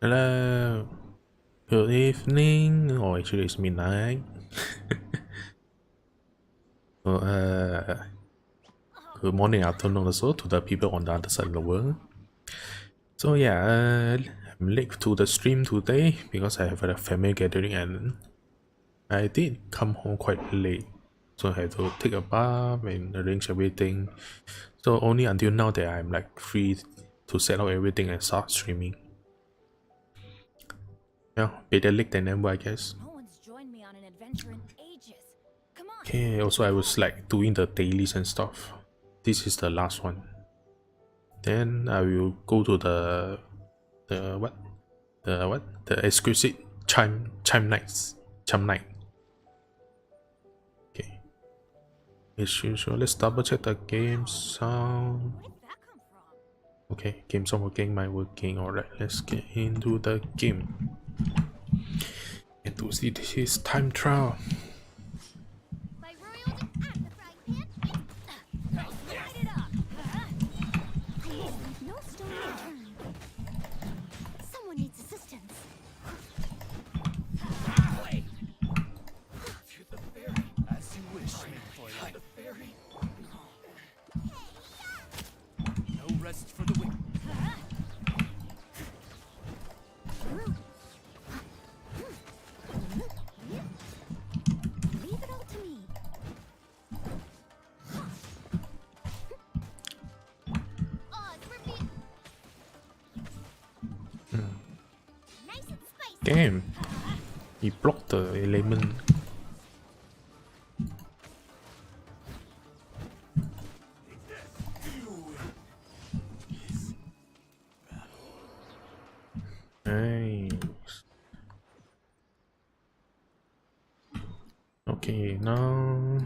Hello, good evening, or actually it's midnight. So, good morning, afternoon also to the people on the other side of the world. So yeah, I'm late to the stream today because I have a family gathering and I did come home quite late. So I had to take a bath and arrange everything. So only until now that I'm like free to set up everything and start streaming. Yeah, better late than never, I guess. No one's joined me on an adventure in ages. Come on. Okay, also I was like doing the dailies and stuff. This is the last one. Then I will go to the what? The exquisite chime night. Okay. As usual, let's double check the game sound. Where did that come from? Okay, game sound working, my working. Alright, let's get into the game. And to see this is time trial. My royal at the frying pan. Light it up. No stone unturned. Someone needs assistance. Wait. To the ferry. As you wish, toilet. The ferry. No rest for the wicked. Leave it all to me. Nice and spicy. Damn, he blocked the element. Nice. Okay, now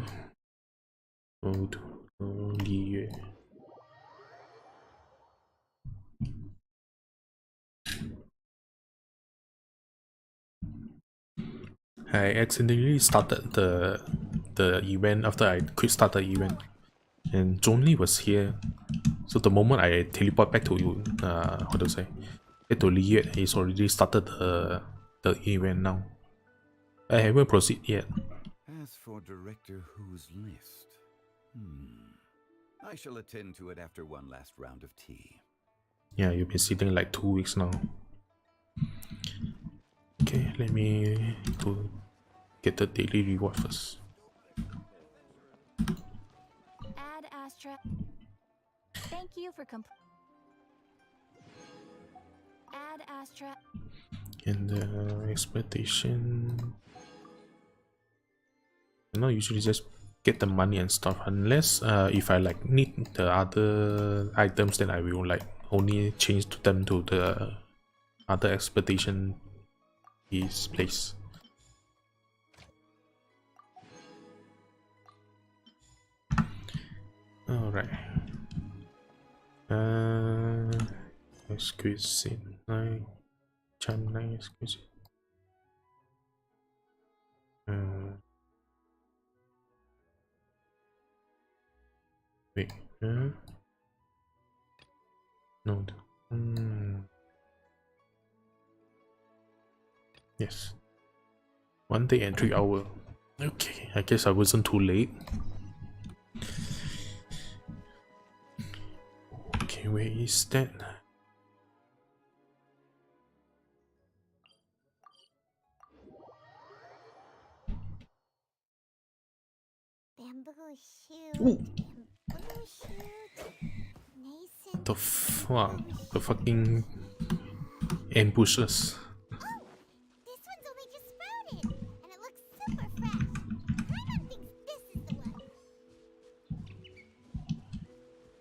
go to the I accidentally started the event after I quit start the event, and Zhongli was here. So the moment I teleport back to you, how to say, back to Liyue, he's already started the event now. I haven't proceeded yet. As for Director Who's list, I shall attend to it after one last round of tea. Yeah, you've been sitting like 2 weeks now. Okay, let me to get the daily reward first. Add Astra. Thank you for Add Astra. And the expectation. I not usually just get the money and stuff unless if I like need the other items, then I will like only change them to the other expectation is place. Alright. Exquisite night. Charm night exquisite. Wait, no. Yes. 1 day and 3 hours. Okay, I guess I wasn't too late. Okay, where is that? Bamboo shoot. Ooh. Bamboo shoot. Nascent. The fuck? The fucking ambushes. This one's only just sprouted, and it looks super fresh. Paimon thinks this is the one.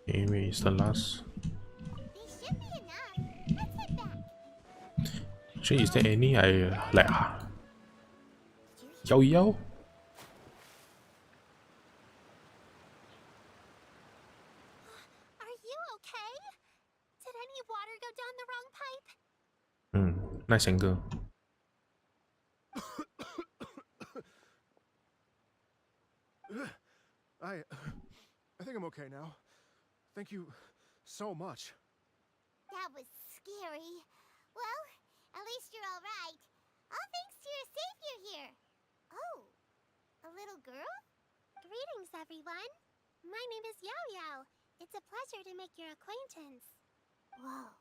Okay, where is the last? They should be enough. Let's head back. Actually, is there any I like? Yao Yao? Are you okay? Did any water go down the wrong pipe? Nice angle. I think I'm okay now. Thank you so much. That was scary. Well, At least you're all right. All thanks to your savior here. Oh, a little girl? Greetings, everyone. My name is Yao Yao. It's a pleasure to make your acquaintance. Whoa,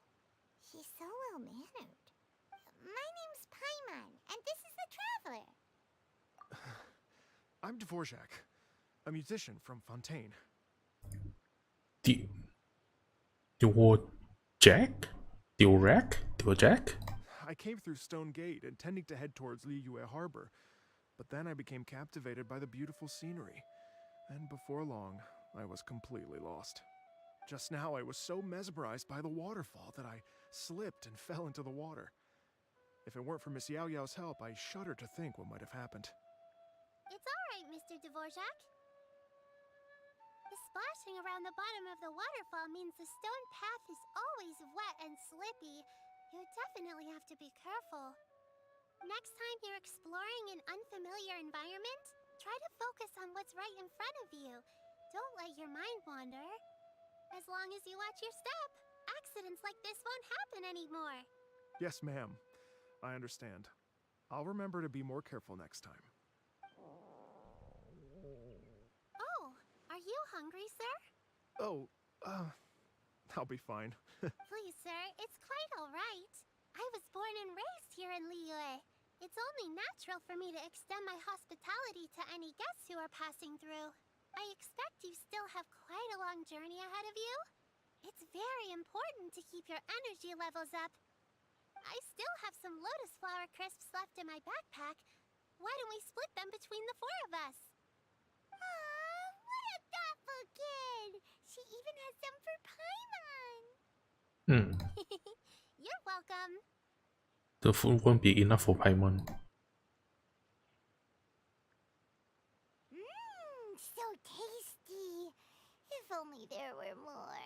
she's so well-mannered. My name's Paimon, and this is the Traveler. I'm Dvorak, a musician from Fontaine. Jack? I came through Stone Gate, intending to head towards Liyue Harbor, but then I became captivated by the beautiful scenery, and before long, I was completely lost. Just now, I was so mesmerized by the waterfall that I slipped and fell into the water. If it weren't for Miss Yao Yao's help, I shudder to think what might have happened. It's all right, Mr. Dvorak. The splashing around the bottom of the waterfall means the stone path is always wet and slippy. You definitely have to be careful. Next time you're exploring an unfamiliar environment, try to focus on what's right in front of you. Don't let your mind wander. As long as you watch your step, accidents like this won't happen anymore. Yes, ma'am. I understand. I'll remember to be more careful next time. Oh, are you hungry, sir? Oh, I'll be fine. Please, sir, it's quite all right. I was born and raised here in Liyue. It's only natural for me to extend my hospitality to any guests who are passing through. I expect you still have quite a long journey ahead of you. It's very important to keep your energy levels up. I still have some lotus flower crisps left in my backpack. Why don't we split them between the four of us? Aw, what a thoughtful kid! She even has some for Paimon! You're welcome. The food won't be enough for Paimon. So tasty. If only there were more.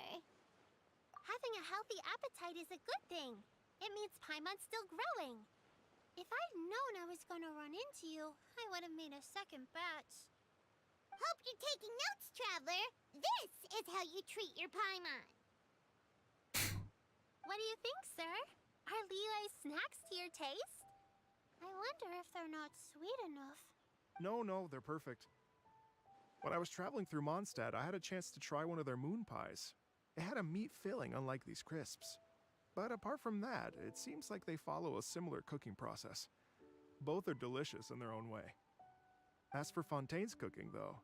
Having a healthy appetite is a good thing. It means Paimon's still growing. If I'd known I was gonna run into you, I would have made a second batch. Hope you're taking notes, Traveler. This is how you treat your Paimon. What do you think, sir? Are Liyue's snacks to your taste? I wonder if they're not sweet enough. No, they're perfect. When I was traveling through Mondstadt, I had a chance to try one of their moon pies. It had a meat filling, unlike these crisps. But apart from that, it seems like they follow a similar cooking process. Both are delicious in their own way. As for Fontaine's cooking, though,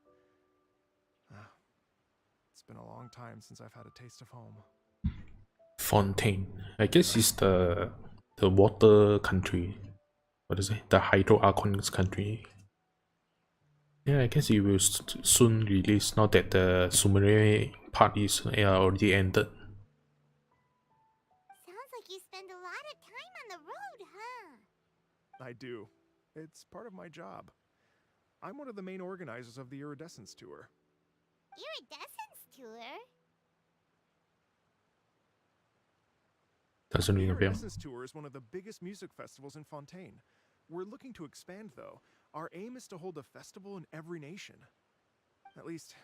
it's been a long time since I've had a taste of home. Fontaine. I guess it's the water country. What is it? The hydroarchonics country. Yeah, I guess it will soon release now that the Sumere part is already ended. Sounds like you spend a lot of time on the road, huh? I do. It's part of my job. I'm one of the main organizers of the Iridescence Tour. Iridescence tour? Doesn't The ring a bell. Iridescence Tour is one of the biggest music festivals in Fontaine. We're looking to expand, though. Our aim is to hold a festival in every nation. At least,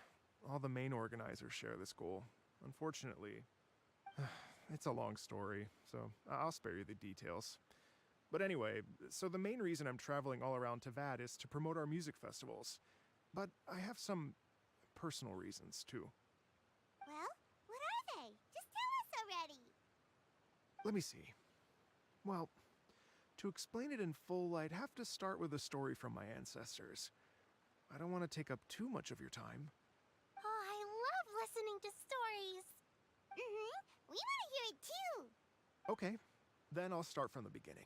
all the main organizers share this goal. Unfortunately, it's a long story, so I'll spare you the details. But anyway, so the main reason I'm traveling all around Tavad is to promote our music festivals. But I have some personal reasons, too. Well, what are they? Just tell us already. Let me see. Well, to explain it in full, I'd have to start with a story from my ancestors. I don't want to take up too much of your time. Oh, I love listening to stories. We want to hear it too. Okay, then I'll start from the beginning.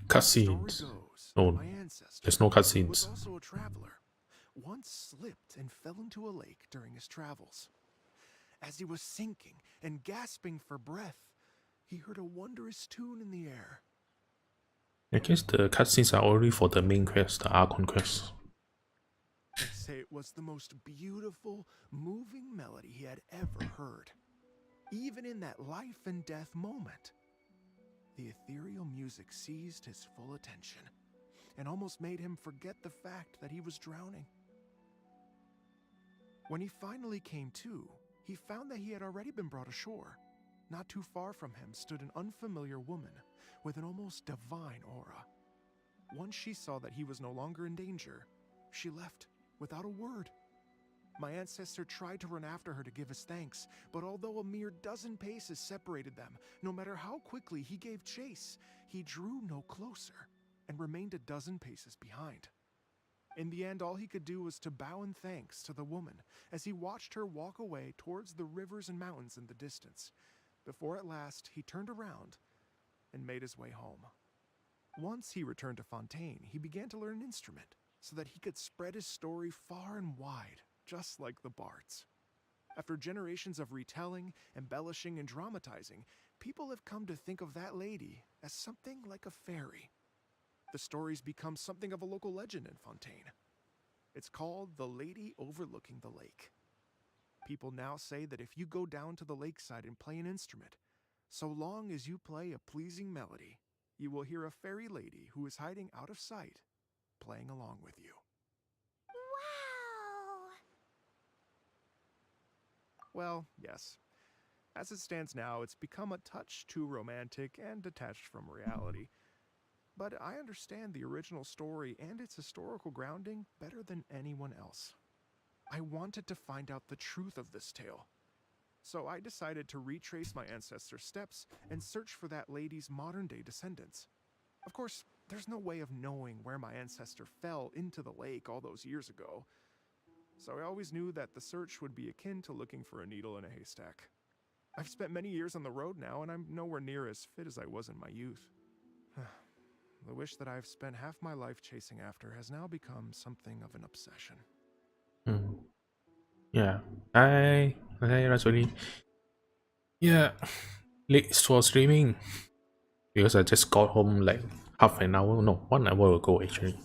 Cutscenes. Story goes, Oh, my ancestor there's no was cutscenes. also a traveler. Once slipped and fell into a lake during his travels. As he was sinking and gasping for breath, he heard a wondrous tune in the air. I guess the cutscenes are only for the main quest, the Archon quest. They say it was the most beautiful, moving melody he had ever heard. Even in that life and death moment, the ethereal music seized his full attention and almost made him forget the fact that he was drowning. When he finally came to, he found that he had already been brought ashore. not too far from him stood an unfamiliar woman with an almost divine aura. Once she saw that he was no longer in danger, she left without a word. My ancestor tried to run after her to give his thanks, but although a mere dozen paces separated them, no matter how quickly he gave chase, he drew no closer and remained a dozen paces behind. In the end, all he could do was to bow in thanks to the woman as he watched her walk away towards the rivers and mountains in the distance, before at last he turned around and made his way home. Once he returned to Fontaine, he began to learn an instrument so that he could spread his story far and wide, just like the bards. After generations of retelling, embellishing, and dramatizing, people have come to think of that lady as something like a fairy. The story's become something of a local legend in Fontaine. It's called the Lady Overlooking the Lake. People now say that if you go down to the lakeside and play an instrument, so long as you play a pleasing melody, you will hear a fairy lady who is hiding out of sight, playing along with you. Wow! Well, yes. As it stands now, it's become a touch too romantic and detached from reality. But I understand the original story and its historical grounding better than anyone else. I wanted to find out the truth of this tale. So I decided to retrace my ancestors' steps and search for that lady's modern-day descendants. Of course, there's no way of knowing where my ancestor fell into the lake all those years ago. So I always knew that the search would be akin to looking for a needle in a haystack. I've spent many years on the road now, and I'm nowhere near as fit as I was in my youth. The wish that I've spent half my life chasing after has now become something of an obsession. Yeah, that's really late for streaming because I just got home like half an hour, no, 1 hour ago actually.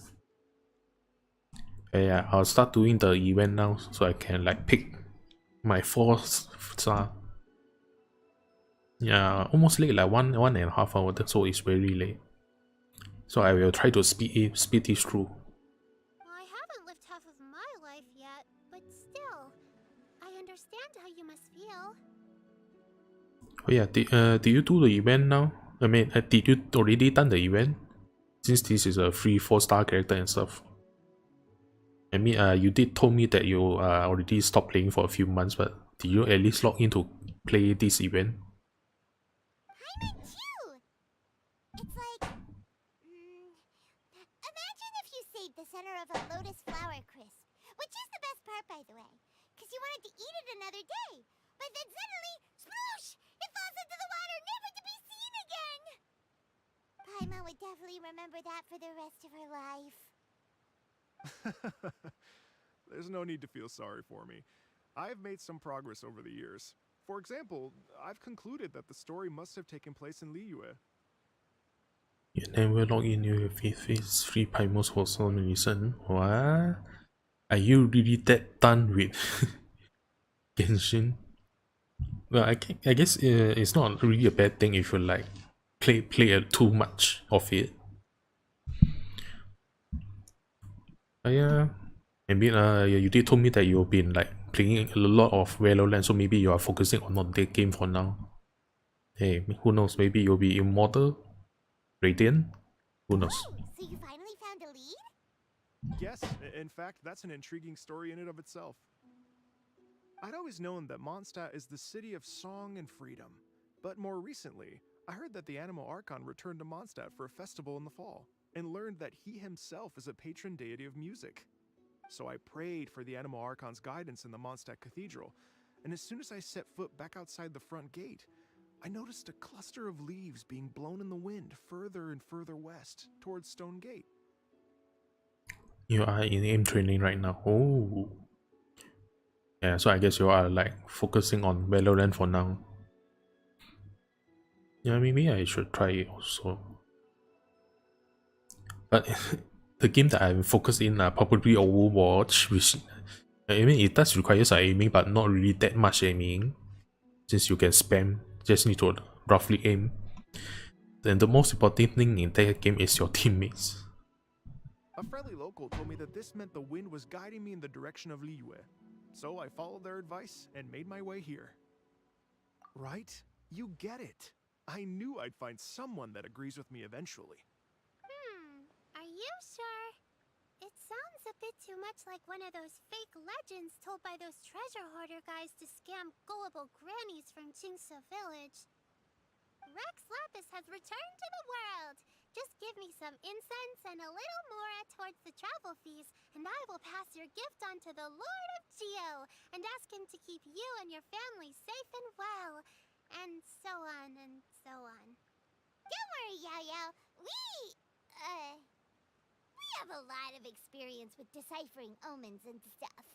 Yeah, I'll start doing the event now so I can like pick my 4th star. Yeah, almost late, like one and a half hour, so it's very late. So I will try to speed this through. I haven't lived half of my life yet, but still, I understand how you must feel. Oh yeah, did you do the event now? I mean, did you already done the event? Since this is a free 4-star character and stuff. I mean, you did told me that you already stopped playing for a few months, but did you at least log in to play this event? I meant too! It's like... imagine if you saved the center of a lotus flower crisp, which is the best part, by the way, because you wanted to eat it another day, but then suddenly, sploosh! It falls into the water, never to be seen again! Paimon would definitely remember that for the rest of her life. There's no need to feel sorry for me. I've made some progress over the years. For example, I've concluded that the story must have taken place in Liyue. You never log in with face free Primos for some reason. What? Are you really that done with Genshin? Well, I guess it's not really a bad thing if you like play too much of it. Yeah, I mean, you did told me that you've been like playing a lot of Valorant, so maybe you are focusing on that game for now. Hey, who knows? Maybe you'll be immortal, Radiant. Who knows? So you finally found a lead? Yes, in fact, that's an intriguing story in and of itself. I'd always known that Mondstadt is the city of song and freedom, but more recently, I heard that the Animal Archon returned to Mondstadt for a festival in the fall, and learned that he himself is a patron deity of music. So I prayed for the Animal Archon's guidance in the Mondstadt Cathedral, and as soon as I set foot back outside the front gate, I noticed a cluster of leaves being blown in the wind further and further west, towards Stone Gate. You are in aim training right now. Oh. Yeah, so I guess you are like focusing on Valorant for now. Yeah, maybe I should try it also. But the game that I'm focused in are probably Overwatch, which I mean it does require some aiming, but not really that much aiming. Since you can spam, just need to roughly aim. Then the most important thing in that game is your teammates. A friendly local told me that this meant the wind was guiding me in the direction of Liyue. So I followed their advice and made my way here. Right? You get it. I knew I'd find someone that agrees with me eventually. Are you sure? It sounds a bit too much like one of those fake legends told by those treasure hoarder guys to scam gullible grannies from Chingsa Village. Rex Lapis has returned to the world. Just give me some incense and a little mora towards the travel fees, and I will pass your gift on to the Lord of Geo and ask him to keep you and your family safe and well. And so on and so on. Don't worry, Yo-Yo. We have a lot of experience with deciphering omens and stuff.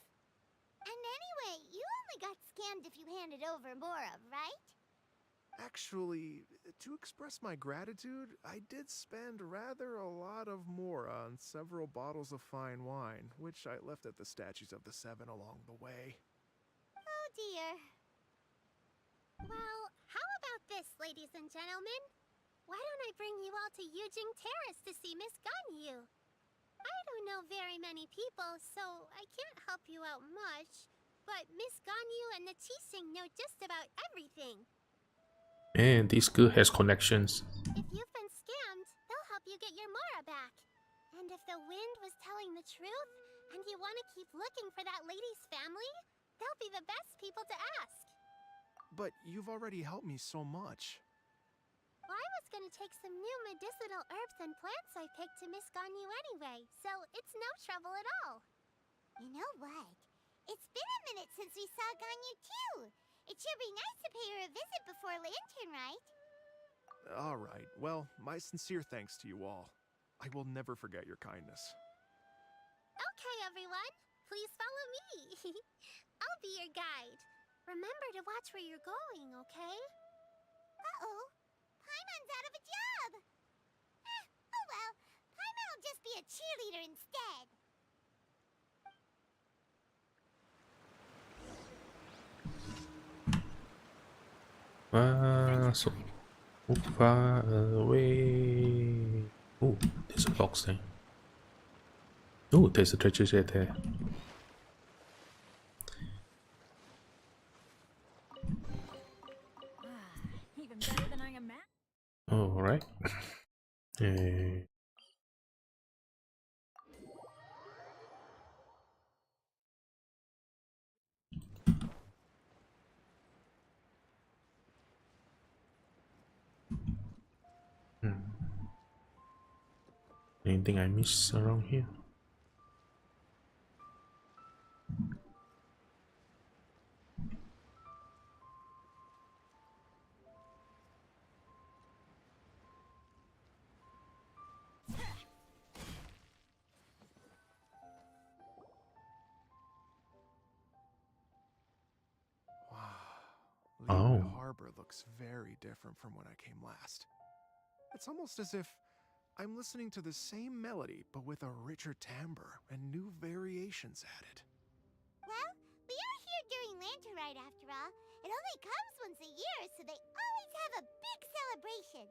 And anyway, you only got scammed if you handed over Mora, right? Actually, to express my gratitude, I did spend rather a lot of mora on several bottles of fine wine, which I left at the Statues of the Seven along the way. Oh dear. Well, how about this, ladies and gentlemen? Why don't I bring you all to Yujing Terrace to see Miss Ganyu? I don't know very many people, so I can't help you out much. But Miss Ganyu and the Qixing know just about everything. And this girl has connections. If you've been scammed, they'll help you get your Mora back. And if the wind was telling the truth, and you want to keep looking for that lady's family, they'll be the best people to ask. But you've already helped me so much. Well, I was gonna take some new medicinal herbs and plants I picked to Miss Ganyu anyway, so it's no trouble at all. You know what? It's been a minute since we saw Ganyu too. It should be nice to pay her a visit before Lantern, right? All right, well, my sincere thanks to you all. I will never forget your kindness. Okay, everyone. Please follow me. I'll be your guide. Remember to watch where you're going, okay? Uh-oh. Paimon's out of a job! Oh well, Paimon will just be a cheerleader instead. So far away. Oh, there's a box there. Oh, there's a treasure chest there. Even better than I imagined. Alright. Anything I miss around here? Liyue Oh. Harbor looks very different from when I came last. It's almost as if I'm listening to the same melody, but with a richer timbre and new variations added. Well, we are here during Lantern Rite after all. It only comes once a year, so they always have a big celebration.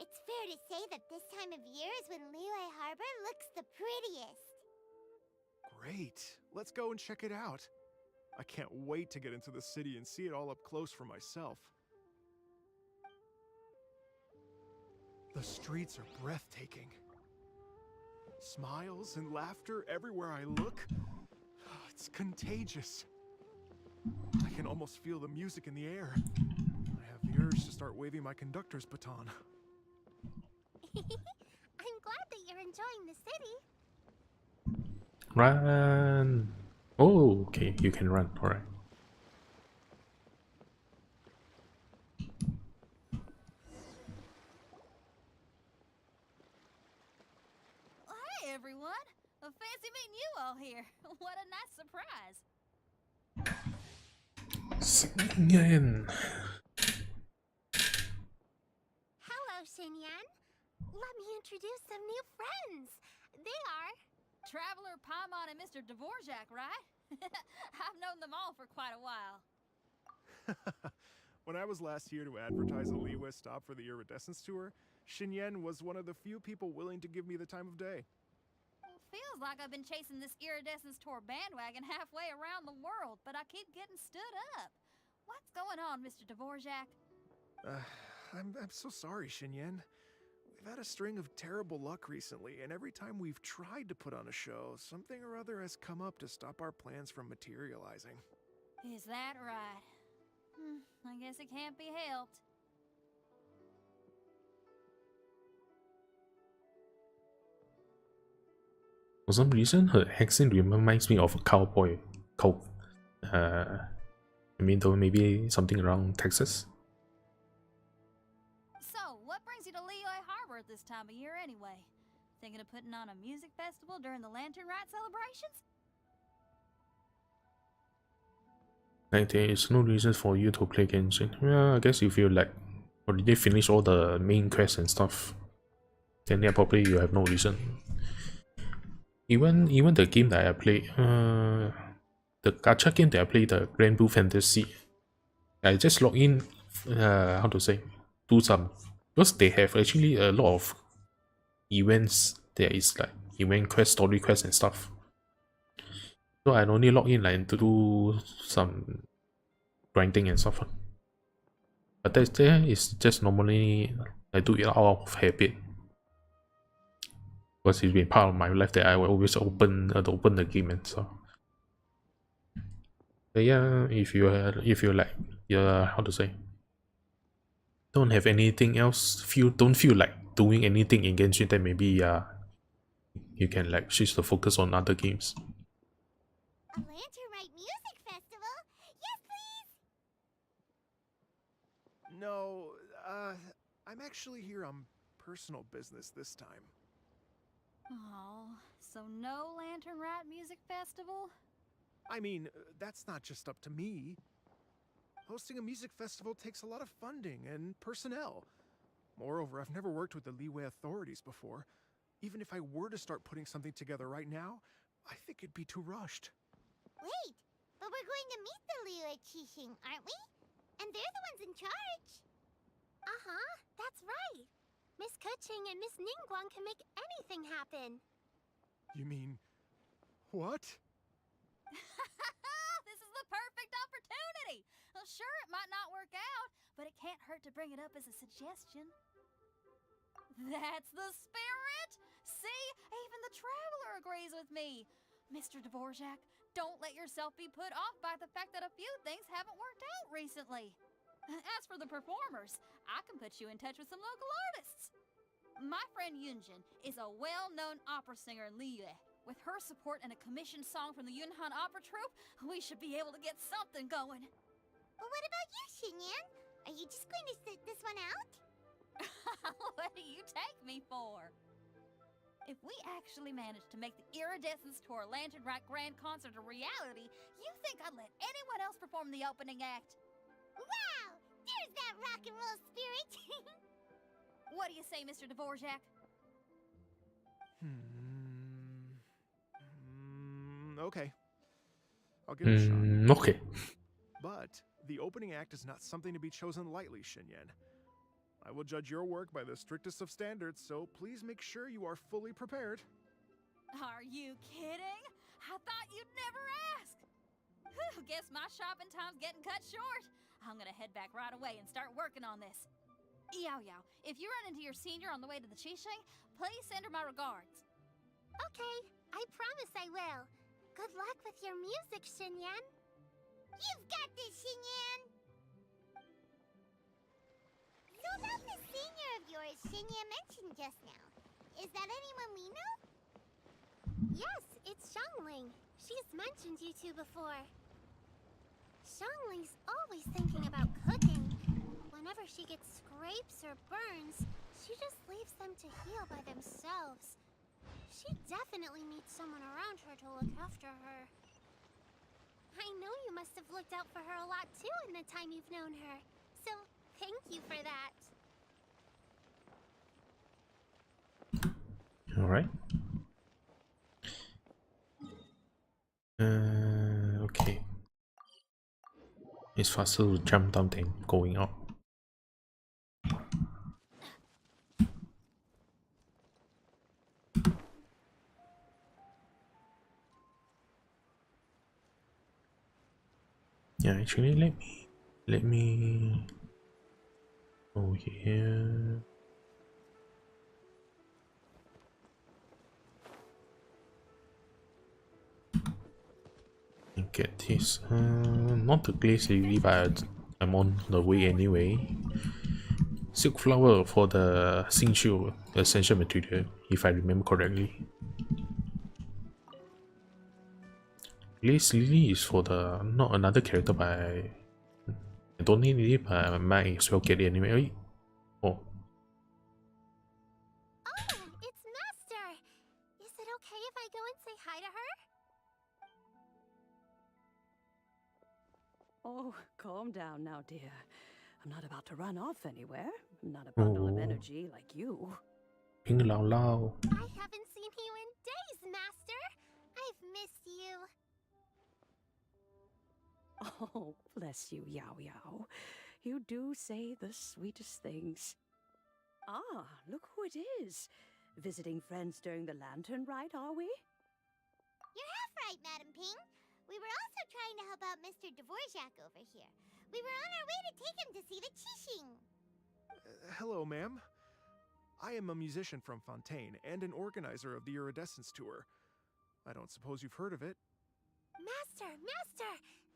It's fair to say that this time of year is when Liyue Harbor looks the prettiest. Great, let's go and check it out. I can't wait to get into the city and see it all up close for myself. The streets are breathtaking. Smiles and laughter everywhere I look. It's contagious. I can almost feel the music in the air. I have the urge to start waving my conductor's baton. I'm glad that you're enjoying the city. Run! Oh, okay, you can run, alright. Hey everyone! Fancy meeting you all here. What a nice surprise. Singing. Hello, Xinyan. Let me introduce some new friends. They are... Traveler Paimon and Mr. Dvorak, right? I've known them all for quite a while. When I was last here to advertise a Liyue stop for the Iridescence tour, Xinyan was one of the few people willing to give me the time of day. Feels like I've been chasing this Iridescence tour bandwagon halfway around the world, but I keep getting stood up. What's going on, Mr. Dvorak? I'm so sorry, Xinyan. We've had a string of terrible luck recently, and every time we've tried to put on a show, something or other has come up to stop our plans from materializing. Is that right? I guess it can't be helped. For some reason, her accent reminds me of a cowboy. I mean, though maybe something around Texas. So, what brings you to Liyue Harbor at this time of year anyway? Thinking of putting on a music festival during the Lantern Rite celebrations? Like, there is no reason for you to play Genshin. Well, I guess if you like already finish all the main quests and stuff, then yeah, probably you have no reason. Even the game that I played, the gacha game that I played, the Grand Blue Fantasy, I just log in, how to say, do some, because they have actually a lot of events. There is like event quest, story quest and stuff. So I only log in like to do some grinding and stuff. But that there is just normally I do it out of habit. Because it's been part of my life that I will always open the game and stuff. But yeah, if you like, how to say, don't have anything else, don't feel like doing anything in Genshin, then maybe you can like switch the focus on other games. A Lantern Rite Music Festival? Yes, please! No, I'm actually here on personal business this time. Oh, so no Lantern Rite Music Festival? I mean, that's not just up to me. Hosting a music festival takes a lot of funding and personnel. Moreover, I've never worked with the Liyue authorities before. Even if I were to start putting something together right now, I think it'd be too rushed. Wait, but we're going to meet the Liyue Qixing, aren't we? And they're the ones in charge. Uh-huh, that's right. Miss Keqing and Miss Ningguang can make anything happen. You mean... what? This is the perfect opportunity! Well, sure, it might not work out, but it can't hurt to bring it up as a suggestion. That's the spirit! See? Even the Traveler agrees with me. Mr. Dvorak, don't let yourself be put off by the fact that a few things haven't worked out recently. As for the performers, I can put you in touch with some local artists. My friend Yunjin is a well-known opera singer in Liyue. With her support and a commissioned song from the Yunhan Opera Troupe, we should be able to get something going. But what about you, Xinyan? Are you just going to sit this one out? What do you take me for? If we actually manage to make the Iridescence Tour Lantern Rite Grand Concert a reality, you think I'd let anyone else perform the opening act? Wow! There's that rock and roll spirit! What do you say, Mr. Dvorak? Okay. I'll give it a shot. Okay. But the opening act is not something to be chosen lightly, Xinyan. I will judge your work by the strictest of standards, so please make sure you are fully prepared. Are you kidding? I thought you'd never ask. Whew, guess my shopping time's getting cut short. I'm gonna head back right away and start working on this. Yao Yao, if you run into your senior on the way to the Qixing, please send her my regards. Okay, I promise I will. Good luck with your music, Xinyan. You've got this, Xinyan! So about the senior of yours Xinyan mentioned just now. Is that anyone we know? Yes, it's Xiangling. She's mentioned you two before. Xiangling's always thinking about cooking. Whenever she gets scrapes or burns, she just leaves them to heal by themselves. She definitely needs someone around her to look after her. I know you must have looked out for her a lot too in the time you've known her. So, thank you for that. Alright. Okay. It's faster to jump down than going up. Yeah, actually let me Oh yeah. And get this. Not the glaze lily, but I'm on the way anyway. Silk flower for the Xingqiu essential material, if I remember correctly. Glaze lily is for the not another character, but I don't need it, but I might as well get it anyway. Oh. Oh, it's Master! Is it okay if I go and say hi to her? Oh, calm down now, dear. I'm not about to run off anywhere. I'm not a bundle of energy like you. Ping Lao Lao. I haven't seen you in days, Master! I've missed you. Oh, bless you, Yao Yao. You do say the sweetest things. Ah, look who it is. Visiting friends during the lantern rite, are we? You're half right, Madam Ping. We were also trying to help out Mr. Dvorak over here. We were on our way to take him to see the Qixing. Hello, ma'am. I am a musician from Fontaine and an organizer of the Iridescence Tour. I don't suppose you've heard of it. Master!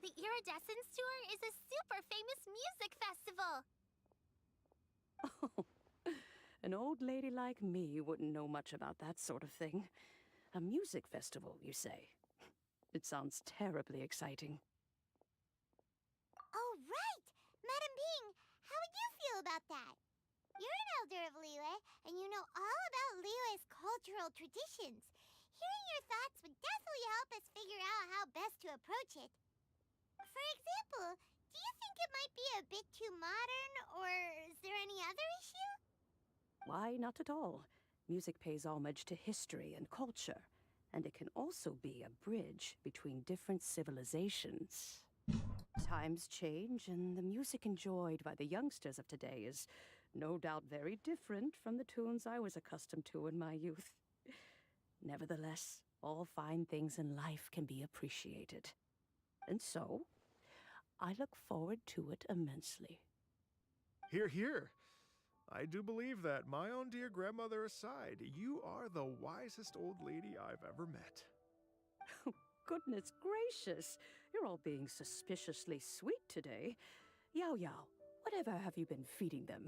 The Iridescence Tour is a super famous music festival! Oh, an old lady like me wouldn't know much about that sort of thing. A music festival, you say? It sounds terribly exciting. Oh, right! Madam Ping, how would you feel about that? You're an elder of Liyue, and you know all about Liyue's cultural traditions. Hearing your thoughts would definitely help us figure out how best to approach it. For example, do you think it might be a bit too modern, or is there any other issue? Why, not at all. Music pays homage to history and culture, and it can also be a bridge between different civilizations. Times change, and the music enjoyed by the youngsters of today is no doubt very different from the tunes I was accustomed to in my youth. Nevertheless, all fine things in life can be appreciated. And so, I look forward to it immensely. Hear, hear. I do believe that, my own dear grandmother aside, you are the wisest old lady I've ever met. Goodness gracious, you're all being suspiciously sweet today. Yao Yao, whatever have you been feeding them?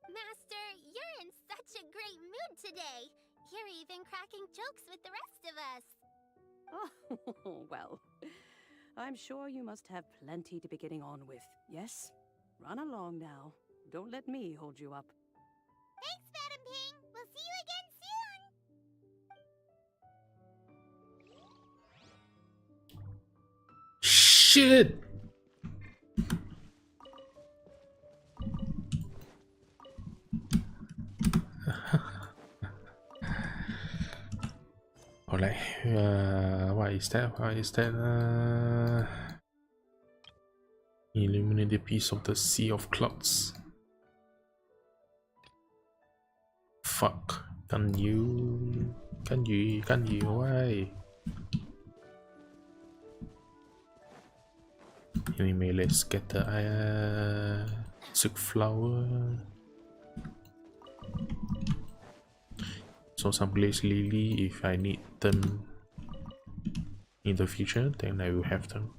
Master, you're in such a great mood today! You're even cracking jokes with the rest of us! Oh, well, I'm sure you must have plenty to be getting on with, yes? Run along now. Don't let me hold you up. Thanks, Madam Ping! We'll see you again soon! Shit! Alright, what is that? Illuminate the piece of the sea of clouds. Fuck. Can you? Why? Anyway, let's get the silk flower. So some glaze lily if I need them in the future, then I will have them.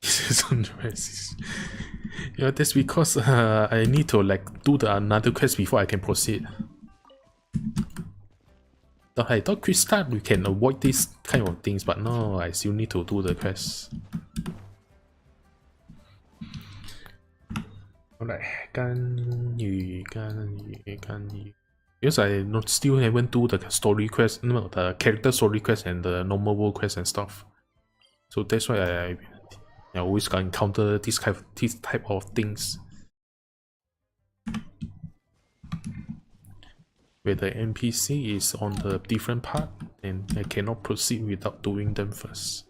Sunrise. Yeah, that's because I need to like do the another quest before I can proceed. I thought quick start we can avoid these kind of things, but no, I still need to do the quest. Alright, 干预. Because I still haven't do the story quest, no, the character story quest and the normal world quest and stuff. So that's why I always encounter this type of things. Where the NPC is on the different part and I cannot proceed without doing them first.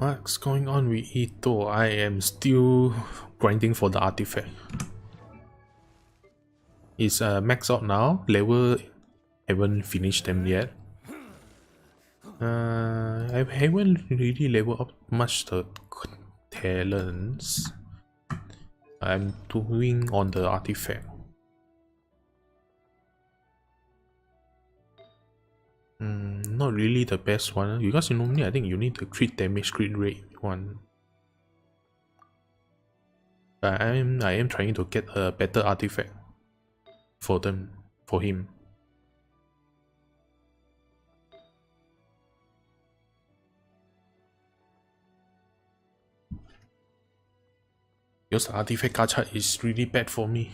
What's going on with Ito? I am still grinding for the artifact. It's max out now. Level haven't finished them yet. I haven't really leveled up much the talents. I'm doing on the artifact. Not really the best one because normally I think you need the crit damage, crit rate one. But I am trying to get a better artifact for him. Because the artifact gacha is really bad for me.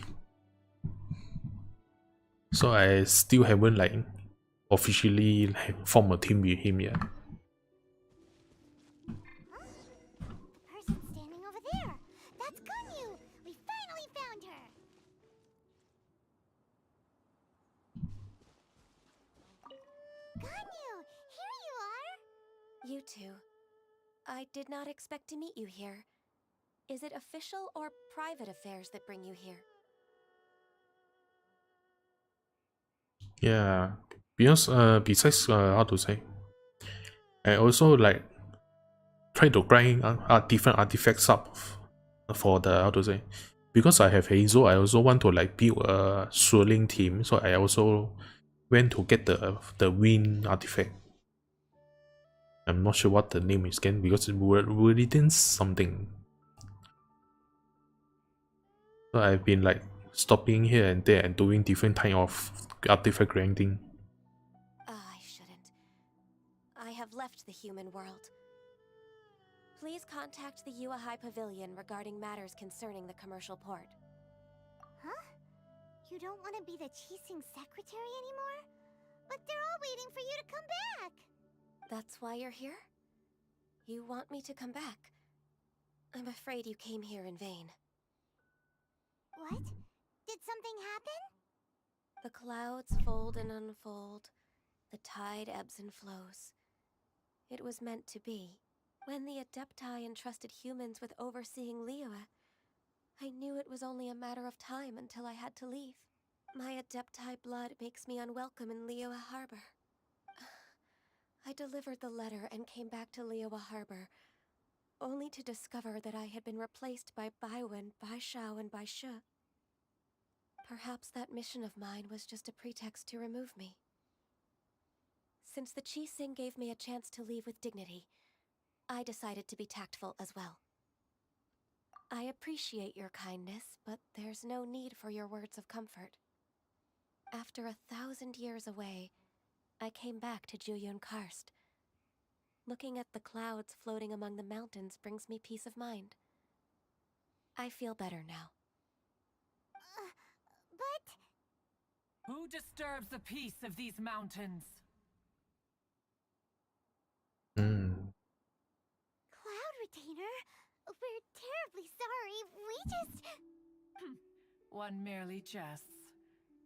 So I still haven't like officially formed a team with him yet. The person standing over there. That's Ganyu. We finally found her. Ganyu, here you are. You two. I did not expect to meet you here. Is it official or private affairs that bring you here? Yeah, because besides how to say, I also like try to grind different artifacts up for the how to say, because I have Hazel, I also want to like build a swirling team, so I also went to get the wind artifact. I'm not sure what the name is again because it's written something. So I've been like stopping here and there and doing different kind of artifact grinding. I shouldn't. I have left the human world. Please contact the Yuahai Pavilion regarding matters concerning the commercial port. Huh? You don't want to be the Qixing secretary anymore? But they're all waiting for you to come back. That's why you're here? You want me to come back? I'm afraid you came here in vain. What? Did something happen? The clouds fold and unfold. The tide ebbs and flows. It was meant to be. When the Adepti entrusted humans with overseeing Liyue, I knew it was only a matter of time until I had to leave. My Adepti blood makes me unwelcome in Liyue Harbor. I delivered the letter and came back to Liyue Harbor, only to discover that I had been replaced by Baiwen, Baishao, and Baishu. Perhaps that mission of mine was just a pretext to remove me. Since the Qixing gave me a chance to leave with dignity, I decided to be tactful as well. I appreciate your kindness, but there's no need for your words of comfort. After 1,000 years away, I came back to Juyun Karst. Looking at the clouds floating among the mountains brings me peace of mind. I feel better now. But... Who disturbs the peace of these mountains? Cloud Retainer, we're terribly sorry. We just... One merely jests.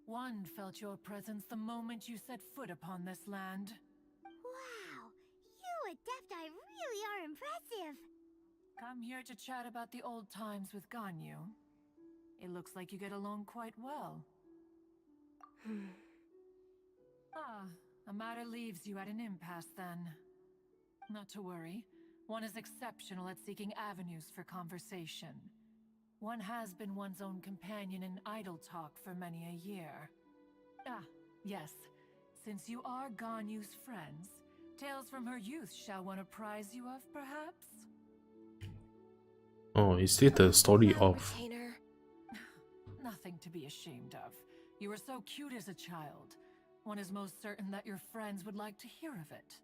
One felt your presence the moment you set foot upon this land. Wow, you Adepti really are impressive. Come here to chat about the old times with Ganyu. It looks like you get along quite well. A matter leaves you at an impasse then. Not to worry. One is exceptional at seeking avenues for conversation. One has been one's own companion in idle talk for many a year. Ah, yes. Since you are Ganyu's friends, tales from her youth shall one apprise you of, perhaps? Oh, is it the story of... Retainer. Nothing to be ashamed of. You were so cute as a child. One is most certain that your friends would like to hear of it.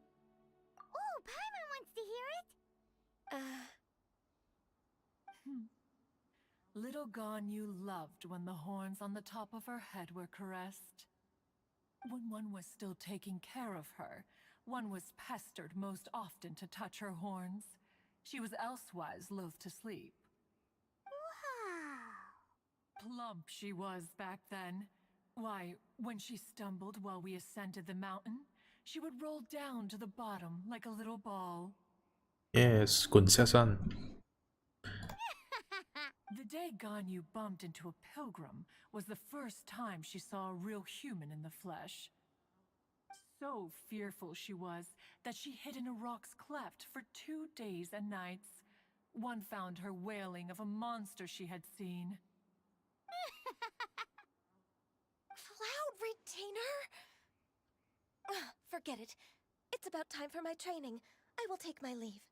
Oh, Paimon wants to hear it. Little Ganyu loved when the horns on the top of her head were caressed. When one was still taking care of her, one was pestered most often to touch her horns. She was elsewise loath to sleep. Wow. Plump she was back then. Why, when she stumbled while we ascended the mountain, she would roll down to the bottom like a little ball. Yes, 滚下山。The day Ganyu bumped into a pilgrim was the first time she saw a real human in the flesh. So fearful she was that she hid in a rock's cleft for 2 days and nights. One found her wailing of a monster she had seen. Cloud Retainer? Forget it. It's about time for my training. I will take my leave.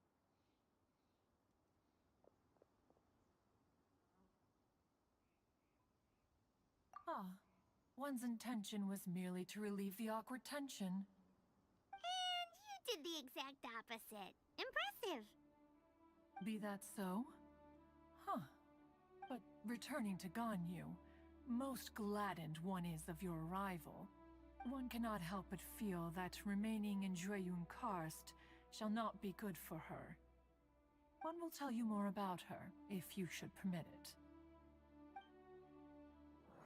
One's intention was merely to relieve the awkward tension. And you did the exact opposite. Impressive. Be that so? But returning to Ganyu, most gladdened one is of your arrival. One cannot help but feel that remaining in Jueyun Karst shall not be good for her. One will tell you more about her, if you should permit it.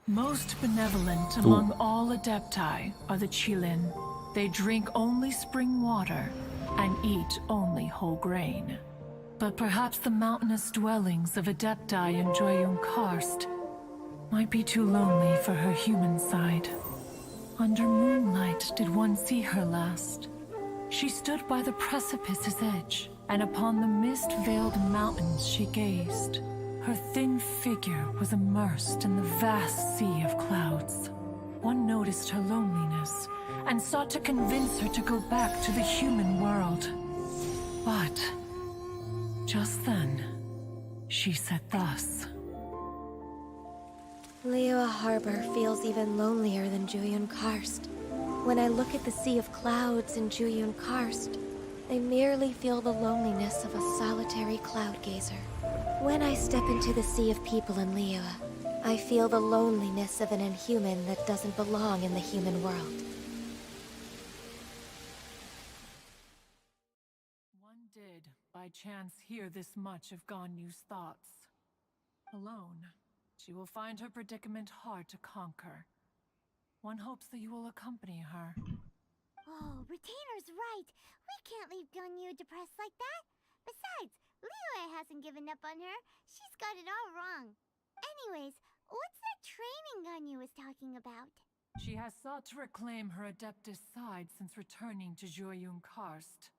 Most benevolent among all Adepti are the Qilin. They drink only spring water and eat only whole grain. But perhaps the mountainous dwellings of Adepti in Jueyun Karst might be too lonely for her human side. Under moonlight did one see her last. She stood by the precipice's edge, and upon the mist-veiled mountains she gazed. Her thin figure was immersed in the vast sea of clouds. One noticed her loneliness and sought to convince her to go back to the human world. But just then, she said thus. Liyue Harbor feels even lonelier than Jueyun Karst. When I look at the sea of clouds in Jueyun Karst, I merely feel the loneliness of a solitary cloud gazer. When I step into the sea of people in Liyue, I feel the loneliness of an inhuman that doesn't belong in the human world. One did, by chance, hear this much of Ganyu's thoughts. Alone, she will find her predicament hard to conquer. One hopes that you will accompany her. Oh, Retainer's right. We can't leave Ganyu depressed like that. Besides, Liyue hasn't given up on her. She's got it all wrong. Anyways, what's that training Ganyu was talking about? She has sought to reclaim her Adeptus side since returning to Jueyun Karst.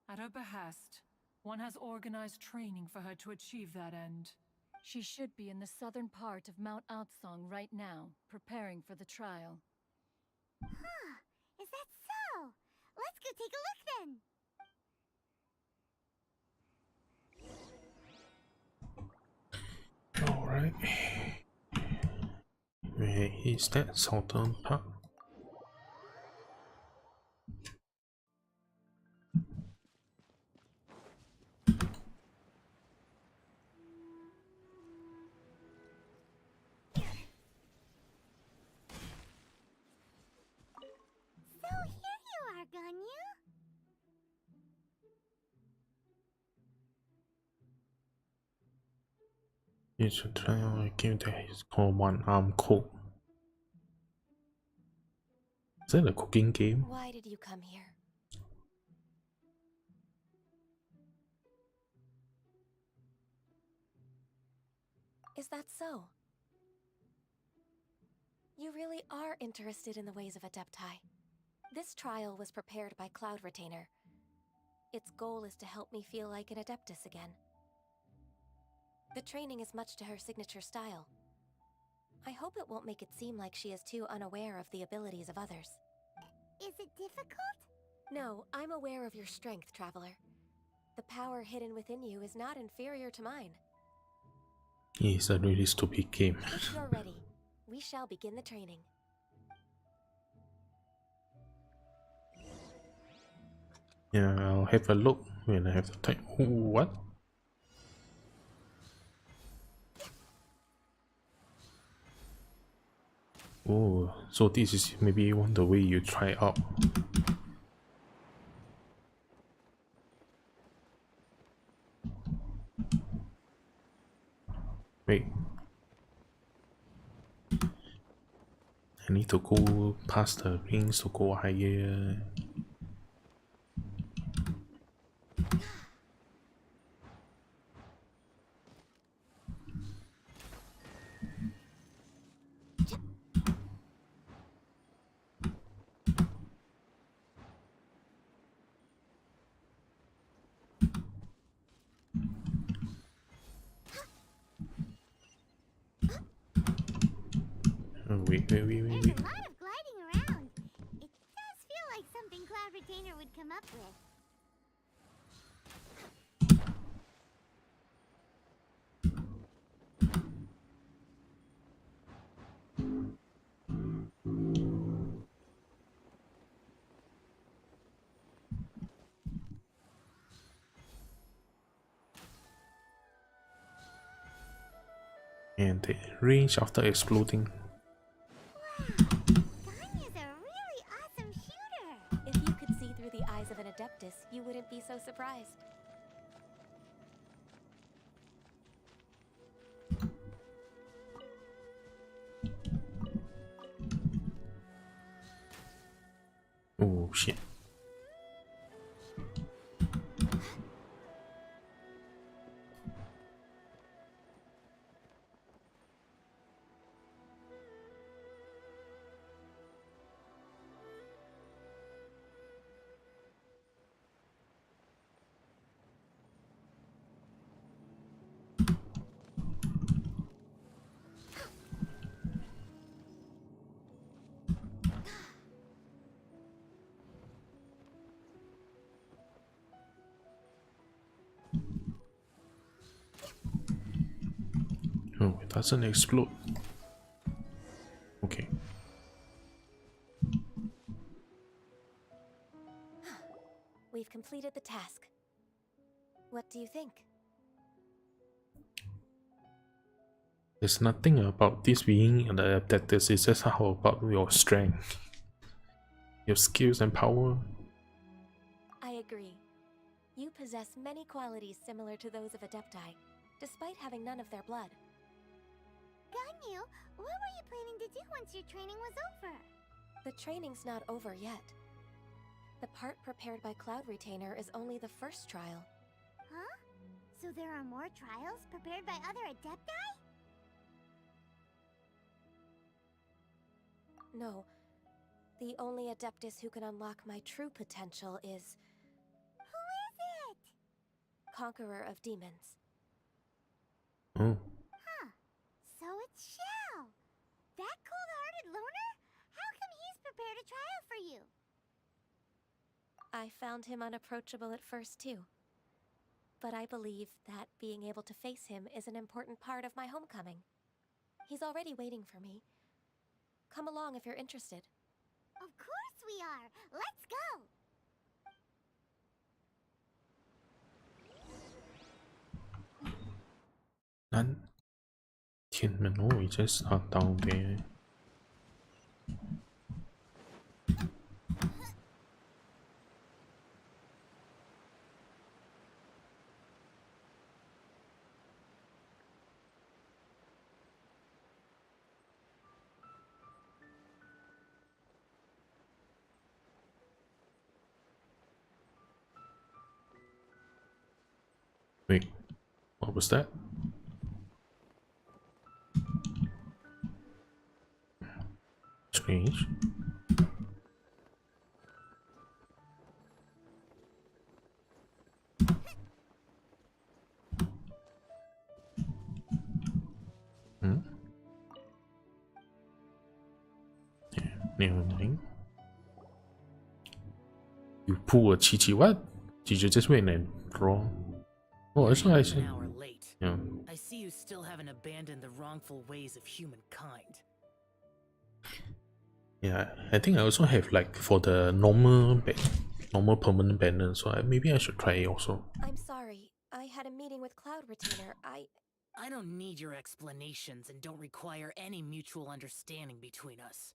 At her behest, one has organized training for her to achieve that end. She should be in the southern part of Mount Aotsong right now, preparing for the trial. Huh, is that so? Let's go take a look then. Alright. Where is that southern part? So here you are, Ganyu. It's a trial game that is called One Arm Cook. Is that a cooking game? Why did you come here? Is that so? You really are interested in the ways of Adepti. This trial was prepared by Cloud Retainer. Its goal is to help me feel like an Adeptus again. The training is much to her signature style. I hope it won't make it seem like she is too unaware of the abilities of others. Is it difficult? No, I'm aware of your strength, Traveler. The power hidden within you is not inferior to mine. It's a really stupid game. If you're ready, we shall begin the training. Yeah, I'll have a look when I have the time. Ooh, what? Oh, so this is maybe one the way you try out. Wait. I need to go past the rings to go higher. Oh, wait. There's a lot of gliding around. It does feel like something Cloud Retainer would come up with. And the range after exploding. Ganya's a really awesome shooter. If you could see through the eyes of an Adeptus, you wouldn't be so surprised. Oh shit. Oh, it doesn't explode. Okay. We've completed the task. What do you think? There's nothing about this being an Adeptus, it's just how about your strength, your skills and power. I agree. You possess many qualities similar to those of Adepti, despite having none of their blood. Ganyu, what were you planning to do once your training was over? The training's not over yet. The part prepared by Cloud Retainer is only the first trial. Huh? So there are more trials prepared by other Adepti? No. The only Adeptus who can unlock my true potential is... Who is it? Conqueror of Demons. Oh. Huh. So it's Xiao. That cold-hearted loner? How come he's prepared a trial for you? I found him unapproachable at first, too. But I believe that being able to face him is an important part of my homecoming. He's already waiting for me. Come along if you're interested. Of course we are! Let's go! 难天门哦，已经上到嘅。Wait, what was that? Strange. Hmm? Yeah, never mind. You pull a Chi-Chi what? Did you just wait and draw? Oh, that's what I said. An hour late. Yeah. I see you still haven't abandoned the wrongful ways of humankind. Yeah, I think I also have like for the normal permanent banner, so maybe I should try it also. I'm sorry. I had a meeting with Cloud Retainer. I don't need your explanations and don't require any mutual understanding between us.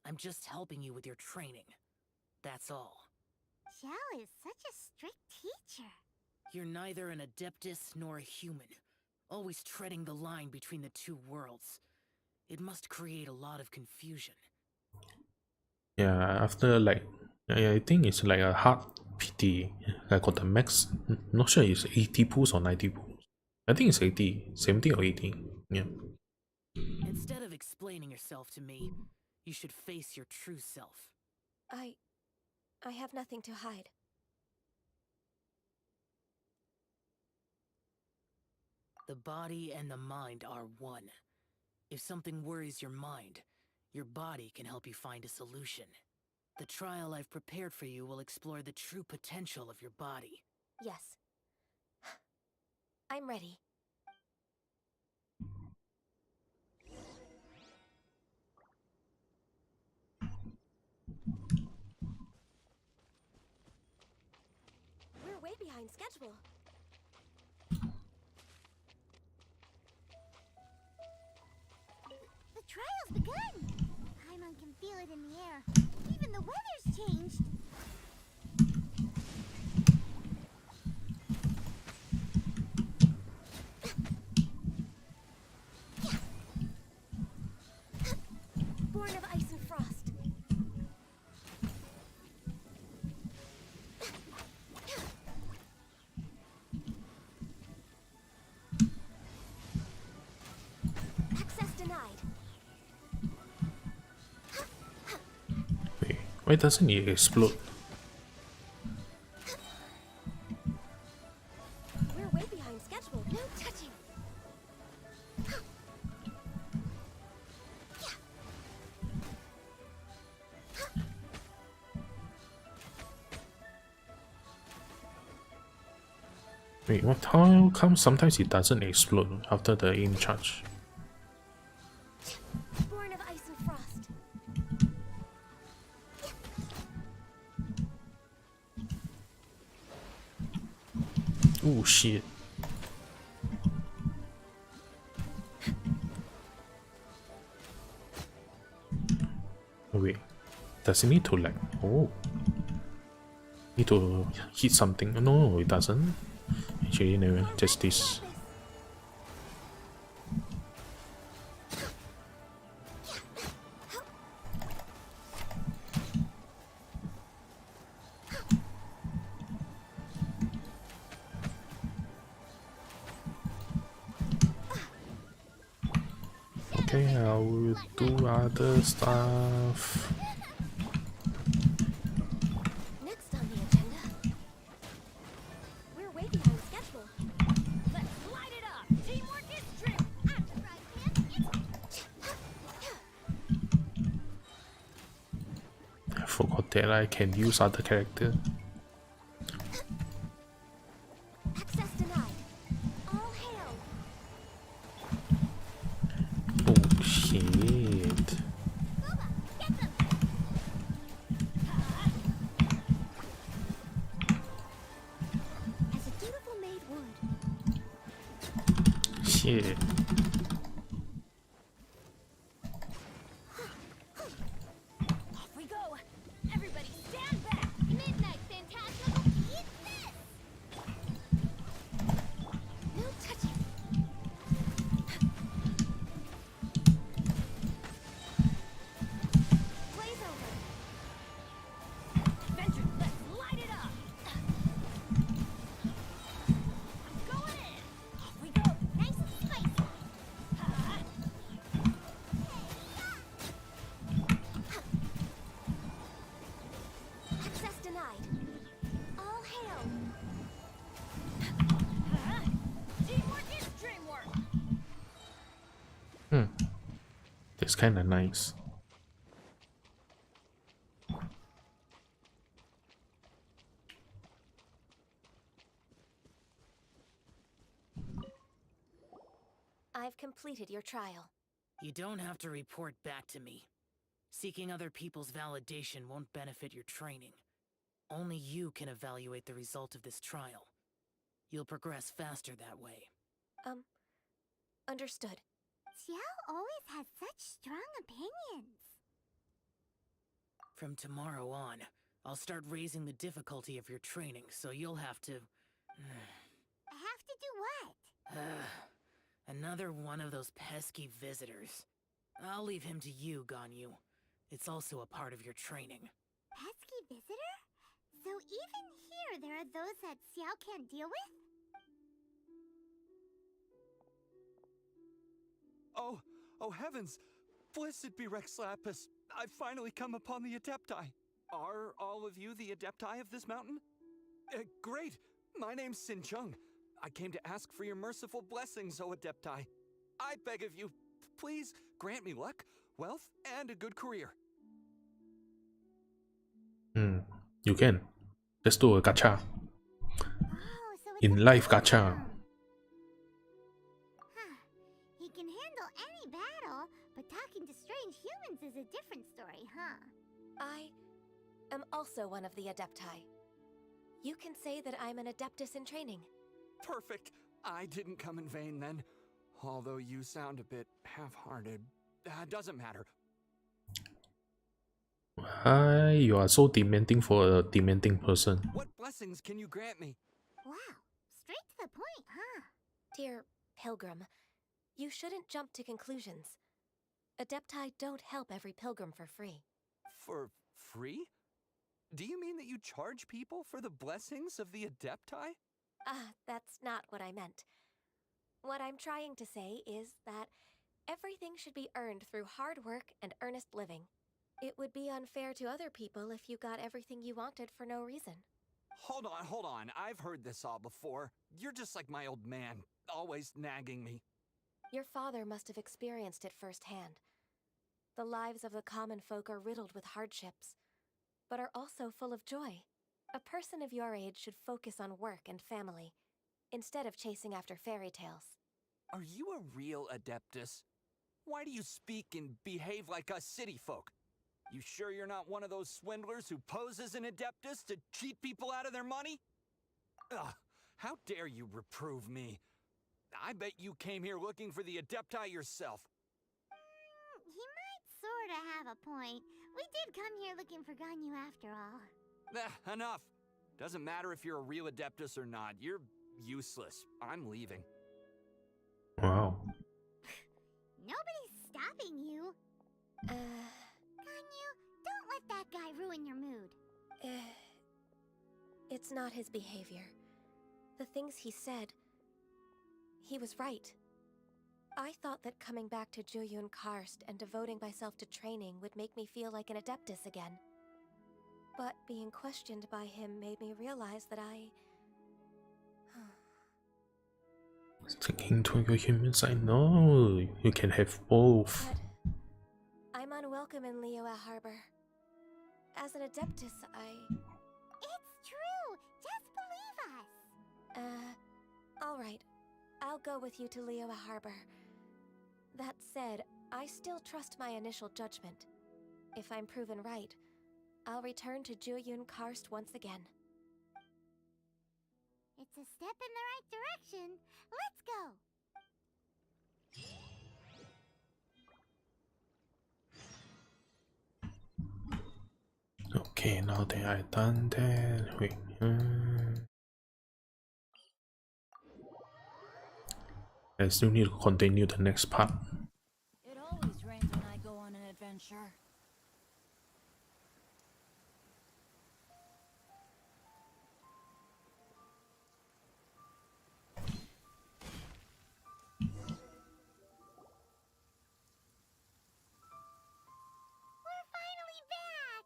I'm just helping you with your training. That's all. Xiao is such a strict teacher. You're neither an Adeptus nor a human, always treading the line between the two worlds. It must create a lot of confusion. Yeah, after like, I think it's like a hard PT. I got the max. Not sure it's 80 pulls or 90 pulls. I think it's 80, 70 or 80. Yeah. Instead of explaining yourself to me, you should face your true self. I have nothing to hide. The body and the mind are one. If something worries your mind, Your body can help you find a solution. The trial I've prepared for you will explore the true potential of your body. Yes. I'm ready. We're way behind schedule. The trial's begun! Paimon can feel it in the air. Even the weather's changed. Born of ice and frost. Access denied. Wait, why doesn't it explode? We're way behind schedule. No touching. Wait, what? How come sometimes it doesn't explode after the aim charge? Born of ice and frost. Oh shit. Wait, does it need to like, oh, need to hit something? No, it doesn't. Actually, no, just this. Okay, I will do other stuff. Next on the agenda. We're way behind schedule. Let's light it up! Teamwork is true! After right, I forgot that I can use other character. Access denied. All hail. Oh shit. As a dutiful maid would. Shit. off we go! Everybody stand back! Midnight Phantasmal, eat this! No touching. Blaze over. Venture, let's light it up! I'm going in! Off we go! Nice and spicy. Access denied. All hail. Teamwork is dreamwork! That's kinda nice. I've completed your trial. You don't have to report back to me. Seeking other people's validation won't benefit your training. Only you can evaluate the result of this trial. You'll progress faster that way. Understood. Xiao always has such strong opinions. From tomorrow on, I'll start raising the difficulty of your training, so you'll have to... Have to do what? Another one of those pesky visitors. I'll leave him to you, Ganyu. It's also a part of your training. Pesky visitor? So even here there are those that Xiao can't deal with? Oh heavens! Blessed be Rex Lapis! I've finally come upon the Adepti. Are all of you the Adepti of this mountain? Great! My name's Xincheng. I came to ask for your merciful blessings, O Adepti. I beg of you, please grant me luck. wealth, and a good career. You can. Let's do a gacha. Oh, so it's In a life battle. gacha. Huh. He can handle any battle, but talking to strange humans is a different story, huh? I am also one of the Adepti. You can say that I'm an Adeptus in training. Perfect. I didn't come in vain then. Although you sound a bit half-hearted. Doesn't matter. Hi, you are so demanding for a demanding person. What blessings can you grant me? Wow. Straight to the point, huh? Dear Pilgrim, you shouldn't jump to conclusions. Adepti don't help every pilgrim for free. For free? Do you mean that you charge people for the blessings of the Adepti? That's not what I meant. What I'm trying to say is that everything should be earned through hard work and earnest living. It would be unfair to other people if you got everything you wanted for no reason. Hold on. I've heard this all before. You're just like my old man, always nagging me. Your father must have experienced it firsthand. The lives of the common folk are riddled with hardships, but are also full of joy. A person of your age should focus on work and family, instead of chasing after fairy tales. Are you a real Adeptus? Why do you speak and behave like us city folk? You sure you're not one of those swindlers who pose as an Adeptus to cheat people out of their money? Ugh, how dare you reprove me? I bet you came here looking for the Adepti yourself. He might sorta have a point. We did come here looking for Ganyu after all. Enough. Doesn't matter if you're a real Adeptus or not. You're useless. I'm leaving. Wow. Nobody's stopping you. Ganyu, don't let that guy ruin your mood. It's not his behavior. The things he said, he was right. I thought that coming back to Jueyun Karst and devoting myself to training would make me feel like an Adeptus again. But being questioned by him made me realize that Sticking to your human side. No, you can have both. But I'm unwelcome in Liyue Harbor. As an Adeptus, It's true! Just believe us! Alright. I'll go with you to Liyue Harbor. That said, I still trust my initial judgment. If I'm proven right, I'll return to Jueyun Karst once again. It's a step in the right direction. Let's go! Okay, now that I done that, wait. I still need to continue the next part. It always rains when I go on an adventure. We're finally back!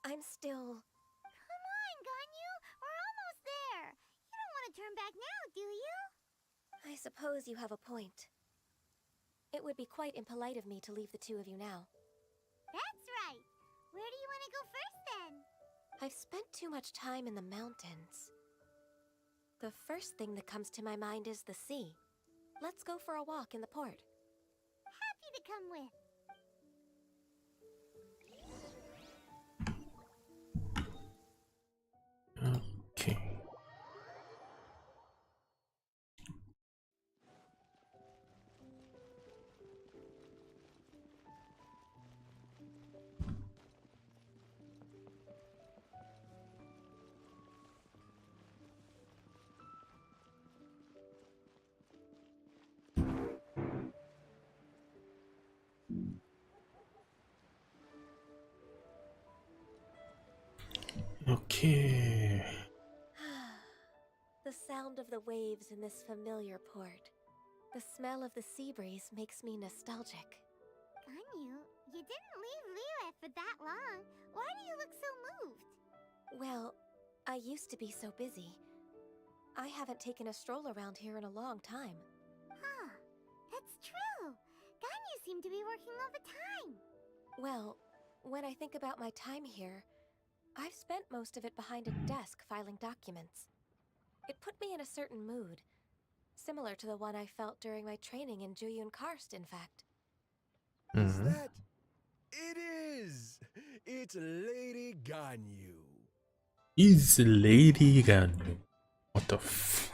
I'm still... Come on, Ganyu! We're almost there! You don't want to turn back now, do you? I suppose you have a point. It would be quite impolite of me to leave the two of you now. That's right! Where do you want to go first, then? I've spent too much time in the mountains. The first thing that comes to my mind is the sea. Let's go for a walk in the port. Happy to come with. Okay. Okay. The sound of the waves in this familiar port. The smell of the sea breeze makes me nostalgic. Ganyu, you didn't leave Liyue for that long. Why do you look so moved? Well, I used to be so busy. I haven't taken a stroll around here in a long time. Huh, that's true. Ganyu seem to be working all the time. Well, when I think about my time here, I've spent most of it behind a desk filing documents. It put me in a certain mood, similar to the one I felt during my training in Juyun Karst, in fact. Is that? It is! It's Lady Ganyu. Is Lady Ganyu. What the f...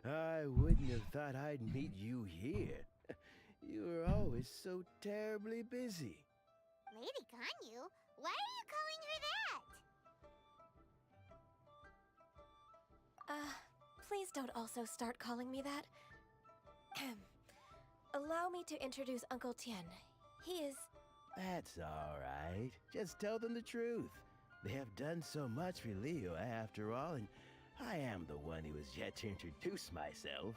I wouldn't have thought I'd meet you here. You were always so terribly busy. Lady Ganyu? Why are you calling her that? Please don't also start calling me that. Allow me to introduce Uncle Tien. He is... That's all right. Just tell them the truth. They have done so much for Leo after all, and I am the one who has yet to introduce myself.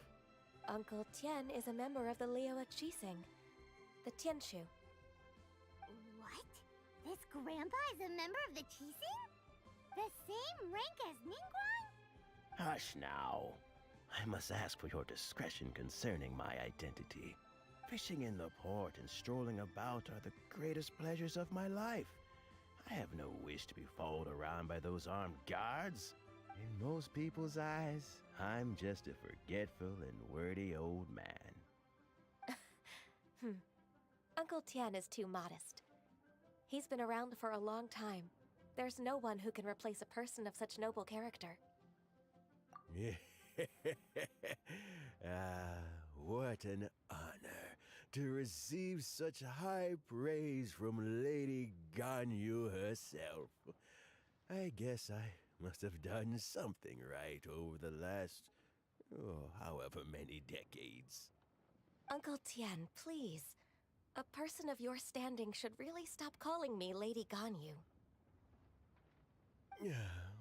Uncle Tien is a member of the Liyue Qixing, the Tianshu. What? This grandpa is a member of the Qixing? The same rank as Ningguang? Hush now. I must ask for your discretion concerning my identity. Fishing in the port and strolling about are the greatest pleasures of my life. I have no wish to be followed around by those armed guards. In most people's eyes, I'm just a forgetful and wordy old man. Uncle Tien is too modest. He's been around for a long time. There's no one who can replace a person of such noble character. What an honor to receive such high praise from Lady Ganyu herself. I guess I must have done something right over the last, however many decades. Uncle Tien, please. A person of your standing should really stop calling me Lady Ganyu.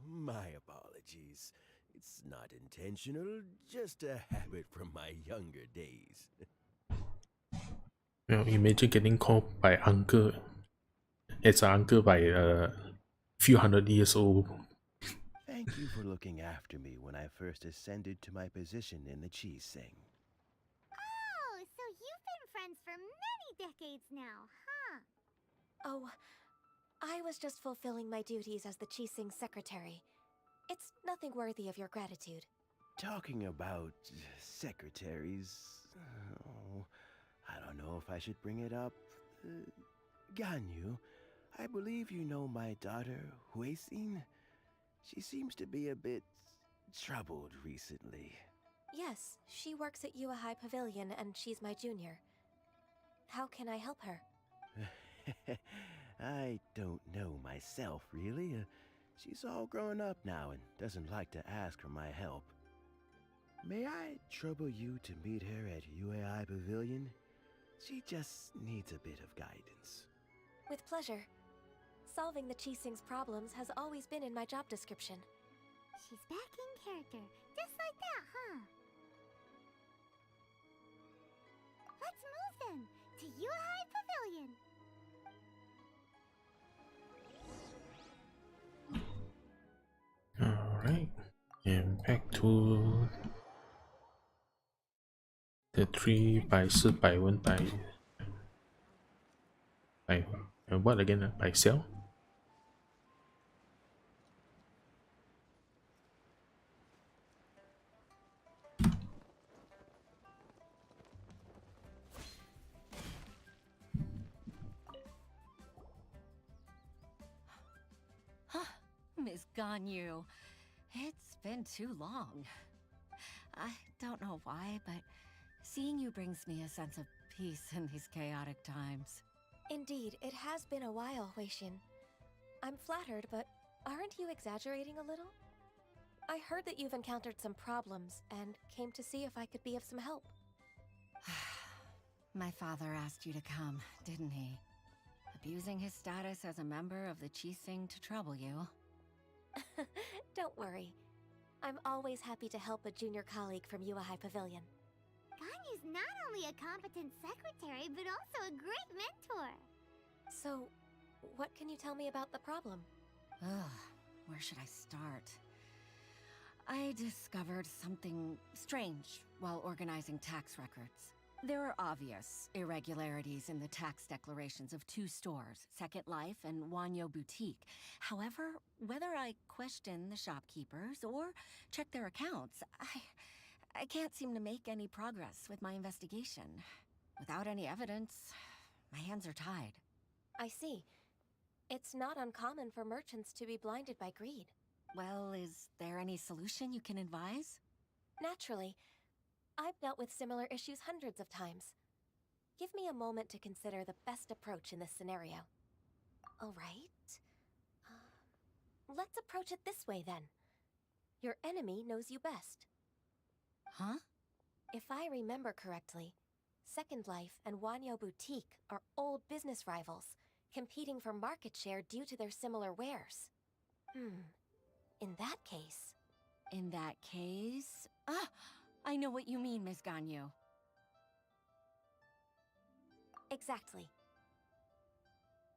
My apologies. It's not intentional, just a habit from my younger days. You know, imagine getting called by uncle. It's an uncle by a few hundred years old. Thank you for looking after me when I first ascended to my position in the Qixing. Oh, so you've been friends for many decades now, huh? Oh, I was just fulfilling my duties as the Qixing secretary. It's nothing worthy of your gratitude. Talking about secretaries, I don't know if I should bring it up. Ganyu, I believe you know my daughter, Huixin. She seems to be a bit troubled recently. Yes, she works at Yue High Pavilion and she's my junior. How can I help her? I don't know myself, really. She's all grown up now and doesn't like to ask for my help. May I trouble you to meet her at Yue High Pavilion? She just needs a bit of guidance. With pleasure. Solving the Qixing's problems has always been in my job description. She's back in character, just like that, huh? Let's move then, to Yue High Pavilion. Alright, and back to the 3 by 4 by 1 by what again? By cell? Miss Ganyu, it's been too long. I don't know why, but seeing you brings me a sense of peace in these chaotic times. Indeed, it has been a while, Huixin. I'm flattered, but aren't you exaggerating a little? I heard that you've encountered some problems and came to see if I could be of some help. My father asked you to come, didn't he? Abusing his status as a member of the Qixing to trouble you. Don't worry. I'm always happy to help a junior colleague from Yue High Pavilion. Ganyu's not only a competent secretary, but also a great mentor. So, what can you tell me about the problem? Ugh, where should I start? I discovered something strange while organizing tax records. There are obvious irregularities in the tax declarations of 2 stores, Second Life and Wanyo Boutique. However, whether I question the shopkeepers or check their accounts, I can't seem to make any progress with my investigation. Without any evidence, my hands are tied. I see. It's not uncommon for merchants to be blinded by greed. Well, is there any solution you can advise? Naturally. I've dealt with similar issues hundreds of times. Give me a moment to consider the best approach in this scenario. All right. Let's approach it this way then. Your enemy knows you best. Huh? If I remember correctly, Second Life and Wanyo Boutique are old business rivals, competing for market share due to their similar wares. In that case... In that case... I know what you mean, Miss Ganyu. Exactly.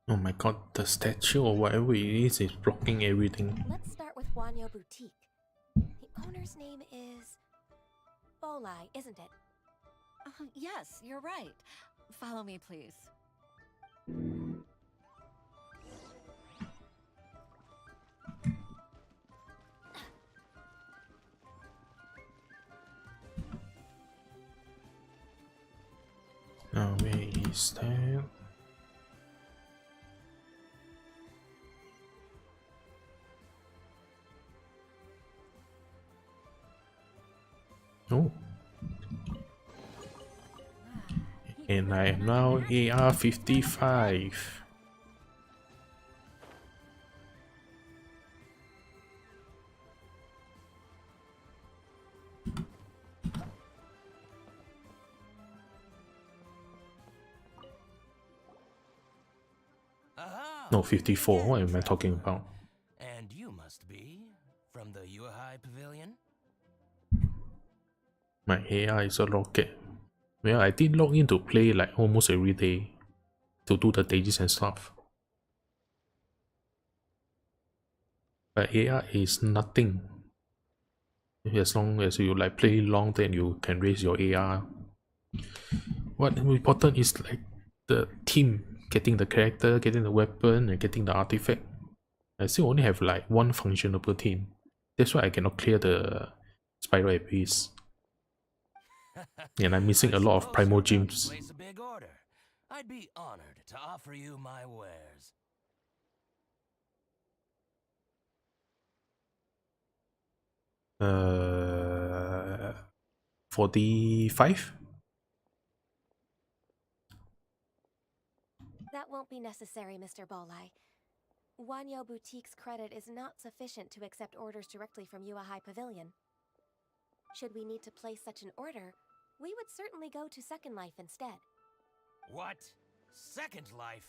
Oh my god, the statue or whatever it is blocking everything. Let's start with Wanyo Boutique. The owner's name is... Bolai, isn't it? Yes, you're right. Follow me, please. Now, where is that? Oh. And I am now AR-55. No, 54. What am I talking about? And you must be from the Yuhai Pavilion? My AI is a rocket. Well, I did log in to play like almost every day to do the dailies and stuff. But AI is nothing. As long as you like play long, then you can raise your AR. What important is like the team getting the character, getting the weapon, and getting the artifact. I still only have like 1 functional per team. That's why I cannot clear the Spiral Abyss. And I'm missing a lot of Primal Gems. Place a big order. I'd be honored to offer you my wares. 45? That won't be necessary, Mr. Bolai. Wanyo Boutique's credit is not sufficient to accept orders directly from Yuhai Pavilion. Should we need to place such an order, we would certainly go to Second Life instead. What? Second Life?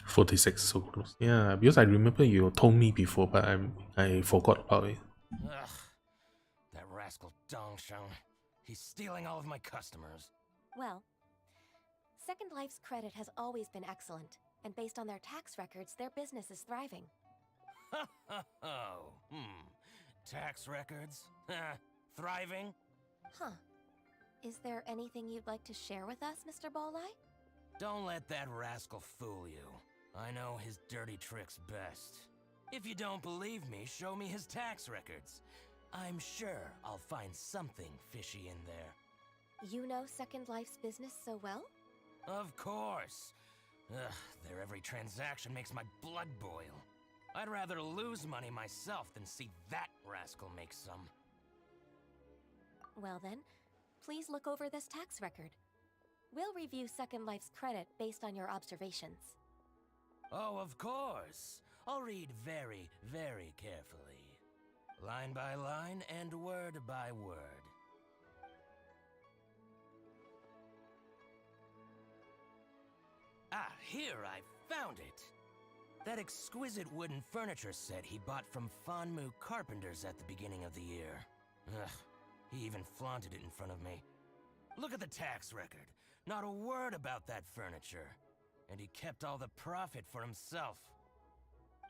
46, so close. Yeah, because I remember you told me before, but I forgot about it. Ugh. That rascal Dongsheng. He's stealing all of my customers. Well, Second Life's credit has always been excellent, and based on their tax records, their business is thriving. Tax records? Thriving? Huh. Is there anything you'd like to share with us, Mr. Bolai? Don't let that rascal fool you. I know his dirty tricks best. If you don't believe me, show me his tax records. I'm sure I'll find something fishy in there. You know Second Life's business so well? Of course. Ugh, their every transaction makes my blood boil. I'd rather lose money myself than see that rascal make some. Well then, please look over this tax record. We'll review Second Life's credit based on your observations. Oh, of course. I'll read very, very carefully. Line by line and word by word. Ah, here, I found it! That exquisite wooden furniture set he bought from Fanmu Carpenters at the beginning of the year. Ugh, he even flaunted it in front of me. Look at the tax record. Not a word about that furniture. And he kept all the profit for himself.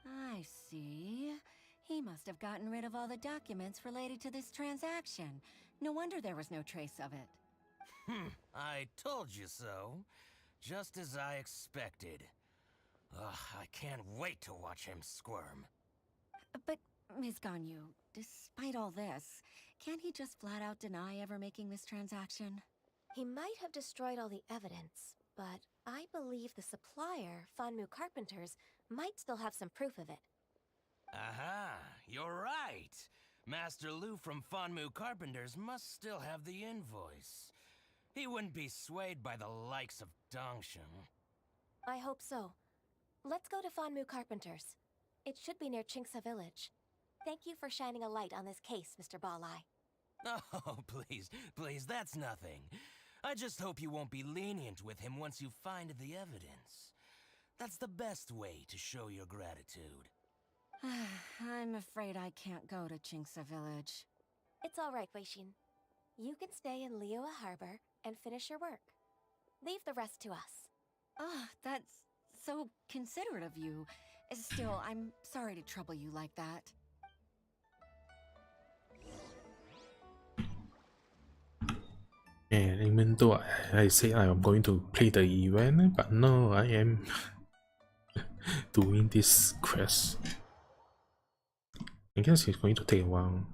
I see. He must have gotten rid of all the documents related to this transaction. No wonder there was no trace of it. I told you so. Just as I expected. Ugh, I can't wait to watch him squirm. But, Ms. Ganyu, despite all this, can't he just flat out deny ever making this transaction? He might have destroyed all the evidence, but I believe the supplier, Fanmu Carpenters, might still have some proof of it. Aha, you're right. Master Lu from Fanmu Carpenters must still have the invoice. He wouldn't be swayed by the likes of Dongsheng. I hope so. Let's go to Fanmu Carpenters. It should be near Chingsa Village. Thank you for shining a light on this case, Mr. Balai. Oh, please, that's nothing. I just hope you won't be lenient with him once you find the evidence. That's the best way to show your gratitude. I'm afraid I can't go to Chingsa Village. It's all right, Weishin. You can stay in Liyue Harbor and finish your work. Leave the rest to us. Oh, that's so considerate of you. Still, I'm sorry to trouble you like that. And even though I say I am going to play the event, but no, I am doing this quest. I guess it's going to take a while.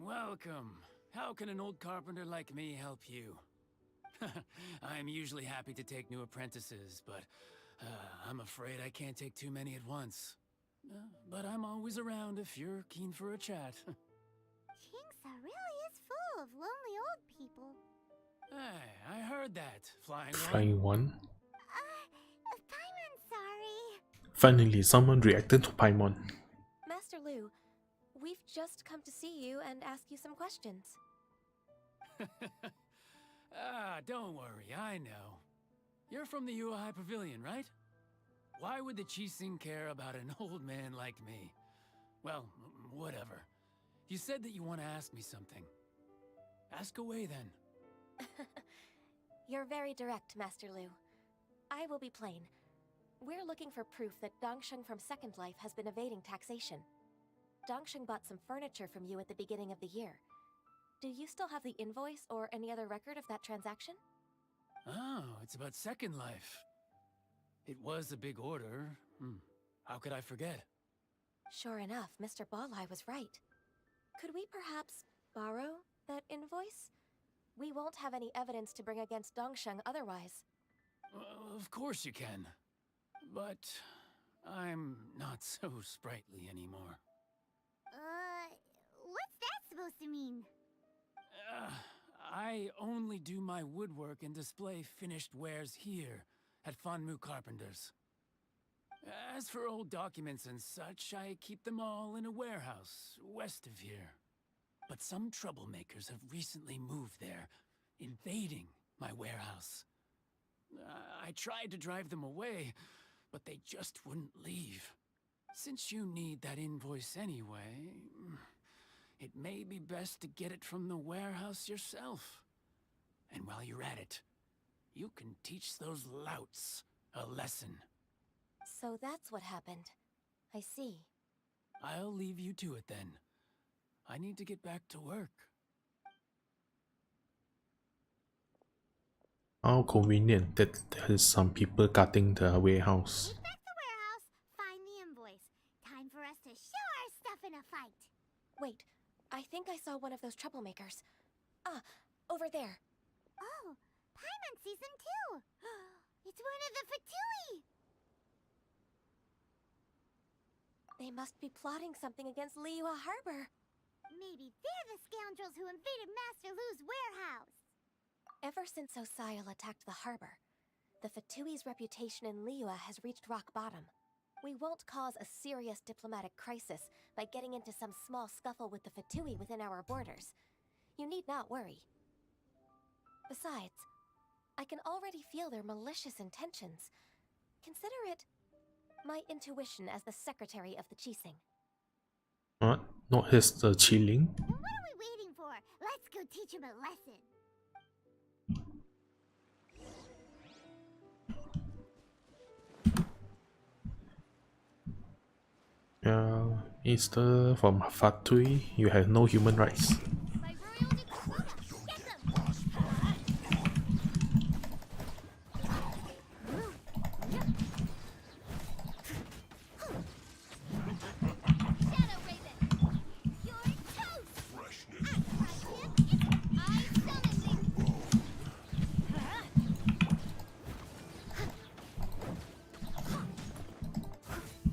Welcome. How can an old carpenter like me help you? I'm usually happy to take new apprentices, but I'm afraid I can't take too many at once. But I'm always around if you're keen for a chat. Chingsa really is full of lonely old people. Hey, I heard that. Flying one? Paimon's sorry. Finally, someone reacted to Paimon. Master Lu, we've just come to see you and ask you some questions. Don't worry, I know. You're from the Yuehai Pavilion, right? Why would the Qixing care about an old man like me? Well, whatever. You said that you want to ask me something. Ask away, then. You're very direct, Master Lu. I will be plain. We're looking for proof that Dongsheng from Second Life has been evading taxation. Dongsheng bought some furniture from you at the beginning of the year. Do you still have the invoice or any other record of that transaction? Oh, it's about Second Life. It was a big order. How could I forget? Sure enough, Mr. Balai was right. Could we perhaps borrow that invoice? We won't have any evidence to bring against Dongsheng otherwise. Of course you can. But I'm not so sprightly anymore. What's that supposed to mean? I only do my woodwork and display finished wares here at Fanmu Carpenters. As for old documents and such, I keep them all in a warehouse west of here. But some troublemakers have recently moved there, invading my warehouse. I tried to drive them away, but they just wouldn't leave. Since you need that invoice anyway, it may be best to get it from the warehouse yourself. And while you're at it, you can teach those louts a lesson. So that's what happened. I see. I'll leave you to it then. I need to get back to work. How convenient that there's some people guarding the warehouse. Get back to the warehouse, find the invoice. Time for us to show our stuff in a fight. Wait, I think I saw one of those troublemakers. Over there. Oh, Paimon sees them too. It's one of the Fatui. They must be plotting something against Liyue Harbor. Maybe they're the scoundrels who invaded Master Lu's warehouse. Ever since Osial attacked the harbor, the Fatui's reputation in Liyue has reached rock bottom. We won't cause a serious diplomatic crisis by getting into some small scuffle with the Fatui within our borders. You need not worry. Besides, I can already feel their malicious intentions. Consider it my intuition as the secretary of the Qixing. What? Not his chilling? What are we waiting for? Let's go teach him a lesson. Easter from Fatui, you have no human rights.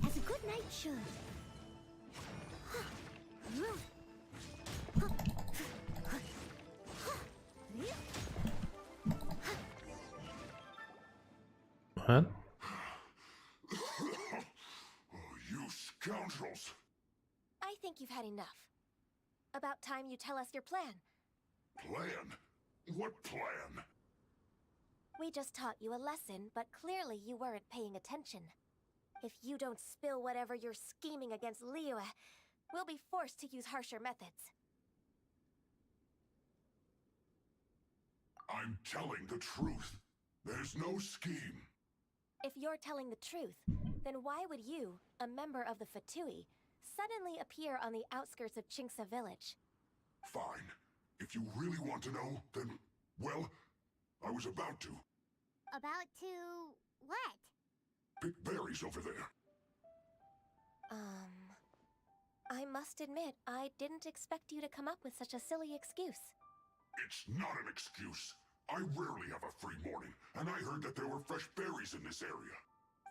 As a good knight should. What? You scoundrels! I think you've had enough. About time you tell us your plan. Plan? What plan? We just taught you a lesson, but clearly you weren't paying attention. If you don't spill whatever you're scheming against Liyue, we'll be forced to use harsher methods. I'm telling the truth. There's no scheme. If you're telling the truth, then why would you, a member of the Fatui, suddenly appear on the outskirts of Qingce village? Fine. If you really want to know, then, well, I was about to. About to what? Pick berries over there. I must admit, I didn't expect you to come up with such a silly excuse. It's not an excuse. I rarely have a free morning, and I heard that there were fresh berries in this area.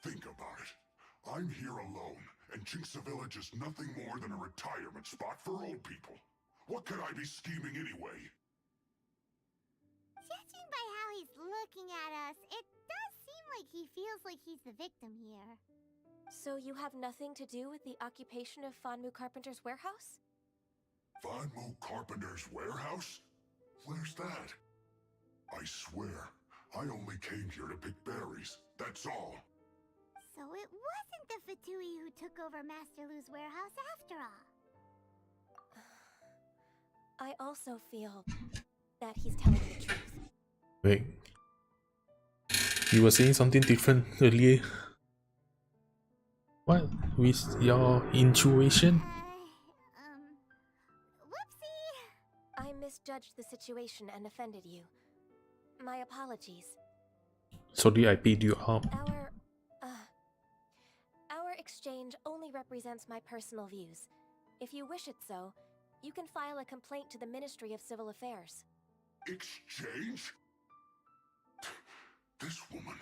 Think about it. I'm here alone, and Qingce Village is nothing more than a retirement spot for old people. What could I be scheming anyway? Judging by how he's looking at us, it does seem like he feels like he's the victim here. So you have nothing to do with the occupation of Fanmu Carpenter's warehouse? Fanmu Carpenter's warehouse? Where's that? I swear, I only came here to pick berries, that's all. So it wasn't the Fatui who took over Master Lu's warehouse after all. I also feel that he's telling the truth. Wait. You were saying something different earlier. What? With your intuition? Whoopsie! I misjudged the situation and offended you. My apologies. Sorry, I paid you up. Our exchange only represents my personal views. If you wish it so, you can file a complaint to the Ministry of Civil Affairs. Exchange? This woman,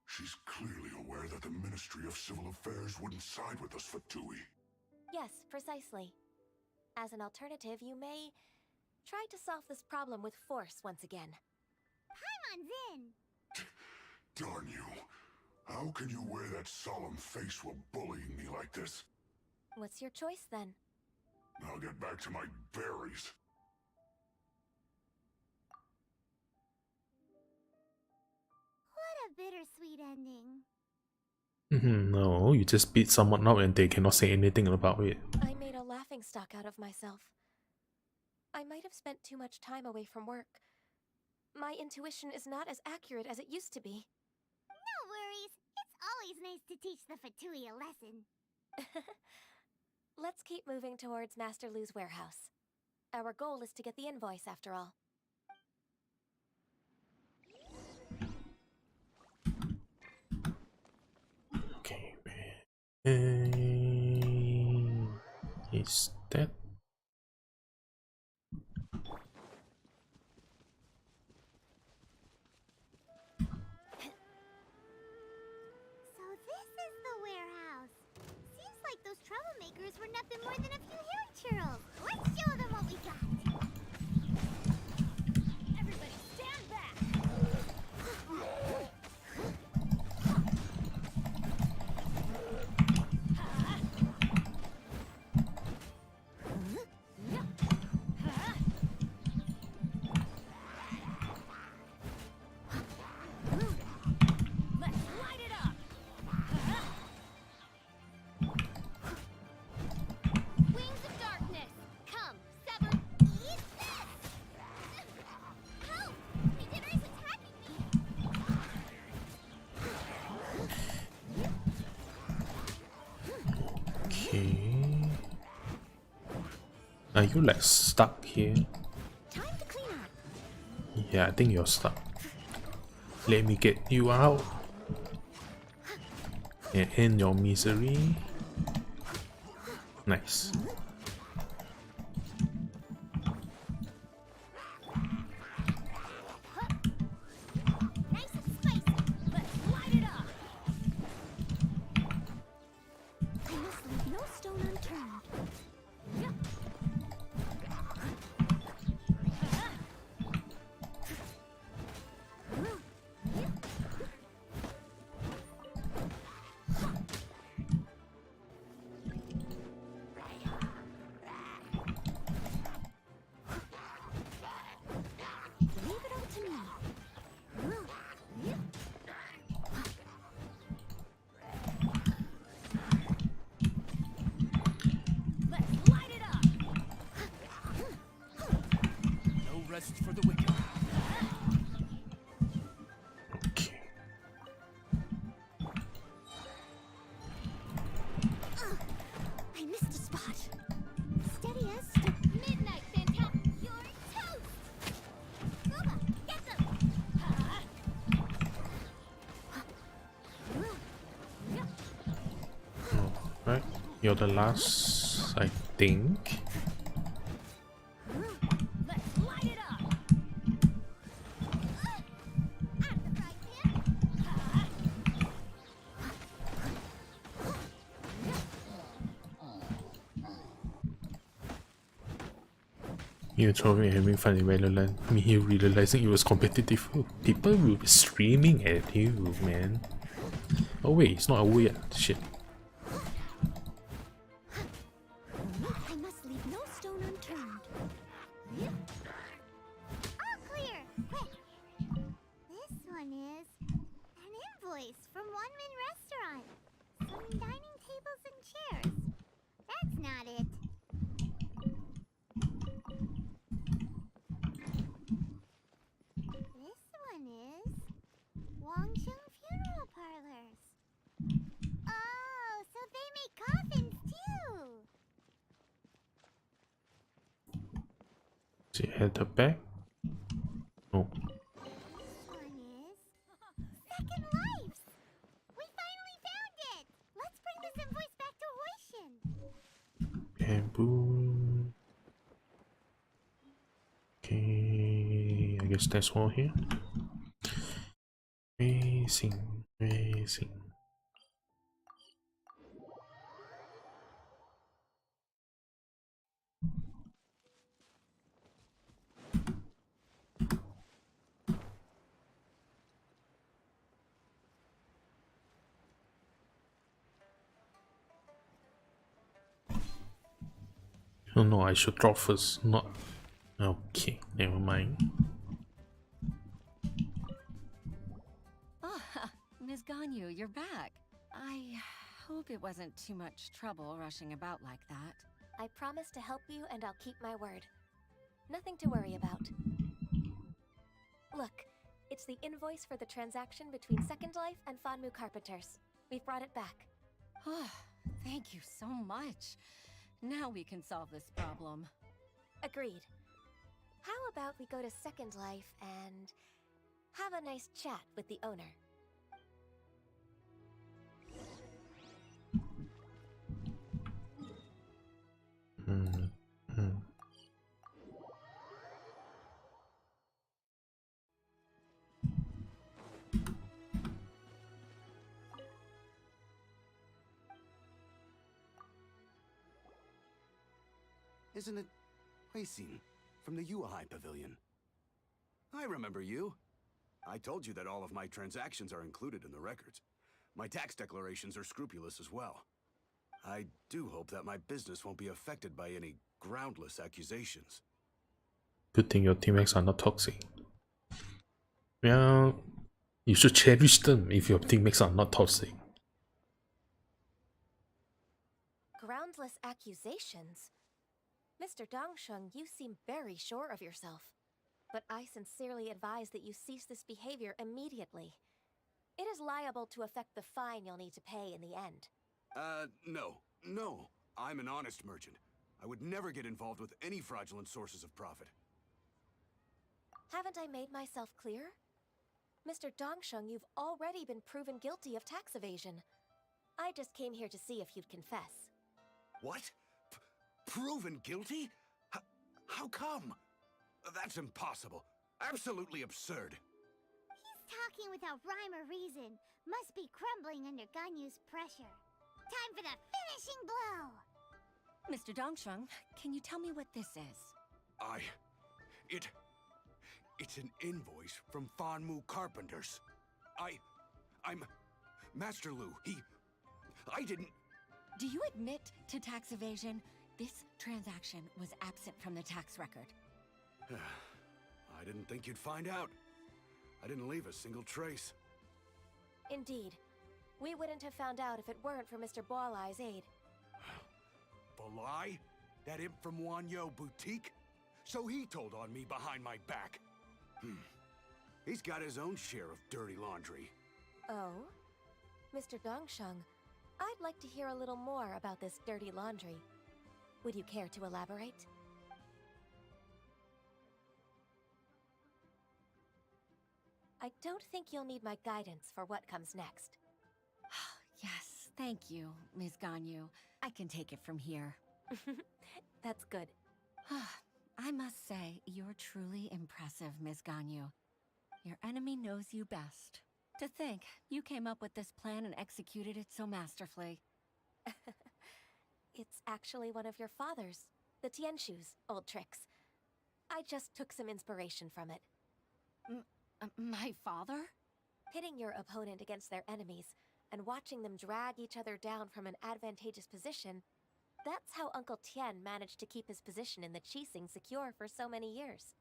she's clearly aware that the Ministry of Civil Affairs wouldn't side with us, Fatui. Yes, precisely. As an alternative, you may try to solve this problem with force once again. Paimon's in! Darn you. How can you wear that solemn face while bullying me like this? What's your choice, then? I'll get back to my berries. What a bittersweet ending. No, you just beat someone up and they cannot say anything about it. I made a laughingstock out of myself. I might have spent too much time away from work. My intuition is not as accurate as it used to be. No worries. It's always nice to teach the Fatui a lesson. Let's keep moving towards Master Lu's warehouse. Our goal is to get the invoice, after all. Okay, is that? So this is the warehouse. Seems like those troublemakers were nothing more than a few hair churls. Let's show them what we got. Everybody stand back! Okay. Are you like stuck here? Yeah, I think you're stuck. Let me get you out and end your misery. Nice. For the wicked. Okay. I missed a spot. Steady as midnight, fantastic. You're toast. Booba, get them. Alright, you're the last, I think. You throwing and having fun in Valorant. Me here realizing it was competitive. People will be streaming at you, man. Oh wait, it's not over yet. Shit. I must leave no stone unturned. All clear. Quick. This one is an invoice from One Min Restaurant. Some dining tables and chairs. That's not it. This one is Wangsheng Funeral Parlors. Oh, so they make coffins too. Is it at the back? Oh. This one is Second Lives. We finally found it. Let's bring this invoice back to Hoishin. Bamboo. Okay, I guess that's all here. Racing, racing. Oh no, I should draw first, not... Okay, never mind. Oh, Ms. Ganyu, you're back. I hope it wasn't too much trouble rushing about like that. I promise to help you and I'll keep my word. Nothing to worry about. Look, it's the invoice for the transaction between Second Life and Fanmu Carpenters. We've brought it back. Oh, thank you so much. Now we can solve this problem. Agreed. How about we go to Second Life and have a nice chat with the owner? Isn't it Huixin from the Yuehai Pavilion? I remember you. I told you that all of my transactions are included in the records. My tax declarations are scrupulous as well. I do hope that my business won't be affected by any groundless accusations. Good thing your teammates are not toxic. Well, you should cherish them if your teammates are not toxic. Groundless accusations? Mr. Dongsheng, you seem very sure of yourself. But I sincerely advise that you cease this behavior immediately. It is liable to affect the fine you'll need to pay in the end. No. I'm an honest merchant. I would never get involved with any fraudulent sources of profit. Haven't I made myself clear? Mr. Dongsheng, you've already been proven guilty of tax evasion. I just came here to see if you'd confess. What? Proven guilty? How come? That's impossible. Absolutely absurd. He's talking without rhyme or reason. Must be crumbling under Ganyu's pressure. Time for the finishing blow! Mr. Dongsheng, can you tell me what this is? It's an invoice from Fanmu Carpenters. I'm Master Lu. I didn't... Do you admit to tax evasion? This transaction was absent from the tax record. I didn't think you'd find out. I didn't leave a single trace. Indeed. We wouldn't have found out if it weren't for Mr. Boalai's aid. Bolai? That imp from Wanyo Boutique? So he told on me behind my back. He's got his own share of dirty laundry. Oh? Mr. Dongsheng, I'd like to hear a little more about this dirty laundry. Would you care to elaborate? I don't think you'll need my guidance for what comes next. Yes, thank you, Ms. Ganyu. I can take it from here. That's good. I must say, you're truly impressive, Ms. Ganyu. Your enemy knows you best. To think, you came up with this plan and executed it so masterfully. It's actually one of your father's, the Tianshu's, old tricks. I just took some inspiration from it. My father? Pitting your opponent against their enemies and watching them drag each other down from an advantageous position, that's how Uncle Tian managed to keep his position in the Qixing secure for so many years.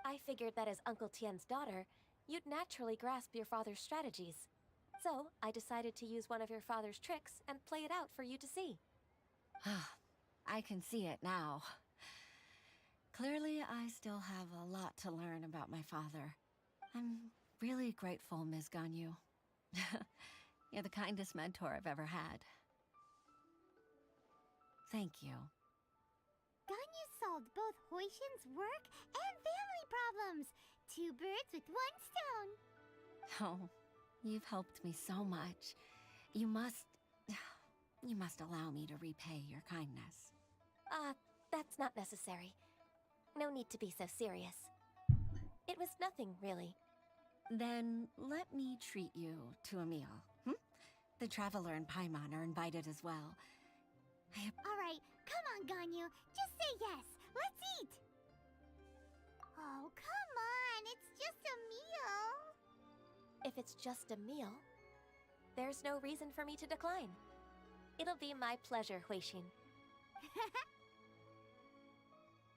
I figured that as Uncle Tian's daughter, you'd naturally grasp your father's strategies. So, I decided to use one of your father's tricks and play it out for you to see. I can see it now. Clearly, I still have a lot to learn about my father. I'm really grateful, Ms. Ganyu. You're the kindest mentor I've ever had. Thank you. Ganyu solved both Hoishin's work and family problems. 2 birds with 1 stone. Oh, you've helped me so much. You must allow me to repay your kindness. That's not necessary. No need to be so serious. It was nothing, really. Then let me treat you to a meal. The Traveler and Paimon are invited as well. Alright, come on, Ganyu. Just say yes. Let's eat. Oh, come on. It's just a meal. If it's just a meal, there's no reason for me to decline. It'll be my pleasure, Huixin.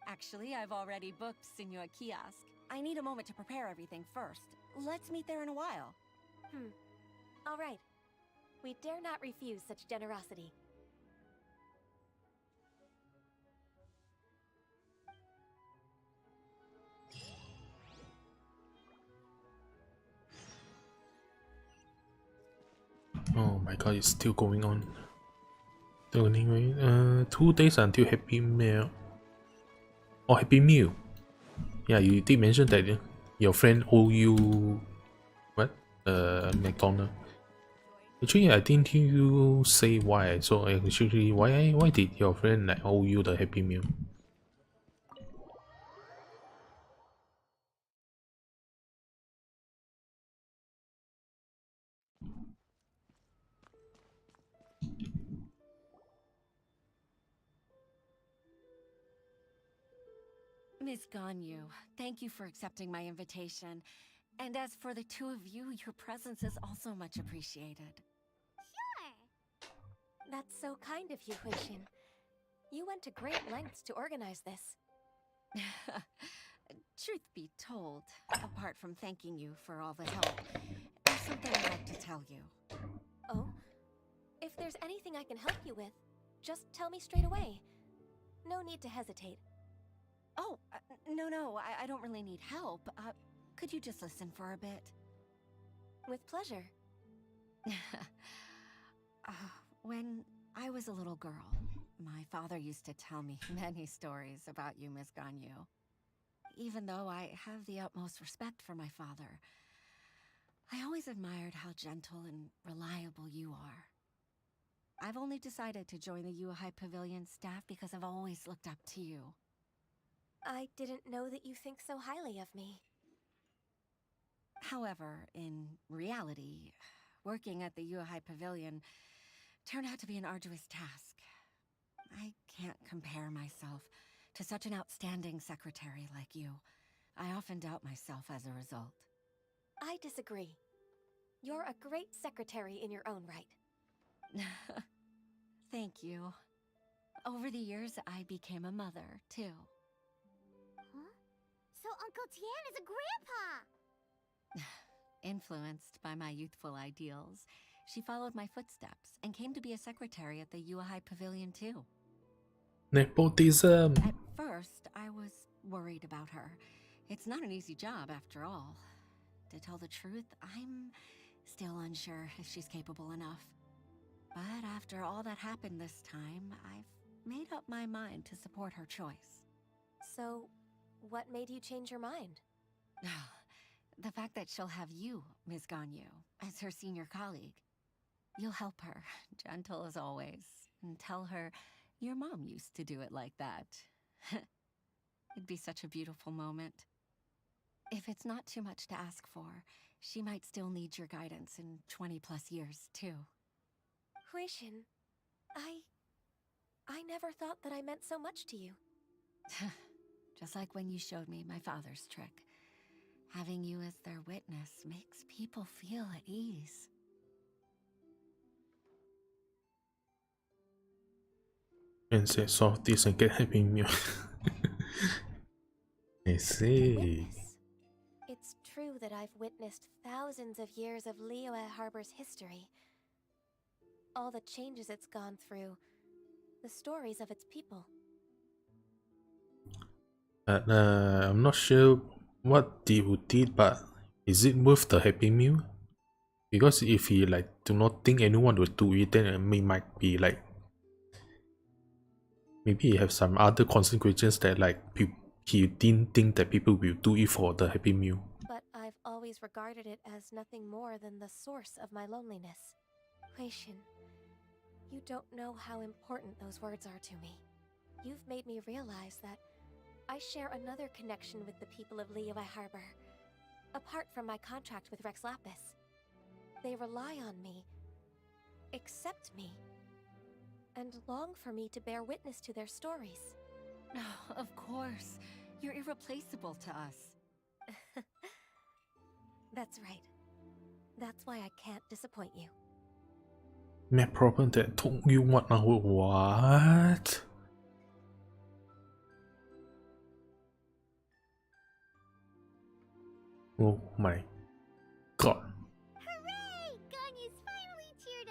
Actually, I've already booked Senor Kiosk. I need a moment to prepare everything first. Let's meet there in a while. All right. We dare not refuse such generosity. Oh my god, it's still going on. So anyway, 2 days until Happy Meal. Oh, Happy Meal. Yeah, you did mention that your friend owe you what? McDonald. Actually, I didn't hear you say why. So actually, why did your friend like owe you the Happy Meal? Miss Ganyu, thank you for accepting my invitation. And as for the 2 of you, your presence is also much appreciated. Sure. That's so kind of you, Huixin. You went to great lengths to organize this. Truth be told, apart from thanking you for all the help, there's something I'd like to tell you. Oh? If there's anything I can help you with, just tell me straight away. No need to hesitate. Oh, no, I don't really need help. Could you just listen for a bit? With pleasure. When I was a little girl, My father used to tell me many stories about you, Miss Ganyu. Even though I have the utmost respect for my father, I always admired how gentle and reliable you are. I've only decided to join the Yuhai Pavilion staff because I've always looked up to you. I didn't know that you think so highly of me. However, in reality, working at the Yuhai Pavilion turned out to be an arduous task. I can't compare myself to such an outstanding secretary like you. I often doubt myself as a result. I disagree. You're a great secretary in your own right. Thank you. Over the years, I became a mother, too. Huh? So Uncle Tian is a grandpa! Influenced by my youthful ideals, she followed my footsteps and came to be a secretary at the Yuhai Pavilion, too. Nepotism! At first, I was worried about her. It's not an easy job, after all. To tell the truth, I'm still unsure if she's capable enough. But after all that happened this time, I've made up my mind to support her choice. So, what made you change your mind? The fact that she'll have you, Ms. Ganyu, as her senior colleague. You'll help her, gentle as always, and tell her your mom used to do it like that. It'd be such a beautiful moment. If it's not too much to ask for, she might still need your guidance in 20+ years, too. Huishin, I never thought that I meant so much to you. Just like when you showed me my father's trick. Having you as their witness makes people feel at ease. And say solve this and get happy meal. I see. It's true that I've witnessed thousands of years of Liyue Harbor's history. All the changes it's gone through, the stories of its people. I'm not sure what you did, but is it worth the happy meal? Because if he do not think anyone will do it, then it might be maybe he have some other consequences that he didn't think that people will do it for the happy meal. But I've always regarded it as nothing more than the source of my loneliness. Huishin, you don't know how important those words are to me. You've made me realize that I share another connection with the people of Liyue Harbor, apart from my contract with Rex Lapis. They rely on me, accept me, and long for me to bear witness to their stories. Oh, of course. You're irreplaceable to us. That's right. That's why I can't disappoint you. My problem that took you 1 hour. What? Oh my god. Hooray! Ganyu's finally cheered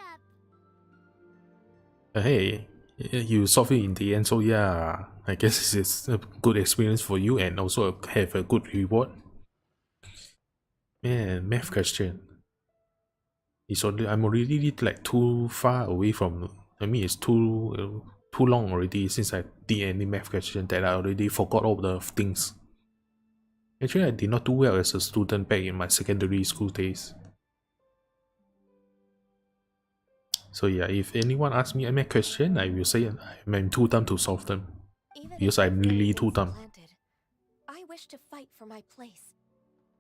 up! Hey, you solved it in the end, so yeah, I guess it's a good experience for you and also have a good reward. Man, math question. I'm already too far away from. I mean, it's too long already since I did any math question that I already forgot all the things. Actually, I did not do well as a student back in my secondary school days. So yeah, if anyone asks me a math question, I will say I'm too dumb to solve them. Because I'm really too dumb. I wish to fight for my place.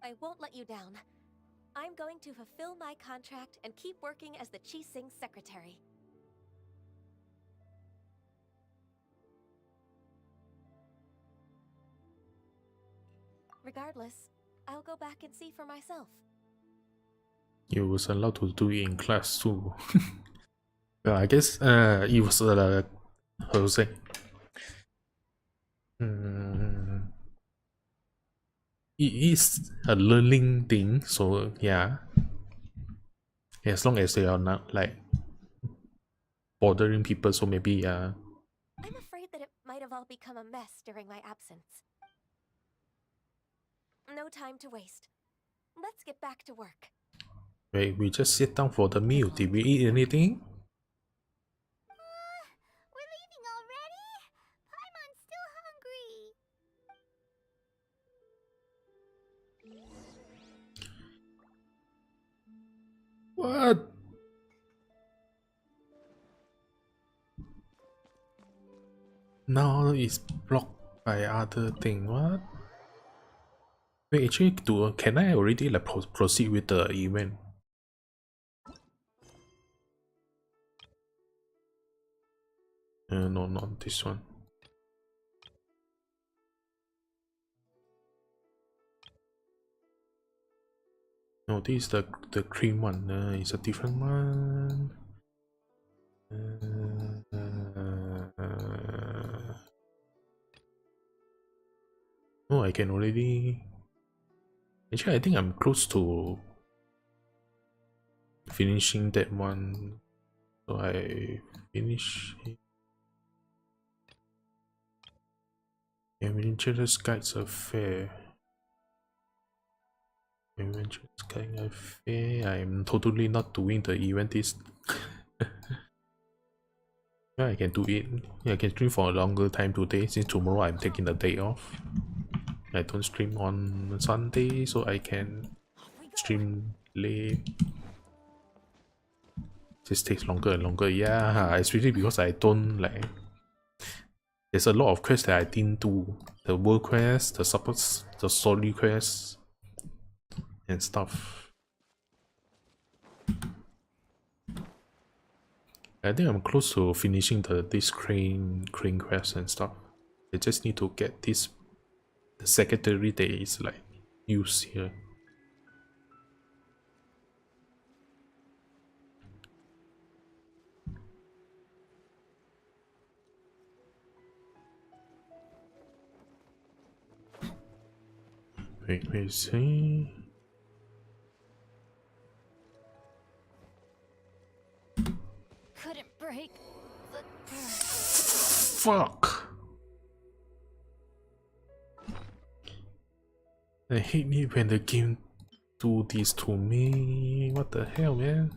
I won't let you down. I'm going to fulfill my contract and keep working as the Qixing secretary. Regardless, I'll go back and see for myself. You was allowed to do it in class too. Well, I guess it was how to say? It is a learning thing, so yeah. As long as they are not bothering people, so maybe I'm afraid that it might have all become a mess during my absence. No time to waste. Let's get back to work. Wait, we just sit down for the meal. Did we eat anything? We're leaving What? Now it's blocked by other thing. What? Wait, actually, can I already like proceed with the event? No, not this one. No, this is the cream one. It's a different one. Oh, I can already. Actually, I think I'm close to finishing that one. So I finish it. Adventurous Guides Affair. Adventurous Guide Affair. I'm totally not doing the event this. Yeah, I can do it. Yeah, I can stream for a longer time today since tomorrow I'm taking the day off. I don't stream on Sunday, so I can stream late. This takes longer and longer. Yeah, especially because I don't like. There's a lot of quests that I didn't do. The world quest, the support, the story quests, and stuff. I think I'm close to finishing this crane quest and stuff. I just need to get this the secretary that is like used here. Wait, see. Couldn't break the Fuck. I hate it when the game do this to me. What the hell, man?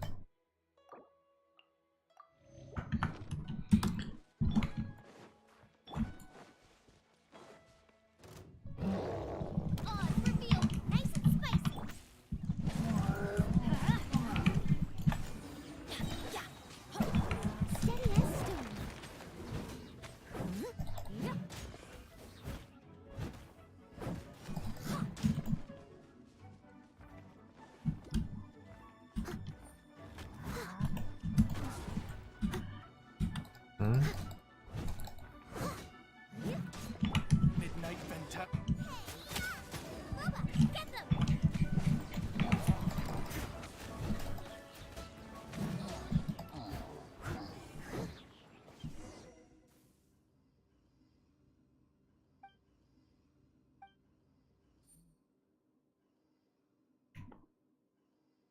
Midnight Venta.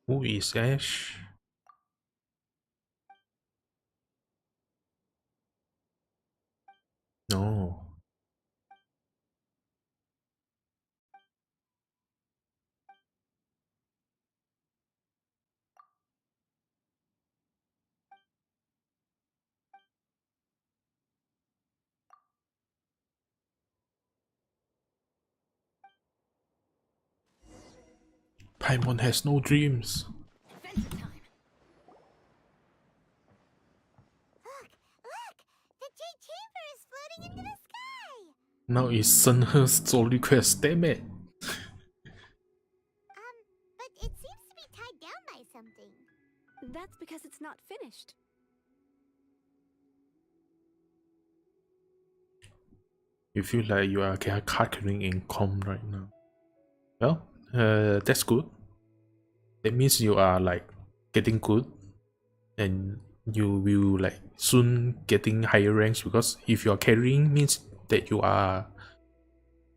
Who is Ash? No. Paimon has no dreams. Now it's Sunher's story quest, damn it. But it seems to be tied down by something. That's because it's not finished. You feel like you are calculating income right now. Well, that's good. That means you are like getting good, and you will like soon getting higher ranks, because if you are carrying means that you are,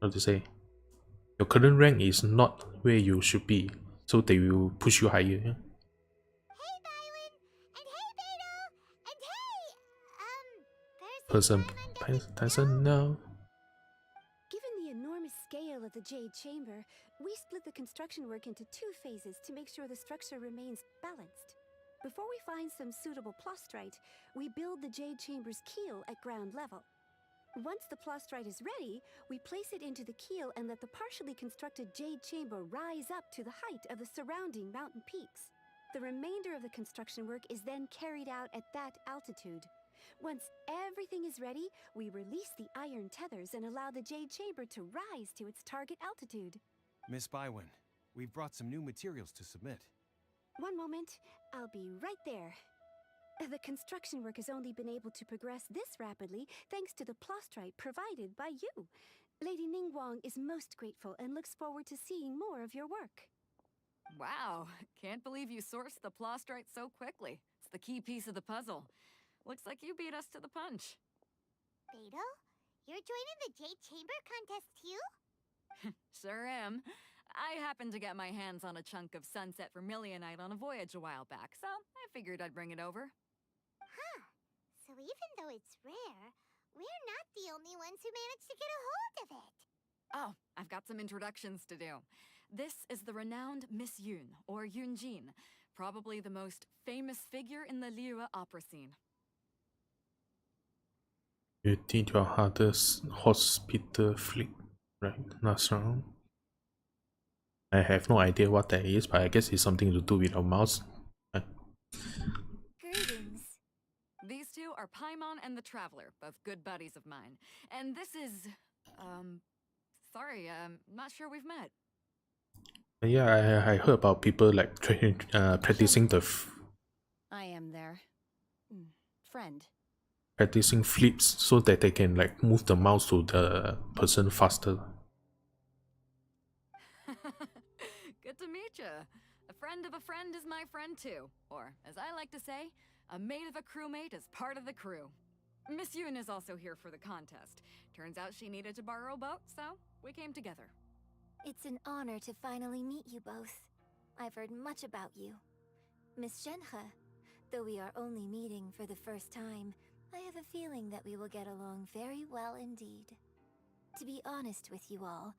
how to say, your current rank is not where you should be, so they will push you higher. Yeah? Person now. Given the enormous scale of the Jade Chamber, we split the construction work into 2 phases to make sure the structure remains balanced. Before we find some suitable plastrite, we build the Jade Chamber's keel at ground level. Once the plastrite is ready, we place it into the keel and let the partially constructed Jade Chamber rise up to the height of the surrounding mountain peaks. The remainder of the construction work is then carried out at that altitude. Once everything is ready, we release the iron tethers and allow the jade chamber to rise to its target altitude. Miss Bywin, we've brought some new materials to submit. One moment, I'll be right there. The construction work has only been able to progress this rapidly thanks to the plastrite provided by you. Lady Ningguang is most grateful and looks forward to seeing more of your work. Wow, can't believe you sourced the plastrite so quickly. It's the key piece of the puzzle. Looks like you beat us to the punch. Beidou, you're joining the Jade Chamber contest too? Sure am. I happened to get my hands on a chunk of sunset vermilionite on a voyage a while back, so I figured I'd bring it over. Huh. So even though it's rare, we're not the only ones who managed to get a hold of it. Oh, I've got some introductions to do. This is the renowned Miss Yun, or Yunjin, probably the most famous figure in the Liyue opera scene. You did your hardest hospital flip, right? Last round. I have no idea what that is, but I guess it's something to do with our mouse. Greetings. These two are Paimon and the Traveler, both good buddies of mine. And this is... sorry, not sure we've met. Yeah, I heard about people like practicing the... I am their friend. Practicing flips so that they can like move the mouse to the person faster. Good to meet you. A friend of a friend is my friend too. Or, as I like to say, a mate of a crewmate is part of the crew. Miss Yun is also here for the contest. Turns out she needed to borrow a boat, so we came together. It's an honor to finally meet you both. I've heard much about you. Miss Zhenhe, though we are only meeting for the first time, I have a feeling that we will get along very well indeed. To be honest with you all,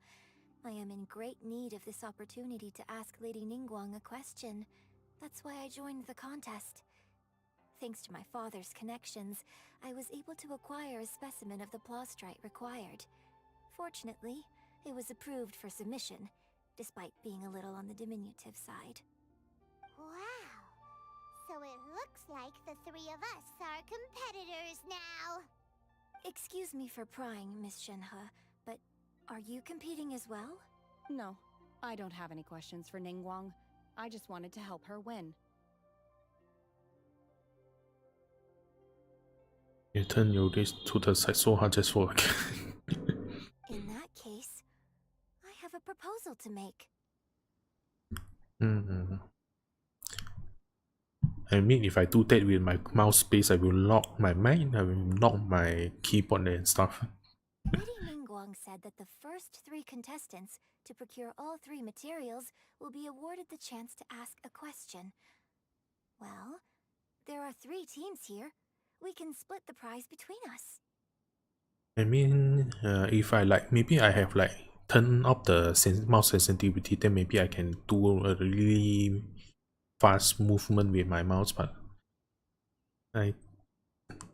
I am in great need of this opportunity to ask Lady Ningguang a question. That's why I joined the contest. Thanks to my father's connections, I was able to acquire a specimen of the plastrite required. Fortunately, it was approved for submission, despite being a little on the diminutive side. Wow! So it looks like the three of us are competitors now! Excuse me for prying, Miss Zhenhe, but are you competing as well? No, I don't have any questions for Ningguang. I just wanted to help her win. You turn your gaze to the side so hard just for In that case, I have a proposal to make. I mean, if I do that with my mouse space, I will lock my mind, I will lock my keyboard and stuff. Lady Ningguang said that the first 3 contestants to procure all 3 materials will be awarded the chance to ask a question. Well, there are 3 teams here. We can split the prize between us. I mean, if I like, maybe I have like turn up the mouse sensitivity, then maybe I can do a really fast movement with my mouse, but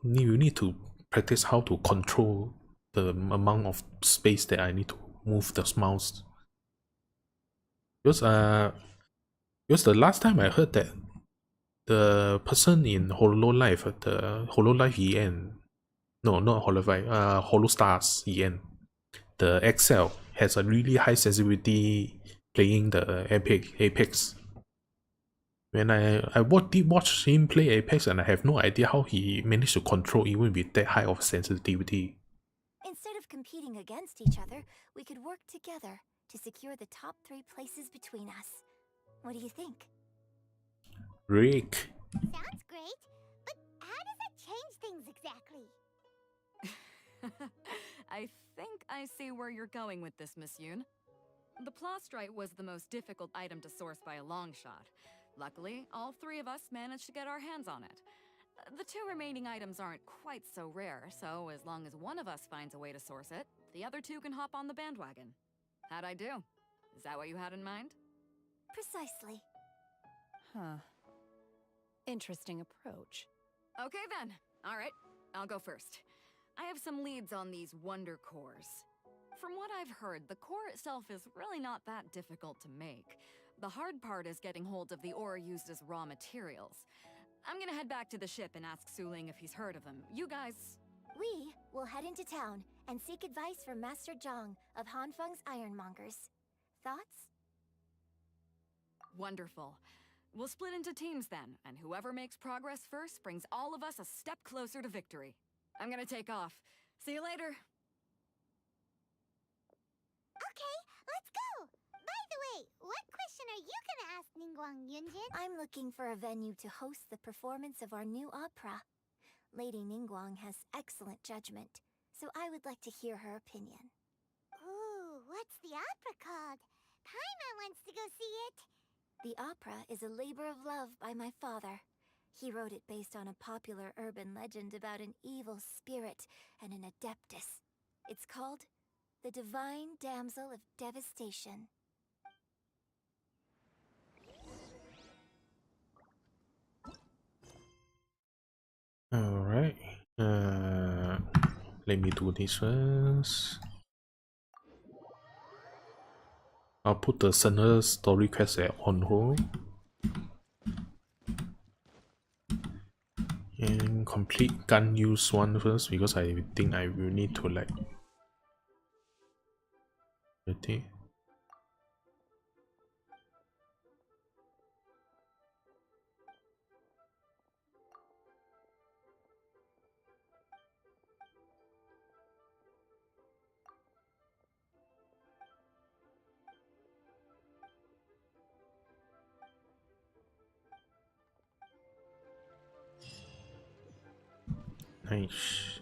you need to practice how to control the amount of space that I need to move the mouse. Because the last time I heard that the person in Hololive, the Hololive EN, no, not Hololive, Holostars EN, the Excel has a really high sensitivity playing the Apex. When I did watch him play Apex, and I have no idea how he managed to control even with that high of sensitivity. Instead of competing against each other, we could work together to secure the top 3 places between us. What do you think? Rick. Sounds great, but how does it change things exactly? I think I see where you're going with this, Miss Yun. The plastrite was the most difficult item to source by a long shot. Luckily, all 3 of us managed to get our hands on it. The 2 remaining items aren't quite so rare, so as long as one of us finds a way to source it, the other 2 can hop on the bandwagon. How'd I do? Is that what you had in mind? Precisely. Huh. Interesting approach. Okay then. Alright, I'll go first. I have some leads on these wonder cores. From what I've heard, the core itself is really not that difficult to make. The hard part is getting hold of the ore used as raw materials. I'm gonna head back to the ship and ask Suling if he's heard of them. You guys... We will head into town and seek advice from Master Zhang of Hanfeng's Ironmongers. Thoughts? Wonderful. We'll split into teams then, and whoever makes progress first brings all of us a step closer to victory. I'm gonna take off. See you later. Okay, let's go! By the way, what question are you gonna ask Ningguang Yunjin? I'm looking for a venue to host the performance of our new opera. Lady Ningguang has excellent judgment, so I would like to hear her opinion. Ooh, what's the opera called? Paimon wants to go see it! The opera is a labor of love by my father. He wrote it based on a popular urban legend about an evil spirit and an adeptus. It's called The Divine Damsel of Devastation. Alright. Let me do this first. I'll put the center story quest on hold. And complete gun use one first because I think I will need to like... Okay. Nice.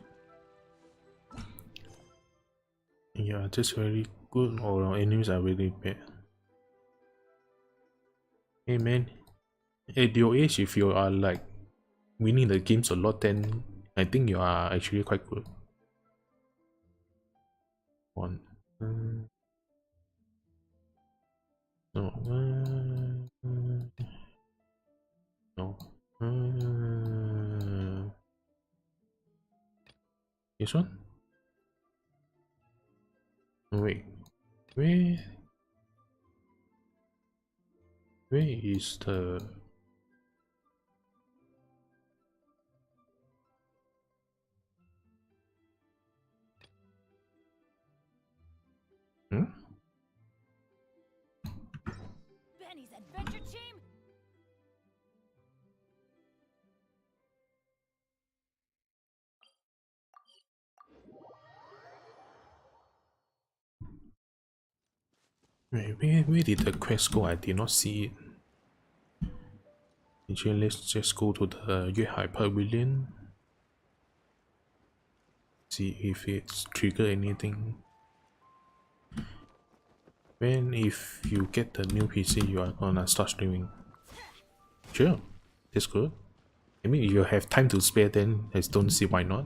Yeah, just very good or our enemies are really bad. Hey man, at your age, if you are like winning the games a lot, then I think you are actually quite good. One. No. No. This one? Wait. Where is the... Benny's adventure team? Wait, where did the quest go? I did not see it. Actually, let's just go to the Yuehai Pavilion. See if it's triggered anything. When if you get the new PC, you are gonna start streaming. Sure, that's good. I mean, if you have time to spare, then I don't see why not.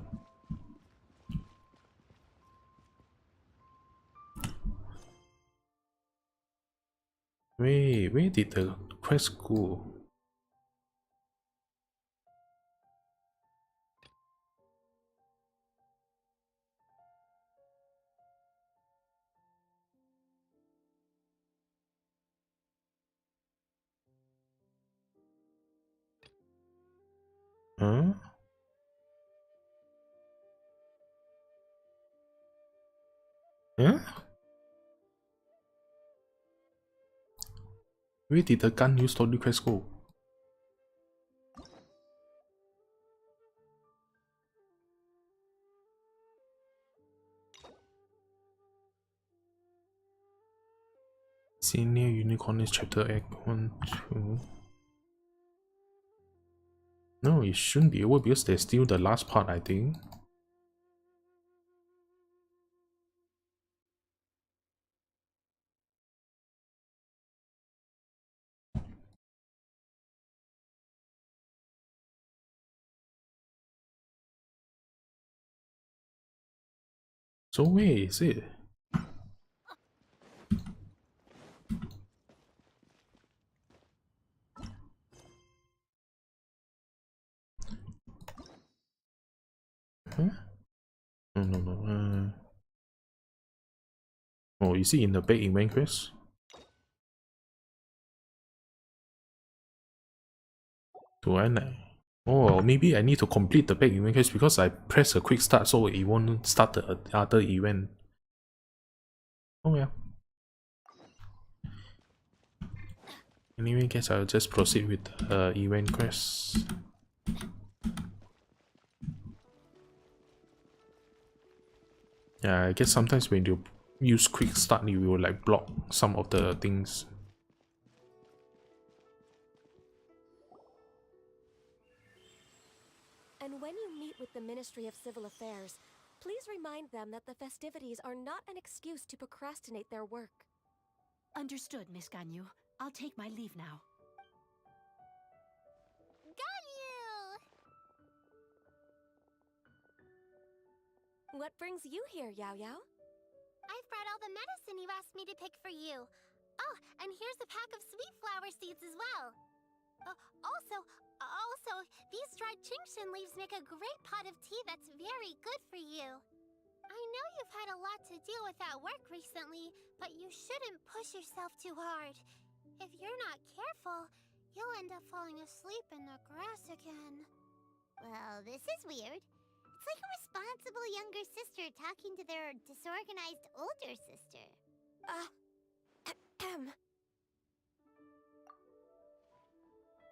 Wait, where did the quest go? Huh? Huh? Where did the gun use story quest go? Senior Unicorn is chapter Act 1, 2. No, it shouldn't be over because there's still the last part, I think. So where is it? Huh? No. Oh, is it in the big event quest? Do I know? Oh, maybe I need to complete the back event quest because I pressed a quick start, so it won't start the other event. Oh yeah. Anyway, guess I'll just proceed with the event quest. Yeah, I guess sometimes when you use quick start, you will like block some of the things. And when you meet with the Ministry of Civil Affairs, please remind them that the festivities are not an excuse to procrastinate their work. Understood, Miss Ganyu. I'll take my leave now. Ganyu! What brings you here, Yao Yao? I've brought all the medicine you asked me to pick for you. Oh, and here's a pack of sweet flower seeds as well. Also, these dried chingshin leaves make a great pot of tea that's very good for you. I know you've had a lot to deal with at work recently, but you shouldn't push yourself too hard. If you're not careful, you'll end up falling asleep in the grass again. Well, this is weird. It's like a responsible younger sister talking to their disorganized older sister.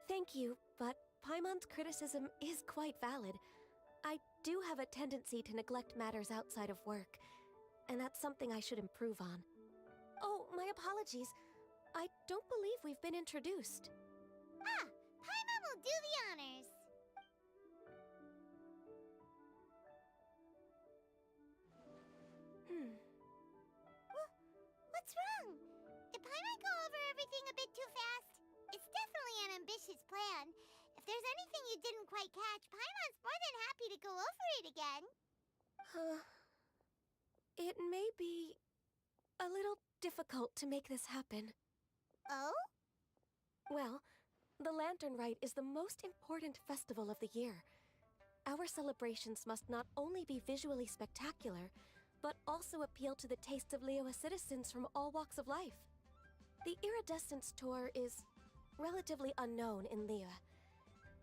Thank you, but Paimon's criticism is quite valid. I do have a tendency to neglect matters outside of work, and that's something I should improve on. Oh, my apologies. I don't believe we've been introduced. Ah, Paimon will do the honors. What's wrong? Did Paimon go over everything a bit too fast? It's definitely an ambitious plan. If there's anything you didn't quite catch, Paimon's more than happy to go over it again. It may be a little difficult to make this happen. Oh? Well, the Lantern Rite is the most important festival of the year. Our celebrations must not only be visually spectacular, but also appeal to the tastes of Liyue citizens from all walks of life. The Iridescence Tour is relatively unknown in Liyue.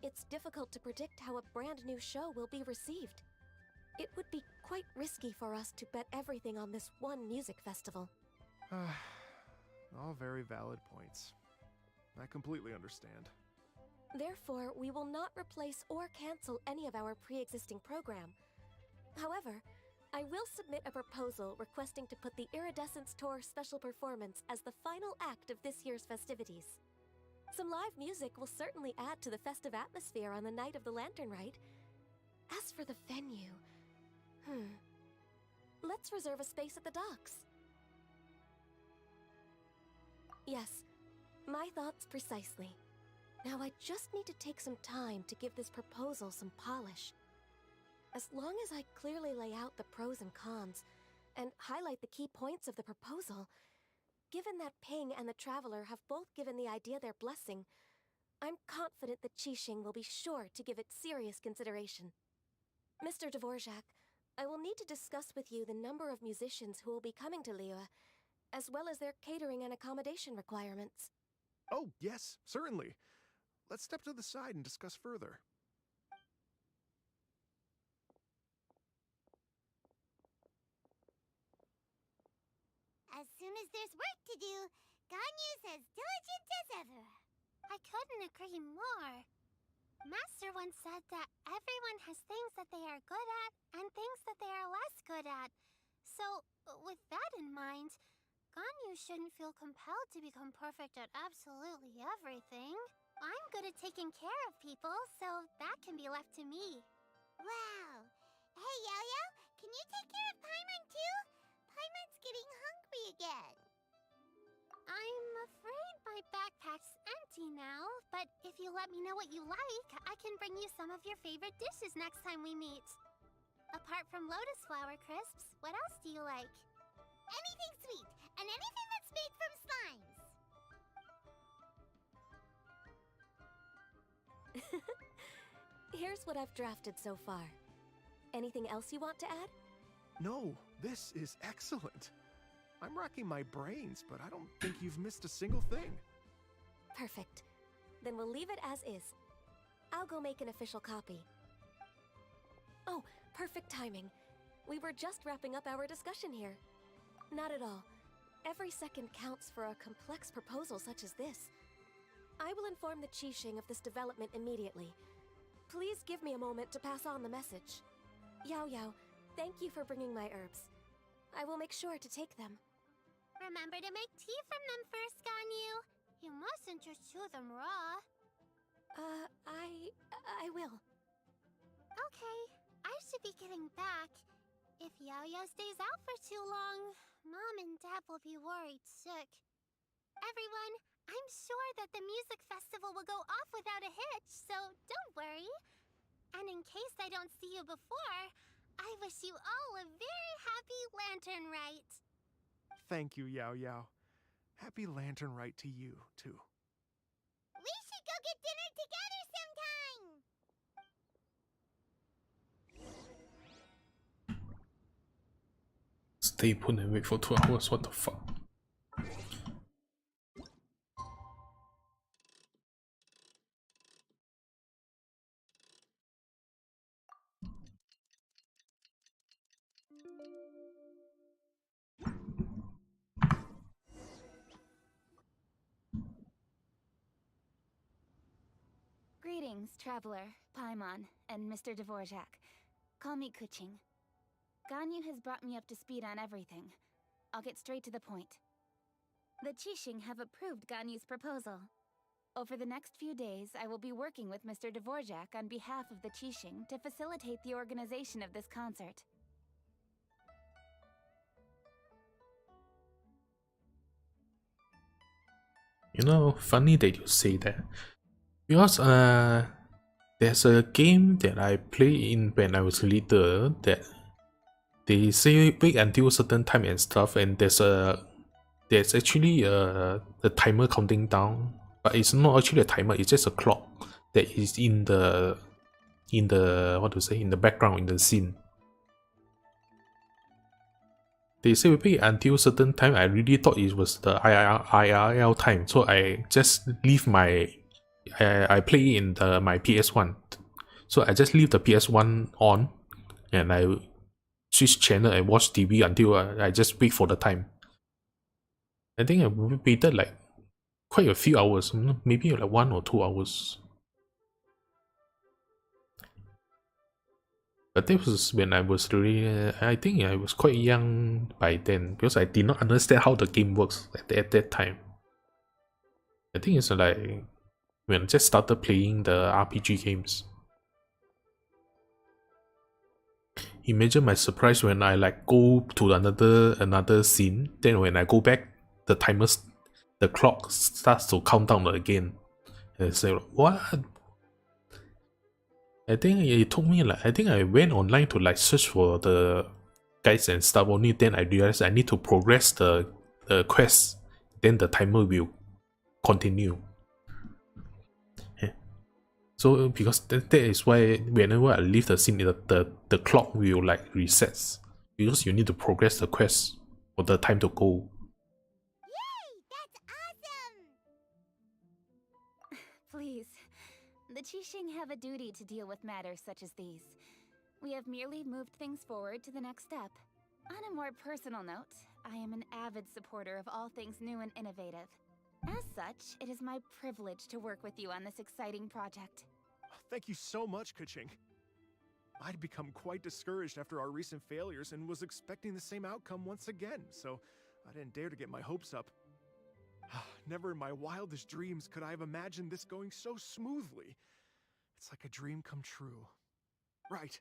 It's difficult to predict how a brand new show will be received. It would be quite risky for us to bet everything on this one music festival. All very valid points. I completely understand. Therefore, we will not replace or cancel any of our pre-existing program. However, I will submit a proposal requesting to put the Iridescence Tour special performance as the final act of this year's festivities. Some live music will certainly add to the festive atmosphere on the night of the Lantern Rite. As for the venue, let's reserve a space at the docks. Yes, my thoughts precisely. Now I just need to take some time to give this proposal some polish. As long as I clearly lay out the pros and cons, and highlight the key points of the proposal, given that Ping and the Traveler have both given the idea their blessing, I'm confident that Qixing will be sure to give it serious consideration. Mr. Dvorak, I will need to discuss with you the number of musicians who will be coming to Liyue, as well as their catering and accommodation requirements. Oh, yes, certainly. Let's step to the side and discuss further. As soon as there's work to do, Ganyu's as diligent as ever. I couldn't agree more. Master once said that everyone has things that they are good at and things that they are less good at. So, with that in mind, Ganyu shouldn't feel compelled to become perfect at absolutely everything. I'm good at taking care of people, so that can be left to me. Wow. Hey, Yo-Yo, can you take care of Paimon too? Paimon's getting hungry again. I'm afraid my backpack's empty now, but if you let me know what you like, I can bring you some of your favorite dishes next time we meet. Apart from lotus flower crisps, what else do you like? Anything sweet, and anything that's made from slimes. Here's what I've drafted so far. Anything else you want to add? No, this is excellent. I'm racking my brains, but I don't think you've missed a single thing. Perfect. Then we'll leave it as is. I'll go make an official copy. Oh, perfect timing. We were just wrapping up our discussion here. Not at all. Every second counts for a complex proposal such as this. I will inform the Qixing of this development immediately. Please give me a moment to pass on the message. Yao Yao, thank you for bringing my herbs. I will make sure to take them. Remember to make tea from them first, Ganyu. You mustn't just chew them raw. I will. Okay, I should be getting back. If Yao Yao stays out for too long, Mom and Dad will be worried sick. Everyone, I'm sure that the music festival will go off without a hitch, so don't worry. And in case I don't see you before, I wish you all a very happy Lantern Rite. Thank you, Yao Yao. Happy Lantern Rite to you, too. We should go get dinner together sometime! Stay put and wait for 2 hours, what the fuck? Greetings, Traveler, Paimon, and Mr. Dvorak. Call me Kuching. Ganyu has brought me up to speed on everything. I'll get straight to the point. The Qixing have approved Ganyu's proposal. Over the next few days, I will be working with Mr. Dvorak on behalf of the Qixing to facilitate the organization of this concert. You know, funny that you say that. Because there's a game that I played in when I was little that they say wait until a certain time and stuff, and there's actually a timer counting down, but it's not actually a timer, it's just a clock that is in the what to say, in the background, in the scene. They say wait until a certain time. I really thought it was the IRL time, so I just leave my I play in my PS1. So I just leave the PS1 on and I switch channel and watch TV until I just wait for the time. I think I waited like quite a few hours, maybe like 1 or 2 hours. But that was when I was really, I think I was quite young by then, because I did not understand how the game works at that time. I think it's like when I just started playing the RPG games. Imagine my surprise when I like go to another scene, then when I go back, the clock starts to count down again. And I say, what? I think it took me like, I think I went online to like search for the guides and stuff. Only then I realized I need to progress the quest. Then the timer will continue. So because that is why whenever I leave the scene, the clock will like resets, because you need to progress the quest for the time to go. Yay! That's awesome! Please, the Qixing have a duty to deal with matters such as these. We have merely moved things forward to the next step. On a more personal note, I am an avid supporter of all things new and innovative. As such, it is my privilege to work with you on this exciting project. Thank you so much, Kuching. I'd become quite discouraged after our recent failures and was expecting the same outcome once again, so I didn't dare to get my hopes up. Never in my wildest dreams could I have imagined this going so smoothly. It's like a dream come true. Right,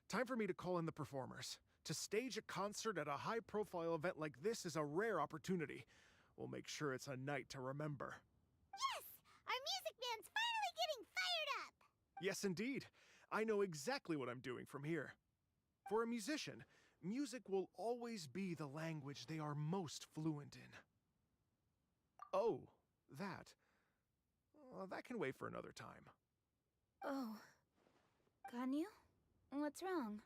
time for me to call in the performers. To stage a concert at a high-profile event like this is a rare opportunity. We'll make sure it's a night to remember. Yes! Our music band's finally getting fired up! Yes, indeed. I know exactly what I'm doing from here. For a musician, music will always be the language they are most fluent in. Oh, that. That can wait for another time. Oh. Ganyu? What's wrong?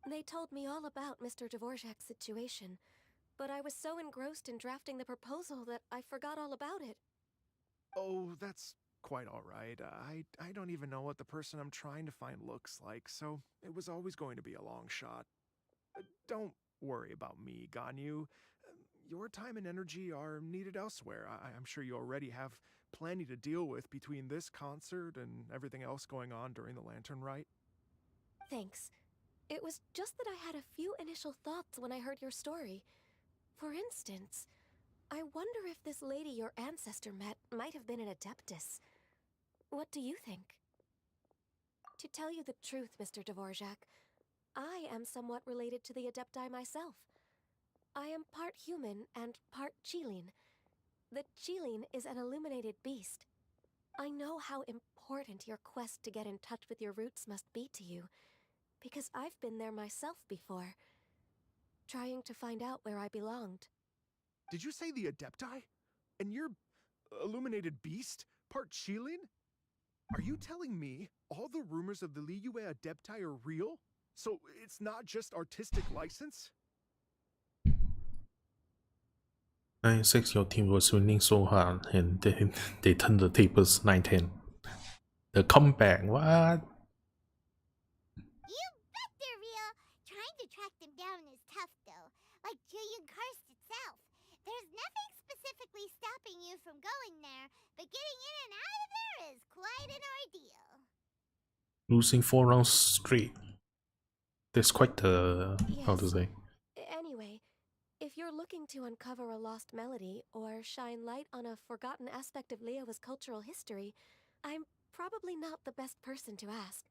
They told me all about Mr. Dvorak's situation, but I was so engrossed in drafting the proposal that I forgot all about it. Oh, that's quite alright. I don't even know what the person I'm trying to find looks like, so it was always going to be a long shot. Don't worry about me, Ganyu. Your time and energy are needed elsewhere. I'm sure you already have plenty to deal with between this concert and everything else going on during the Lantern Rite. Thanks. It was just that I had a few initial thoughts when I heard your story. For instance, I wonder if this lady your ancestor met might have been an Adeptus. What do you think? To tell you the truth, Mr. Dvorak, I am somewhat related to the Adepti myself. I am part human and part Qilin. The Qilin is an illuminated beast. I know how important your quest to get in touch with your roots must be to you, because I've been there myself before, trying to find out where I belonged. Did you say the Adepti? And you're illuminated beast? Part Qilin? Are you telling me all the rumors of the Liyue Adepti are real? So it's not just artistic license? 9-6, your team was winning so hard, and then they turned the tables 9-10. The comeback, what? You bet they're real! Trying to track them down is tough, though. Like Julian Karst itself. There's nothing specifically stopping you from going there, but getting in and out of there is quite an ordeal. Losing 4 rounds straight. That's quite the... how to say? Anyway, if you're looking to uncover a lost melody or shine light on a forgotten aspect of Liyue's cultural history, I'm probably not the best person to ask.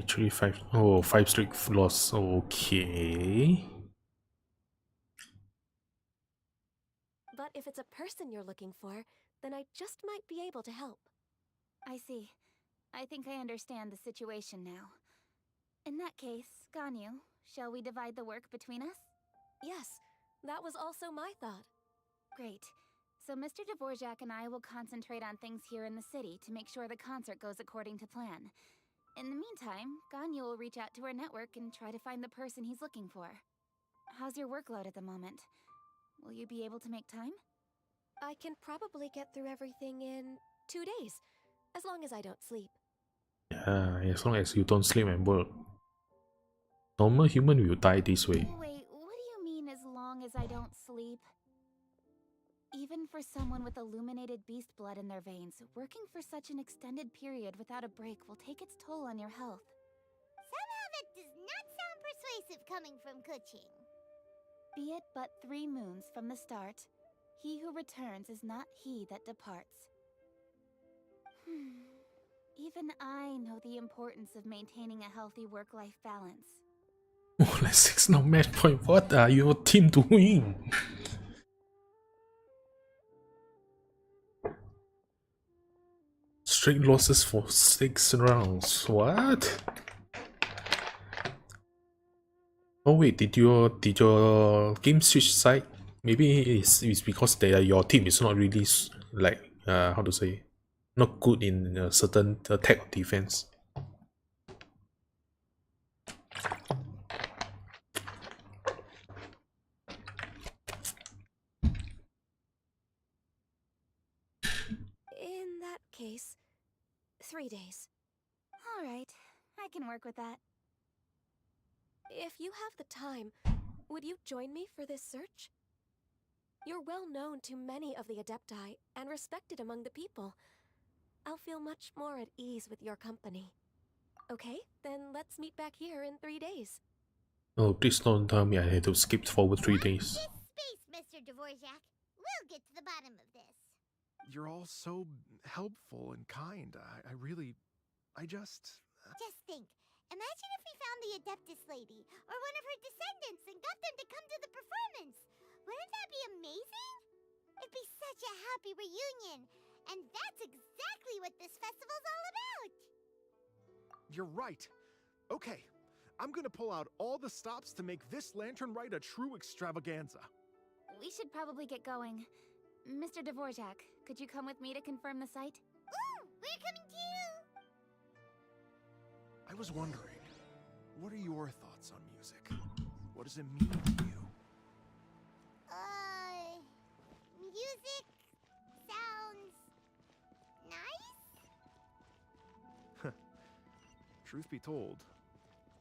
Actually, 5 straight loss. Okay. But if it's a person you're looking for, then I just might be able to help. I see. I think I understand the situation now. In that case, Ganyu, shall we divide the work between us? Yes, that was also my thought. Great. So Mr. Dvorak and I will concentrate on things here in the city to make sure the concert goes according to plan. In the meantime, Ganyu will reach out to our network and try to find the person he's looking for. How's your workload at the moment? Will you be able to make time? I can probably get through everything in 2 days, as long as I don't sleep. Yeah, as long as you don't sleep and work. Normal human will die this way. Wait, what do you mean as long as I don't sleep? Even for someone with illuminated beast blood in their veins, working for such an extended period without a break will take its toll on your health. Somehow that does not sound persuasive coming from Kuching. Be it but 3 moons from the start, he who returns is not he that departs. Even I know the importance of maintaining a healthy work-life balance. Oh, like 6 now match point. What are your team doing? Straight losses for 6 rounds. What? Oh wait, did your game switch side? Maybe it's because your team is not really like how to say, not good in a certain attack or defense. In that case, 3 days. Alright, I can work with that. If you have the time, would you join me for this search? You're well known to many of the Adepti and respected among the people. I'll feel much more at ease with your company. Okay, then let's meet back here in 3 days. Oh, please don't tell me I had to skip forward 3 days. Space, Mr. Dvorak. We'll get to the bottom of this. You're all so helpful and kind. I just... Just think. Imagine if we found the Adeptus lady, or one of her descendants, and got them to come to the performance. Wouldn't that be amazing? It'd be such a happy reunion. And that's exactly what this festival's all about. You're right. Okay, I'm gonna pull out all the stops to make this Lantern Rite a true extravaganza. We should probably get going. Mr. Dvorak, could you come with me to confirm the site? Ooh, we're coming too! I was wondering, what are your thoughts on music? What does it mean to you? Music Truth be told,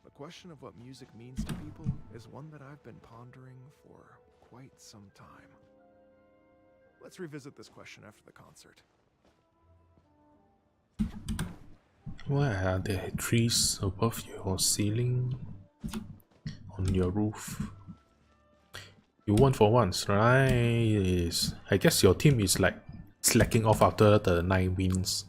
the question of what music means to people is one that I've been pondering for quite some time. Let's revisit this question after the concert. Why are there trees above your ceiling? On your roof? You won for once, right? I guess your team is like slacking off after the 9 wins.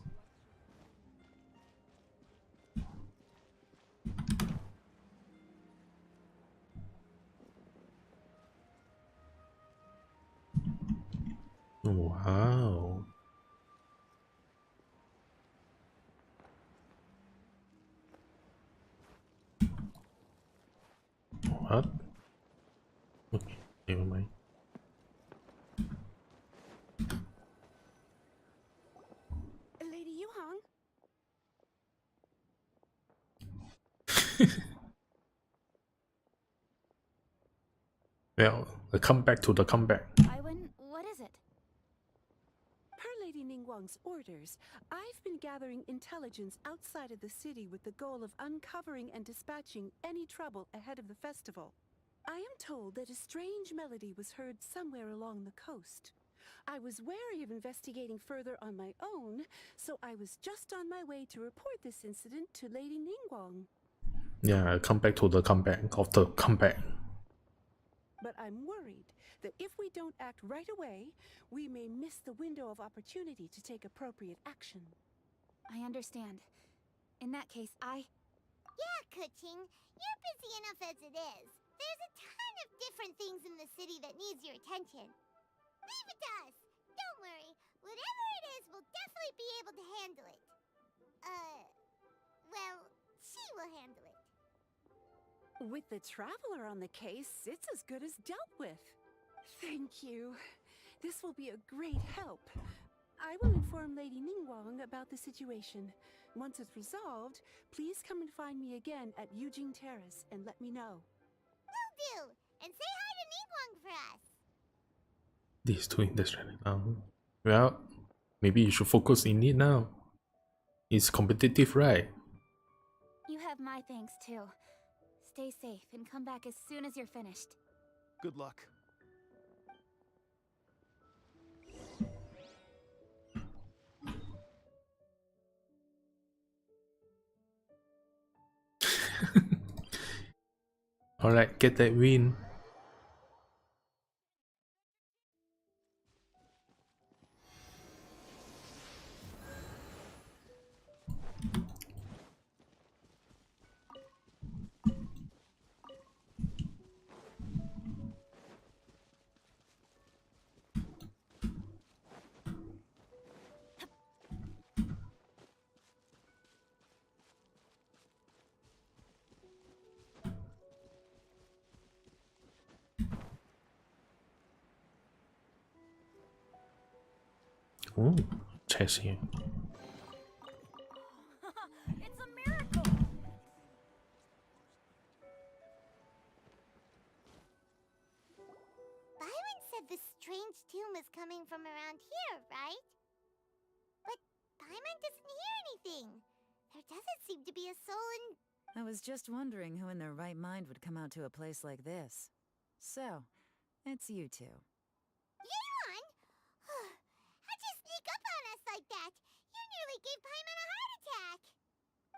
Wow. What? Okay, never mind. Lady Yuhong? Well, a comeback to the comeback. Iwan, what is it? Per Lady Ningguang's orders, I've been gathering intelligence outside of the city with the goal of uncovering and dispatching any trouble ahead of the festival. I am told that a strange melody was heard somewhere along the coast. I was wary of investigating further on my own, so I was just on my way to report this incident to Lady Ningguang. Yeah, a comeback to the comeback of the comeback. But I'm worried that if we don't act right away, we may miss the window of opportunity to take appropriate action. I understand. In that case, Yeah, Kuching, you're busy enough as it is. There's a ton of different things in the city that needs your attention. Leave it to us. Don't worry. Whatever it is, we'll definitely be able to handle it. Well, she will handle it. With the traveler on the case, it's as good as dealt with. Thank you. This will be a great help. I will inform Lady Ningguang about the situation. Once it's resolved, please come and find me again at Yujing Terrace and let me know. Will do. And say hi to Ningguang for us. He's doing this right now. Well, maybe you should focus in it now. It's competitive, right? you have my thanks too. Stay safe and come back as soon as you're finished. Good luck. Alright, get that win. Ooh, chest here. It's a miracle! Byron said the strange tomb is coming from around here, right? But Paimon doesn't hear anything. There doesn't seem to be a soul in... I was just wondering who in their right mind would come out to a place like this. So, it's you two. Yuan! How'd you sneak up on us like that? You nearly gave Paimon a heart attack!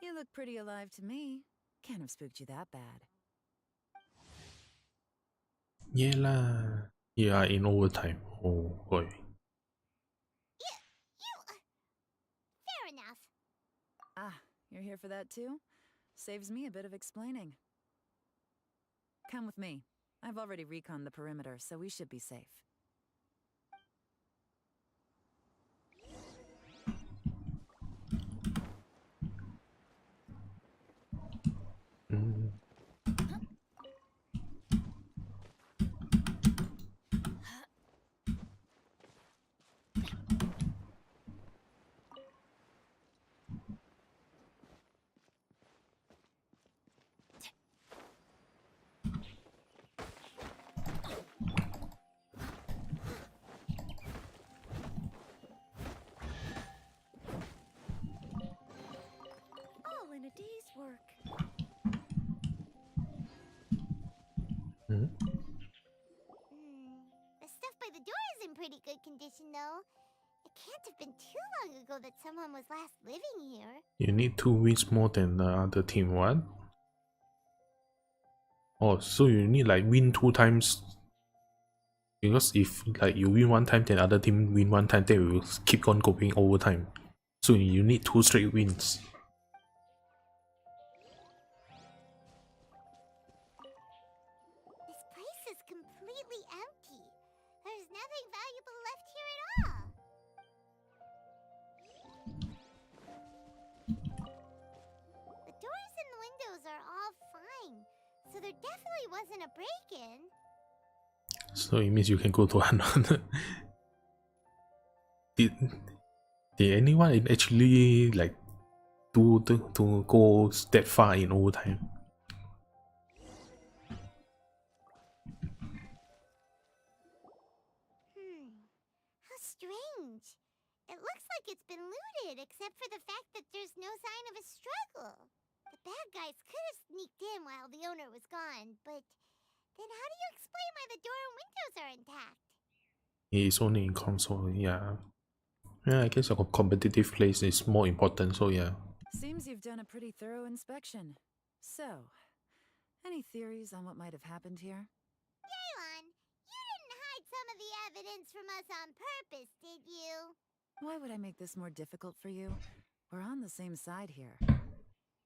You look pretty alive to me. Can't have spooked you that bad. Yeah lah. You are in overtime. Oh boy. Fair enough. Ah, you're here for that too? Saves me a bit of explaining. Come with me. I've already reconned the perimeter, so we should be safe. All in a day's Nice work. Hmm? The stuff by the door is in pretty good condition, though. It can't have been too long ago that someone was last living here. You need 2 wins more than the other team. What? Oh, so you need like win 2 times. Because if like you win 1 time, then other team win 1 time, they will keep on going over time. So you need 2 straight wins. This place is completely empty. There's nothing valuable left here at all. The doors and the windows are all fine, so there definitely wasn't a break-in. So it means you can go to another. Did anyone actually like to go that far in overtime? How strange. It looks like it's been looted, except for the fact that there's no sign of a struggle. The bad guys could have sneaked in while the owner was gone, but then how do you explain why the door and windows are intact? It's only in console, yeah. Yeah, I guess a competitive place is more important, so yeah. Seems you've done a pretty thorough inspection. So, any theories on what might have happened here? Yaylon, you didn't hide some of the evidence from us on purpose, did you? Why would I make this more difficult for you? We're on the same side here.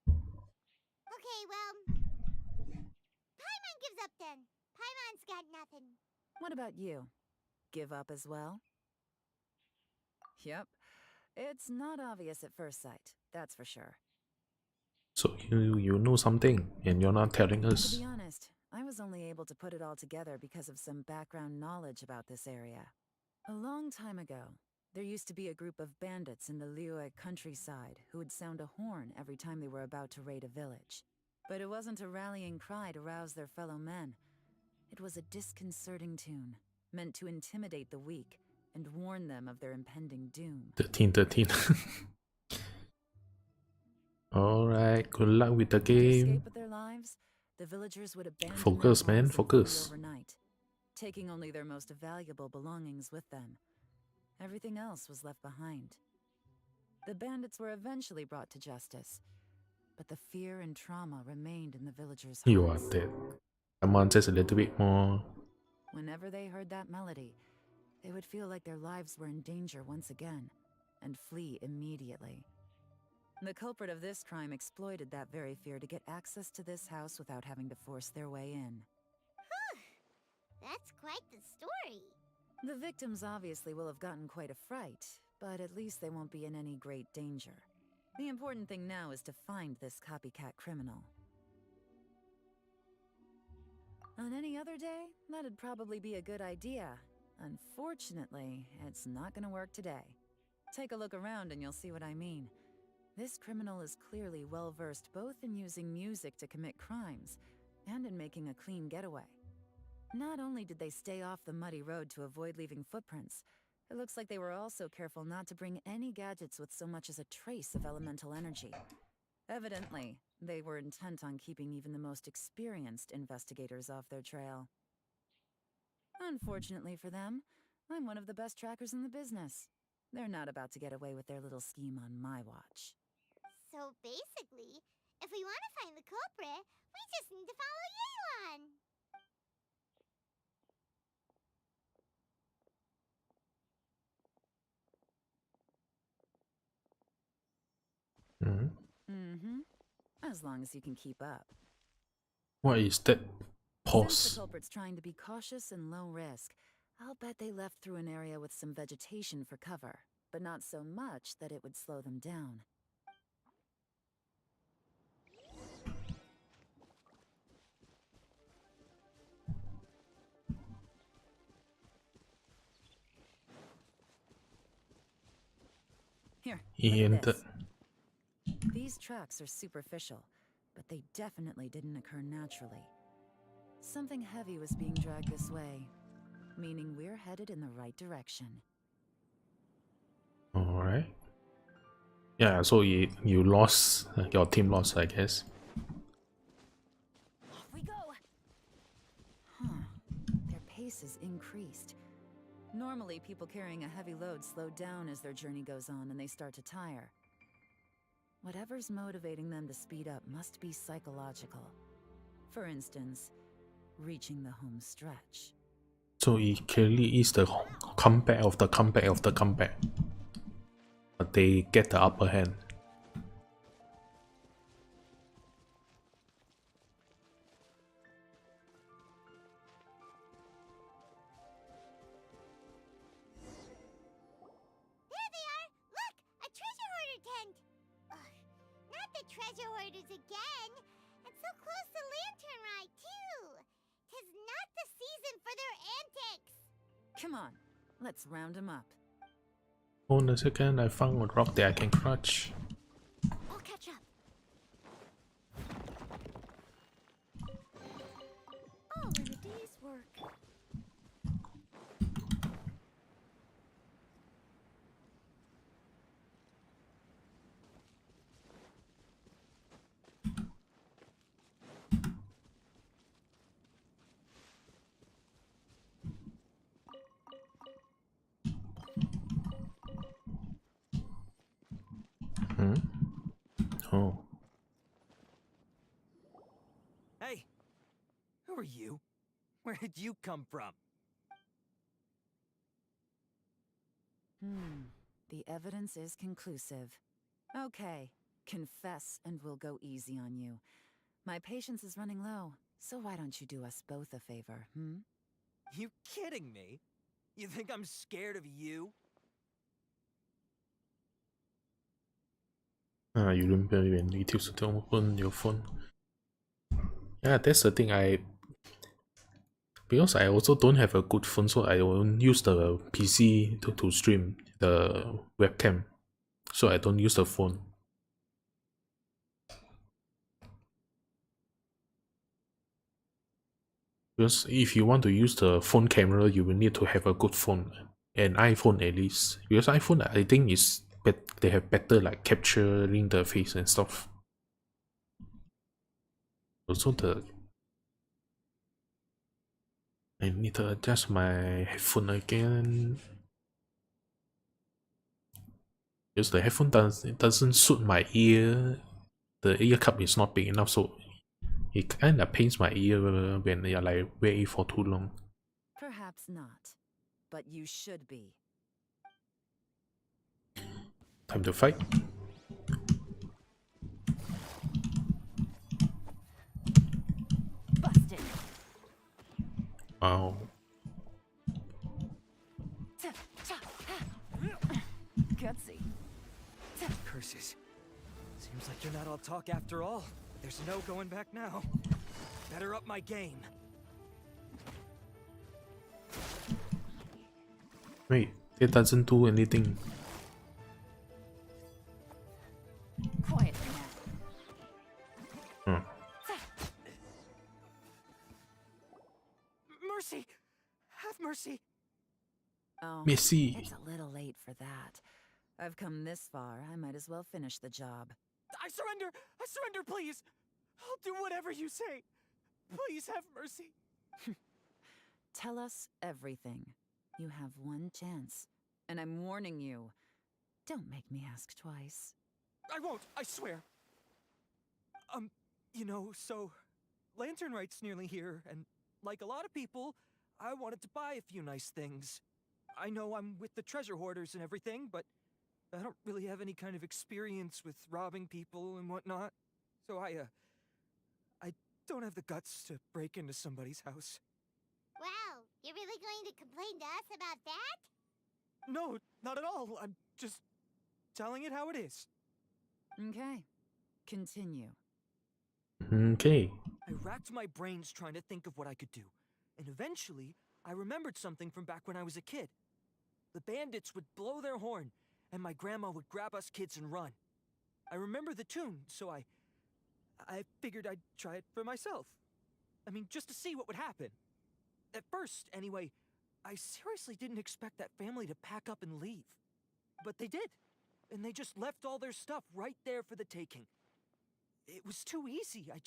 Okay, well, Paimon gives up then. Paimon's got nothing. What about you? Give up as well? Yep. It's not obvious at first sight, that's for sure. So you know something, and you're not telling us. To be honest, I was only able to put it all together because of some background knowledge about this area. A long time ago, there used to be a group of bandits in the Liyue countryside who would sound a horn every time they were about to raid a village. But it wasn't a rallying cry to rouse their fellow men. It was a disconcerting tune, meant to intimidate the weak and warn them of their impending doom. 13. Alright, good luck with the To game. escape with their lives, the villagers would abandon Focus, their man, homes and focus. flee overnight, taking only their most valuable belongings with them. Everything else was left behind. The bandits were eventually brought to justice, but the fear and trauma remained in the villagers' hearts. You are dead. Come on, just a little bit more. Whenever they heard that melody, they would feel like their lives were in danger once again, and flee immediately. The culprit of this crime exploited that very fear to get access to this house without having to force their way in. That's quite the story. The victims obviously will have gotten quite a fright, but at least they won't be in any great danger. The important thing now is to find this copycat criminal. On any other day, that'd probably be a good idea. Unfortunately, it's not gonna work today. Take a look around and you'll see what I mean. This criminal is clearly well-versed both in using music to commit crimes and in making a clean getaway. Not only did they stay off the muddy road to avoid leaving footprints, it looks like they were also careful not to bring any gadgets with so much as a trace of elemental energy. Evidently, they were intent on keeping even the most experienced investigators off their trail. Unfortunately for them, I'm one of the best trackers in the business. They're not about to get away with their little scheme on my watch. So basically, if we want to find the culprit, we just need to follow Yaylon. Mm-hmm. As long as you can keep up. What is that? Since Pause. the culprit's trying to be cautious and low risk, I'll bet they left through an area with some vegetation for cover, but not so much that it would slow them down. Here, He look at entered. this. These tracks are superficial, but they definitely didn't occur naturally. Something heavy was being dragged this way, meaning we're headed in the right direction. Alright. Yeah, so you lost, your team lost, I guess. Off we go. Their pace is increased. Normally, people carrying a heavy load slow down as their journey goes on and they start to tire. Whatever's motivating them to speed up must be psychological. For instance, reaching the home stretch. So it clearly is the comeback of the comeback of the comeback. But they get the upper hand. There they are! Look! A treasure hoarder tent! Ugh, not the treasure hoarders again! And so close to Lantern Ride, too! 'Tis not the season for their antics! Come on, let's round them up. Hold on a second, I found a rock that I can clutch. I'll catch up. All in a day's work. Hmm? Oh. Hey! Who are you? Where did you come from? The evidence is conclusive. Okay, confess and we'll go easy on you. My patience is running low, so why don't you do us both a favor, You kidding me? You think I'm scared of you? You remember when VTuber Studio open your phone? Yeah, that's the thing. Because I also don't have a good phone, so I won't use the PC to stream the webcam. So I don't use the phone. Because if you want to use the phone camera, you will need to have a good phone, an iPhone at least. Because iPhone, I think they have better like capturing the face and stuff. Also I need to adjust my headphone again. Because the headphone doesn't suit my ear. The ear cup is not big enough, so it kind of pains my ear when you're like wear for too long. Perhaps not, but you should be. Time to fight. Busted. Wow. Gutsy. Curses. Seems like you're not all talk after all. There's no going back now. Better up my game. Wait, it doesn't do anything. Quiet now. Mercy! Have mercy! Oh, Missy. it's a little late for that. I've come this far, I might as well finish the job. I surrender! I surrender, please! I'll do whatever you say. Please have mercy. Tell us everything. You have one chance, and I'm warning you. Don't make me ask twice. I won't, I swear. You know, so Lantern Right's nearly here, and like a lot of people, I wanted to buy a few nice things. I know I'm with the treasure hoarders and everything, but I don't really have any kind of experience with robbing people and whatnot. So I don't have the guts to break into somebody's house. Wow, you're really going to complain to us about that? No, not at all. I'm just telling it how it is. Okay, continue. Okay. I racked my brains trying to think of what I could do, and eventually, I remembered something from back when I was a kid. The bandits would blow their horn, and my grandma would grab us kids and run. I remember the tune, so I figured I'd try it for myself. I mean, just to see what would happen. At first, anyway, I seriously didn't expect that family to pack up and leave. But they did. and they just left all their stuff right there for the taking. It was too easy. I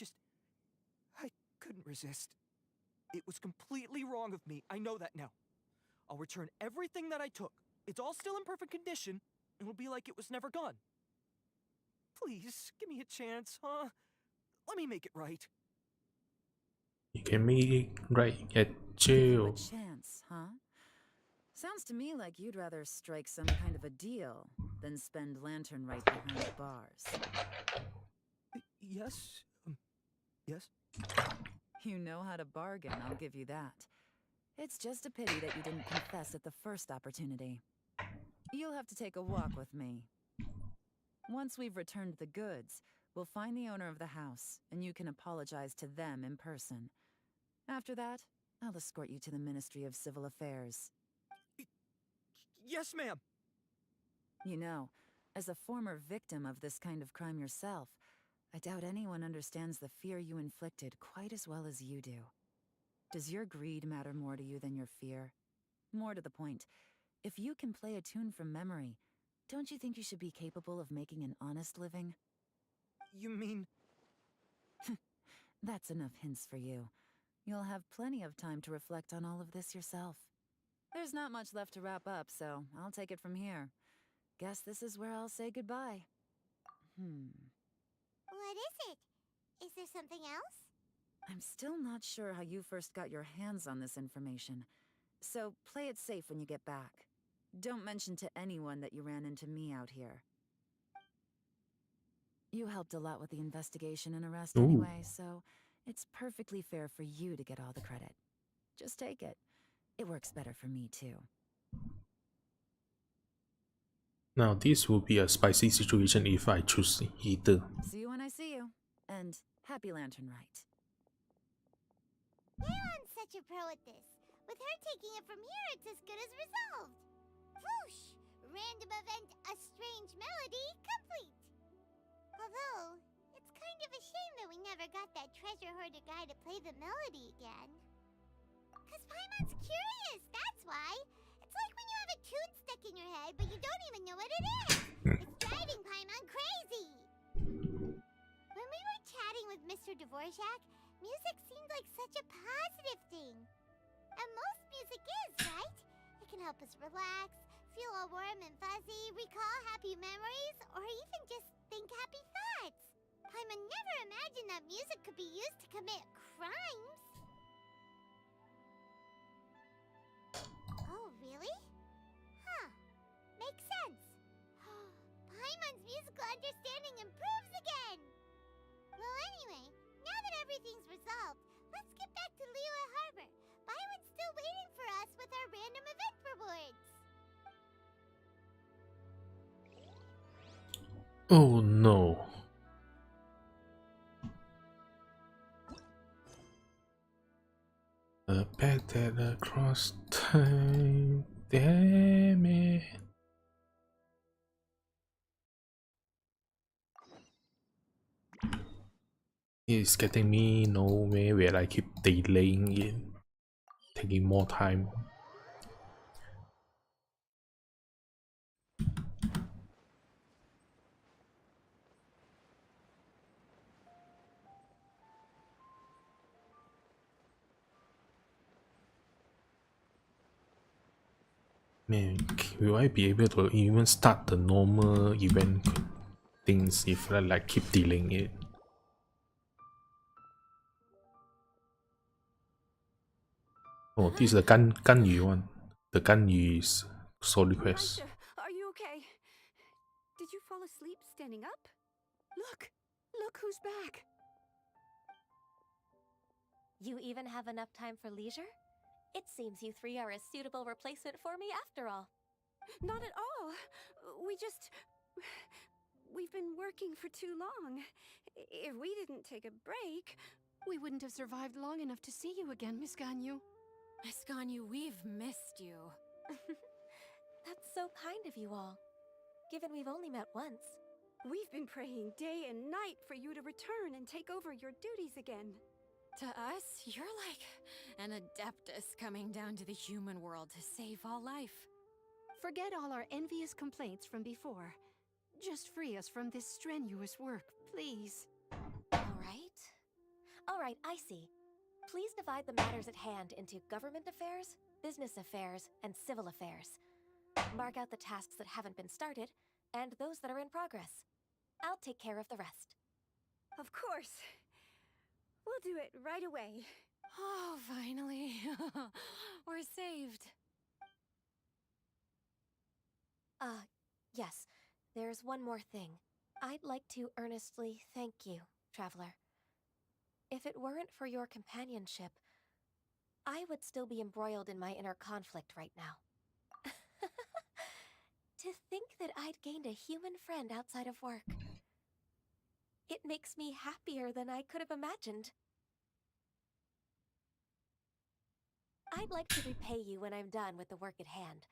couldn't resist. It was completely wrong of me. I know that now. I'll return everything that I took. It's all still in perfect condition. It'll be like it was never gone. Please, give me a chance, huh? Let me make it right. You can make it right at jail. Chance, huh? Sounds to me like you'd rather strike some kind of a deal than spend lantern right behind the bars. Yes? Yes? You know how to bargain, I'll give you that. It's just a pity that you didn't confess at the first opportunity. You'll have to take a walk with me. Once we've returned the goods, we'll find the owner of the house, and you can apologize to them in person. After that, I'll escort you to the Ministry of Civil Affairs. Yes, ma'am! You know, as a former victim of this kind of crime yourself, I doubt anyone understands the fear you inflicted quite as well as you do. Does your greed matter more to you than your fear? More to the point, if you can play a tune from memory, don't you think you should be capable of making an honest living? You mean... That's enough hints for you. You'll have plenty of time to reflect on all of this yourself. There's not much left to wrap up, so I'll take it from here. Guess this is where I'll say goodbye. What is it? Is there something else? I'm still not sure how you first got your hands on this information, so play it safe when you get back. Don't mention to anyone that you ran into me out here. You helped a lot with the investigation and arrest anyway, so it's perfectly fair for you to get all the credit. Just take it. It works better for me too. Now this will be a spicy situation if I choose either. See you when I see you, and happy Lantern Rite. Paimon such a pro at this. With her taking it from here, it's as good as resolved. Whoosh! Random event, a strange melody, complete. Although, it's kind of a shame that we never got that treasure hoarder guy to play the melody again. Cause Paimon's curious, that's why. It's like when you have a tune stuck in your head, but you don't even know what it is. It's driving Paimon crazy. When we were chatting with Mr. Dvorak, music seemed like such a positive thing. And most music is, right? It can help us relax, feel all warm and fuzzy, recall happy memories, or even just think happy thoughts. Paimon never imagined that music could be used to commit crimes. Oh, really? Huh. Makes sense. Paimon's musical understanding improves again! Well, anyway, now that everything's resolved, let's get back to Liyue Harbor. Paimon's still waiting for us with our random event rewards. Oh no. A path that across time. Damn it. It's getting me nowhere where I keep delaying it, taking more time. Man, will I be able to even start the normal event things if I like keep delaying it? Oh, this is the Ganyu one. The Ganyu's soul request. Are you okay? Did you fall asleep standing up? Look who's back. You even have enough time for leisure? It seems you three are a suitable replacement for me after all. Not at all. We've been working for too long. If we didn't take a break, We wouldn't have survived long enough to see you again, Miss Ganyu. Miss Ganyu, we've missed you. That's so kind of you all. Given we've only met once. We've been praying day and night for you to return and take over your duties again. To us, you're like an adeptus coming down to the human world to save all life. Forget all our envious complaints from before. Just free us from this strenuous work, please. All right, I see. Please divide the matters at hand into government affairs, business affairs, and civil affairs. Mark out the tasks that haven't been started, and those that are in progress. I'll take care of the rest. Of course. We'll do it right away. Oh, finally. We're saved. Yes. There's one more thing. I'd like to earnestly thank you, Traveler. If it weren't for your companionship, I would still be embroiled in my inner conflict right now. To think that I'd gained a human friend outside of work. It makes me happier than I could have imagined. I'd like to repay you when I'm done with the work at hand.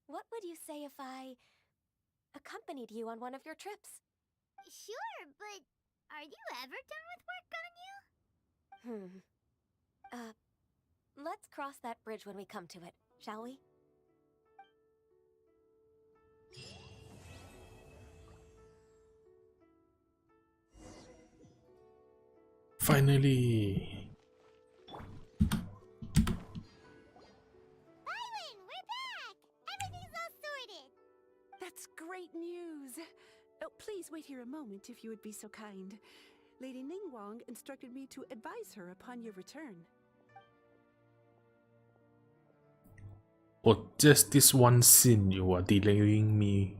What would you say if I accompanied you on one of your trips? Sure, but are you ever done with work, Ganyu? Let's cross that bridge when we come to it, shall we? Finally. Byron, we're back! Everything's all sorted! That's great news. Oh, please wait here a moment if you would be so kind. Lady Ningguang instructed me to advise her upon your return. Oh, just this one scene you are delaying me.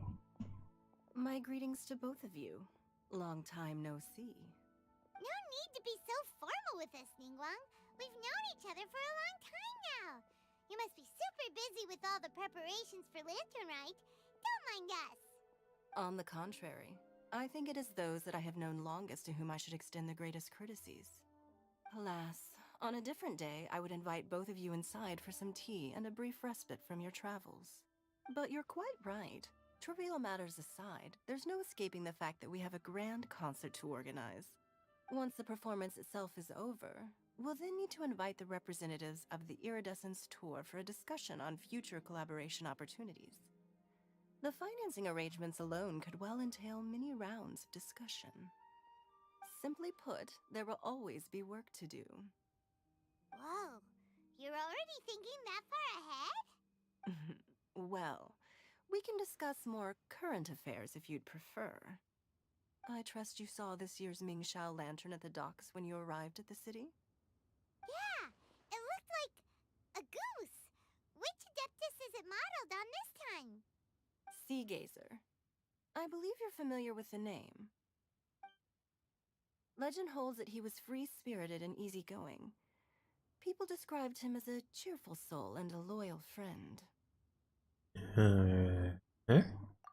My greetings to both of you. Long time no see. No need to be so formal with us, Ningguang. We've known each other for a long time now. You must be super busy with all the preparations for Lantern Rite. Don't mind us. On the contrary, I think it is those that I have known longest to whom I should extend the greatest courtesies. Alas, on a different day, I would invite both of you inside for some tea and a brief respite from your travels. But you're quite right. Trivial matters aside, there's no escaping the fact that we have a grand concert to organize. Once the performance itself is over, we'll then need to invite the representatives of the Iridescence Tour for a discussion on future collaboration opportunities. The financing arrangements alone could well entail many rounds of discussion. Simply put, there will always be work to do. Whoa, you're already thinking that far ahead? Well, we can discuss more current affairs if you'd prefer. I trust you saw this year's Mingxiao lantern at the docks when you arrived at the city? Yeah, it looked like a goose. Which Adeptus is it modeled on this time? Sea Gazer. I believe you're familiar with the name. Legend holds that he was free-spirited and easygoing. People described him as a cheerful soul and a loyal friend.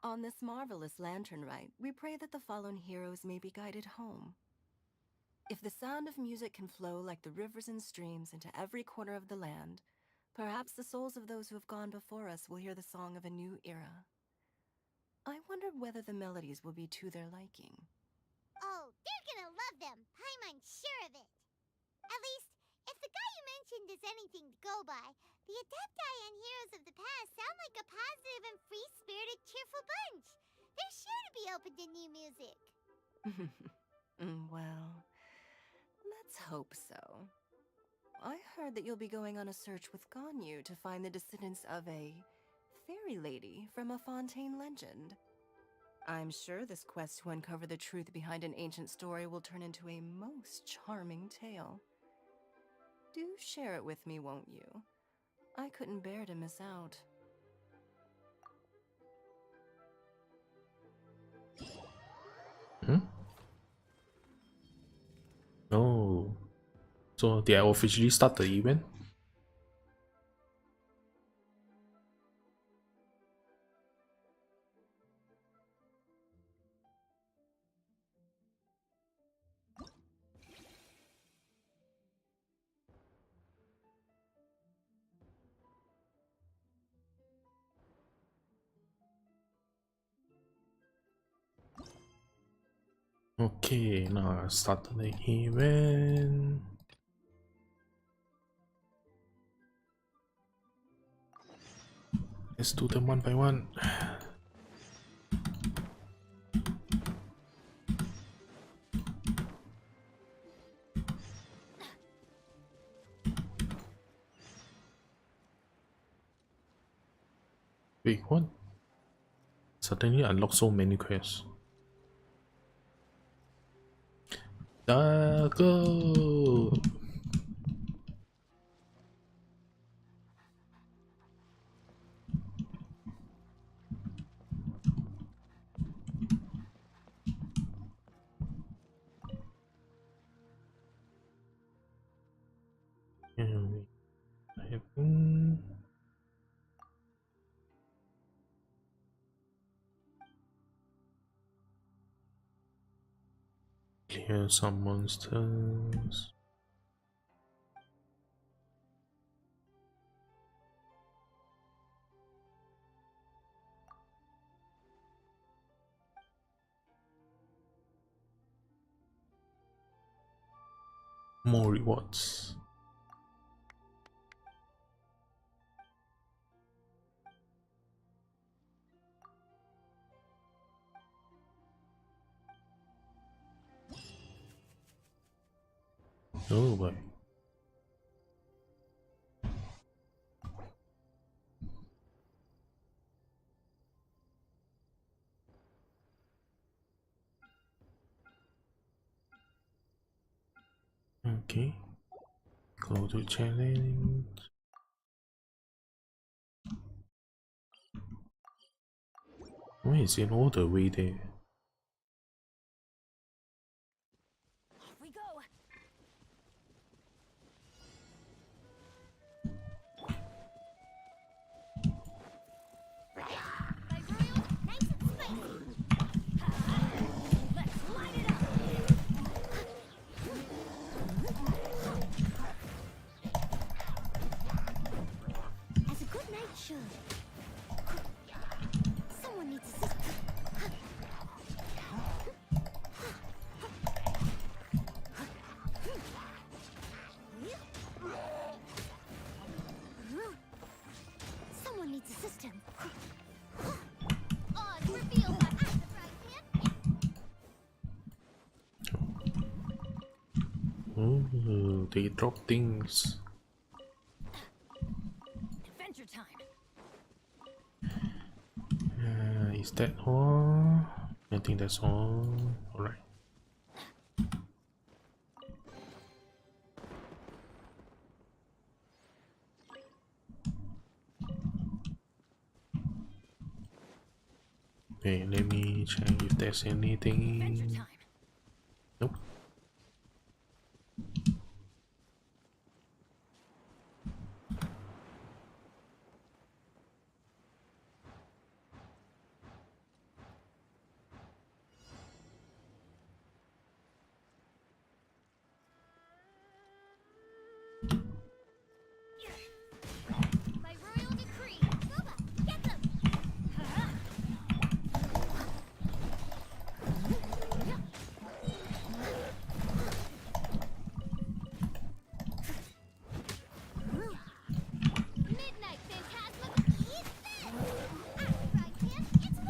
On this marvelous lantern rite, we pray that the fallen heroes may be guided home. If the sound of music can flow like the rivers and streams into every corner of the land, perhaps the souls of those who have gone before us will hear the song of a new era. I wonder whether the melodies will be to their liking. Oh, they're gonna love them. I'm sure of it. At least, if the guy you mentioned is anything to go by, the Adepti and heroes of the past sound like a positive and free-spirited, cheerful bunch. They're sure to be open to new music. Well, let's hope so. I heard that you'll be going on a search with Ganyu to find the descendants of a fairy lady from a Fontaine legend. I'm sure this quest to uncover the truth behind an ancient story will turn into a most charming tale. Do share it with me, won't you? I couldn't bear to miss out. Oh, so they officially start the event? Okay, now start the event. Let's do them one by one. Wait, what? Suddenly unlock so many quests. Go! Clear some monsters. More rewards. Oh boy. Okay. Go to challenge. Why is it all the way there? We go. As a good knight should. Someone needs assistance. Someone needs assistance. Odd reveal my active right hand. Oh, they drop things. Adventure time. Is that all? I think that's all. Alright. Okay, let me check if there's anything. Nope. By royal decree, Nova, get them! Midnight Phantasma, eat this! Active right hand, it's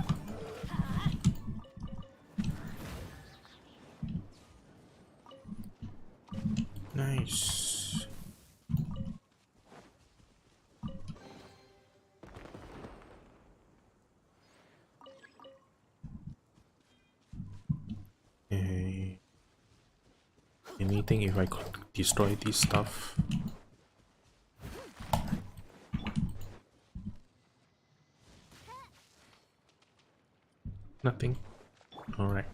Nice. Anything if I could destroy this stuff? Nothing. Alright.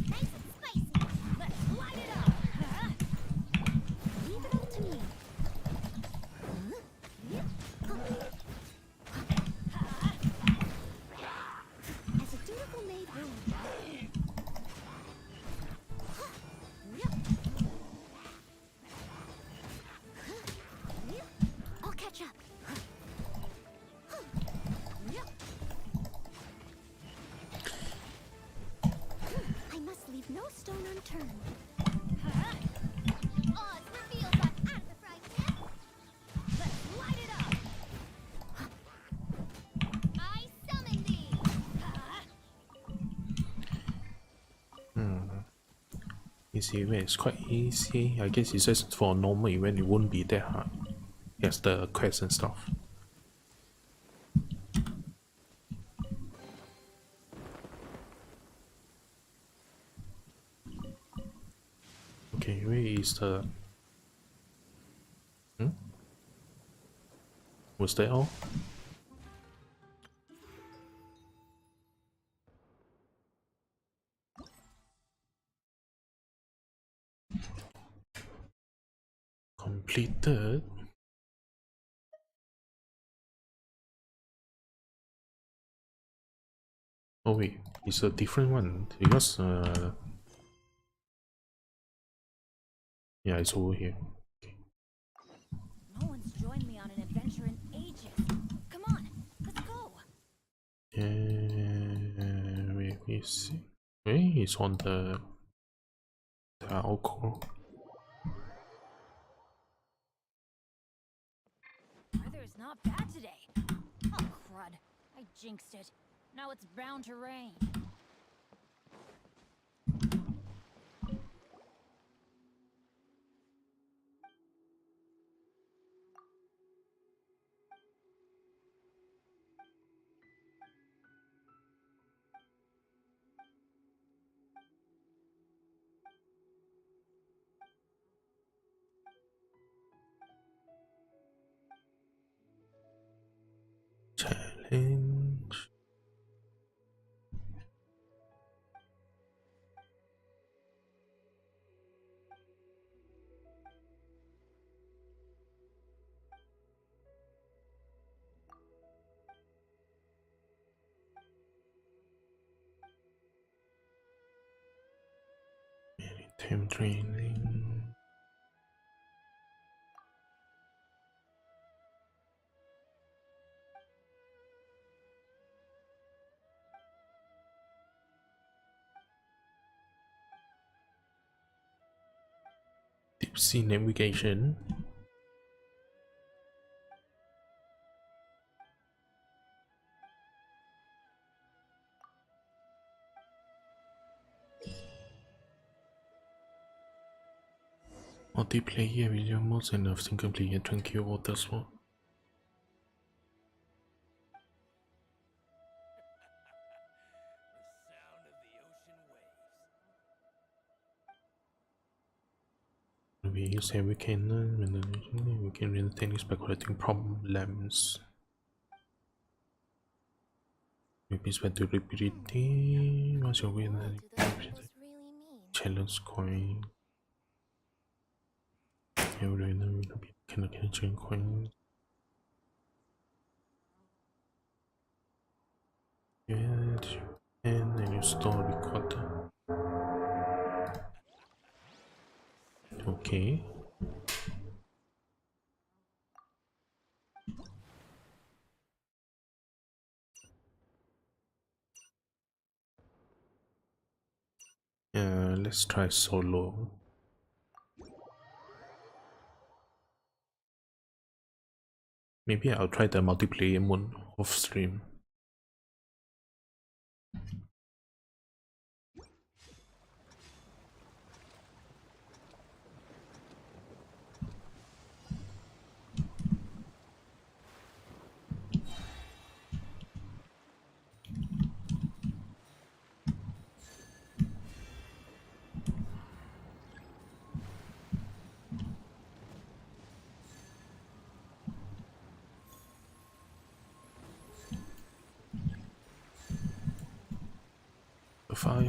Nice and spicy. Let's light it up. This event is quite easy. I guess it's just for a normal event, it won't be that hard. Yes, the quests and stuff. Okay, where is the... Was that all? Completed. Oh wait, it's a different one because yeah, it's over here. Okay. No one's joined me on an adventure in ages. Come on, let's go. Wait, we see. Wait, it's on the alcohol. Weather's not bad today. Oh crud, I jinxed it. Now it's bound to rain. Challenge. Maritime training. Deep sea navigation. Multiplayer video modes and a single player tranquil water sport. We use every cannon when we can run techniques by collecting problems. Maybe it's better durability. What's your win? Challenge coin. Every random will be can coin. Yes, and then you store recorder. Okay. Let's try solo. Maybe I'll try the multiplayer mode off stream.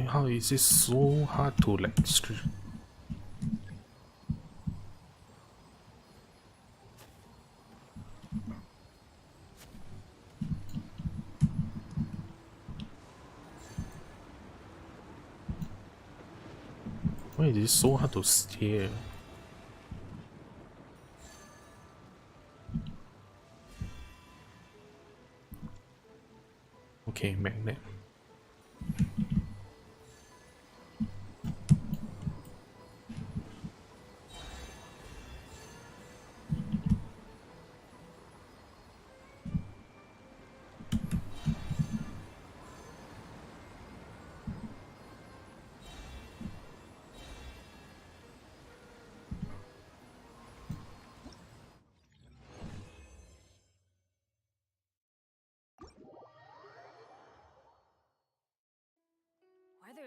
How is it so hard to like stream? Why is it so hard to steer? Okay, magnet.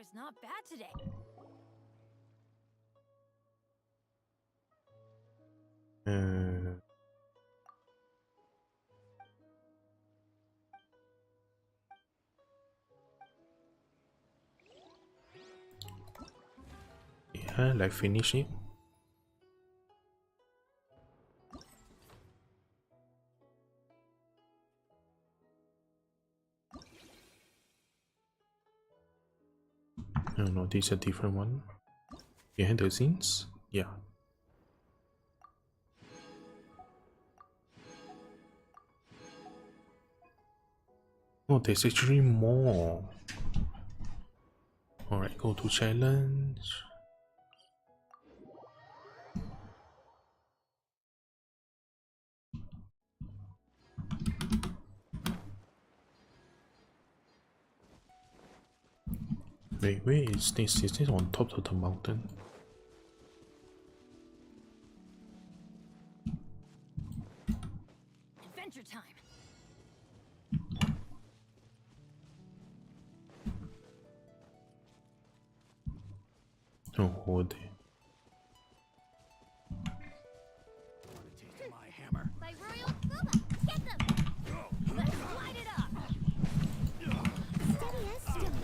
weather's not bad today. Yeah, like finish it. No, no, this is a different one. Behind the scenes? Yeah. Oh, there's actually more. Alright, go to challenge. Wait, where is this? Is this on top of the mountain? Adventure time. Oh, hold it. My hammer. By Royal Booba, get them! Let's light it up! Steady as stone.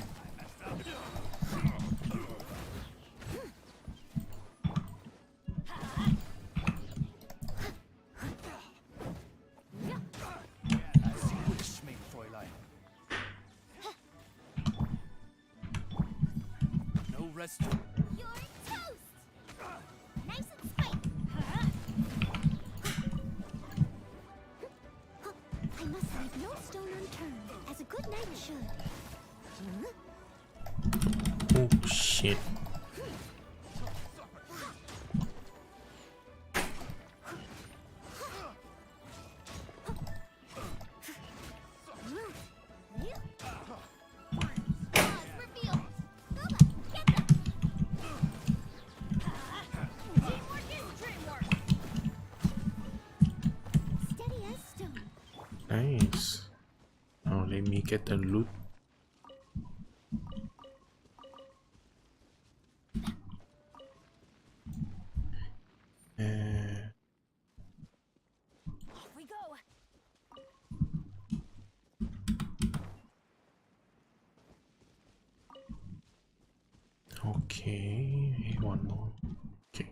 No rest. You're toast! Nice and spiked. I must leave no stone unturned, as a good knight should. Oh shit. Steady as stone. Nice. Now let me get the loot. Off we go! Okay, one more. Okay.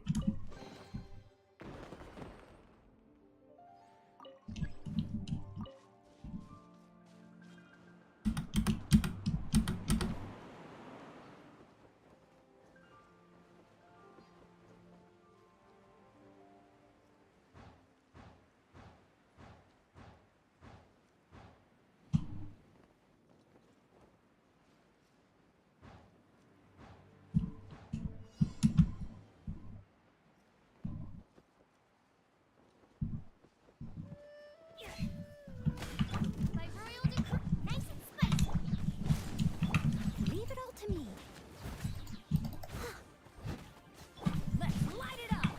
By royal decree, nice and spicy. Leave it all to me. Let's light it up!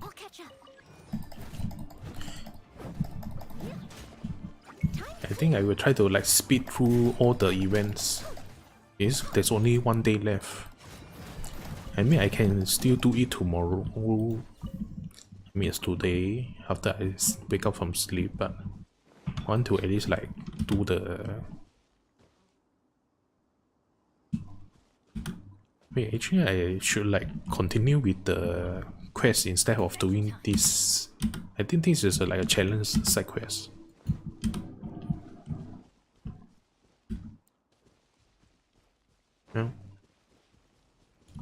I'll catch up. I think I will try to like speed through all the events. There's only one day left. I mean, I can still do it tomorrow. I mean, it's today after I wake up from sleep, but I want to at least like do the. Wait, actually, I should like continue with the quest instead of doing this. I think this is like a challenge side quest. No.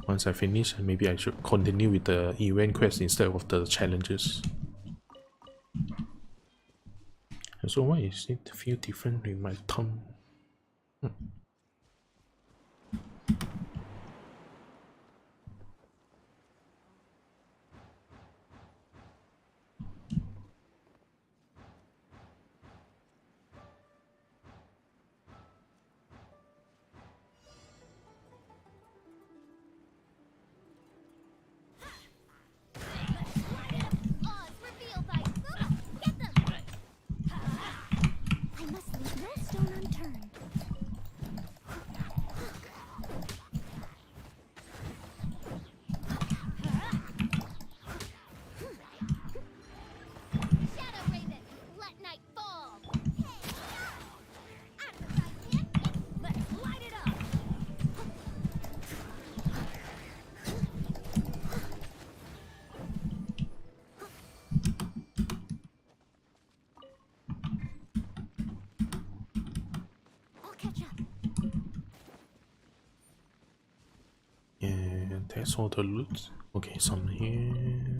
Once I finish, maybe I should continue with the event quest instead of the challenges. So why is it feel different with my tongue? Oz revealed. That's all the loot. Okay, some here.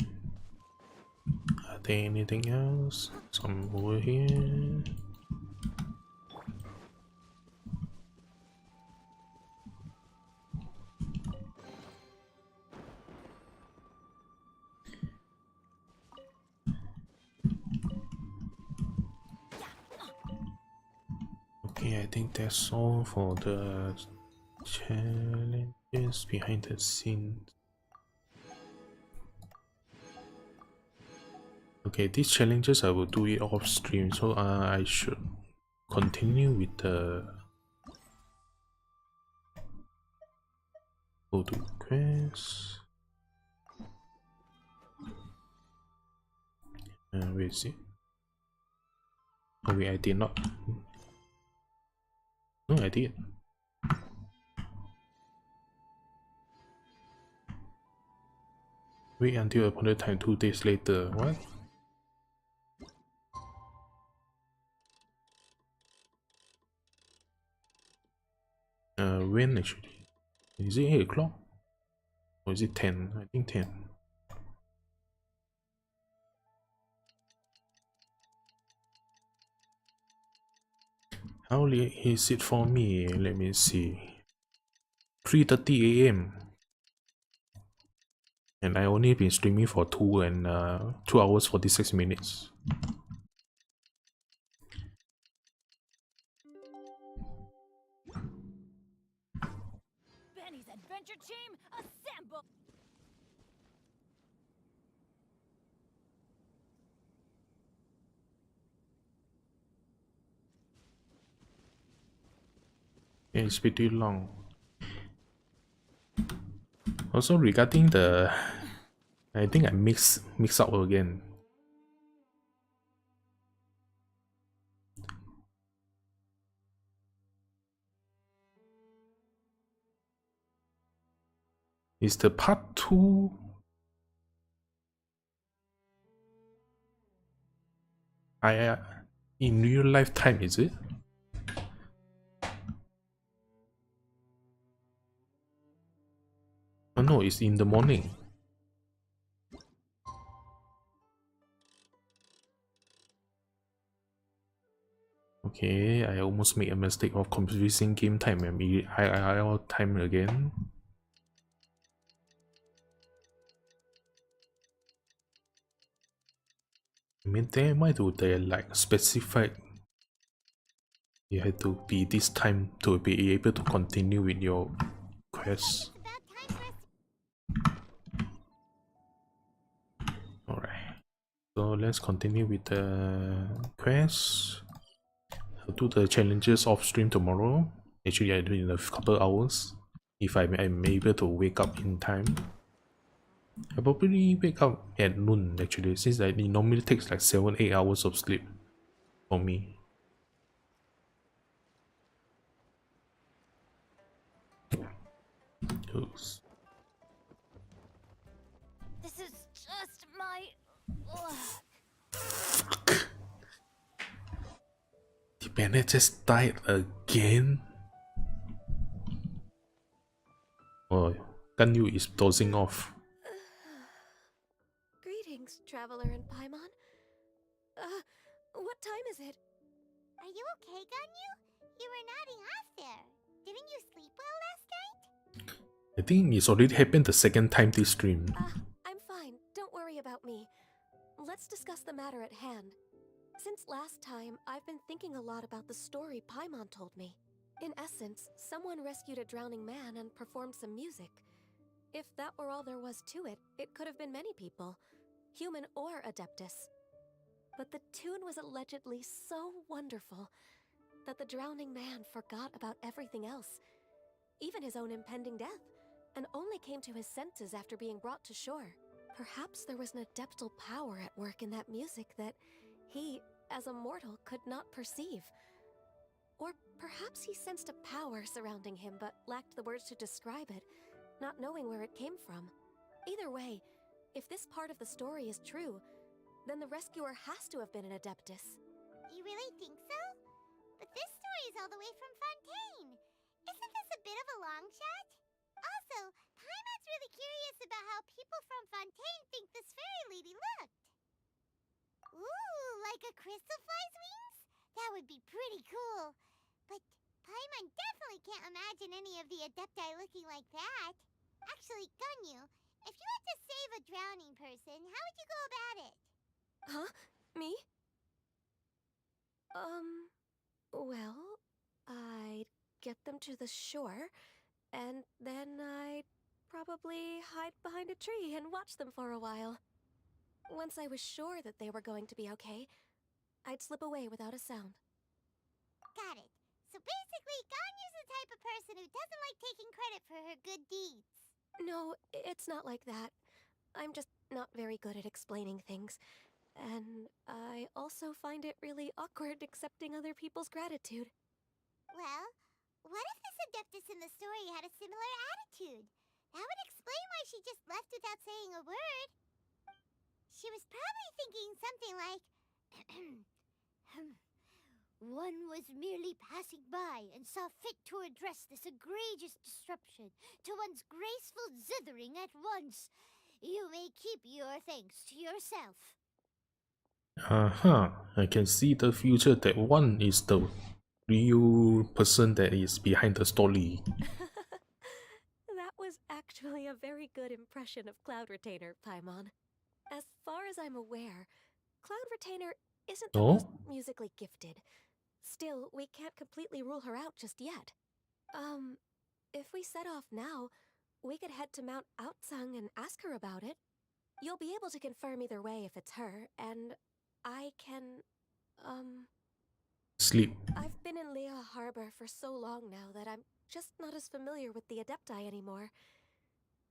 Are there anything else? Some over here. Okay, I think that's all for the challenges behind the scenes. Okay, these challenges I will do it off stream, so I should continue with the go to quest. Where is it? Oh wait, I did not. No, I did. Wait until appointed time 2 days later. What? When actually? Is it 8 o'clock? Or is it 10? I think 10. How late is it for me? Let me see. 3:30 AM. And I only been streaming for 2 hours 46 minutes. Benny's adventure team, assemble! It's pretty long. Also regarding the, I think I mix up again. Is the part 2 in real life time, is it? Oh no, it's in the morning. Okay, I almost made a mistake of confusing game time and IRL time again. I mean, then why do they like specify you have to be this time to be able to continue with your quest? Alright, so let's continue with the quest. I'll do the challenges off stream tomorrow. Actually, I do it in a couple hours if I'm able to wake up in time. I probably wake up at noon actually, since it normally takes like 7-8 hours of sleep for me. Oops. This is just my luck. The banner just died again. Oh, Ganyu is dozing off. Greetings, traveler in Paimon. What time is it? Are you okay, Ganyu? You were nodding off there. Didn't you sleep well last night? I think it's already happened the second time this stream. I'm fine. Don't worry about me. Let's discuss the matter at hand. Since last time, I've been thinking a lot about the story Paimon told me. In essence, someone rescued a drowning man and performed some music. If that were all there was to it, it could have been many people, human or Adeptus. But the tune was allegedly so wonderful that the drowning man forgot about everything else, even his own impending death, and only came to his senses after being brought to shore. Perhaps there was an adeptal power at work in that music that he, as a mortal, could not perceive. Or perhaps he sensed a power surrounding him but lacked the words to describe it, not knowing where it came from. Either way, if this part of the story is true, then the rescuer has to have been an Adeptus. You really think so? But this story is all the way from Fontaine. Isn't this a bit of a long shot? Also, Paimon's really curious about how people from Fontaine think this fairy lady looked. Ooh, like a crystal fly's wings? That would be pretty cool. But Paimon definitely can't imagine any of the Adepti looking like that. Actually, Ganyu, if you had to save a drowning person, how would you go about it? Huh? Me? Well, I'd get them to the shore, and then I'd probably hide behind a tree and watch them for a while. Once I was sure that they were going to be okay, I'd slip away without a sound. Got it. So basically, Ganyu's the type of person who doesn't like taking credit for her good deeds. No, it's not like that. I'm just not very good at explaining things. And I also find it really awkward accepting other people's gratitude. Well, what if this Adeptus in the story had a similar attitude? That would explain why she just left without saying a word. She was probably thinking something like, one was merely passing by and saw fit to address this egregious disruption to one's graceful zithering at once. You may keep your thanks to yourself. I can see the future that one is the real person that is behind the story. That was actually a very good impression of Cloud Retainer, Paimon. As far as I'm aware, Cloud Retainer isn't the most musically gifted. Still, we can't completely rule her out just yet. If we set off now, we could head to Mount Outsung and ask her about it. You'll be able to confirm either way if it's her, and I can, Sleep. I've been in Lea Harbor for so long now that I'm just not as familiar with the Adepti anymore.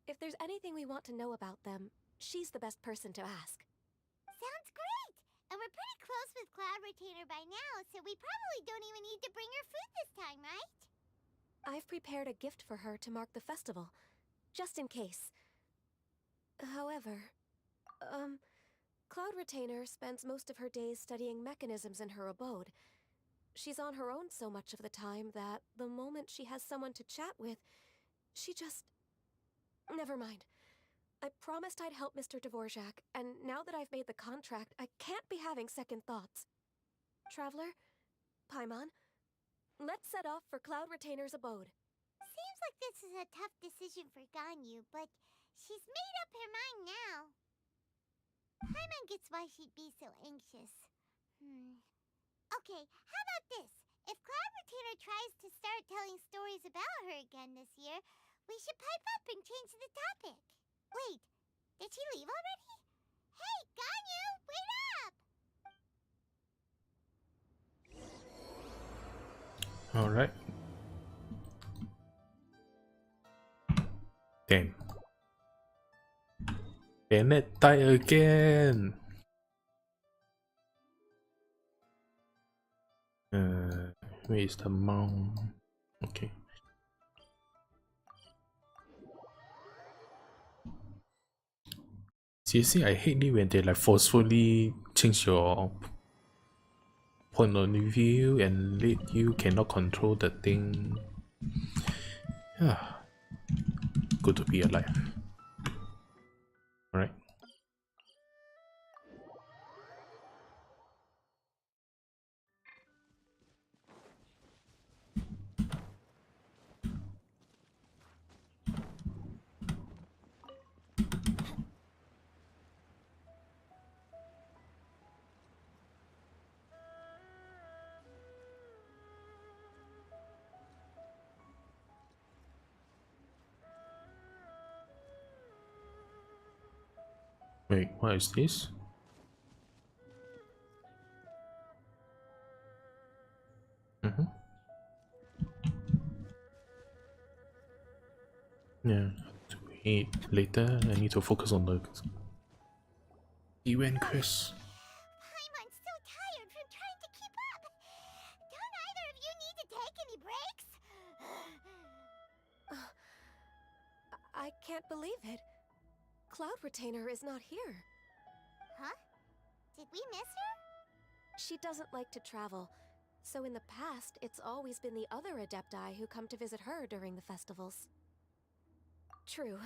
If there's anything we want to know about them, she's the best person to ask. Sounds great! And we're pretty close with Cloud Retainer by now, so we probably don't even need to bring her food this time, right? I've prepared a gift for her to mark the festival, just in case. However, Cloud Retainer spends most of her days studying mechanisms in her abode. She's on her own so much of the time that the moment she has someone to chat with, she just... Never mind. I promised I'd help Mr. Dvorak, and now that I've made the contract, I can't be having second thoughts. Traveler, Paimon, let's set off for Cloud Retainer's abode. Seems like this is a tough decision for Ganyu, but she's made up her mind now. Paimon gets why she'd be so anxious. Okay, how about this? If Cloud Retainer tries to start telling stories about her again this year, we should pipe up and change the topic. Wait, did she leave already? Hey, Ganyu, wait up! Alright. Damn. Bennett died again! Where is the mount? Okay. Seriously, I hate it when they like forcefully change your point of view and let you cannot control the thing. Good to be alive. Alright. Wait, what is this? Yeah, to wait later. I need to focus on the event quest. Paimon's so tired from trying to keep up. Don't either of you need to take any breaks? I can't believe it. Cloud Retainer is not here. Huh? Did we miss her? She doesn't like to travel, so in the past, it's always been the other Adepti who come to visit her during the festivals. True.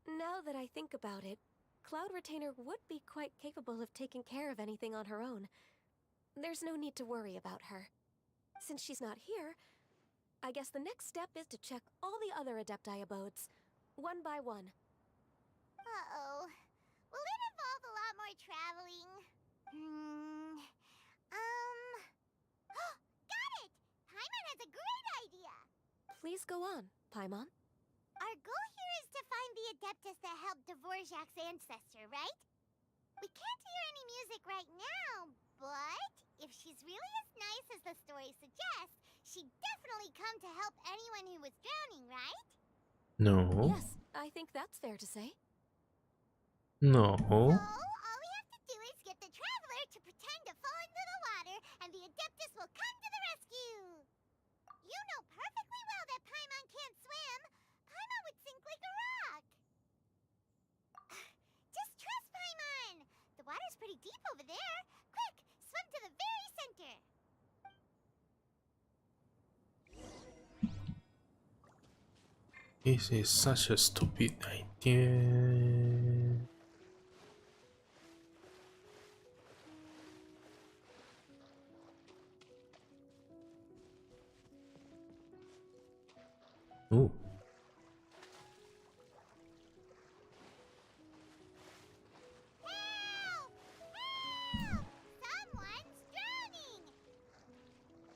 Now that I think about it, Cloud Retainer would be quite capable of taking care of anything on her own. There's no need to worry about her. Since she's not here, I guess the next step is to check all the other Adepti abodes, one by one. Uh-oh. Will it involve a lot more traveling? Got it! Paimon has a great idea! Please go on, Paimon. Our goal here is to find the Adeptus that helped Dvorak's ancestor, right? We can't hear any music right now, but if she's really as nice as the story suggests, she'd definitely come to help anyone who was drowning, right? No. Yes, I think that's fair to say. No. All we have to do is get the Traveler to pretend to fall into the water, and the Adeptus will come to the rescue! You know perfectly well that Paimon can't swim! Paimon would sink like a rock! Just trust Paimon! The water's pretty deep over there. Quick, swim to the very center! This is such a stupid idea. Ooh. Help! Help! Someone's drowning!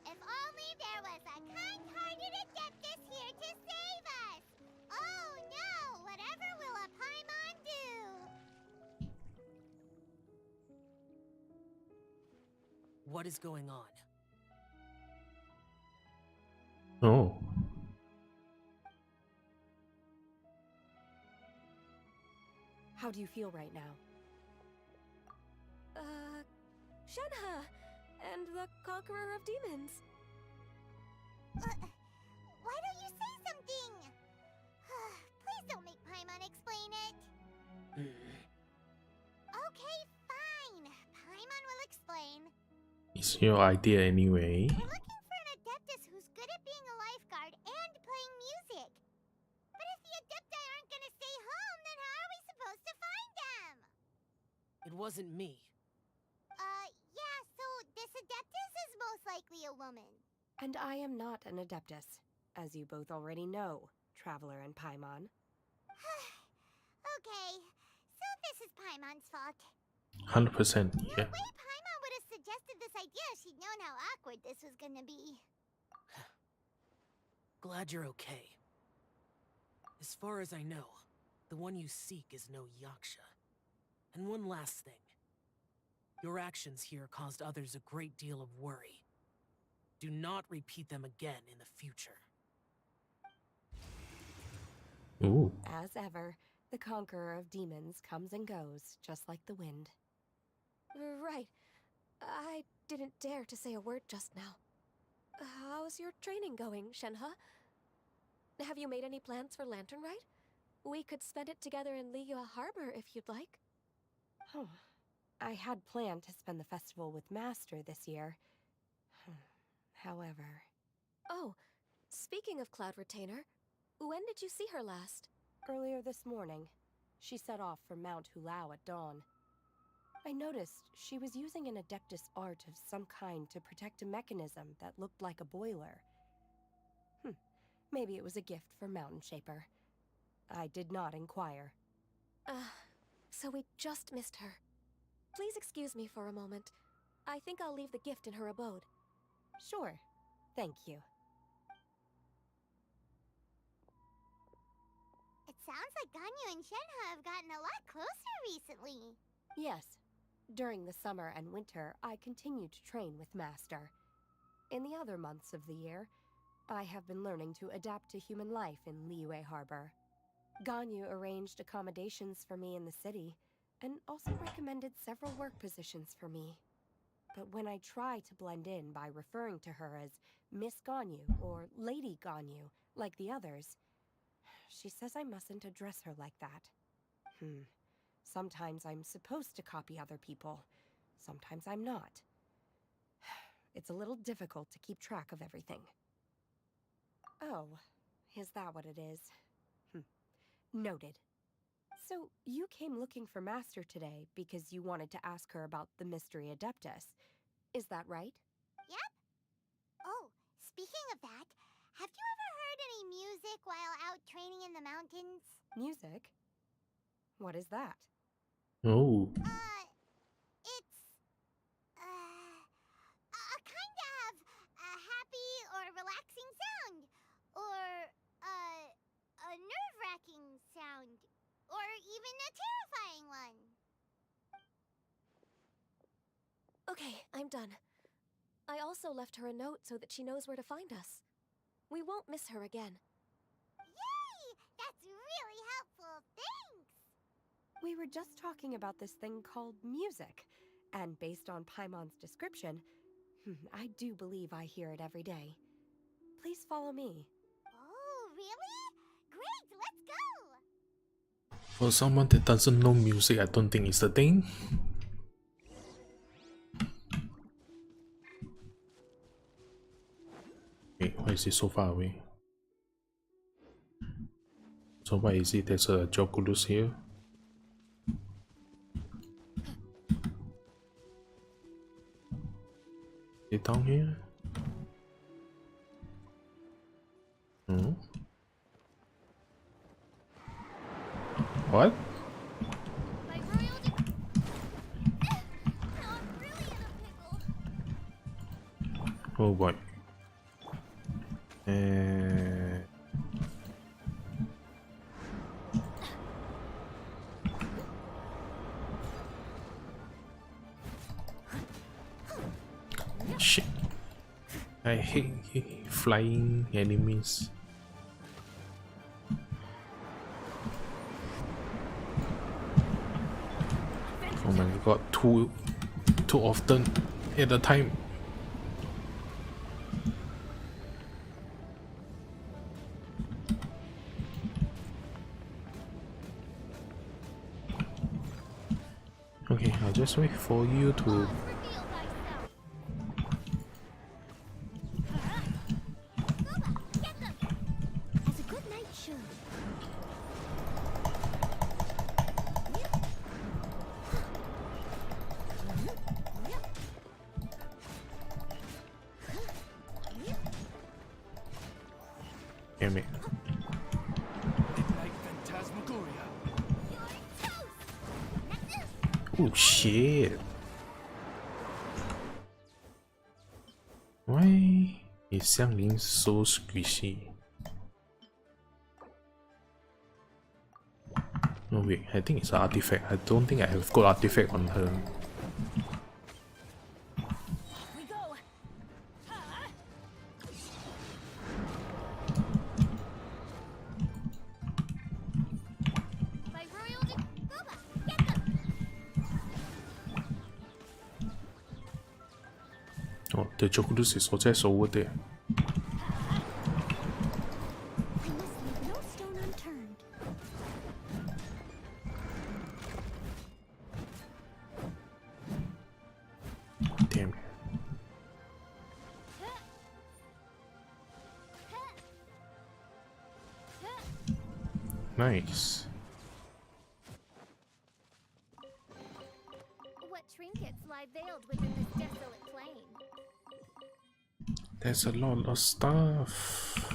If only there was a kind-hearted Adeptus here to save us! Oh no! Whatever will a Paimon do? What is going on? Oh. How do you feel right now? Shenhe! And the Conqueror of Demons! Why don't you say something? Please don't make Paimon explain it. Okay, fine. Paimon will explain. It's your idea anyway. We're looking for an Adeptus who's good at being a lifeguard and playing music. But if the Adepti aren't gonna stay home, then how are we supposed to find them? It wasn't me. Yeah, so this Adeptus is most likely a woman. And I am not an Adeptus, as you both already know, Traveler and Paimon. Okay, so this is Paimon's fault. 100%, yeah. The way Paimon would have suggested this idea if she'd known how awkward this was gonna be. Glad you're okay. As far as I know, the one you seek is no Yaksha. And one last thing. Your actions here caused others a great deal of worry. Do not repeat them again in the future. Ooh. As ever, the Conqueror of Demons comes and goes, just like the wind. Right. I didn't dare to say a word just now. How's your training going, Shenhe? Have you made any plans for Lantern Rite? We could spend it together in Liyue Harbor if you'd like. Oh, I had planned to spend the festival with Master this year. However... Oh, speaking of Cloud Retainer, when did you see her last? Earlier this morning. She set off for Mount Hulao at dawn. I noticed she was using an Adeptus art of some kind to protect a mechanism that looked like a boiler. Maybe it was a gift for Mountain Shaper. I did not inquire. So we just missed her. Please excuse me for a moment. I think I'll leave the gift in her abode. Sure. Thank you. It sounds like Ganyu and Shenhe have gotten a lot closer recently. Yes. During the summer and winter, I continue to train with Master. In the other months of the year, I have been learning to adapt to human life in Liyue Harbor. Ganyu arranged accommodations for me in the city, and also recommended several work positions for me. But when I try to blend in by referring to her as Miss Ganyu or Lady Ganyu, like the others, she says I mustn't address her like that. Sometimes I'm supposed to copy other people, sometimes I'm not. It's a little difficult to keep track of everything. Oh, is that what it is? Noted. So, you came looking for Master today because you wanted to ask her about the Mystery Adeptus. Is that right? Yep. Oh, speaking of that, have you ever heard any music while out training in the mountains? Music? What is that? Oh. It's a kind of a happy or relaxing sound, or a nerve-wracking sound, or even a terrifying one. Okay, I'm done. I also left her a note so that she knows where to find us. We won't miss her again. Yay! That's really helpful. Thanks! We were just talking about this thing called music, and based on Paimon's description, I do believe I hear it every day. Please follow me. Oh, really? Great, let's go! For someone that doesn't know music, I don't think it's a thing. Wait, why is it so far away? So why is it there's a Jokulus here? Is it down here? Hmm? What? Oh boy. Shit. I hate flying enemies. Oh my god, too often at a time. Okay, I'll just wait for you to... As a good knight should. Damn it. Oh shit. Why is Xiangling so squishy? No wait, I think it's an artifact. I don't think I have good artifact on her. Oh, the Jokulus is just over there. I must leave no stone unturned. Damn it. Nice. What trinkets lie veiled within this desolate plain? There's a lot of stuff.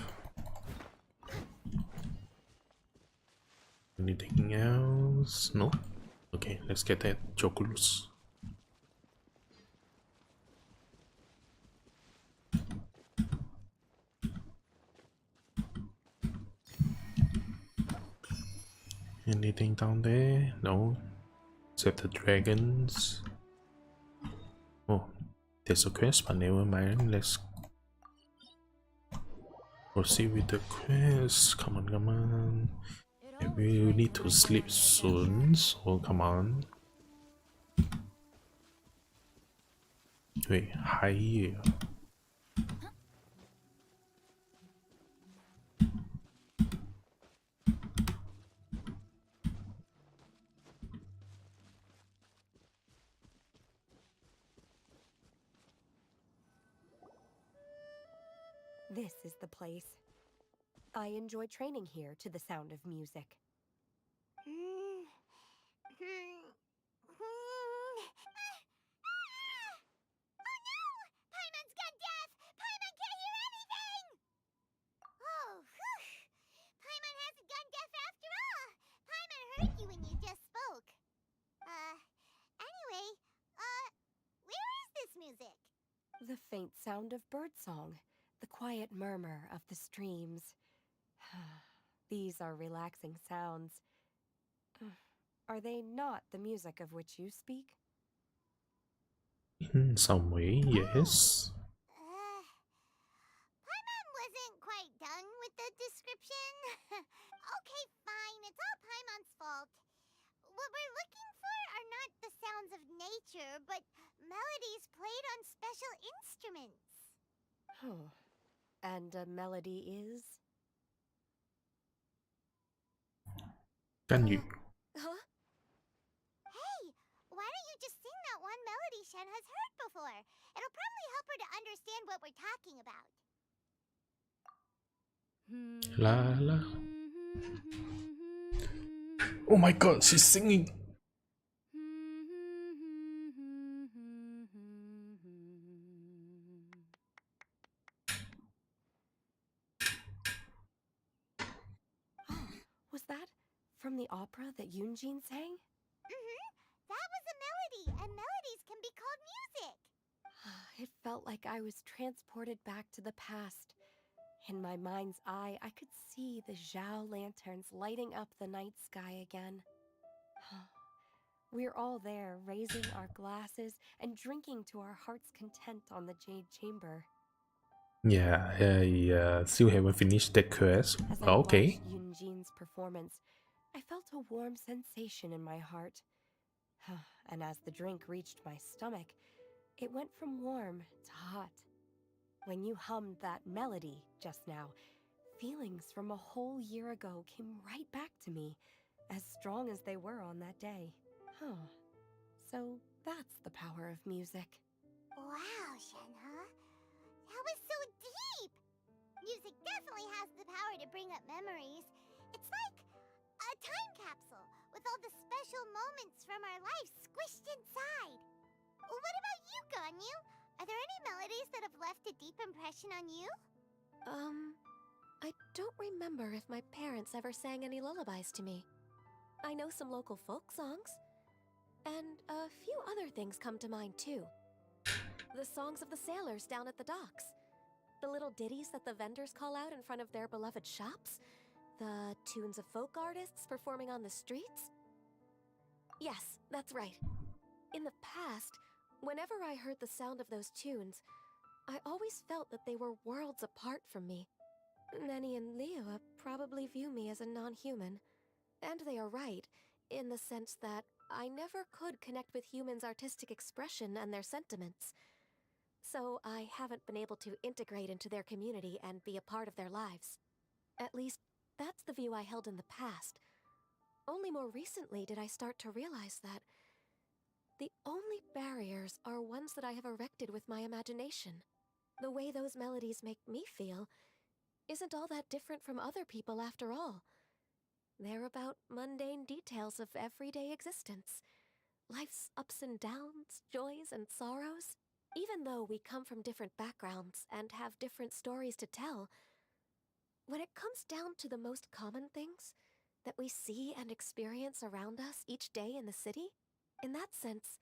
Anything else? No? Okay, let's get that Jokulus. Anything down there? No. Except the dragons. Oh, there's a quest, but never mind. Let's proceed with the quest. Come on, come on. Yeah, we will need to sleep soon, so come on. Wait, higher. This is the place. I enjoy training here to the sound of music. Oh no! Paimon's gone deaf! Paimon can't hear anything! Oh, whew! Paimon hasn't gone deaf after all! Paimon heard you when you just spoke. Anyway, where is this music? The faint sound of birdsong, the quiet murmur of the streams. These are relaxing sounds. Are they not the music of which you speak? In some way, yes. Paimon wasn't quite done with the description. Okay, fine. It's all Paimon's fault. What we're looking for are not the sounds of nature, but melodies played on special instruments. Oh. And a melody is? Can you? Huh? Hey, why don't you just sing that one melody Shen has heard before? It'll probably help her to understand what we're talking about. La la. Oh my god, she's singing. Was that from the opera that Yunjin sang? That was a melody, and melodies can be called music. It felt like I was transported back to the past. In my mind's eye, I could see the Zhao lanterns lighting up the night sky again. We're all there, raising our glasses and drinking to our heart's content on the Jade Chamber. Yeah, I still haven't finished that quest. As I Okay. watched Yunjin's performance, I felt a warm sensation in my heart. And as the drink reached my stomach, it went from warm to hot. When you hummed that melody just now, feelings from a whole year ago came right back to me, as strong as they were on that day. So that's the power of music. Wow, Shenhe. That was so deep! Music definitely has the power to bring up memories. It's like a time capsule with all the special moments from our lives squished inside. What about you, Ganyu? Are there any melodies that have left a deep impression on you? I don't remember if my parents ever sang any lullabies to me. I know some local folk songs, and a few other things come to mind too. The songs of the sailors down at the docks. The little ditties that the vendors call out in front of their beloved shops. The tunes of folk artists performing on the streets. Yes, that's right. In the past, whenever I heard the sound of those tunes, I always felt that they were worlds apart from me. Nenny and Liyue probably view me as a non-human. And they are right, in the sense that I never could connect with humans' artistic expression and their sentiments. So I haven't been able to integrate into their community and be a part of their lives. At least, that's the view I held in the past. Only more recently did I start to realize that the only barriers are ones that I have erected with my imagination. The way those melodies make me feel isn't all that different from other people after all. They're about mundane details of everyday existence. Life's ups and downs, joys and sorrows. Even though we come from different backgrounds and have different stories to tell, when it comes down to the most common things that we see and experience around us each day in the city, in that sense,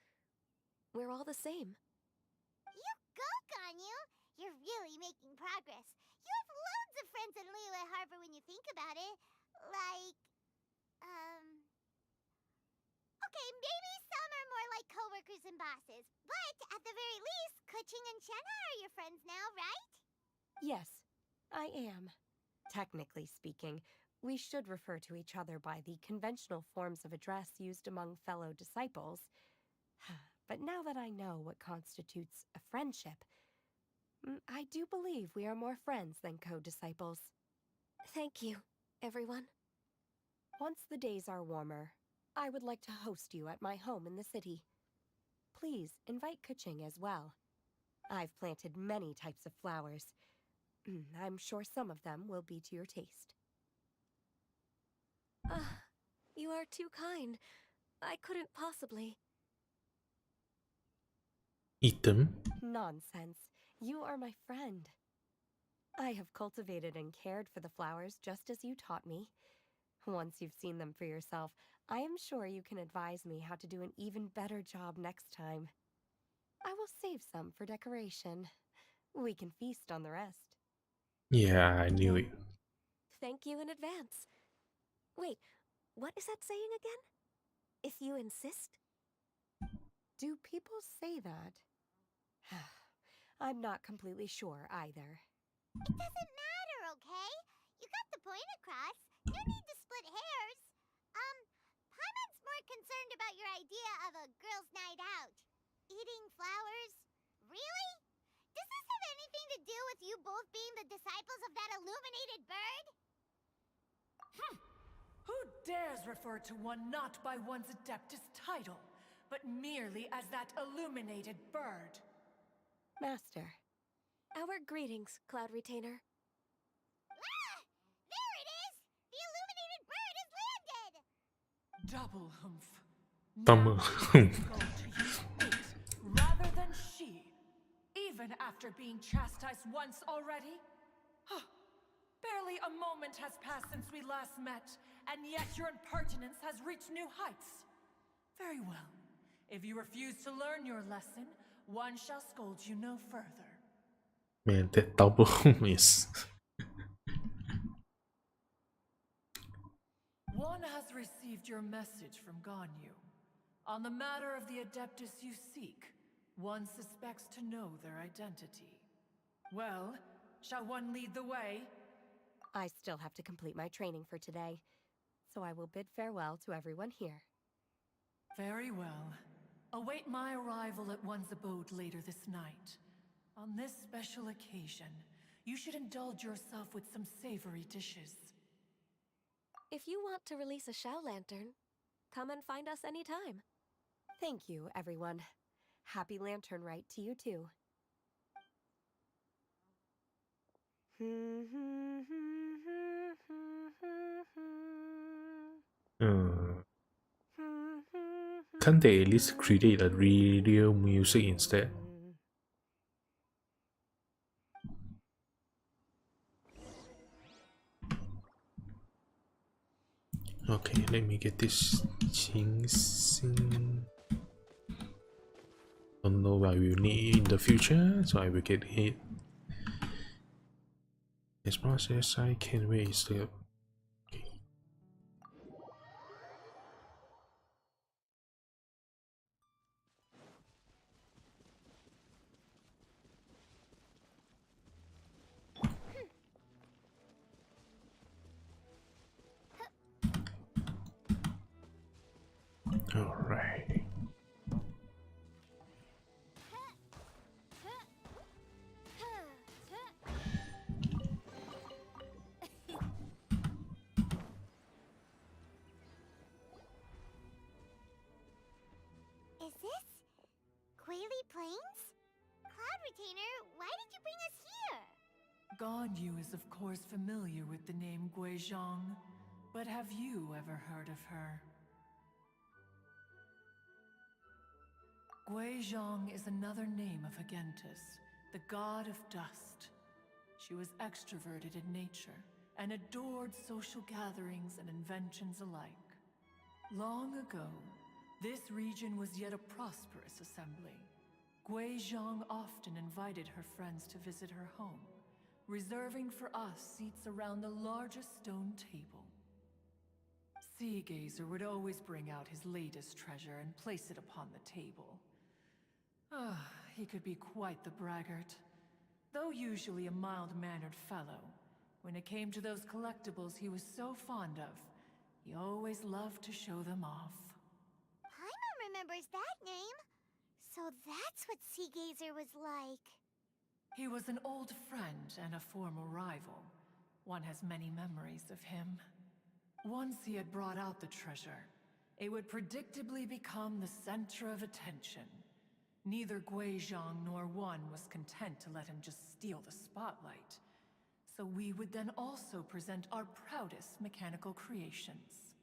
we're all the same. You go, Ganyu! You're really making progress. You have loads of friends in Liyue Harbor when you think about it. Like, okay, maybe some are more like coworkers and bosses, but at the very least, Kuching and Shenhe are your friends now, right? Yes, I am. Technically speaking, we should refer to each other by the conventional forms of address used among fellow disciples. But now that I know what constitutes a friendship, I do believe we are more friends than co-disciples. Thank you, everyone. Once the days are warmer, I would like to host you at my home in the city. Please invite Kuching as well. I've planted many types of flowers. I'm sure some of them will be to your taste. You are too kind. I couldn't possibly. Eat them? Nonsense. You are my friend. I have cultivated and cared for the flowers just as you taught me. Once you've seen them for yourself, I am sure you can advise me how to do an even better job next time. I will save some for decoration. We can feast on the rest. Yeah, I knew it. Thank you in advance. Wait, what is that saying again? If you insist? Do people say that? I'm not completely sure either. It doesn't matter, okay? You got the point across. No need to split hairs. Paimon's more concerned about your idea of a girls' night out. Eating flowers? Really? Does this have anything to do with you both being the disciples of that illuminated bird? Who dares refer to one not by one's Adeptus title, but merely as that illuminated bird? Master, our greetings, Cloud Retainer. Ah! There it is! The illuminated bird has landed! Double humph. Double humph. Go to you it, rather than she, even after being chastised once already? Barely a moment has passed since we last met, and yet your impertinence has reached new heights. Very well. If you refuse to learn your lesson, one shall scold you no further. Man, that double is... One has received your message from Ganyu. On the matter of the Adeptus you seek, one suspects to know their identity. Well, shall one lead the way? I still have to complete my training for today, so I will bid farewell to everyone here. Very well. Await my arrival at one's abode later this night. On this special occasion, you should indulge yourself with some savory dishes. If you want to release a Shao Lantern, come and find us anytime. Thank you, everyone. Happy Lantern Rite to you too. Can't they at least create a real music instead? Okay, let me get this Qingxing. Don't know what we will need in the future, so I will get it as much as I can. Where is the... Alright. Is this Quaily Plains? Cloud Retainer, why did you bring us here? Ganyu is of course familiar with the name Guizhong, but have you ever heard of her? Guizhong is another name of Agentis, the god of dust. She was extroverted in nature and adored social gatherings and inventions alike. Long ago, this region was yet a prosperous assembly. Guizhong often invited her friends to visit her home, reserving for us seats around the largest stone table. Seagazer would always bring out his latest treasure and place it upon the table. He could be quite the braggart. Though usually a mild-mannered fellow, when it came to those collectibles he was so fond of, he always loved to show them off. Paimon remembers that name. So that's what Seagazer was like. He was an old friend and a former rival. One has many memories of him. Once he had brought out the treasure, it would predictably become the center of attention. Neither Guizhong nor one was content to let him just steal the spotlight. So we would then also present our proudest mechanical creations.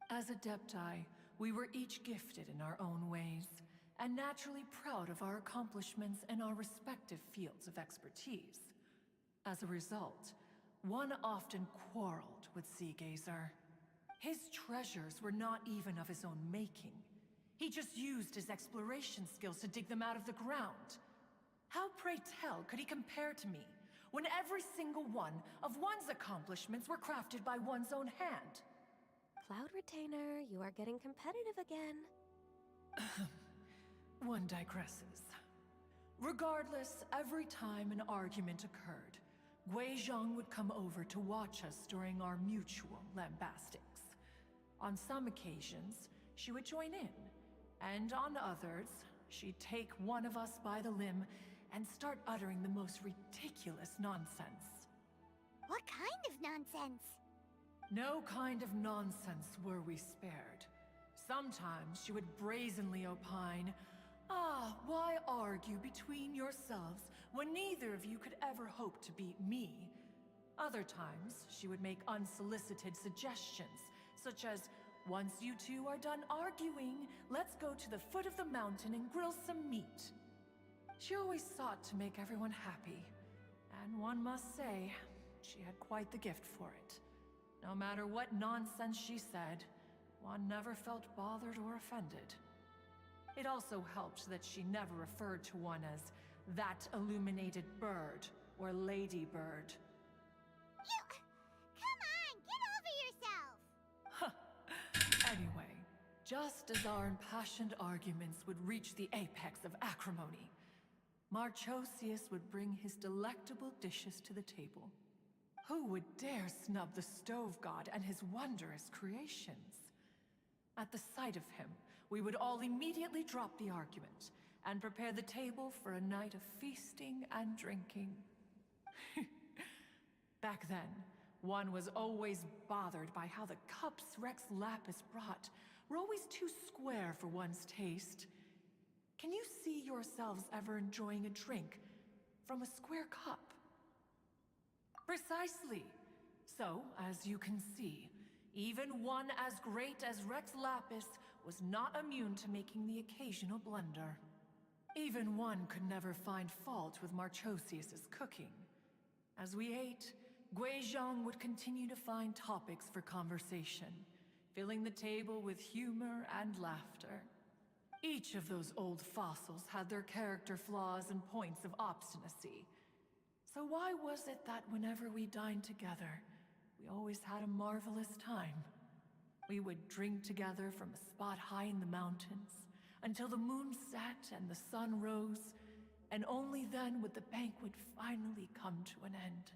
As Adepti, we were each gifted in our own ways, and naturally proud of our accomplishments in our respective fields of expertise. As a result, one often quarreled with Seagazer. His treasures were not even of his own making. He just used his exploration skills to dig them out of the ground. How, pray tell, could he compare to me, when every single one of one's accomplishments were crafted by one's own hand? Cloud Retainer, you are getting competitive again. One digresses. Regardless, every time an argument occurred, Guizhong would come over to watch us during our mutual lambastics. On some occasions, she would join in, and on others, she'd take one of us by the limb and start uttering the most ridiculous nonsense. What kind of nonsense? No kind of nonsense were we spared. Sometimes she would brazenly opine, why argue between yourselves when neither of you could ever hope to beat me? Other times, she would make unsolicited suggestions, such as, once you two are done arguing, let's go to the foot of the mountain and grill some meat. She always sought to make everyone happy, and one must say, she had quite the gift for it. No matter what nonsense she said, one never felt bothered or offended. It also helped that she never referred to one as that illuminated bird or ladybird. Come on, get over yourself! Anyway, just as our impassioned arguments would reach the apex of acrimony, Marchosius would bring his delectable dishes to the table. Who would dare snub the stove god and his wondrous creations? At the sight of him, we would all immediately drop the argument and prepare the table for a night of feasting and drinking. Back then, one was always bothered by how the cups Rex Lapis brought were always too square for one's taste. Can you see yourselves ever enjoying a drink from a square cup? Precisely. So, as you can see, even one as great as Rex Lapis was not immune to making the occasional blunder. Even one could never find fault with Marchosius's cooking. As we ate, Guizhong would continue to find topics for conversation, filling the table with humor and laughter. Each of those old fossils had their character flaws and points of obstinacy. So why was it that whenever we dined together, we always had a marvelous time? We would drink together from a spot high in the mountains, until the moon set and the sun rose, and only then would the banquet finally come to an end.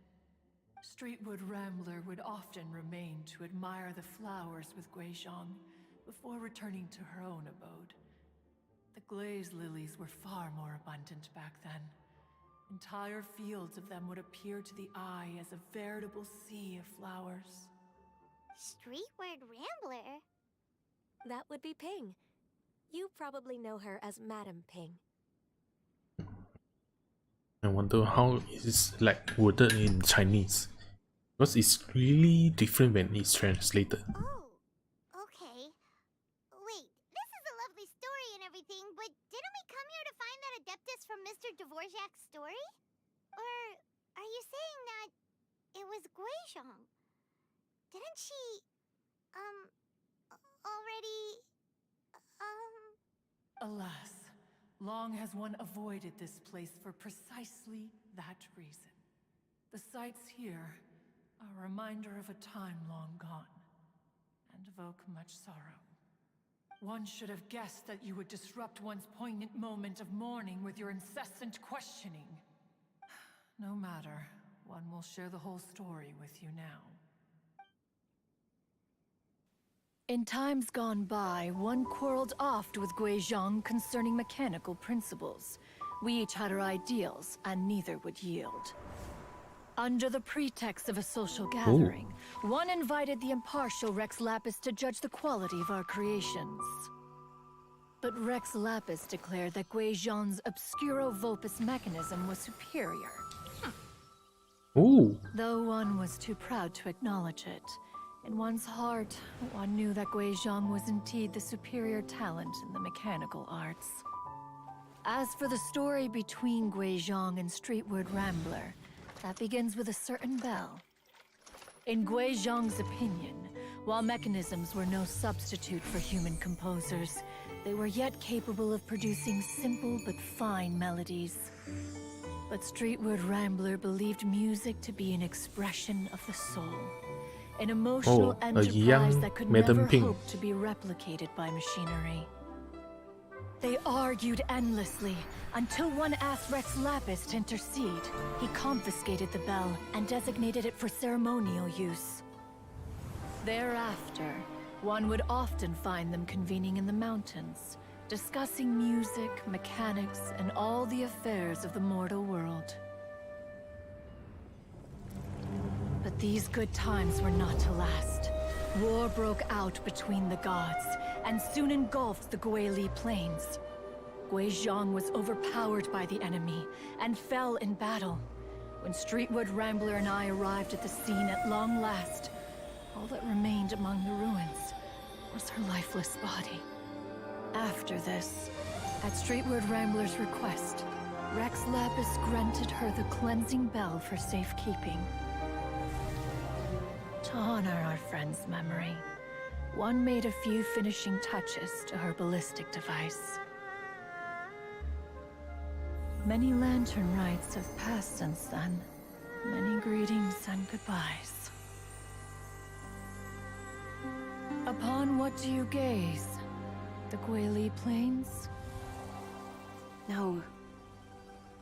Streetwood Rambler would often remain to admire the flowers with Guizhong before returning to her own abode. The glaze lilies were far more abundant back then. Entire fields of them would appear to the eye as a veritable sea of flowers. Streetward Rambler? That would be Ping. You probably know her as Madam Ping. I wonder how it's like worded in Chinese, because it's really different when it's translated. Oh, okay. Wait, this is a lovely story and everything, but didn't we come here to find that Adeptus from Mr. Dvorak's story? Or are you saying that it was Guizhong? Didn't she, already, Alas, long has one avoided this place for precisely that reason. The sights here are a reminder of a time long gone, and evoke much sorrow. One should have guessed that you would disrupt one's poignant moment of mourning with your incessant questioning. No matter, one will share the whole story with you now. In times gone by, one quarreled oft with Guizhong concerning mechanical principles. We each had our ideals, and neither would yield. Under the pretext of a social gathering, one invited the impartial Rex Lapis to judge the quality of our creations. But Rex Lapis declared that Guizhong's Obscuro Vulpus mechanism was superior. Ooh. Though one was too proud to acknowledge it, In one's heart, one knew that Guizhong was indeed the superior talent in the mechanical arts. As for the story between Guizhong and Streetward Rambler, that begins with a certain bell. In Guizhong's opinion, while mechanisms were no substitute for human composers, they were yet capable of producing simple but fine melodies. But Streetward Rambler believed music to be an expression of the soul. An emotional a enterprise young that could Madam never Ping. hope to be replicated by machinery. They argued endlessly, until one asked Rex Lapis to intercede. He confiscated the bell and designated it for ceremonial use. Thereafter, one would often find them convening in the mountains, discussing music, mechanics, and all the affairs of the mortal world. But these good times were not to last. War broke out between the gods, and soon engulfed the Guili plains. Guizhong was overpowered by the enemy, and fell in battle. When Streetward Rambler and I arrived at the scene at long last, all that remained among the ruins was her lifeless body. After this, at Streetward Rambler's request, Rex Lapis granted her the cleansing bell for safekeeping. To honor our friend's memory, one made a few finishing touches to her ballistic device. Many lantern rites have passed since then. Many greetings and goodbyes. Upon what do you gaze? The Guili Plains? No.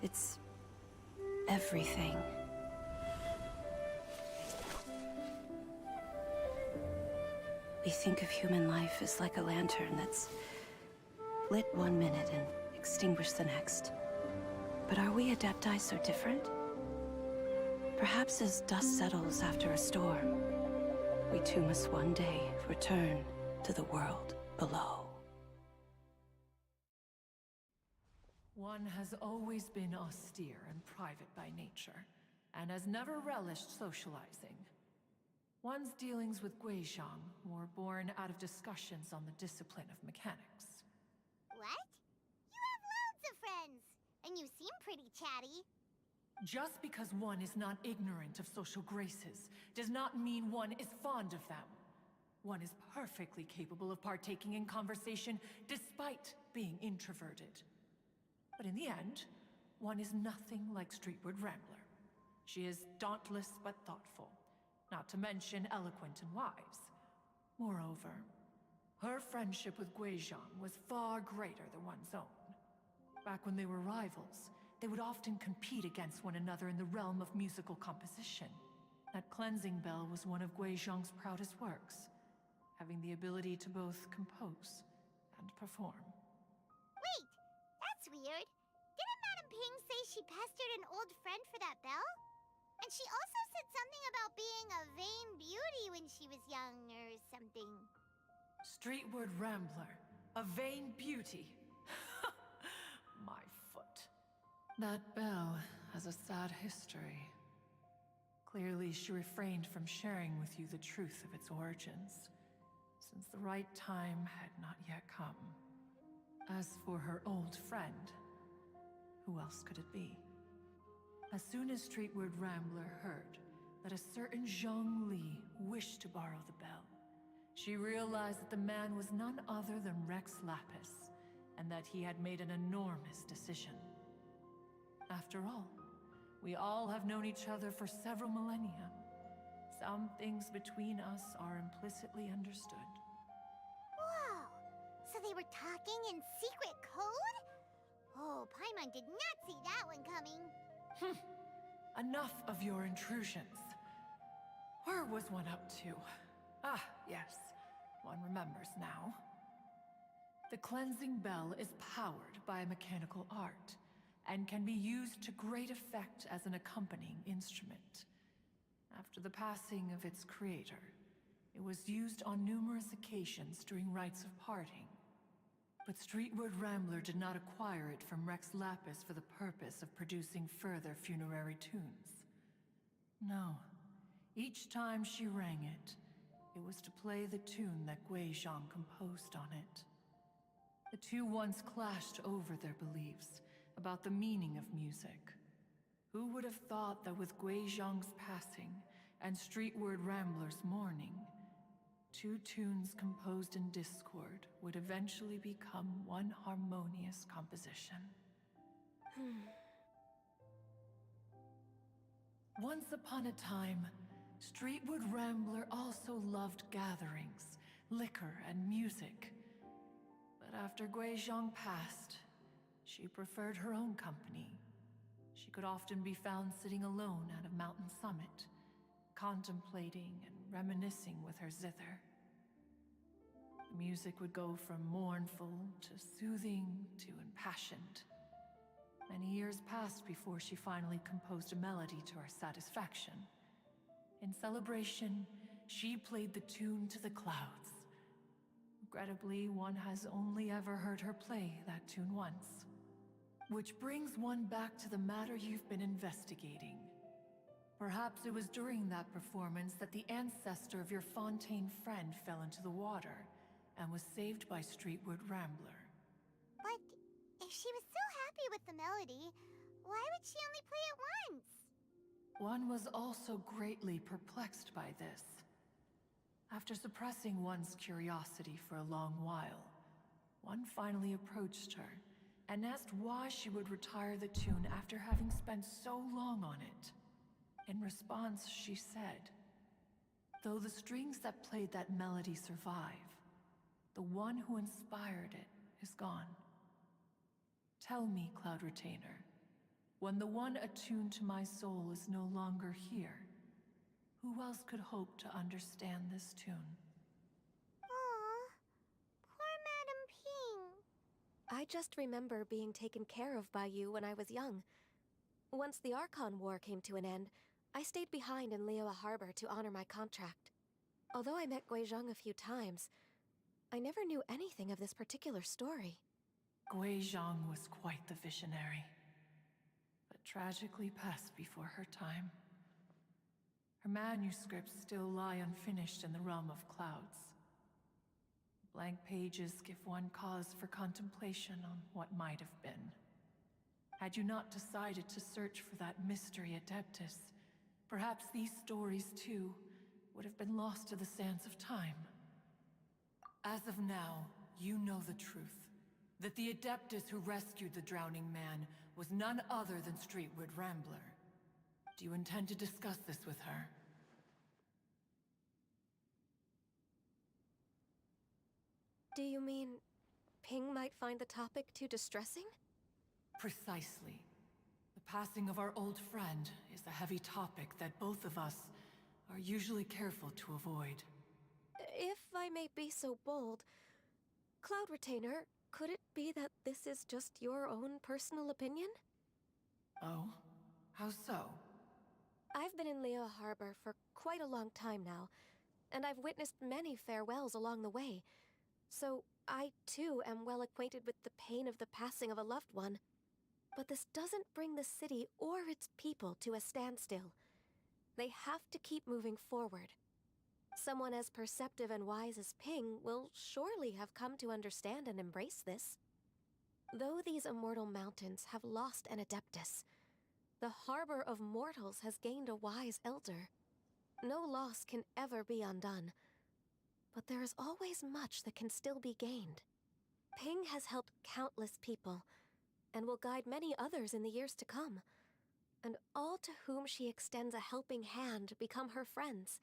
It's everything. We think of human life as like a lantern that's lit one minute and extinguished the next. But are we Adepti so different? Perhaps as dust settles after a storm, we too must one day return to the world below. One has always been austere and private by nature, and has never relished socializing. One's dealings with Guizhong were born out of discussions on the discipline of mechanics. What? You have loads of friends, and you seem pretty chatty. Just because one is not ignorant of social graces does not mean one is fond of them. One is perfectly capable of partaking in conversation despite being introverted. But in the end, one is nothing like Streetward Rambler. She is dauntless but thoughtful, not to mention eloquent and wise. Moreover, her friendship with Guizhong was far greater than one's own. Back when they were rivals, they would often compete against one another in the realm of musical composition. That cleansing bell was one of Guizhong's proudest works, having the ability to both compose and perform. Wait, that's weird. Didn't Madam Ping say she pestered an old friend for that bell? And she also said something about being a vain beauty when she was young or something. Streetward Rambler, a vain beauty. My foot. That bell has a sad history. Clearly, she refrained from sharing with you the truth of its origins, since the right time had not yet come. As for her old friend, who else could it be? As soon as Streetward Rambler heard that a certain Zhang Li wished to borrow the bell, she realized that the man was none other than Rex Lapis, and that he had made an enormous decision. After all, we all have known each other for several millennia. Some things between us are implicitly understood. Whoa! So they were talking in secret code? Oh, Paimon did not see that one coming. Enough of your intrusions. Where was one up to? Ah, yes. One remembers now. The cleansing bell is powered by a mechanical art, and can be used to great effect as an accompanying instrument. After the passing of its creator, it was used on numerous occasions during rites of parting. But Streetward Rambler did not acquire it from Rex Lapis for the purpose of producing further funerary tunes. No. Each time she rang it, It was to play the tune that Gui Zhang composed on it. The two once clashed over their beliefs about the meaning of music. Who would have thought that with Gui Zhang's passing and Streetward Rambler's mourning, two tunes composed in discord would eventually become one harmonious composition? Once upon a time, Streetwood Rambler also loved gatherings, liquor, and music. But after Gui Zhang passed, she preferred her own company. She could often be found sitting alone at a mountain summit, contemplating and reminiscing with her zither. The music would go from mournful to soothing to impassioned. Many years passed before she finally composed a melody to her satisfaction. In celebration, she played the tune to the clouds. Regrettably, one has only ever heard her play that tune once. Which brings one back to the matter you've been investigating. Perhaps it was during that performance that the ancestor of your Fontaine friend fell into the water and was saved by Streetwood Rambler. But if she was so happy with the melody, why would she only play it once? One was also greatly perplexed by this. After suppressing one's curiosity for a long while, one finally approached her and asked why she would retire the tune after having spent so long on it. In response, she said, "Though the strings that played that melody survive, the one who inspired it is gone. Tell me, Cloud Retainer, when the one attuned to my soul is no longer here, who else could hope to understand this tune?" Aww, poor Madam Ping. I just remember being taken care of by you when I was young. Once the Archon War came to an end, I stayed behind in Liyue Harbor to honor my contract. Although I met Gui Zhang a few times, I never knew anything of this particular story. Gui Zhang was quite the visionary, but tragically passed before her time. Her manuscripts still lie unfinished in the realm of clouds. Blank pages give one cause for contemplation on what might have been. Had you not decided to search for that mystery Adeptus, perhaps these stories too would have been lost to the sands of time. As of now, you know the truth. That the Adeptus who rescued the drowning man was none other than Streetwood Rambler. Do you intend to discuss this with her? Do you mean Ping might find the topic too distressing? Precisely. The passing of our old friend is a heavy topic that both of us are usually careful to avoid. If I may be so bold, Cloud Retainer, could it be that this is just your own personal opinion? Oh? How so? I've been in Liyue Harbor for quite a long time now, and I've witnessed many farewells along the way, so I too am well acquainted with the pain of the passing of a loved one. But this doesn't bring the city or its people to a standstill. They have to keep moving forward. Someone as perceptive and wise as Ping will surely have come to understand and embrace this. Though these immortal mountains have lost an Adeptus, the harbor of mortals has gained a wise elder. No loss can ever be undone, but there is always much that can still be gained. Ping has helped countless people, and will guide many others in the years to come. And all to whom she extends a helping hand become her friends.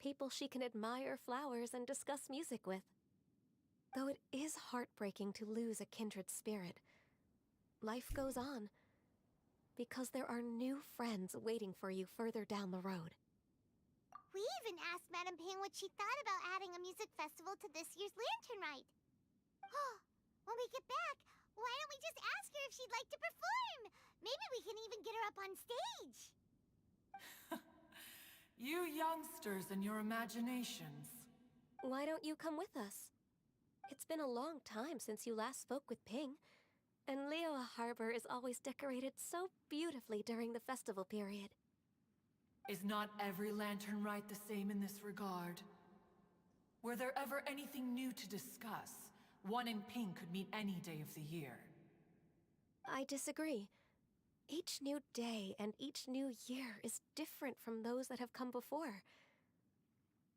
People she can admire flowers and discuss music with. Though it is heartbreaking to lose a kindred spirit, life goes on, because there are new friends waiting for you further down the road. We even asked Madam Ping what she thought about adding a music festival to this year's Lantern Rite. When we get back, why don't we just ask her if she'd like to perform? Maybe we can even get her up on stage. You youngsters and your imaginations. Why don't you come with us? It's been a long time since you last spoke with Ping, and Liyue Harbor is always decorated so beautifully during the festival period. Is not every Lantern Rite the same in this regard? Were there ever anything new to discuss? One in pink could mean any day of the year. I disagree. Each new day and each new year is different from those that have come before.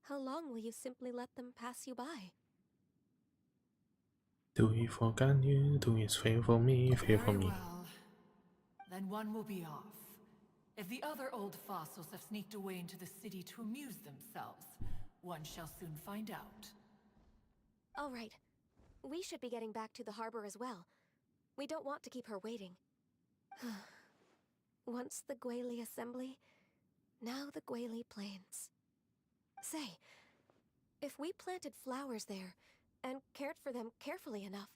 How long will you simply let them pass you by? Do it for Ganyu, do it favor me, favor Very me. well. Then one will be off. If the other old fossils have sneaked away into the city to amuse themselves, one shall soon find out. All right. We should be getting back to the harbor as well. We don't want to keep her waiting. Once the Guili assembly, now the Guili plains. Say, if we planted flowers there and cared for them carefully enough,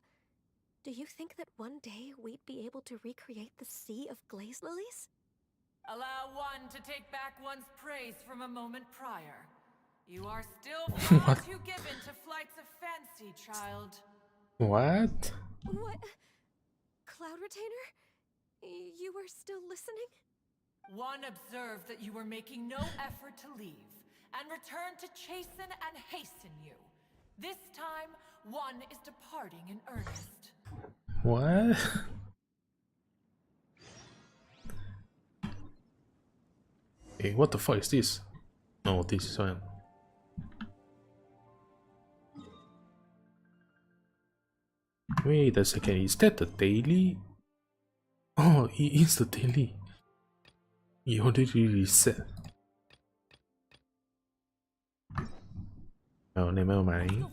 do you think that one day we'd be able to recreate the sea of glaze lilies? Allow one to take back one's praise from a moment prior. You are still far too given to flights of fancy, child. What? What? Cloud Retainer? You were still listening? One observed that you were making no effort to leave, and returned to chasten and hasten you. This time, one is departing in earnest. What? Hey, what the fuck is this? Oh, this is one. Wait a second, is that the daily? Oh, it is the daily. It already reset. Oh, never mind.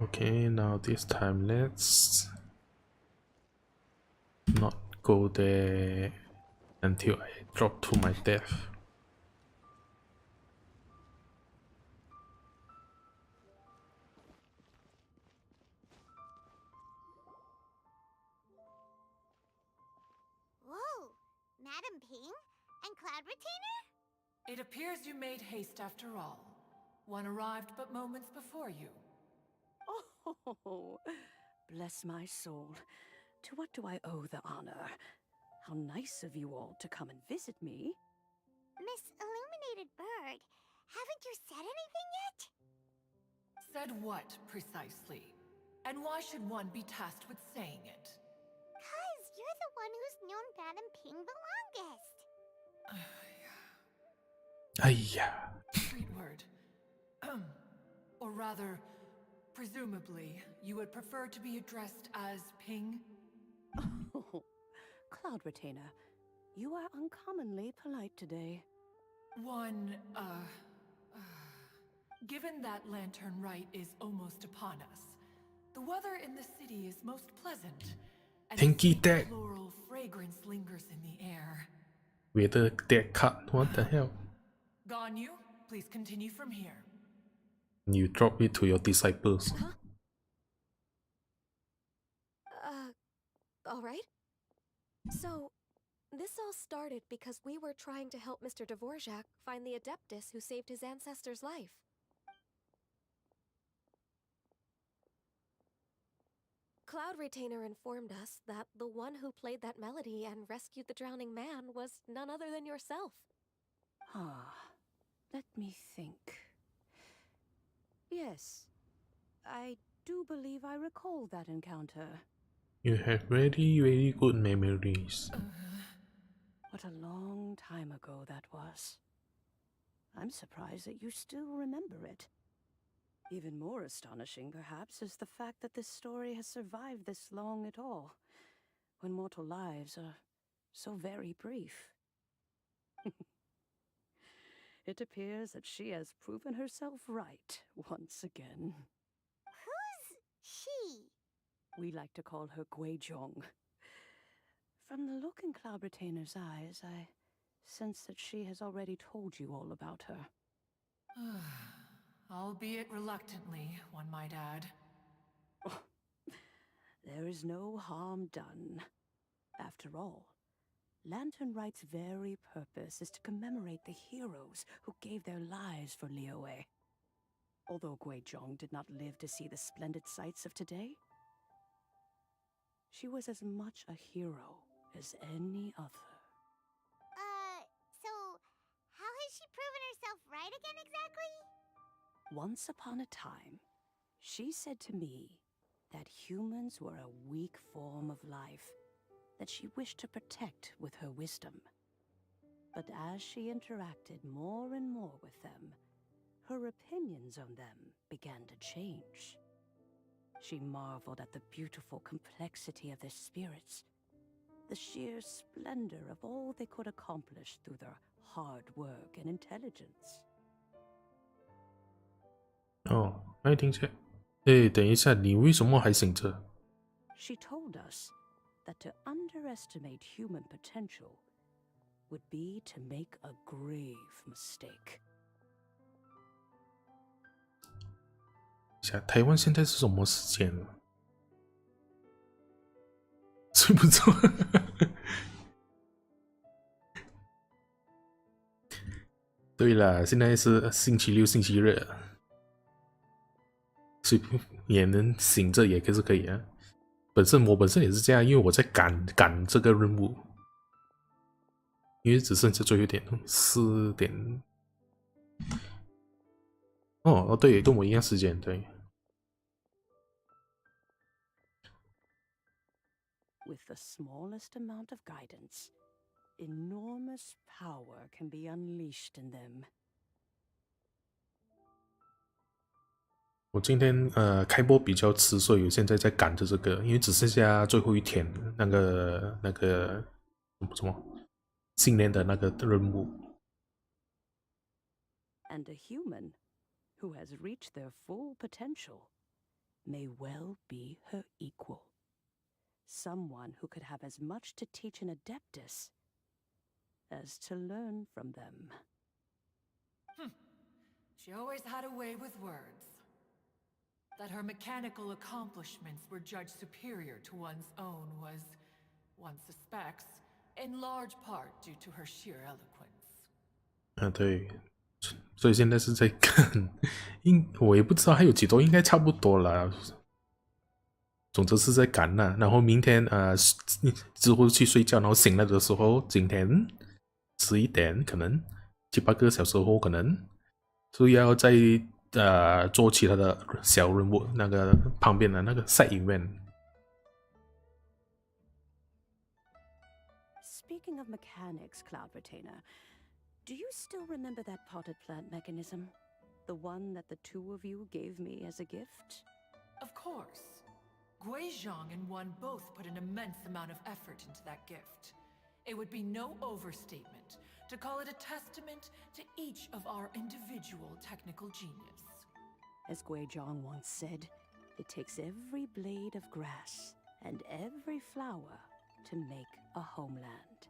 Okay, now this time let's not go there until I drop to my death. Whoa! Madam Ping? And Cloud Retainer? It appears you made haste after all. One arrived but moments before you. Oh, bless my soul. To what do I owe the honor? How nice of you all to come and visit me. Miss Illuminated Bird, haven't you said anything yet? Said what, precisely? And why should one be tasked with saying it? 'Cause you're the one who's known Madam Ping the longest. Ayya. Street word. Or rather, presumably, you would prefer to be addressed as Ping? Oh, Cloud Retainer, you are uncommonly polite today. Given that Lantern Rite is almost upon us, the weather in the city is most pleasant, and Tinky a Deck. floral fragrance lingers in the air. Whether that cut, what the hell? Ganyu, please continue from here. You drop it to your disciples. All right. So, this all started because we were trying to help Mr. Dvorak find the Adeptus who saved his ancestor's life. Cloud Retainer informed us that the one who played that melody and rescued the drowning man was none other than yourself. Let me think. Yes, I do believe I recall that encounter. You have very, very good memories. What a long time ago that was. I'm surprised that you still remember it. Even more astonishing, perhaps, is the fact that this story has survived this long at all, when mortal lives are so very brief. It appears that she has proven herself right once again. Who's she? We like to call her Guizhong. From the look in Cloud Retainer's eyes, I sense that she has already told you all about her. Albeit reluctantly, one might add. There is no harm done. After all, Lantern Rite's very purpose is to commemorate the heroes who gave their lives for Liyue. Although Guizhong did not live to see the splendid sights of today, she was as much a hero as any other. So how has she proven herself right again exactly? Once upon a time, she said to me that humans were a weak form of life that she wished to protect with her wisdom. But as she interacted more and more with them, her opinions on them began to change. She marveled at the beautiful complexity of their spirits, the sheer splendor of all they could accomplish through their hard work and intelligence. 哦，那听起来，哎，等一下，你为什么还醒着？ She told us that to underestimate human potential would be to make a grave mistake. 台湾现在是什么时间了？睡不着。对了，现在是星期六、星期日，所以也能醒着也是可以啊。我本身也是这样，因为我在赶这个任务，因为只剩下最后一点4点。哦，对，跟我一样时间，对。With the smallest amount of guidance, enormous power can be unleashed in them. 我今天开播比较迟，所以我现在在赶着这个，因为只剩下最后一天那个什么新年的那个任务。And a human who has reached their full potential may well be her equal. Someone who could have as much to teach an adeptus as to learn from them. She always had a way with words. That her mechanical accomplishments were judged superior to one's own was, one suspects, in large part due to her sheer eloquence. 对，所以现在是在看，我也不知道还有几多，应该差不多了。总之是在赶了，然后明天之后去睡觉，然后醒了的时候，今天11点可能7、8个小时后可能就要再做其他的小任务，那个旁边的那个 side event。Speaking of mechanics, Cloud Retainer, do you still remember that potted plant mechanism? The one that the two of you gave me as a gift? Of course. Guizhong and one both put an immense amount of effort into that gift. It would be no overstatement to call it a testament to each of our individual technical genius. As Guizhong once said, it takes every blade of grass and every flower to make a homeland.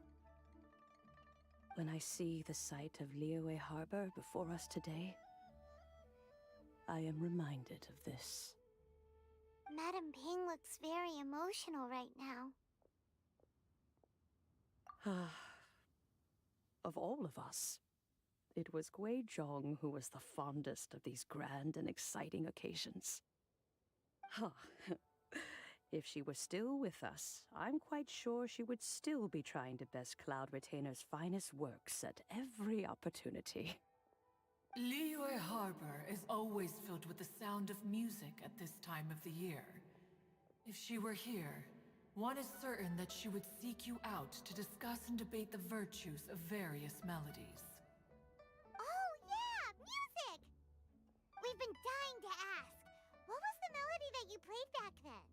When I see the sight of Liyue Harbor before us today, I am reminded of this. Madam Ping looks very emotional right now. Of all of us, it was Guizhong who was the fondest of these grand and exciting occasions. If she were still with us, I'm quite sure she would still be trying to best Cloud Retainer's finest works at every opportunity. Liyue Harbor is always filled with the sound of music at this time of the year. If she were here, one is certain that she would seek you out to discuss and debate the virtues of various melodies. Oh yeah, music! We've been dying to ask. What was the melody that you played back then?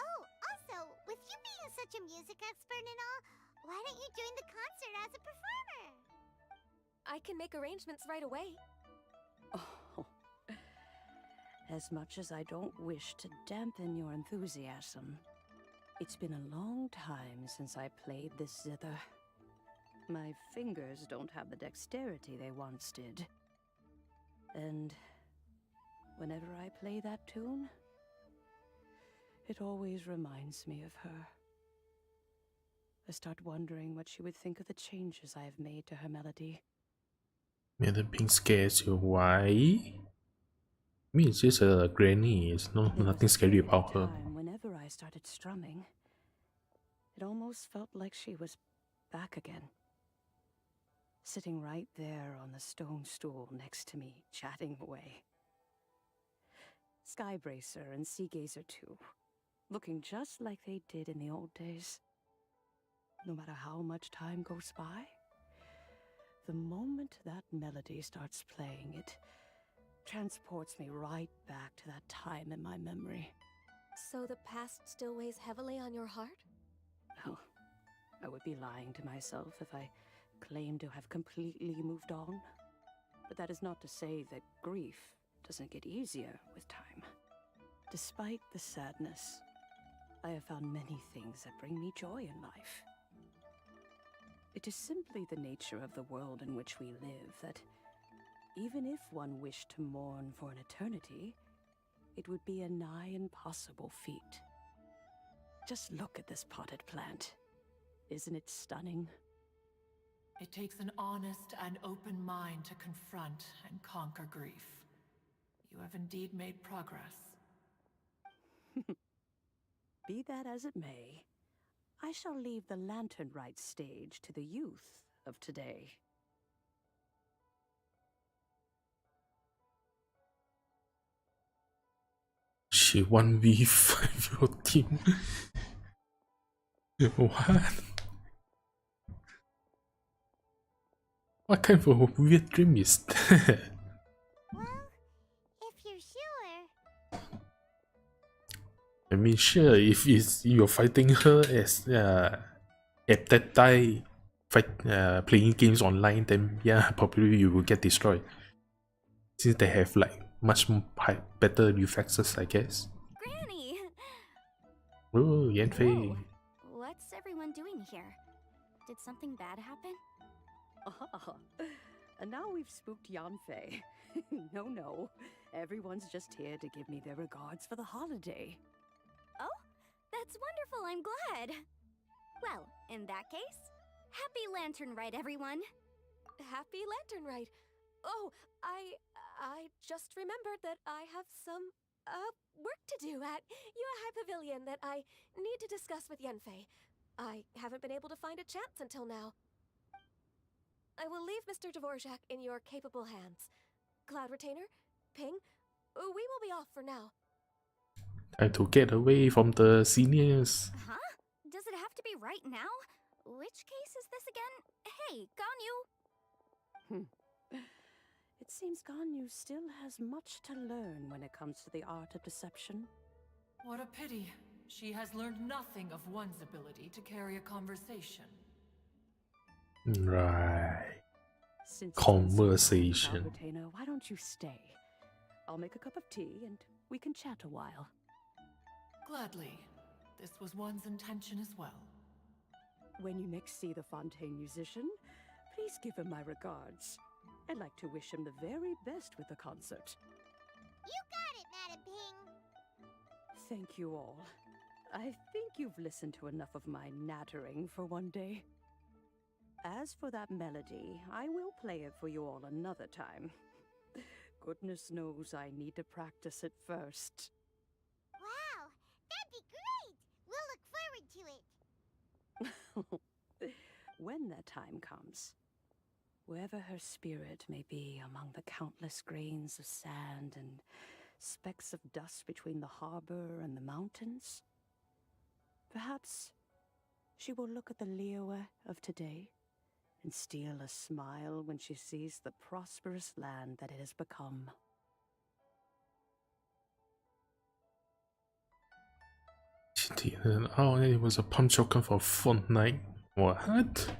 Oh, also, with you being such a music expert and all, why don't you join the concert as a performer? I can make arrangements right away. Oh, as much as I don't wish to dampen your enthusiasm, it's been a long time since I played this zither. My fingers don't have the dexterity they once did. And whenever I play that tune, it always reminds me of her. I start wondering what she would think of the changes I have made to her melody. Madam Ping scares you. Why? Me, it's just a granny. It's nothing scary about her. Whenever I started strumming, it almost felt like she was back again. Sitting right there on the stone stool next to me, chatting away. Skybracer and Seagazer too, looking just like they did in the old days. No matter how much time goes by, the moment that melody starts playing, it transports me right back to that time in my memory. So the past still weighs heavily on your heart? Oh, I would be lying to myself if I claimed to have completely moved on. But that is not to say that grief doesn't get easier with time. Despite the sadness, I have found many things that bring me joy in life. It is simply the nature of the world in which we live that even if one wished to mourn for an eternity, it would be a nigh impossible feat. Just look at this potted plant. Isn't it stunning? It takes an honest and open mind to confront and conquer grief. You have indeed made progress. Be that as it may, I shall leave the lantern rite stage to the youth of today. She 1v5 your team. What? What kind of a weird dream is that? If you're sure. I mean, sure, if you're fighting her as at that time, playing games online, then yeah, probably you will get destroyed. Since they have like much better reflexes, I guess. Granny! Oh, Yanfei. What's everyone doing here? Did something bad happen? Ah, and now we've spooked Yanfei. No. Everyone's just here to give me their regards for the holiday. Oh, that's wonderful. I'm glad. Well, in that case, happy Lantern Rite, everyone. Happy Lantern Rite. Oh, I just remembered that I have some work to do at Yuehai Pavilion that I need to discuss with Yanfei. I haven't been able to find a chance until now. I will leave Mr. Dvorak in your capable hands. Cloud Retainer, Ping, we will be off for now. Time to get away from the seniors. Huh? Does it have to be right now? Which case is this again? Hey, Ganyu! It seems Ganyu still has much to learn when it comes to the art of deception. What a pity. She has learned nothing of one's ability to carry a conversation. Right. Since Conversation. Retainer, why don't you stay? I'll make a cup of tea and we can chat a while. Gladly. This was one's intention as well. When you next see the Fontaine musician, please give him my regards. I'd like to wish him the very best with the concert. You got it, Madam Ping. Thank you all. I think you've listened to enough of my nattering for one day. As for that melody, I will play it for you all another time. Goodness knows I need to practice it first. Wow, that'd be great. We'll look forward to it. When that time comes, wherever her spirit may be among the countless grains of sand and specks of dust between the harbor and the mountains, perhaps she will look at the Liyue of today and steal a smile when she sees the prosperous land that it has become. Oh, it was a pump token for Fortnite. What?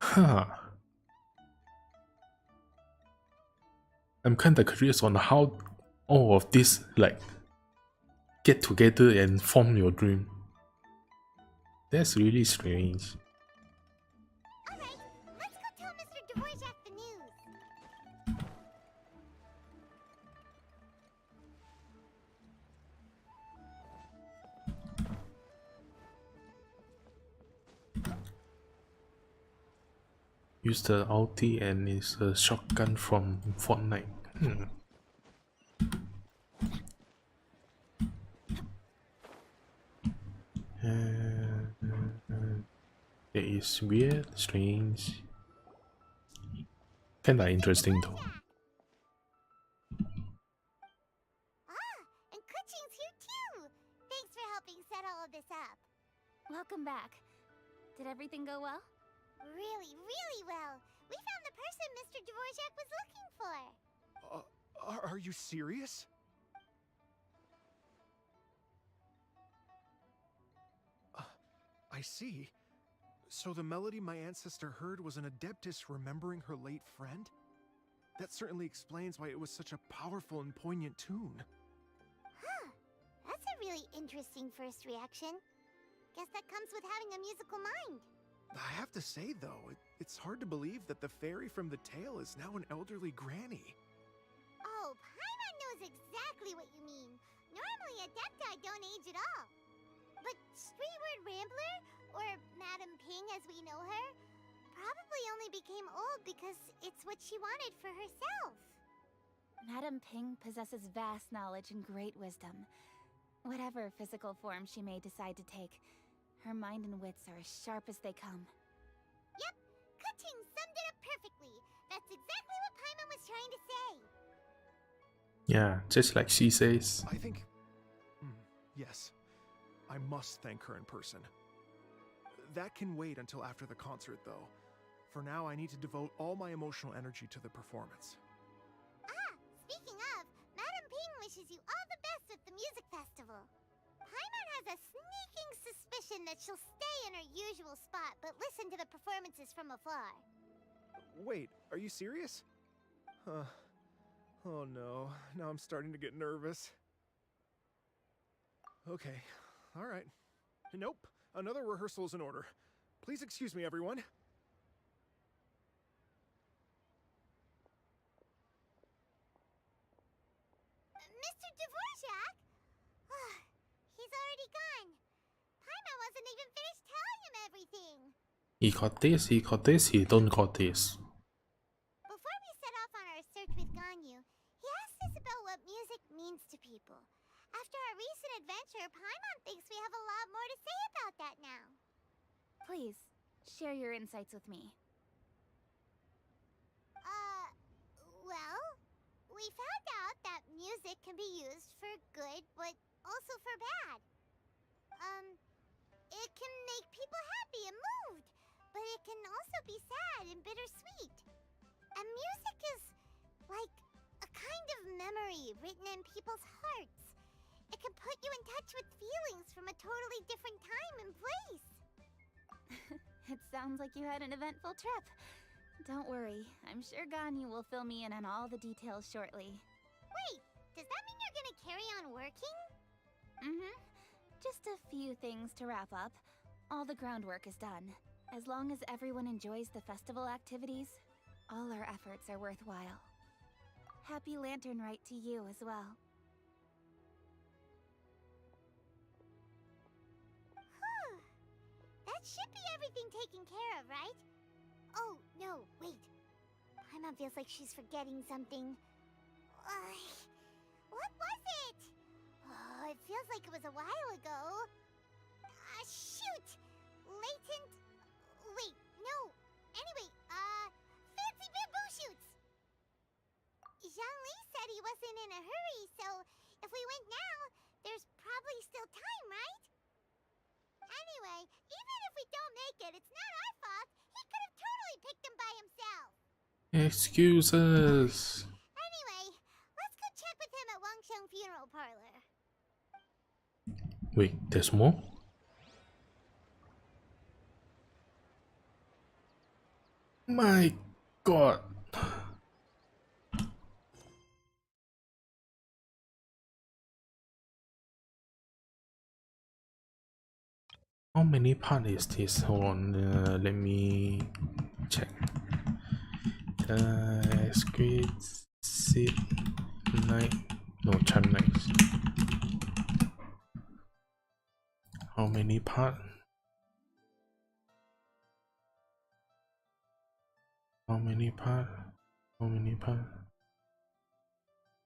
Huh. I'm kinda curious on how all of this like get together and form your dream. That's really strange. Alright, let's go tell Mr. Dvorak the news. use the ulti and it's a shotgun from Fortnite. It is weird, strange, kinda interesting though. And Kuching's here too! Thanks for helping set all of this up. Welcome back. Did everything go well? Really, really well. We found the person Mr. Dvorak was looking for. Are you serious? I see. So the melody my ancestor heard was an adeptus remembering her late friend? That certainly explains why it was such a powerful and poignant tune. Huh. That's a really interesting first reaction. Guess that comes with having a musical mind. I have to say, though, it's hard to believe that the fairy from the tale is now an elderly granny. Oh, Paimon knows exactly what you mean. Normally, Adepti don't age at all. But Streetward Rambler, or Madam Ping as we know her, probably only became old because it's what she wanted for herself. Madam Ping possesses vast knowledge and great wisdom. Whatever physical form she may decide to take, her mind and wits are as sharp as they come. Yep, Kuching summed it up perfectly. That's exactly what Paimon was trying to say. Yeah, just like she says. I think... yes. I must thank her in person. That can wait until after the concert, though. For now, I need to devote all my emotional energy to the performance. Speaking of, Madam Ping wishes you all the best at the music festival. Paimon has a sneaking suspicion that she'll stay in her usual spot but listen to the performances from afar. Wait, are you serious? Oh no, now I'm starting to get nervous. Okay, alright. Nope, another rehearsal is in order. Please excuse me, everyone. Mr. Dvorak? He's already gone. Paimon wasn't even finished telling him everything. He got this, he got this, he don't got this. Before we set off on our search with Ganyu, he asked us about what music means to people. After our recent adventure, Paimon thinks we have a lot more to say about that now. Please, share your insights with me. Well, we found out that music can be used for good, but also for bad. It can make people happy and moved, but it can also be sad and bittersweet. And music is like a kind of memory written in people's hearts. It can put you in touch with feelings from a totally different time and place. It sounds like you had an eventful trip. Don't worry, I'm sure Ganyu will fill me in on all the details shortly. Wait, does that mean you're gonna carry on working? Just a few things to wrap up. All the groundwork is done. As long as everyone enjoys the festival activities, all our efforts are worthwhile. Happy Lantern Rite to you as well. That should be everything taken care of, right? Oh, no, wait. Paimon feels like she's forgetting something. What was it? Oh, it feels like it was a while ago. Shoot! Latent... Wait, no. Anyway, fancy bamboo shoots! Zhang-Li said he wasn't in a hurry, so if we went now, there's probably still time, right? Anyway, even if we don't make it, it's not our fault. He could have totally picked them by himself. Excuses. Anyway, let's go check with him at Wangsheng Funeral Parlor. Wait, there's more? My god. How many parts is this? Hold on, let me check. Exquisite night. No, Chan nights. How many parts? How many part? How many part?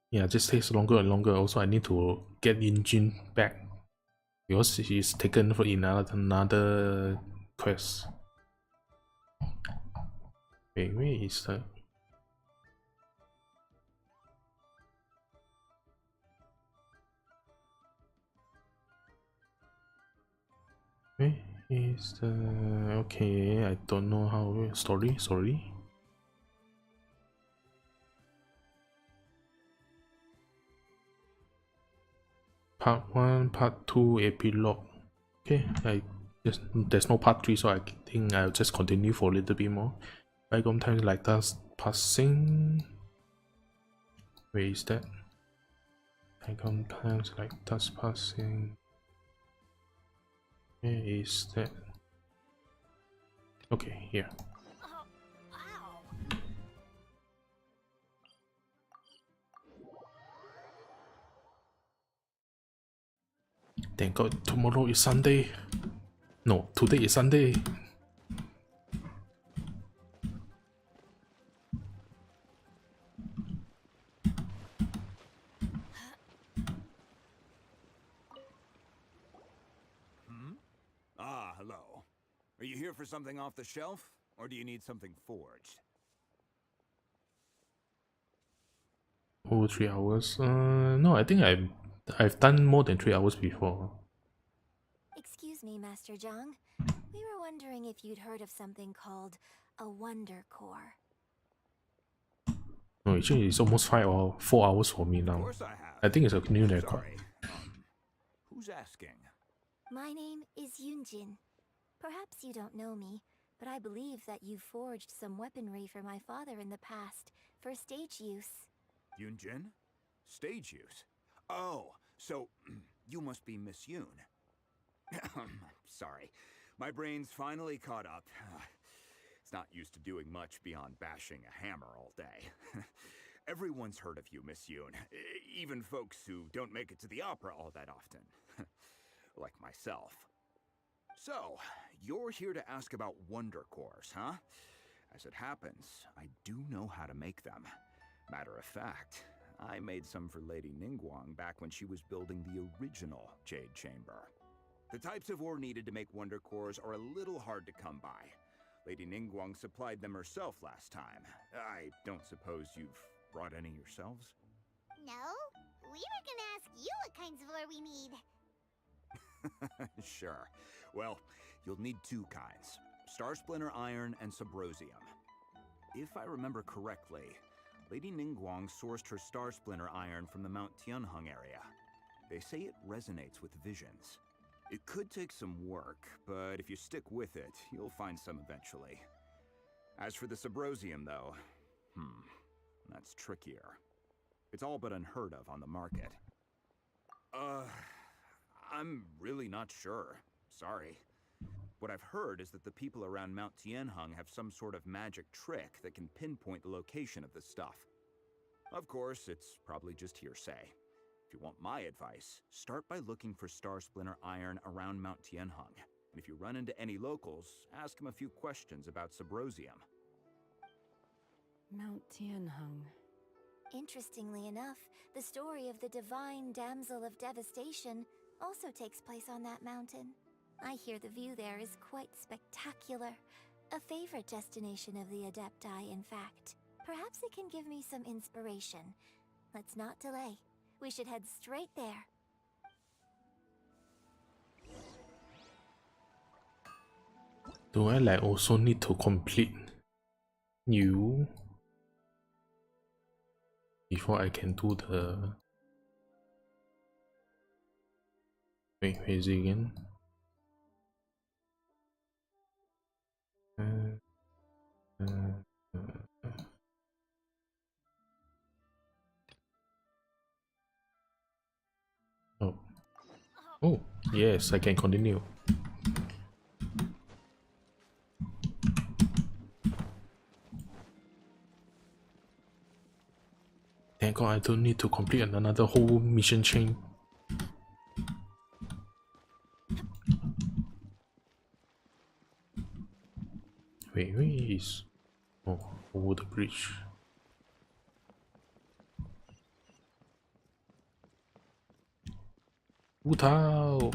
Yeah, just takes longer and longer. Also, I need to get Yunjin back because he's taken for another quest. Wait, where is that? Where is the... Okay, I don't know how... Sorry. Part 1, Part 2, Epilogue. Okay, there's no Part 3, so I think I'll just continue for a little bit more. Bygone times like that's passing. Where is that? Bygone times like that's passing. Where is that? Okay, here. Thank God tomorrow is Sunday. No, today is Sunday. Ah, hello. Are you here for something off the shelf, or do you need something forged? Over 3 hours? No, I think I've done more than 3 hours before. Excuse me, Master Zhang. We were wondering if you'd heard of something called a Wonder Core. No, actually it's almost 5 or 4 hours for me now. Of course I have. I think it's a new record. Sorry. Who's asking? My name is Yunjin. Perhaps you don't know me, but I believe that you forged some weaponry for my father in the past for stage use. Yunjin? Stage use? Oh, so you must be Miss Yoon. Sorry, my brain's finally caught up. It's not used to doing much beyond bashing a hammer all day. Everyone's heard of you, Miss Yoon, even folks who don't make it to the opera all that often. Like myself. So, you're here to ask about Wonder Cores, huh? As it happens, I do know how to make them. Matter of fact, I made some for Lady Ningguang back when she was building the original Jade Chamber. The types of ore needed to make Wonder Cores are a little hard to come by. Lady Ningguang supplied them herself last time. I don't suppose you've brought any yourselves? No, we were gonna ask you what kinds of ore we need. Sure. Well, you'll need two kinds. Star Splinter Iron and Subrosium. If I remember correctly, Lady Ningguang sourced her Star Splinter Iron from the Mount Tianheng area. They say it resonates with visions. It could take some work, but if you stick with it, you'll find some eventually. As for the Subrosium, though, that's trickier. It's all but unheard of on the market. I'm really not sure. Sorry. What I've heard is that the people around Mount Tianheng have some sort of magic trick that can pinpoint the location of the stuff. Of course, it's probably just hearsay. If you want my advice, start by looking for Star Splinter Iron around Mount Tianheng. And if you run into any locals, ask them a few questions about Subrosium. Mount Tianheng. Interestingly enough, the story of the divine damsel of devastation also takes place on that mountain. I hear the view there is quite spectacular. A favorite destination of the Adepti, in fact. Perhaps it can give me some inspiration. Let's not delay. We should head straight there. Do I like also need to complete new before I can do the... Wait, where is it again? Oh, yes, I can continue. Thank God I don't need to complete another whole mission chain. Wait, where is... Oh, over the bridge. Hotaru!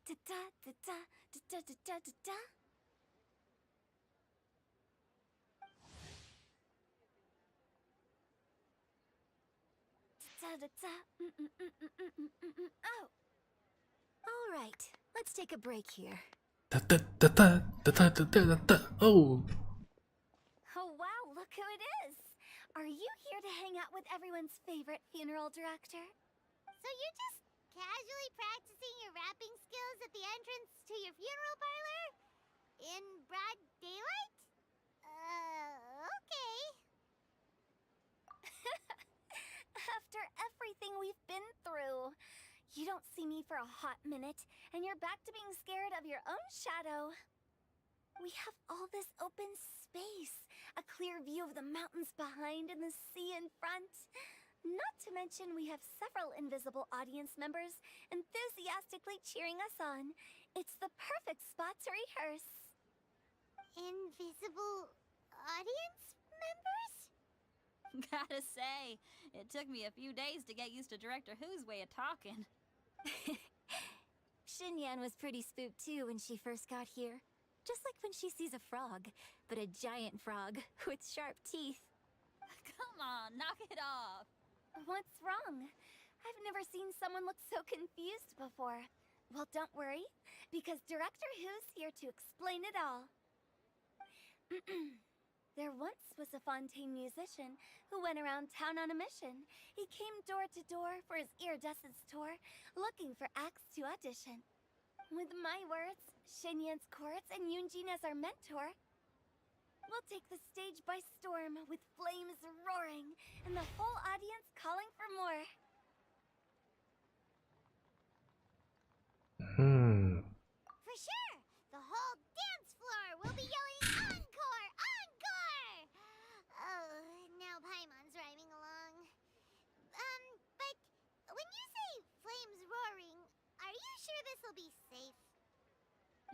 Da da da da da da da da da. Da da da. Oh. All right. Let's take a break here. Da da da da da da da da da. Oh. Oh wow, look who it is. Are you here to hang out with everyone's favorite funeral director? So you're just casually practicing your rapping skills at the entrance to your funeral parlor? In broad daylight? Okay. After everything we've been through, you don't see me for a hot minute, and you're back to being scared of your own shadow. We have all this open space, a clear view of the mountains behind and the sea in front. Not to mention we have several invisible audience members enthusiastically cheering us on. It's the perfect spot to rehearse. Invisible audience members? Gotta say, it took me a few days to get used to Director Who's way of talking. Xinyan was pretty spooked too when she first got here. Just like when she sees a frog, but a giant frog with sharp teeth. Come on, knock it off. What's wrong? I've never seen someone look so confused before. Well, don't worry, because Director Who's here to explain it all. There once was a Fontaine musician who went around town on a mission. He came door to door for his iridescence tour, looking for acts to audition. With my words, Xinyan's chorus, and Yunjin as our mentor, we'll take the stage by storm with flames roaring and the whole audience calling for more. For sure! The whole dance floor will be yelling encore! Encore! Oh, now Paimon's rhyming along. But when you say flames roaring, are you sure this'll be safe?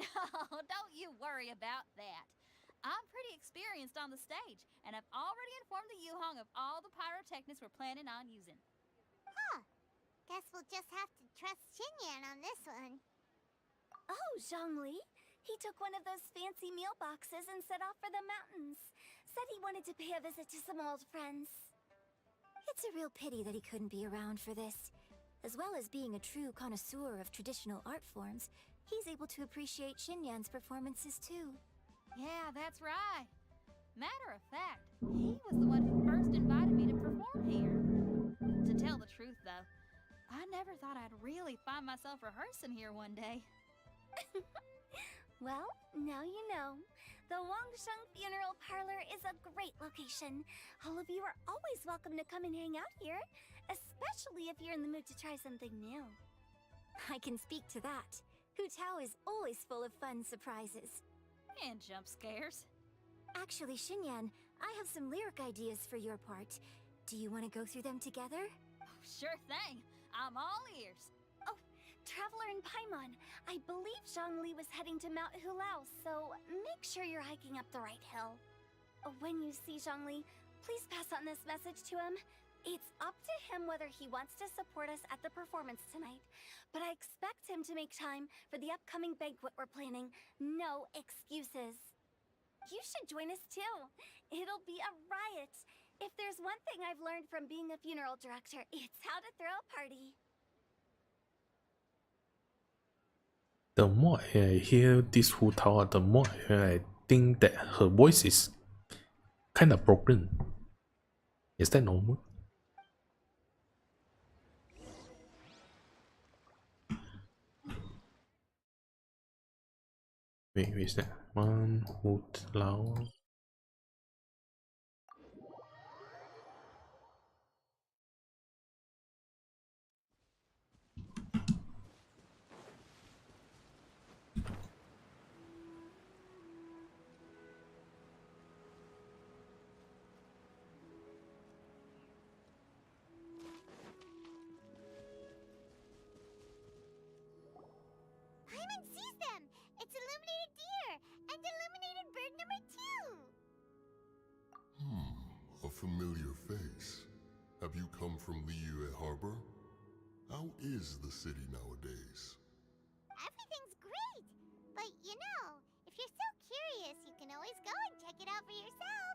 No, don't you worry about that. I'm pretty experienced on the stage, and I've already informed the Yuhong of all the pyrotechnics we're planning on using. Huh. Guess we'll just have to trust Xinyan on this one. Oh, Zhongli. He took one of those fancy meal boxes and set off for the mountains. Said he wanted to pay a visit to some old friends. It's a real pity that he couldn't be around for this. As well as being a true connoisseur of traditional art forms, he's able to appreciate Xinyan's performances too. Yeah, that's right. Matter of fact, he was the one who first invited me to perform here. To tell the truth, though, I never thought I'd really find myself rehearsing here one day. Well, now you know. The Wangsheng Funeral Parlor is a great location. All of you are always welcome to come and hang out here, especially if you're in the mood to try something new. I can speak to that. Hotaru is always full of fun surprises. And jump scares. Actually, Xinyan, I have some lyric ideas for your part. Do you want to go through them together? Oh, sure thing. I'm all ears. Oh, Traveler and Paimon, I believe Zhongli was heading to Mount Hulao, so make sure you're hiking up the right hill. When you see Zhongli, please pass on this message to him. It's up to him whether he wants to support us at the performance tonight, but I expect him to make time for the upcoming banquet we're planning. No excuses. You should join us too. It'll be a riot. If there's one thing I've learned from being a funeral director, it's how to throw a party. The more I hear this Hotaru, the more I think that her voice is kind of broken. Is that normal? Wait, is that one Hotaru? familiar face. Have you come from Liyue Harbor? How is the city nowadays? Everything's great! But you know, if you're so curious, you can always go and check it out for yourself.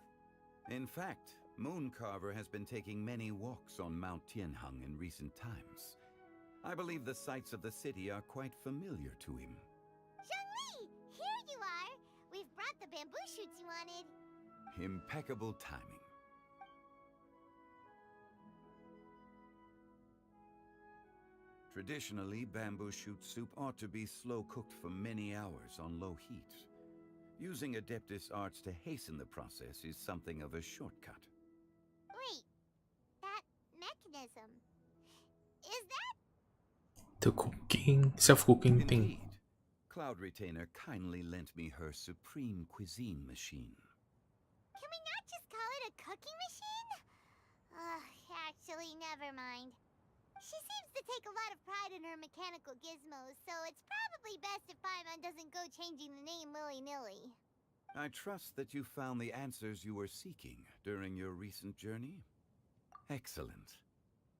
In fact, Mooncarver has been taking many walks on Mount Tianheng in recent times. I believe the sights of the city are quite familiar to him. Zhongli! Here you are! We've brought the bamboo shoots you wanted. Impeccable timing. Traditionally, bamboo shoot soup ought to be slow-cooked for many hours on low heat. Using Adeptus arts to hasten the process is something of a shortcut. Wait, that mechanism... Is that... The cooking, self-cooking thing. Cloud Retainer kindly lent me her supreme cuisine machine. Can we not just call it a cooking machine? Actually, never mind. She seems to take a lot of pride in her mechanical gizmos, so it's probably best if Paimon doesn't go changing the name willy-nilly. I trust that you found the answers you were seeking during your recent journey. Excellent.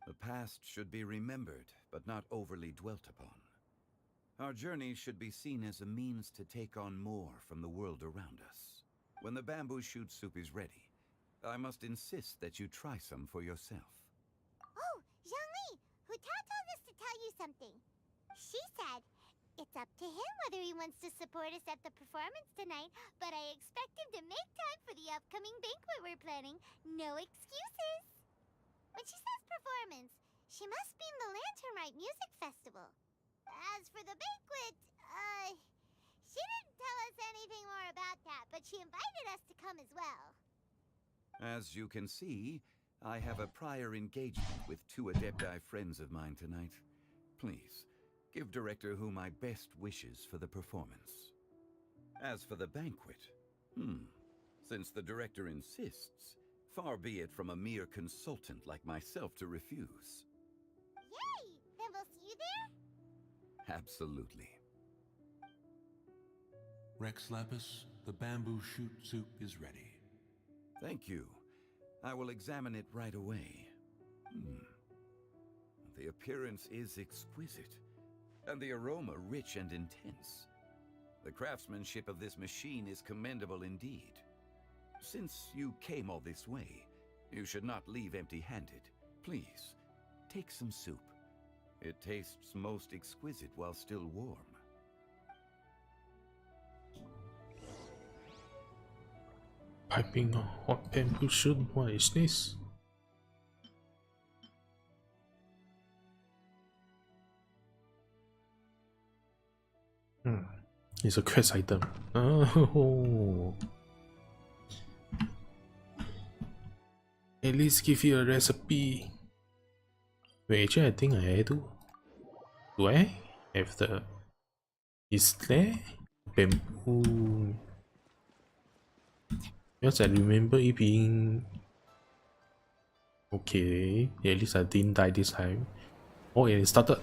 The past should be remembered, but not overly dwelt upon. Our journey should be seen as a means to take on more from the world around us. When the bamboo shoot soup is ready, I must insist that you try some for yourself. Oh, Zhongli! Hotaru told us to tell you something. She said, it's up to him whether he wants to support us at the performance tonight, but I expect him to make time for the upcoming banquet we're planning. No excuses! When she says performance, she must mean the Lanternlight Music Festival. As for the banquet, she didn't tell us anything more about that, but she invited us to come as well. As you can see, I have a prior engagement with 2 Adepti friends of mine tonight. Please, give Director Who my best wishes for the performance. As for the banquet, since the Director insists, far be it from a mere consultant like myself to refuse. Yay! Then we'll see you there? Absolutely. Rex Lapis, the bamboo shoot soup is ready. Thank you. I will examine it right away. The appearance is exquisite, and the aroma rich and intense. The craftsmanship of this machine is commendable indeed. Since you came all this way, you should not leave empty-handed. Please, take some soup. It tastes most exquisite while still warm. Piping hot bamboo shoot, what is this? It's a quest item. Oh. At least give you a recipe. Wait, actually I think I do. Do I have the... Is there bamboo? Because I remember it being... Okay, at least I didn't die this time. Oh, and it started.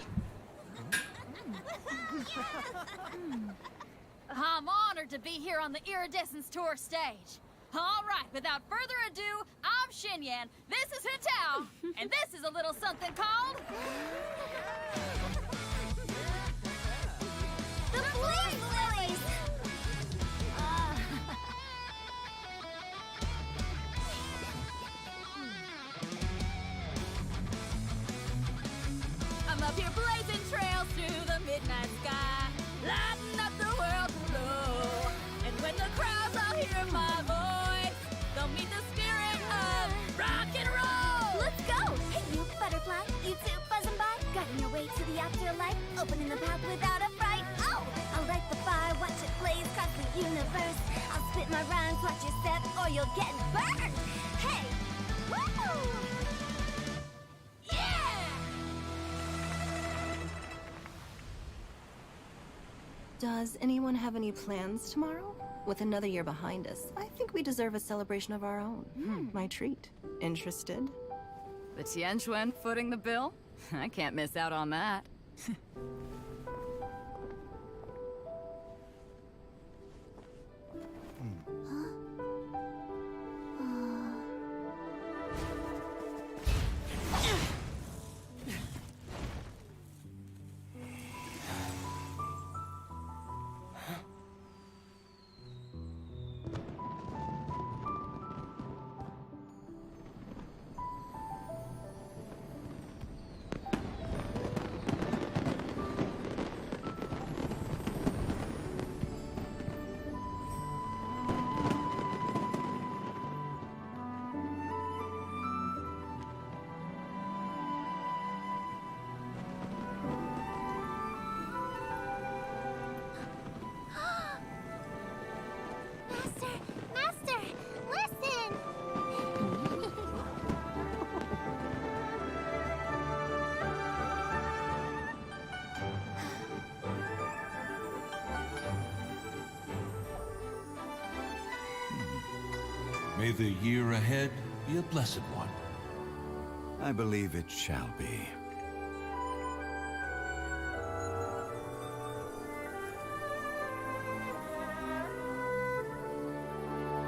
I'm honored to be here on the Iridescence Tour stage. All right, without further ado, I'm Xinyan, this is Hotaru, and this is a little something called... The Blaze Lilies! I'm up here blazing trails through the midnight sky, lighting up the world below. And when the crowds all hear my voice, they'll meet the spirit of rock and roll. Let's go! Hey, you butterfly, you too buzzing by, guiding your way to the afterlife, opening the path without a fright. Oh, I'll light the fire, watch it blaze across the universe. I'll spit my rhymes, watch your step, or you'll get burned. Hey, woo! Does anyone have any plans tomorrow? With another year behind us, I think we deserve a celebration of our own. My treat. Interested? The Tianquan footing the bill? I can't miss out on that. May the year ahead be a blessed one. I believe it shall be.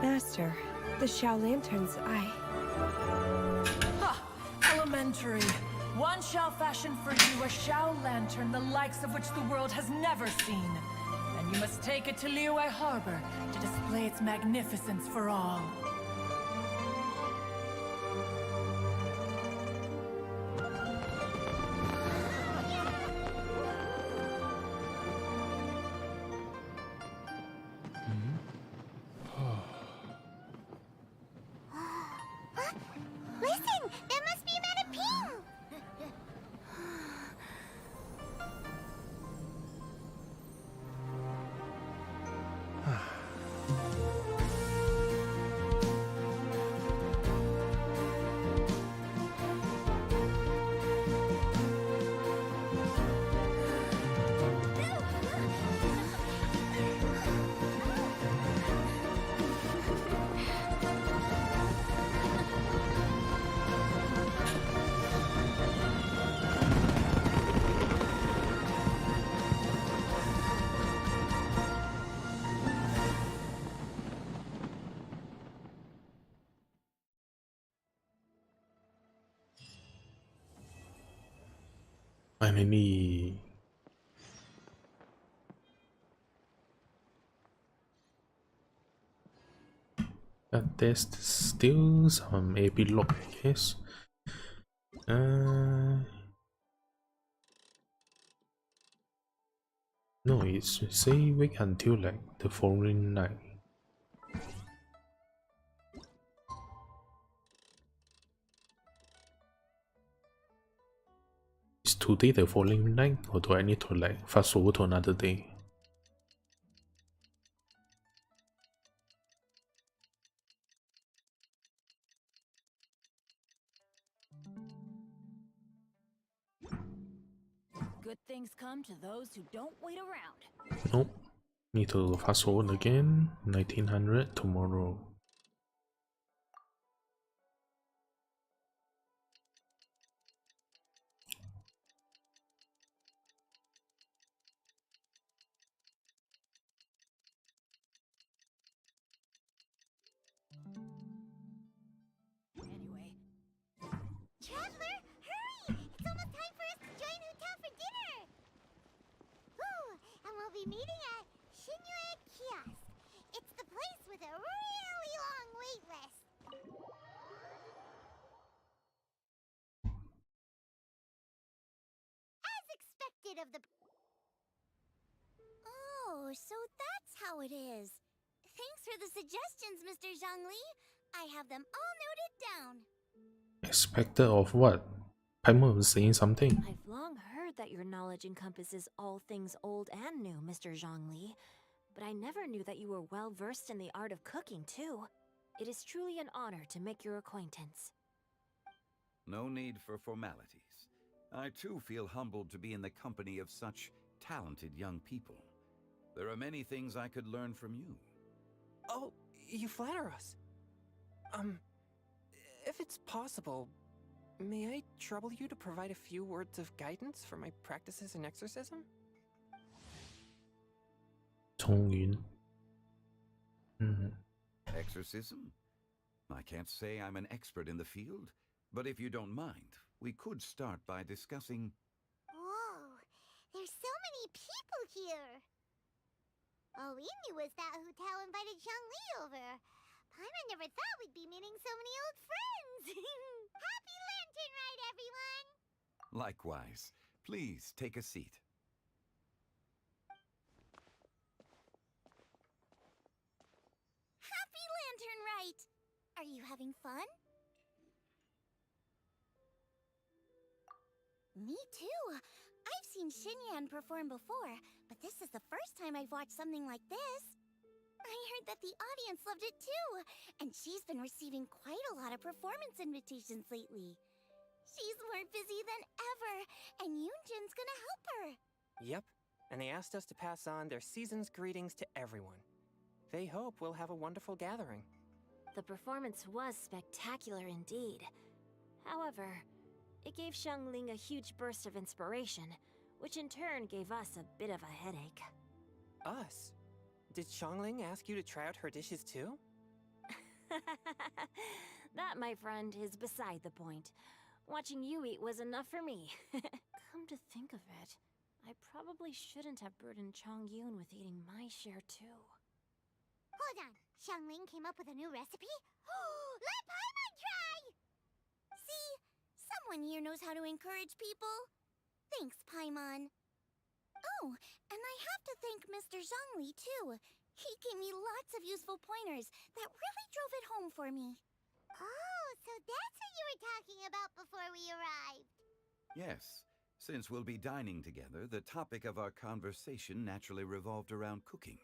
Master, the Xiao Lantern's eye. Ha! Elementary. One shall fashion for you a Xiao Lantern the likes of which the world has never seen. And you must take it to Liyue Harbor to display its magnificence for all. Listen! That must be Madame Ping! Finally. But there's still some epilogue, I guess. No, it's say wait until like the following night. Is today the following night, or do I need to like fast forward to another day? Good things come to those who don't wait around. Nope. Need to fast forward again. 1900 tomorrow. Anyway. Traveler, hurry! It's almost time for us to join Hotel for dinner! Woo! And we'll be meeting at Shinue Kiosk. It's the place with a really long wait list. As expected of the... Oh, so that's how it is. Thanks for the suggestions, Mr. Zhangli. I have them all noted down. Expected of what? Paimon was saying something. I've long heard that your knowledge encompasses all things old and new, Mr. Zhangli. But I never knew that you were well versed in the art of cooking, too. It is truly an honor to make your acquaintance. No need for formalities. I too feel humbled to be in the company of such talented young people. There are many things I could learn from you. Oh, you flatter us. If it's possible, may I trouble you to provide a few words of guidance for my practices in exorcism? 冲云. Exorcism? I can't say I'm an expert in the field, but if you don't mind, we could start by discussing... Whoa! There's so many people here! All we knew was that Hotel invited Zhangli over. Paimon never thought we'd be meeting so many old friends! Happy Lantern Ride, everyone! Likewise. Please take a seat. Happy Lantern Rite! Are you having fun? Me too. I've seen Xinyan perform before, but this is the first time I've watched something like this. I heard that the audience loved it too, and she's been receiving quite a lot of performance invitations lately. She's more busy than ever, and Yoonjin's gonna help her. Yep, and they asked us to pass on their season's greetings to everyone. They hope we'll have a wonderful gathering. the performance was spectacular indeed. However, it gave Xiangling a huge burst of inspiration, which in turn gave us a bit of a headache. Us? Did Xiangling ask you to try out her dishes too? That, my friend, is beside the point. Watching you eat was enough for me. Come to think of it, I probably shouldn't have burdened Chongyun with eating my share too. Hold on, Xiangling came up with a new recipe? Let Paimon try! See? Someone here knows how to encourage people. Thanks, Paimon. Oh, and I have to thank Mr. Zhongli, too. He gave me lots of useful pointers that really drove it home for me. Oh, so that's what you were talking about before we arrived. Yes. Since we'll be dining together, the topic of our conversation naturally revolved around cooking.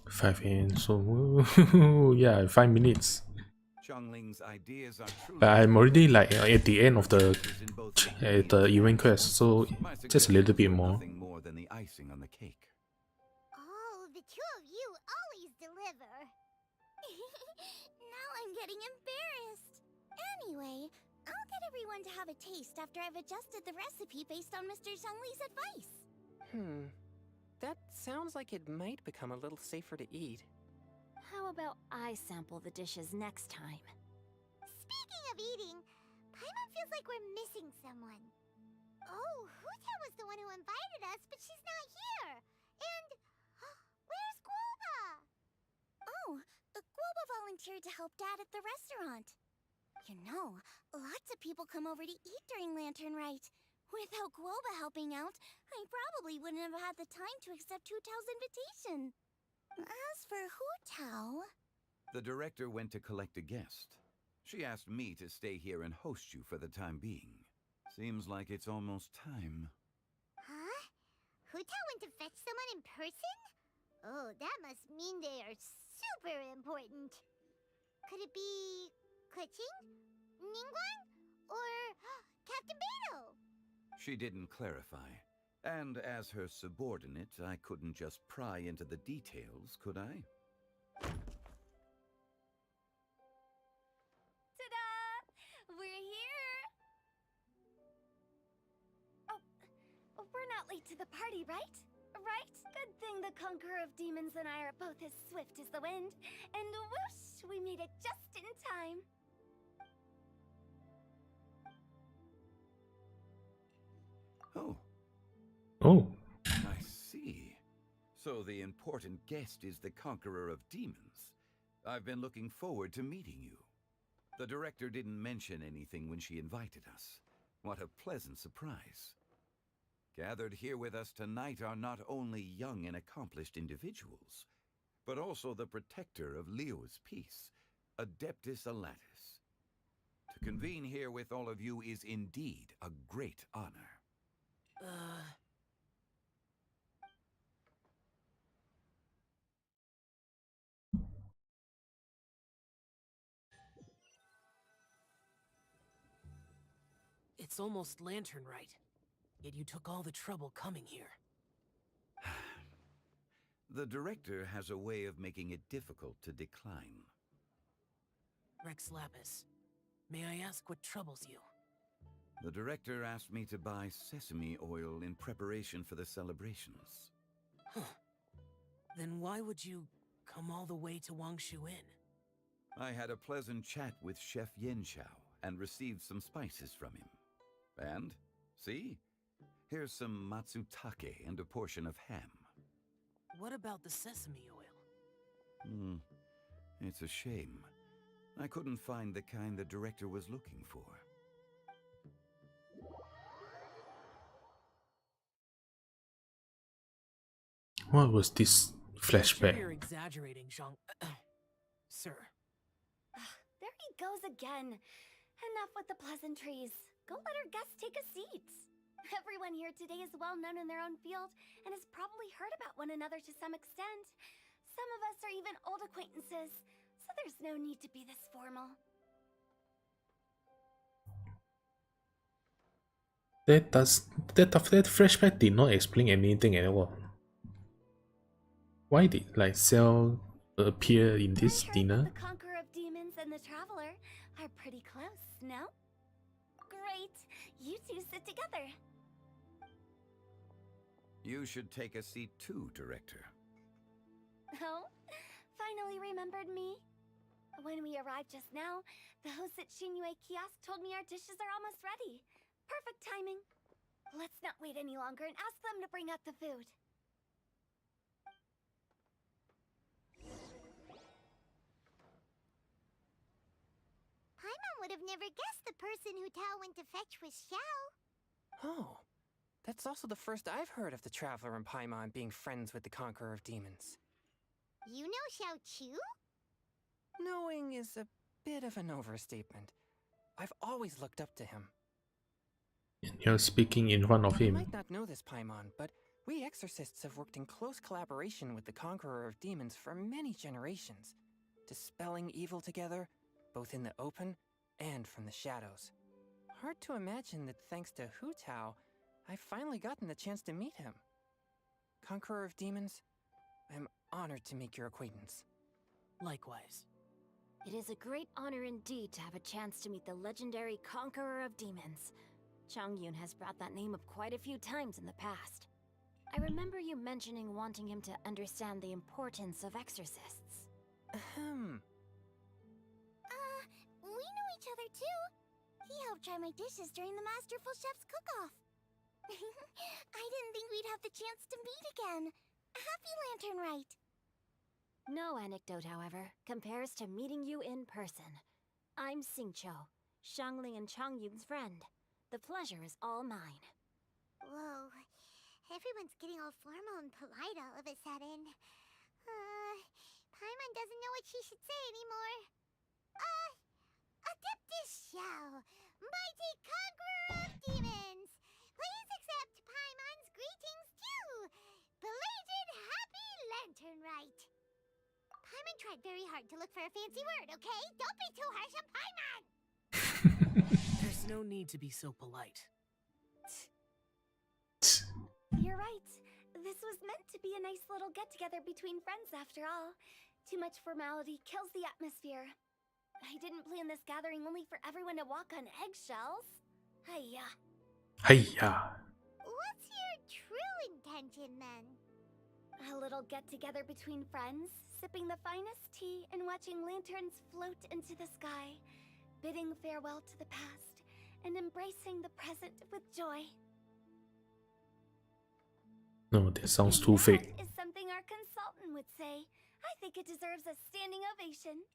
5 in, so yeah, 5 minutes. Xiangling's ideas are truly But I'm already like at the end of the event quest, so just a little bit more. Nothing more than the icing on the cake. Oh, the two of you always deliver. Now I'm getting embarrassed. Anyway, I'll get everyone to have a taste after I've adjusted the recipe based on Mr. Zhongli's advice. That sounds like it might become a little safer to eat. How about I sample the dishes next time? Speaking of eating, Paimon feels like we're missing someone. Oh, hotaru was the one who invited us, but she's not here. And where's Guoba? Oh, Guoba volunteered to help Dad at the restaurant. You know, lots of people come over to eat during Lantern Rite. Without Guoba helping out, I probably wouldn't have had the time to accept Hu Tao's invitation. As for Hu Tao... The director went to collect a guest. She asked me to stay here and host you for the time being. Seems like it's almost time. Huh? Hu Tao went to fetch someone in person? Oh, that must mean they are super important. Could it be... Kuching? Ningguang? Or Captain Beto? She didn't clarify. And as her subordinate, I couldn't just pry into the details, could I? Ta-da! We're here! Oh, we're not late to the party, right? Right? Good thing the Conqueror of Demons and I are both as swift as the wind. And whoosh, we made it just in time. Oh. Oh. I see. So the important guest is the Conqueror of Demons. I've been looking forward to meeting you. The director didn't mention anything when she invited us. What a pleasant surprise. Gathered here with us tonight are not only young and accomplished individuals, but also the protector of Liyue's peace, Adeptus Alatus. To convene here with all of you is indeed a great honor. It's almost Lantern Rite, yet you took all the trouble coming here. The director has a way of making it difficult to decline. Rex Lapis, may I ask what troubles you? The director asked me to buy sesame oil in preparation for the celebrations. Huh. Then why would you come all the way to Wangshu Inn? I had a pleasant chat with Chef Yanxiao and received some spices from him. And, see? Here's some matsutake and a portion of ham. What about the sesame oil? It's a shame. I couldn't find the kind the director was looking for. What was this flashback? You're exaggerating, Zhang. Sir. There he goes again. Enough with the pleasantries. Go let our guests take a seat. Everyone here today is well known in their own field and has probably heard about one another to some extent. Some of us are even old acquaintances, so there's no need to be this formal. That flashback did not explain anything at all. Why did like Cell appear in this I heard dinner. that the Conqueror of Demons and the Traveler are pretty close, no? Great! You two sit together. You should take a seat too, Director. Oh, finally remembered me? When we arrived just now, the host at Shinyue Kiosk told me our dishes are almost ready. Perfect timing. Let's not wait any longer and ask them to bring out the food. Paimon would have never guessed the person who Tao went to fetch was Xiao. Oh, that's also the first I've heard of the Traveler and Paimon being friends with the Conqueror of Demons. You know Xiao Chu? Knowing is a bit of an overstatement. I've always looked up to him. And you're speaking in front of You him. might not know this, Paimon, but we exorcists have worked in close collaboration with the Conqueror of Demons for many generations, dispelling evil together, both in the open and from the shadows. Hard to imagine that thanks to Hu Tao, I've finally gotten the chance to meet him. Conqueror of Demons, I'm honored to make your acquaintance. Likewise. It is a great honor indeed to have a chance to meet the legendary Conqueror of Demons. Changyun has brought that name up quite a few times in the past. I remember you mentioning wanting him to understand the importance of exorcists. Ahem. We know each other too. He helped try my dishes during the Masterful Chef's cook-off. I didn't think we'd have the chance to meet again. Happy Lantern Rite. No anecdote, however, compares to meeting you in person. I'm Xingqiu, Shangling and Changyun's friend. The pleasure is all mine. Whoa. Everyone's getting all formal and polite all of a sudden. Paimon doesn't know what she should say anymore. Adeptus Xiao, mighty conqueror of demons! Please accept Paimon's greetings too! Belated Happy Lantern Rite! Paimon tried very hard to look for a fancy word, okay? Don't be too harsh on Paimon! There's no need to be so polite. You're right. This was meant to be a nice little get-together between friends after all. Too much formality kills the atmosphere. I didn't plan this gathering only for everyone to walk on eggshells. Hiya. Hiya. What's your true intention then? A little get-together between friends, sipping the finest tea and watching lanterns float into the sky, bidding farewell to the past, and embracing the present with joy. No, that sounds too fake. That is something our consultant would say. I think it deserves a standing ovation.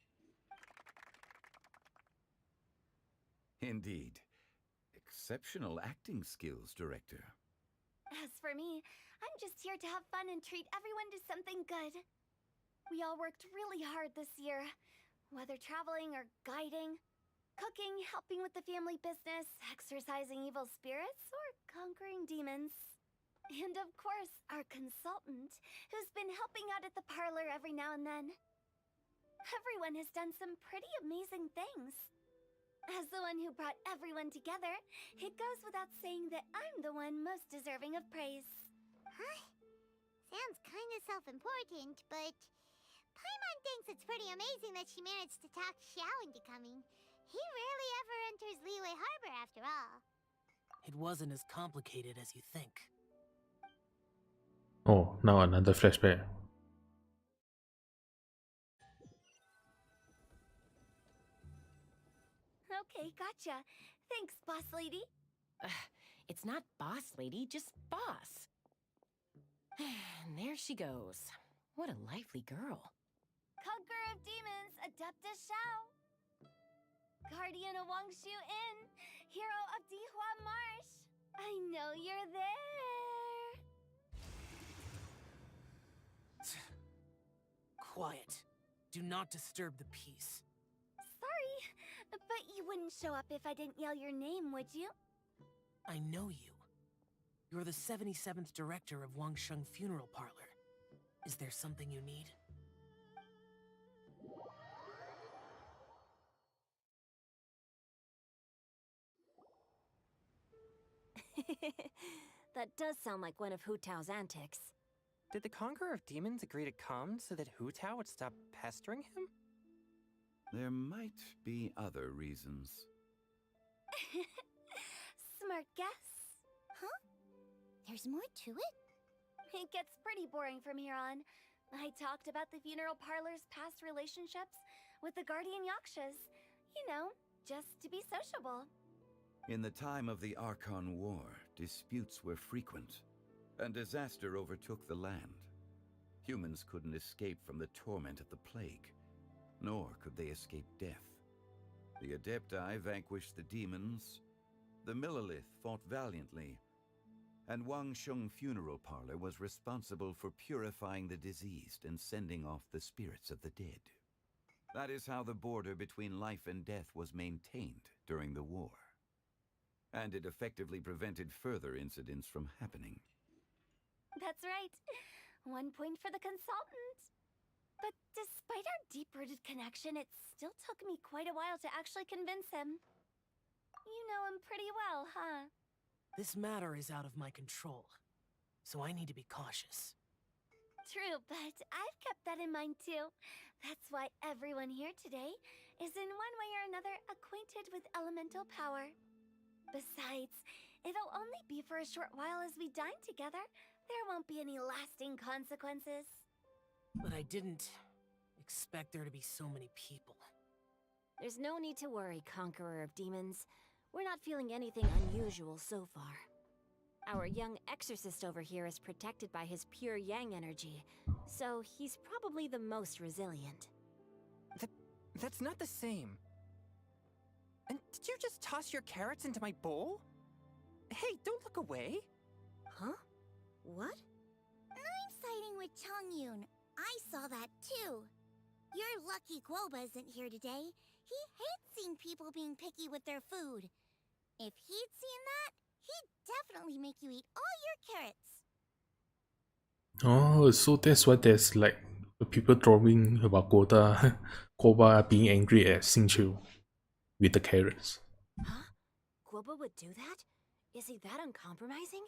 Indeed. Exceptional acting skills, Director. As for me, I'm just here to have fun and treat everyone to something good. We all worked really hard this year, whether traveling or guiding, cooking, helping with the family business, exorcising evil spirits, or conquering demons. And of course, our consultant, who's been helping out at the parlor every now and then. Everyone has done some pretty amazing things. As the one who brought everyone together, it goes without saying that I'm the one most deserving of praise. Huh? Sounds kind of self-important, but Paimon thinks it's pretty amazing that she managed to talk Xiao into coming. He rarely ever enters Liyue Harbor after all. It wasn't as complicated as you think. Oh, now another flashback. Okay, gotcha. Thanks, boss lady. It's not boss lady, just boss. And there she goes. What a lively girl. Conqueror of Demons, Adeptus Xiao. Guardian of Wangshu Inn, hero of Dihua Marsh. I know you're there. Quiet. Do not disturb the peace. Sorry, but you wouldn't show up if I didn't yell your name, would you? I know you. You're the 77th director of Wangsheng Funeral Parlor. Is there something you need? That does sound like one of Hu Tao's antics. did the Conqueror of Demons agree to come so that Hotaru would stop pestering him? There might be other reasons. Smart guess. Huh? There's more to it? It gets pretty boring from here on. I talked about the funeral parlor's past relationships with the guardian yakshas. You know, just to be sociable. In the time of the Archon War, disputes were frequent, and disaster overtook the land. Humans couldn't escape from the torment of the plague, nor could they escape death. The Adepti vanquished the demons, the Millelith fought valiantly, and Wang Sheng Funeral Parlor was responsible for purifying the diseased and sending off the spirits of the dead. That is how the border between life and death was maintained during the war. And it effectively prevented further incidents from happening. That's right. 1 point for the consultant. But despite our deep-rooted connection, it still took me quite a while to actually convince him. You know him pretty well, huh? This matter is out of my control, so I need to be cautious. True, but I've kept that in mind too. That's why everyone here today is in one way or another acquainted with elemental power. Besides, it'll only be for a short while as we dine together. There won't be any lasting consequences. But I didn't expect there to be so many people. There's no need to worry, Conqueror of Demons. We're not feeling anything unusual so far. Our young exorcist over here is protected by his pure yang energy, so he's probably the most resilient. That's not the same. And did you just toss your carrots into my bowl? Hey, don't look away. Huh? What? I'm siding with Chongyun. I saw that too. You're lucky Guoba isn't here today. He hates seeing people being picky with their food. If he'd seen that, he'd definitely make you eat all your carrots. Oh, so that's why there's like people drawing about Koba being angry at Xingqiu with the carrots. Huh? Guoba would do that? Is he that uncompromising?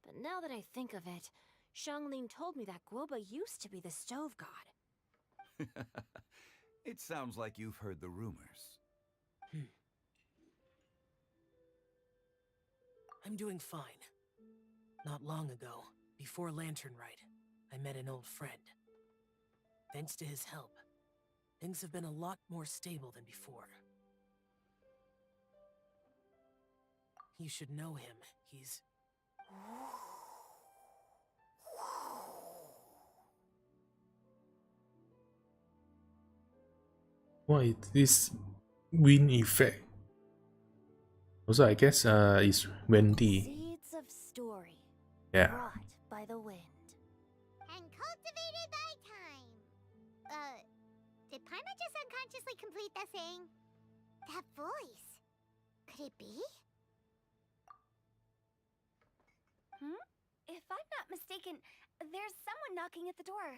But now that I think of it, Xianglin told me that Guoba used to be the stove god. It sounds like you've heard the rumors. I'm doing fine. Not long ago, before Lantern Rite, I met an old friend. Thanks to his help, things have been a lot more stable than before. You should know him. He's... What is this wind effect? Also, I guess it's windy. Seeds of story. Yeah. Brought by the wind. And cultivated by time. Did Paima just unconsciously complete the thing? That voice. Could it be? If I'm not mistaken, there's someone knocking at the door.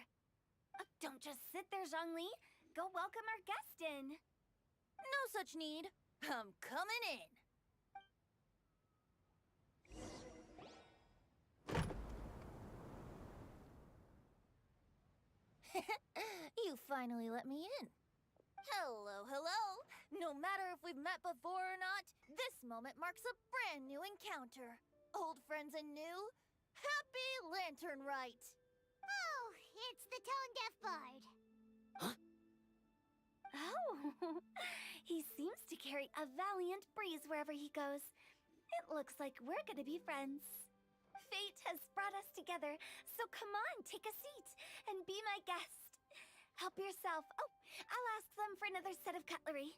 Don't just sit there, Zhongli. Go welcome our guest in. No such need. I'm coming in. You finally let me in. Hello, hello. No matter if we've met before or not, this moment marks a brand new encounter. Old friends and new. Happy Lantern Rite. Oh, it's the tone-deaf bard. Oh, he seems to carry a valiant breeze wherever he goes. It looks like we're gonna be friends. Fate has brought us together, so come on, take a seat and be my guest. Help yourself. Oh, I'll ask them for another set of cutlery.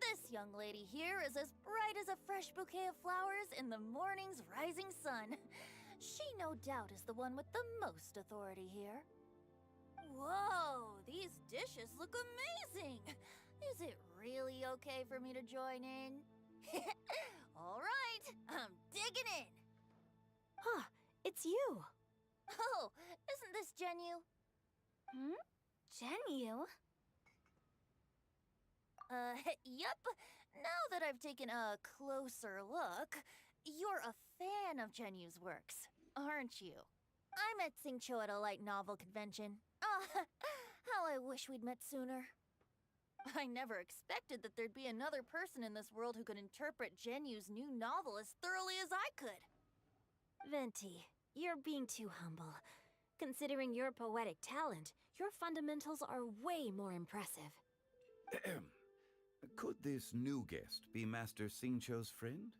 This young lady here is as bright as a fresh bouquet of flowers in the morning's rising sun. She no doubt is the one with the most authority here. Whoa, these dishes look amazing! Is it really okay for me to join in? Alright, I'm digging in! Huh, it's you. Oh, isn't this Genyu? Genyu? Yep. Now that I've taken a closer look, you're a fan of Genyu's works, aren't you? I met Xingqiu at a light novel convention. Oh, how I wish we'd met sooner. I never expected that there'd be another person in this world who could interpret Genyu's new novel as thoroughly as I could. Venti, you're being too humble. Considering your poetic talent, your fundamentals are way more impressive. Could this new guest be Master Xingqiu's friend?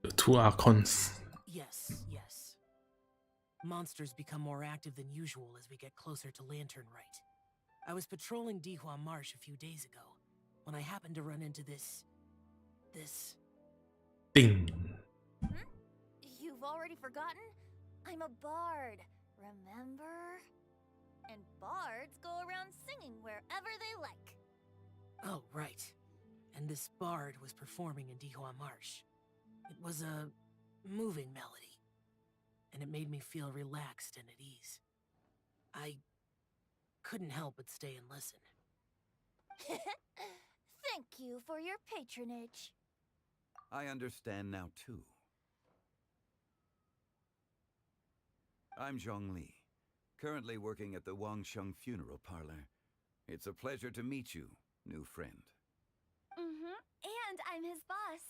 The two archons. Yes. Monsters become more active than usual as we get closer to Lantern Rite. I was patrolling Dihua Marsh a few days ago when I happened to run into this... Ding. You've already forgotten? I'm a bard, remember? And bards go around singing wherever they like. Oh, right. And this bard was performing in Dihua Marsh. It was a moving melody, and it made me feel relaxed and at ease. I couldn't help but stay and listen. Thank you for your patronage. I understand now, too. I'm Zhongli, currently working at the Wangsheng Funeral Parlor. It's a pleasure to meet you, new friend. And I'm his boss.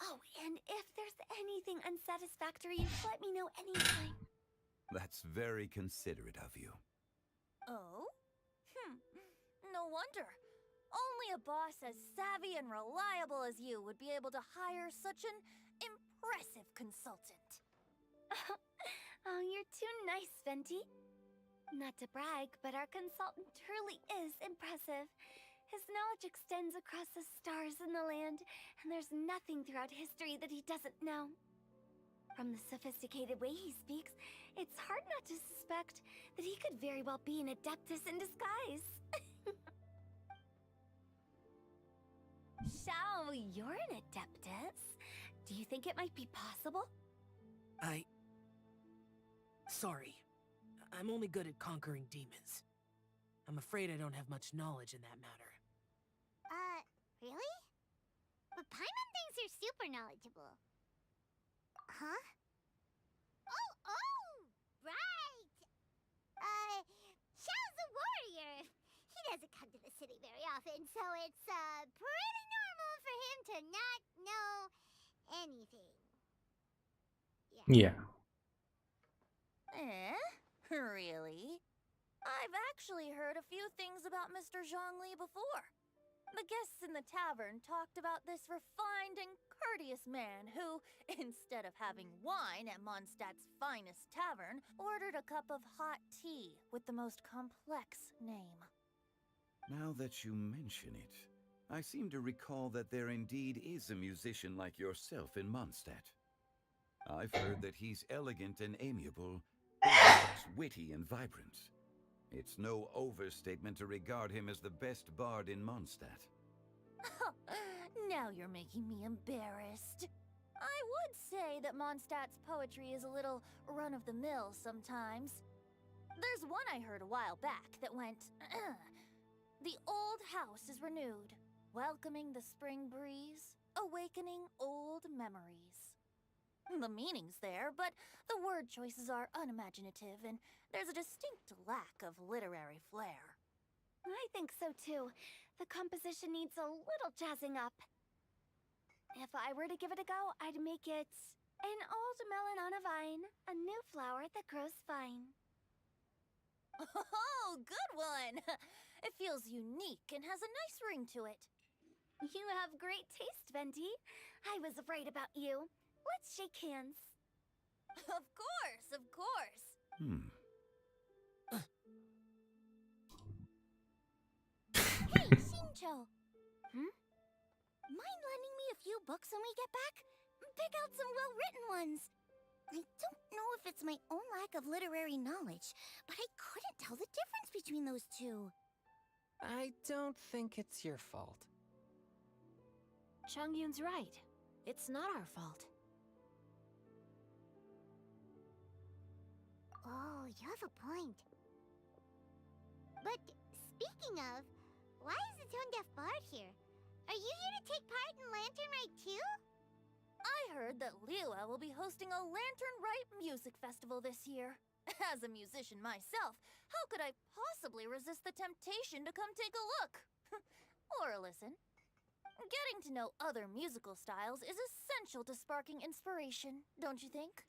Oh, and if there's anything unsatisfactory, let me know anytime. That's very considerate of you. Oh? No wonder. Only a boss as savvy and reliable as you would be able to hire such an impressive consultant. Oh, you're too nice, Venti. Not to brag, but our consultant truly is impressive. His knowledge extends across the stars and the land, and there's nothing throughout history that he doesn't know. From the sophisticated way he speaks, it's hard not to suspect that he could very well be an adeptus in disguise. Shao, you're an adeptus. Do you think it might be possible? Sorry. I'm only good at conquering demons. I'm afraid I don't have much knowledge in that matter. Really? But Paimon thinks you're super knowledgeable. Huh? Oh, right! Xiao's a warrior. He doesn't come to the city very often, so it's, pretty normal for him to not know anything. Yeah. Really? I've actually heard a few things about Mr. Zhongli before. The guests in the tavern talked about this refined and courteous man who, instead of having wine at Mondstadt's finest tavern, ordered a cup of hot tea with the most complex name. Now that you mention it, I seem to recall that there indeed is a musician like yourself in Mondstadt. I've heard that he's elegant and amiable, witty and vibrant. It's no overstatement to regard him as the best bard in Mondstadt. Now you're making me embarrassed. I would say that Mondstadt's poetry is a little run-of-the-mill sometimes. There's one I heard a while back that went, The old house is renewed, welcoming the spring breeze, awakening old memories. The meaning's there, but the word choices are unimaginative, and there's a distinct lack of literary flair. I think so too. The composition needs a little jazzing up. If I were to give it a go, I'd make it an old melon on a vine, a new flower that grows fine. Oh, good one! It feels unique and has a nice ring to it. You have great taste, Venti. I was right about you. Let's shake hands. Of course, of course. Hey, Xingqiu! Mind lending me a few books when we get back? Pick out some well-written ones. I don't know if it's my own lack of literary knowledge, but I couldn't tell the difference between those two. I don't think it's your fault. Chongyun's right. It's not our fault. Oh, you have a point. But speaking of, why is the tone-deaf bard here? Are you here to take part in Lantern Rite too? I heard that Liyue will be hosting a Lantern Rite music festival this year. As a musician myself, how could I possibly resist the temptation to come take a look? Or listen. Getting to know other musical styles is essential to sparking inspiration, don't you think?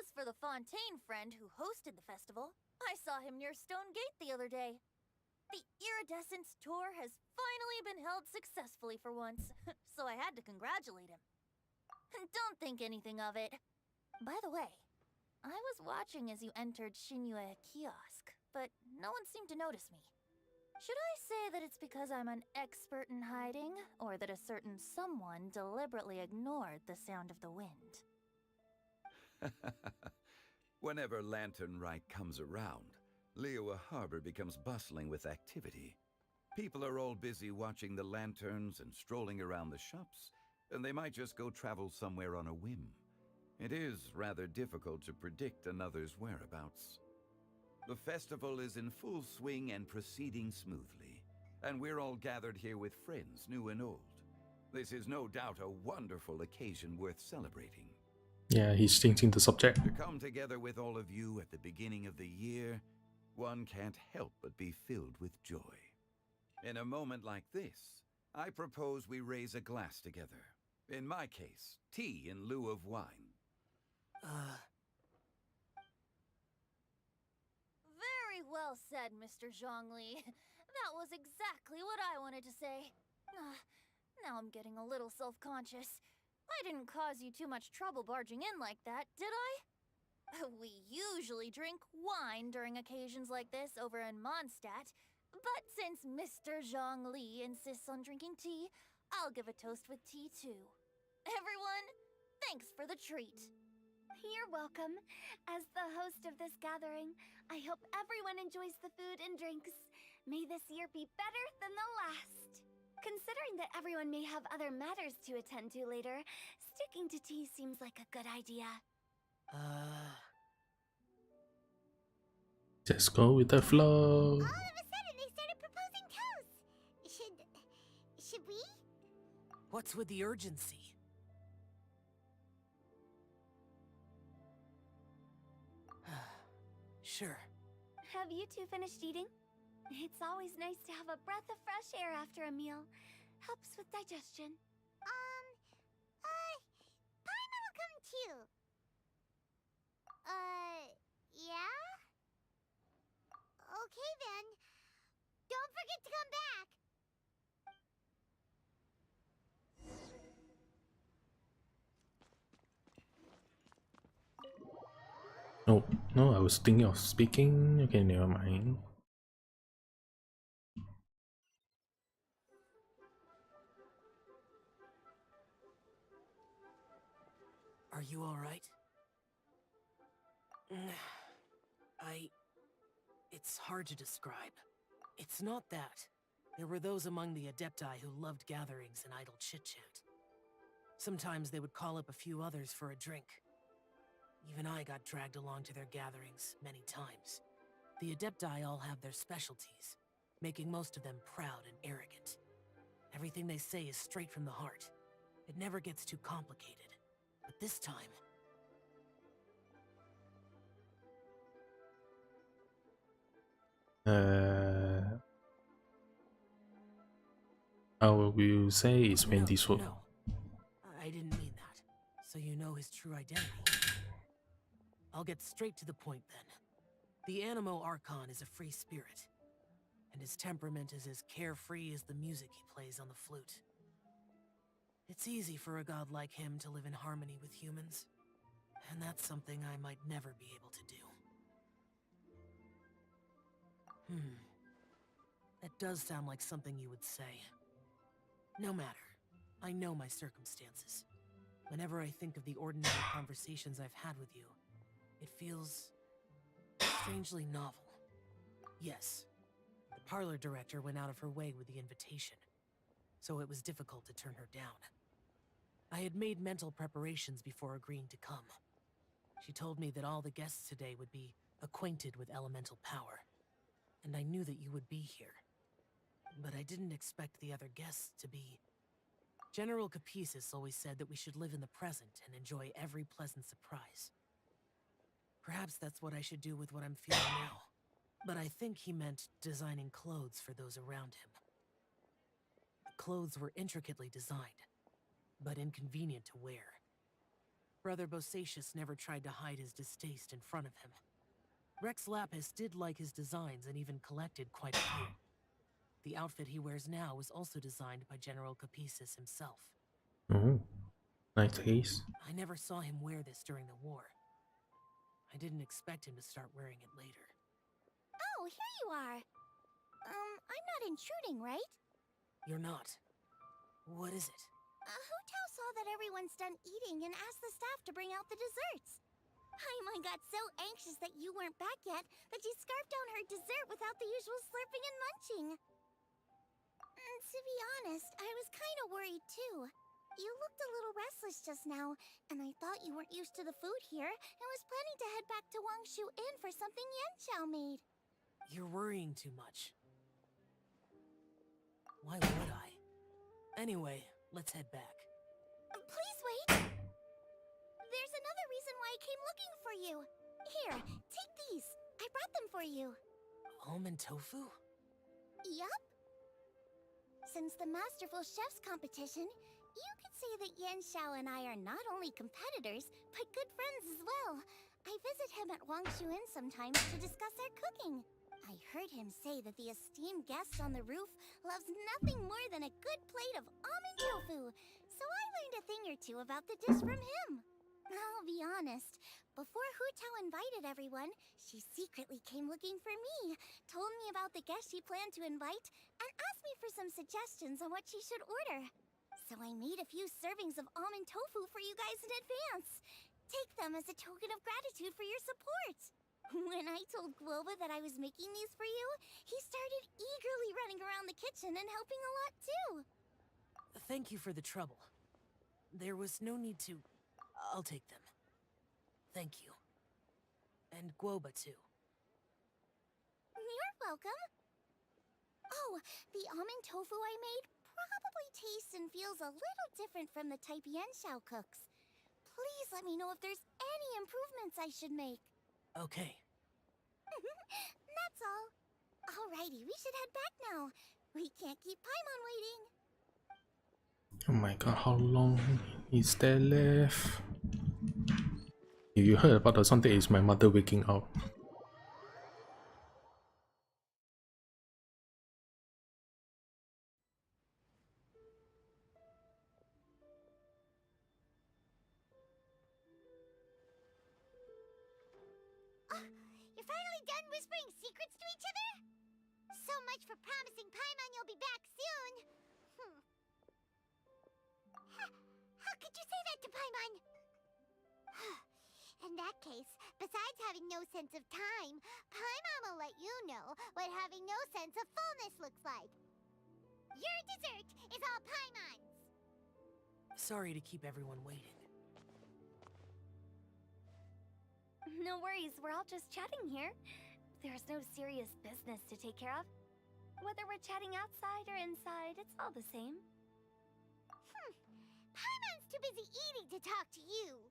As for the Fontaine friend who hosted the festival, I saw him near Stone Gate the other day. The Iridescence tour has finally been held successfully for once, so I had to congratulate him. Don't think anything of it. By the way, I was watching as you entered Shinyue Kiosk, but no one seemed to notice me. Should I say that it's because I'm an expert in hiding, or that a certain someone deliberately ignored the sound of the wind? Whenever Lantern Rite comes around, Liyue Harbor becomes bustling with activity. People are all busy watching the lanterns and strolling around the shops, and they might just go travel somewhere on a whim. It is rather difficult to predict another's whereabouts. The festival is in full swing and proceeding smoothly, and we're all gathered here with friends, new and old. This is no doubt a wonderful occasion worth celebrating. Yeah, he's changing the subject. To come together with all of you at the beginning of the year, one can't help but be filled with joy. In a moment like this, I propose we raise a glass together. In my case, tea in lieu of wine. Very well said, Mr. Zhongli. That was exactly what I wanted to say. Now I'm getting a little self-conscious. I didn't cause you too much trouble barging in like that, did I? We usually drink wine during occasions like this over in Mondstadt, but since Mr. Zhongli insists on drinking tea, I'll give a toast with tea too. Everyone, thanks for the treat. You're welcome. As the host of this gathering, I hope everyone enjoys the food and drinks. May this year be better than the last. Considering that everyone may have other matters to attend to later, sticking to tea seems like a good idea. Just go with the flow. All of a sudden, they started proposing toasts. Should we? What's with the urgency? Sure. Have you two finished eating? It's always nice to have a breath of fresh air after a meal. Helps with digestion. Paimon will come too. Yeah? Okay then. Don't forget to come back. Oh, no, I was thinking of speaking. Okay, never mind. Are you alright? It's hard to describe. It's not that. There were those among the Adepti who loved gatherings and idle chit-chat. Sometimes they would call up a few others for a drink. Even I got dragged along to their gatherings many times. The Adepti all have their specialties, making most of them proud and arrogant. Everything they say is straight from the heart. It never gets too complicated. But this time... I will say it's when this one. No, I didn't mean that. So you know his true identity. I'll get straight to the point then. The Animo Archon is a free spirit, and his temperament is as carefree as the music he plays on the flute. It's easy for a god like him to live in harmony with humans, and that's something I might never be able to do. That does sound like something you would say. No matter. I know my circumstances. Whenever I think of the ordinary conversations I've had with you, it feels strangely novel. Yes, the parlor director went out of her way with the invitation, so it was difficult to turn her down. I had made mental preparations before agreeing to come. She told me that all the guests today would be acquainted with elemental power, and I knew that you would be here. but I didn't expect the other guests to be. General Capisis always said that we should live in the present and enjoy every pleasant surprise. Perhaps that's what I should do with what I'm feeling now. But I think he meant designing clothes for those around him. The clothes were intricately designed, but inconvenient to wear. Brother Bosacius never tried to hide his distaste in front of him. Rex Lapis did like his designs and even collected quite a few. The outfit he wears now was also designed by General Capisis himself. Oh, nice taste. I never saw him wear this during the war. I didn't expect him to start wearing it later. Oh, here you are. I'm not intruding, right? You're not. What is it? Hotaru saw that everyone's done eating and asked the staff to bring out the desserts. Paimon got so anxious that you weren't back yet that she scarfed down her dessert without the usual slurping and munching. To be honest, I was kind of worried too. You looked a little restless just now, and I thought you weren't used to the food here and was planning to head back to Wangshu Inn for something Yanxiao made. You're worrying too much. Why would I? Anyway, let's head back. Please wait! There's another reason why I came looking for you. Here, take these. I brought them for you. Almond tofu? Yup. Since the Masterful Chef's competition, you could say that Yanxiao and I are not only competitors, but good friends as well. I visit him at Wangshu Inn sometimes to discuss our cooking. I heard him say that the esteemed guest on the roof loves nothing more than a good plate of almond tofu, so I learned a thing or two about the dish from him. I'll be honest, before Hotaru invited everyone, she secretly came looking for me, told me about the guests she planned to invite, and asked me for some suggestions on what she should order. So I made a few servings of almond tofu for you guys in advance. Take them as a token of gratitude for your support. When I told Guoba that I was making these for you, he started eagerly running around the kitchen and helping a lot too. Thank you for the trouble. There was no need to... I'll take them. Thank you. And Guoba too. You're welcome. Oh, the almond tofu I made probably tastes and feels a little different from the type Yanxiao cooks. Please let me know if there's any improvements I should make. Okay. That's all. Alrighty, we should head back now. We can't keep Paimon waiting. Oh my god, how long is there left? If you heard about the sound, that is my mother waking up. You're finally done whispering secrets to each other? So much for promising Paimon you'll be back soon. How could you say that to Paimon? In that case, besides having no sense of time, Paimon will let you know what having no sense of fullness looks like. Your dessert is all Paimon's. Sorry to keep everyone waiting. No worries, we're all just chatting here. There's no serious business to take care of. Whether we're chatting outside or inside, it's all the same. Paimon's too busy eating to talk to you.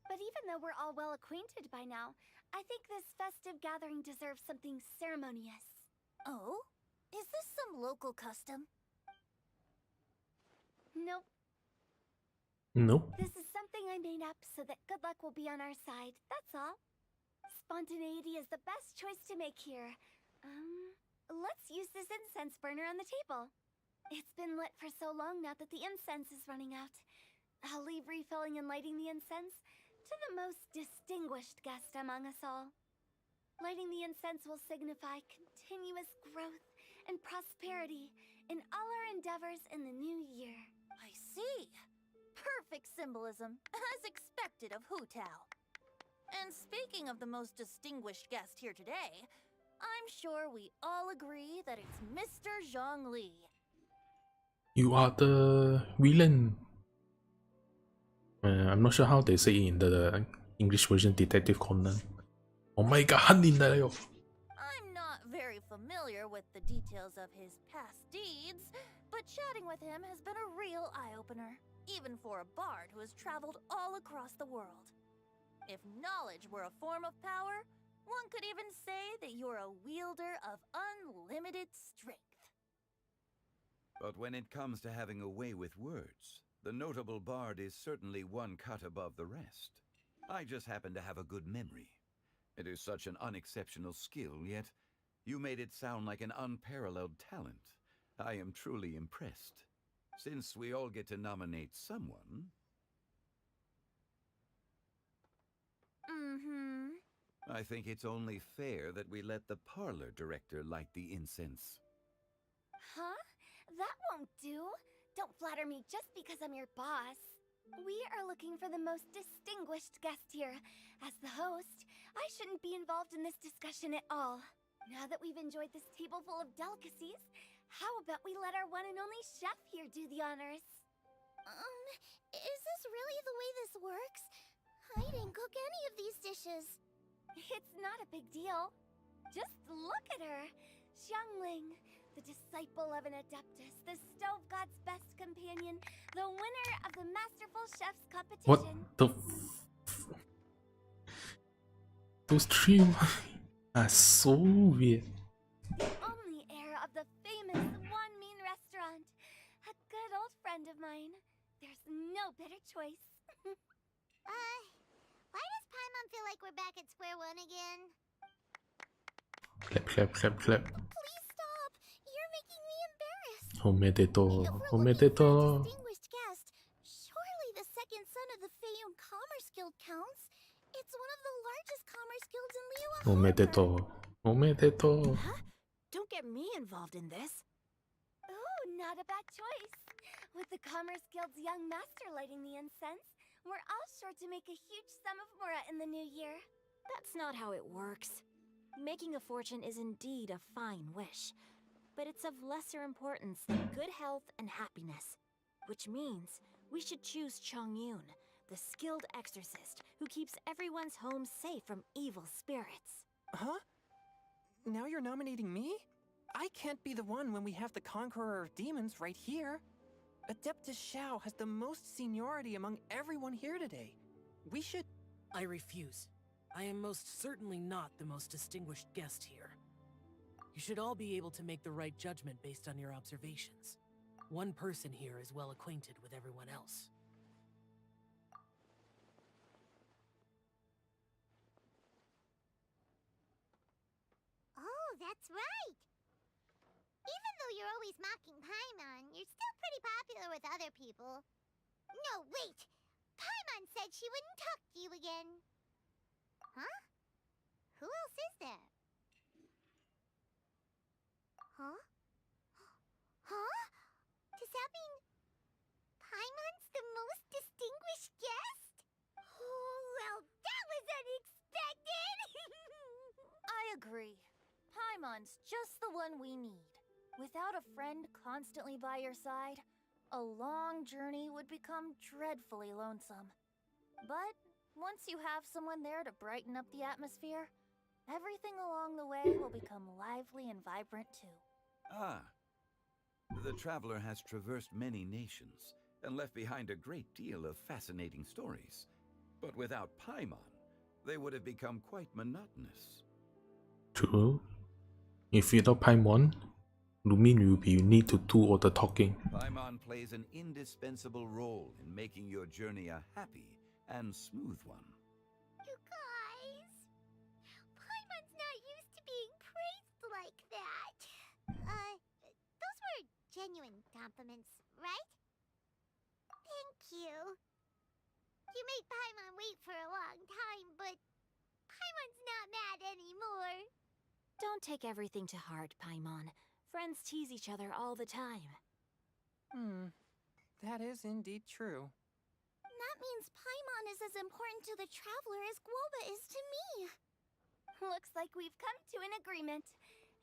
But even though we're all well acquainted by now, I think this festive gathering deserves something ceremonious. Oh? Is this some local custom? Nope. Nope. This is something I made up so that good luck will be on our side, that's all. Spontaneity is the best choice to make here. Let's use this incense burner on the table. It's been lit for so long now that the incense is running out. I'll leave refilling and lighting the incense to the most distinguished guest among us all. Lighting the incense will signify continuous growth and prosperity in all our endeavors in the new year. I see. Perfect symbolism, as expected of Hotaru. And speaking of the most distinguished guest here today, I'm sure we all agree that it's Mr. Zhongli. You are the villain. I'm not sure how they say it in the English version, Detective Conan. Oh my god, 恨你了哟. I'm not very familiar with the details of his past deeds, but chatting with him has been a real eye-opener, even for a bard who has traveled all across the world. If knowledge were a form of power, one could even say that you're a wielder of unlimited strength. But when it comes to having a way with words, the notable bard is certainly one cut above the rest. I just happen to have a good memory. It is such an unexceptional skill, yet you made it sound like an unparalleled talent. I am truly impressed. Since we all get to nominate someone... I think it's only fair that we let the parlor director light the incense. Huh? That won't do. Don't flatter me just because I'm your boss. We are looking for the most distinguished guest here. As the host, I shouldn't be involved in this discussion at all. Now that we've enjoyed this table full of delicacies, how about we let our one and only chef here do the honors? Is this really the way this works? I didn't cook any of these dishes. It's not a big deal. Just look at her. Xiangling, the disciple of an adeptus, the stove god's best companion, the winner of the Masterful Chef's competition. What the Those three are so weird. The only heir of the famous One Mean restaurant. A good old friend of mine. There's no better choice. Why does Paimon feel like we're back at square one again? Clap, clap, clap, clap. Please stop! You're making me embarrassed. Omedeto, omedeto. Distinguished guest. Surely the second son of the Feiyun Commerce Guild counts. It's one of the largest commerce guilds in Liyue Harbor. Omedeto, omedeto. Huh? Don't get me involved in this. Ooh, not a bad choice. With the Commerce Guild's young master lighting the incense, we're all sure to make a huge sum of mora in the new year. That's not how it works. Making a fortune is indeed a fine wish, but it's of lesser importance than good health and happiness, which means we should choose Chongyun, the skilled exorcist who keeps everyone's home safe from evil spirits. Huh? Now you're nominating me? I can't be the one when we have the Conqueror of Demons right here. Adeptus Xiao has the most seniority among everyone here today. We should... I refuse. I am most certainly not the most distinguished guest here. You should all be able to make the right judgment based on your observations. One person here is well acquainted with everyone else. Oh, that's right! Even though you're always mocking Paimon, you're still pretty popular with other people. No, wait! Paimon said she wouldn't talk to you again. Huh? Who else is there? Huh? Huh? Does that mean Paimon's the most distinguished guest? Oh, well, that was unexpected! I agree. Paimon's just the one we need. Without a friend constantly by your side, a long journey would become dreadfully lonesome. But once you have someone there to brighten up the atmosphere, everything along the way will become lively and vibrant too. Ah. The traveler has traversed many nations and left behind a great deal of fascinating stories. But without Paimon, they would have become quite monotonous. True. If you don't Paimon, Lumin will be need to do all the talking. Paimon plays an indispensable role in making your journey a happy and smooth one. You guys, Paimon's not used to being praised like that. Those were genuine compliments, right? Thank you. You made Paimon wait for a long time, but Paimon's not mad anymore. Don't take everything to heart, Paimon. Friends tease each other all the time. That is indeed true. That means Paimon is as important to the traveler as Guoba is to me. Looks like we've come to an agreement.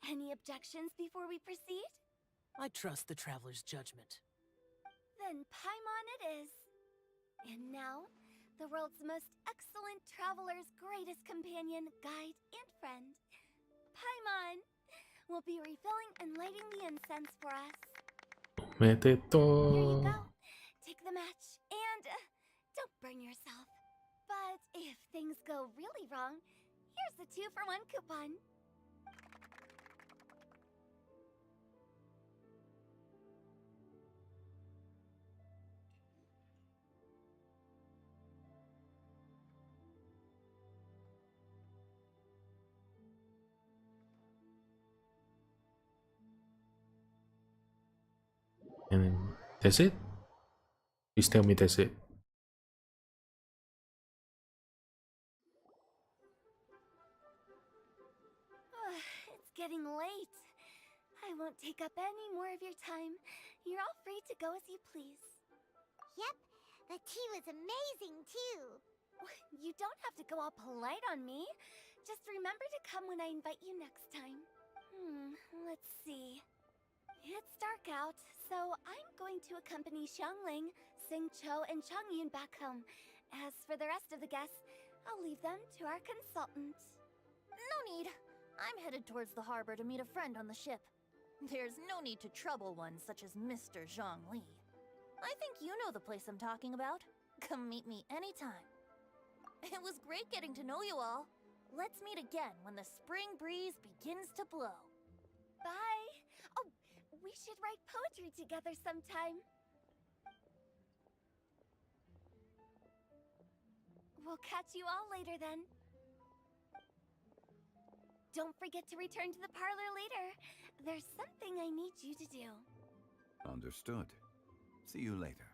Any objections before we proceed? I trust the traveler's judgment. Then Paimon it is. And now, the world's most excellent traveler's greatest companion, guide, and friend. Paimon! will be refilling and lighting the incense for us. Here you go. Take the match and don't burn yourself. But if things go really wrong, here's the 2-for-1 coupon. And that's it? Please tell me that's it. It's getting late. I won't take up any more of your time. You're all free to go as you please. Yep, the tea was amazing too. You don't have to go all polite on me. Just remember to come when I invite you next time. Let's see. It's dark out, so I'm going to accompany Xiangling, Xingqiu, and Changyun back home. As for the rest of the guests, I'll leave them to our consultant. No need. I'm headed towards the harbor to meet a friend on the ship. There's no need to trouble one such as Mr. Zhongli. I think you know the place I'm talking about. Come meet me anytime. It was great getting to know you all. Let's meet again when the spring breeze begins to blow. Bye! Oh, we should write poetry together sometime. We'll catch you all later then. Don't forget to return to the parlor later. There's something I need you to do. Understood. See you later.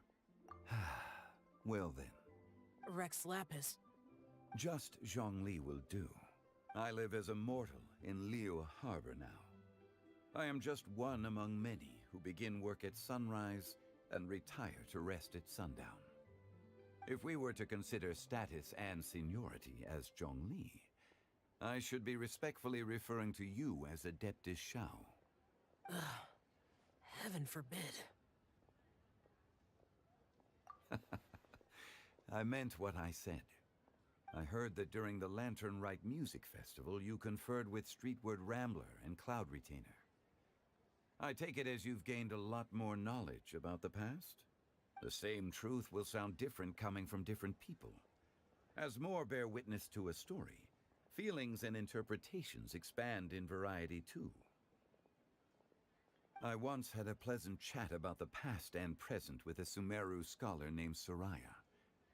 Well then. Rex Lapis. Just Zhongli will do. I live as a mortal in Liyue Harbor now. I am just one among many who begin work at sunrise and retire to rest at sundown. If we were to consider status and seniority as Zhongli, I should be respectfully referring to you as Adeptus Shao. Heaven forbid. I meant what I said. I heard that during the Lantern Rite Music Festival, you conferred with Streetward Rambler and Cloud Retainer. I take it as you've gained a lot more knowledge about the past? The same truth will sound different coming from different people. As more bear witness to a story, feelings and interpretations expand in variety too. I once had a pleasant chat about the past and present with a Sumeru scholar named Soraya,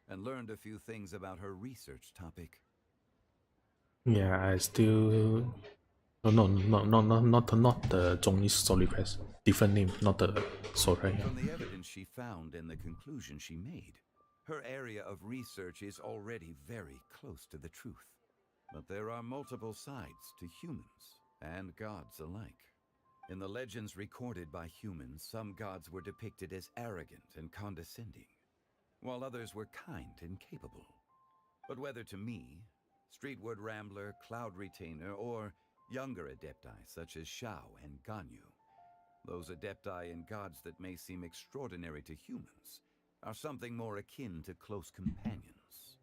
and learned a few things about her research topic. Yeah, I still... No, not the Zhongli story quest. Different name, not the Soraya. From the evidence she found and the conclusion she made, her area of research is already very close to the truth. But there are multiple sides to humans and gods alike. In the legends recorded by humans, some gods were depicted as arrogant and condescending, while others were kind and capable. But whether to me, Streetward Rambler, Cloud Retainer, or younger adepti such as Shao and Ganyu, those adepti and gods that may seem extraordinary to humans are something more akin to close companions.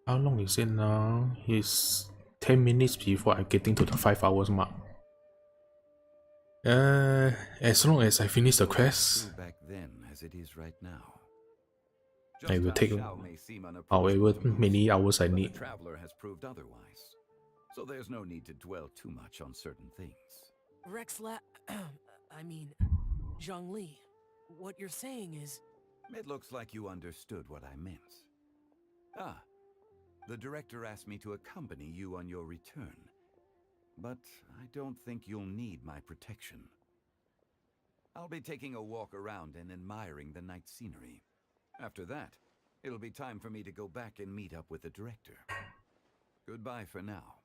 How long is it now? It's 10 minutes before I'm getting to the 5 hours mark. As long as I finish the quest, Back then as it is right now. I will take however many hours I need. The traveler has proved otherwise, so there's no need to dwell too much on certain things. I mean, Zhongli, what you're saying is... It looks like you understood what I meant. The director asked me to accompany you on your return, but I don't think you'll need my protection. I'll be taking a walk around and admiring the night scenery. After that, it'll be time for me to go back and meet up with the director. Goodbye for now.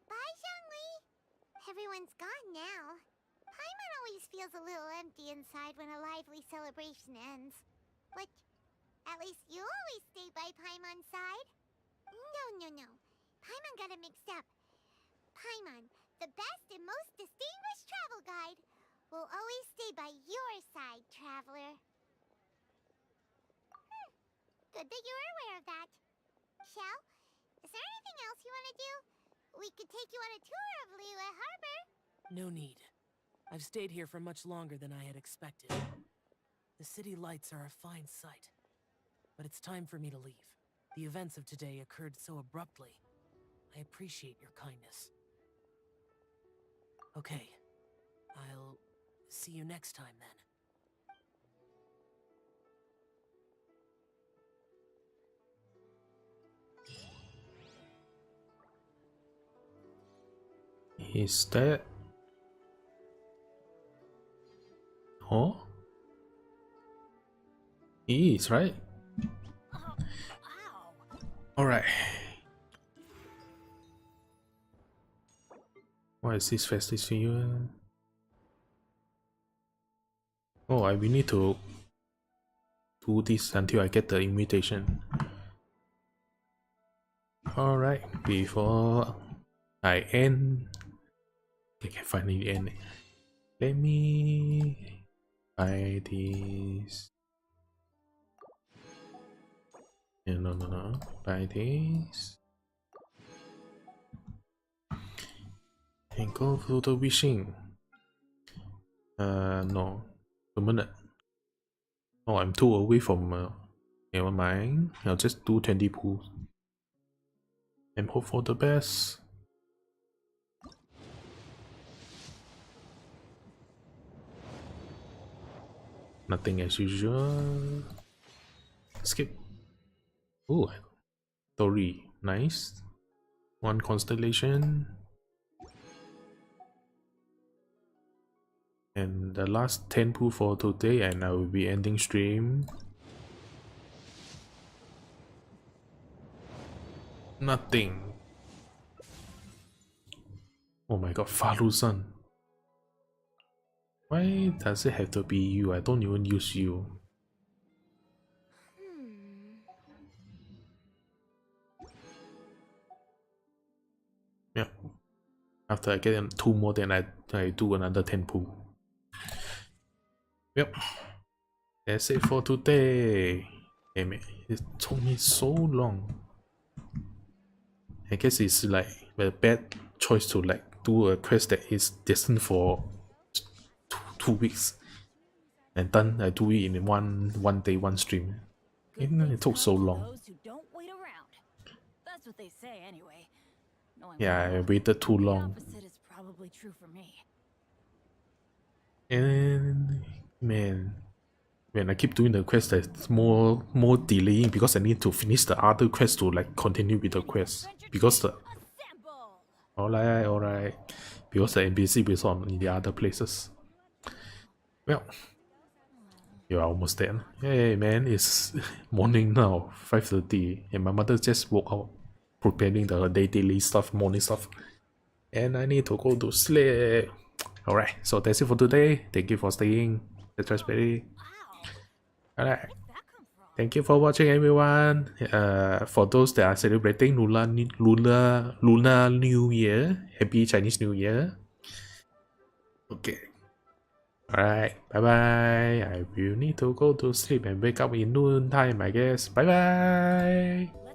Bye, Zhongli. Everyone's gone now. Paimon always feels a little empty inside when a lively celebration ends. But at least you always stay by Paimon's side. No. Paimon got it mixed up. Paimon, the best and most distinguished travel guide, will always stay by your side, traveler. Good that you're aware of that. Shell, is there anything else you want to do? we could take you on a tour of Liyue Harbor. No need. I've stayed here for much longer than I had expected. The city lights are a fine sight. But it's time for me to leave. The events of today occurred so abruptly. I appreciate your kindness. Okay. I'll see you next time then. Is that... Oh? He is, right? Alright. What is this festival? Oh, I will need to do this until I get the invitation. Alright, before I end, I can finally end it. Let me buy this. No. Buy this. And go to the wishing. No. A minute. Oh, I'm too away from. Never mind. I'll just do 20 pools. And hope for the best. Nothing as usual. Skip. Oh, story. Nice. One constellation. And the last 10 pool for today, and I will be ending stream. Nothing. Oh my god, Faru-san. Why does it have to be you? I don't even use you. Yeah. After I get 2 more, then I do another 10 pool. Yep. That's it for today. Damn it. It took me so long. I guess it's like a bad choice to like do a quest that is destined for 2 weeks. And then I do it in one day, one stream. It took so long. That's what they say anyway. Yeah, I waited too long. Is probably true for me. And man, when I keep doing the quest, there's more delaying because I need to finish the other quest to like continue with the quest. Because the alright. Because the NPC is on in the other places. Well, you're almost there. Hey man, it's morning now, 5:30, and my mother just woke up preparing the daily stuff, morning stuff, and I need to go to sleep. Alright, so that's it for today. Thank you for staying. That's Raspberry. Alright. Thank you for watching, everyone. For those that are celebrating Lunar New Year, Happy Chinese New Year. Okay. Alright, bye bye. I will need to go to sleep and wake up in noon time, I guess. Bye bye.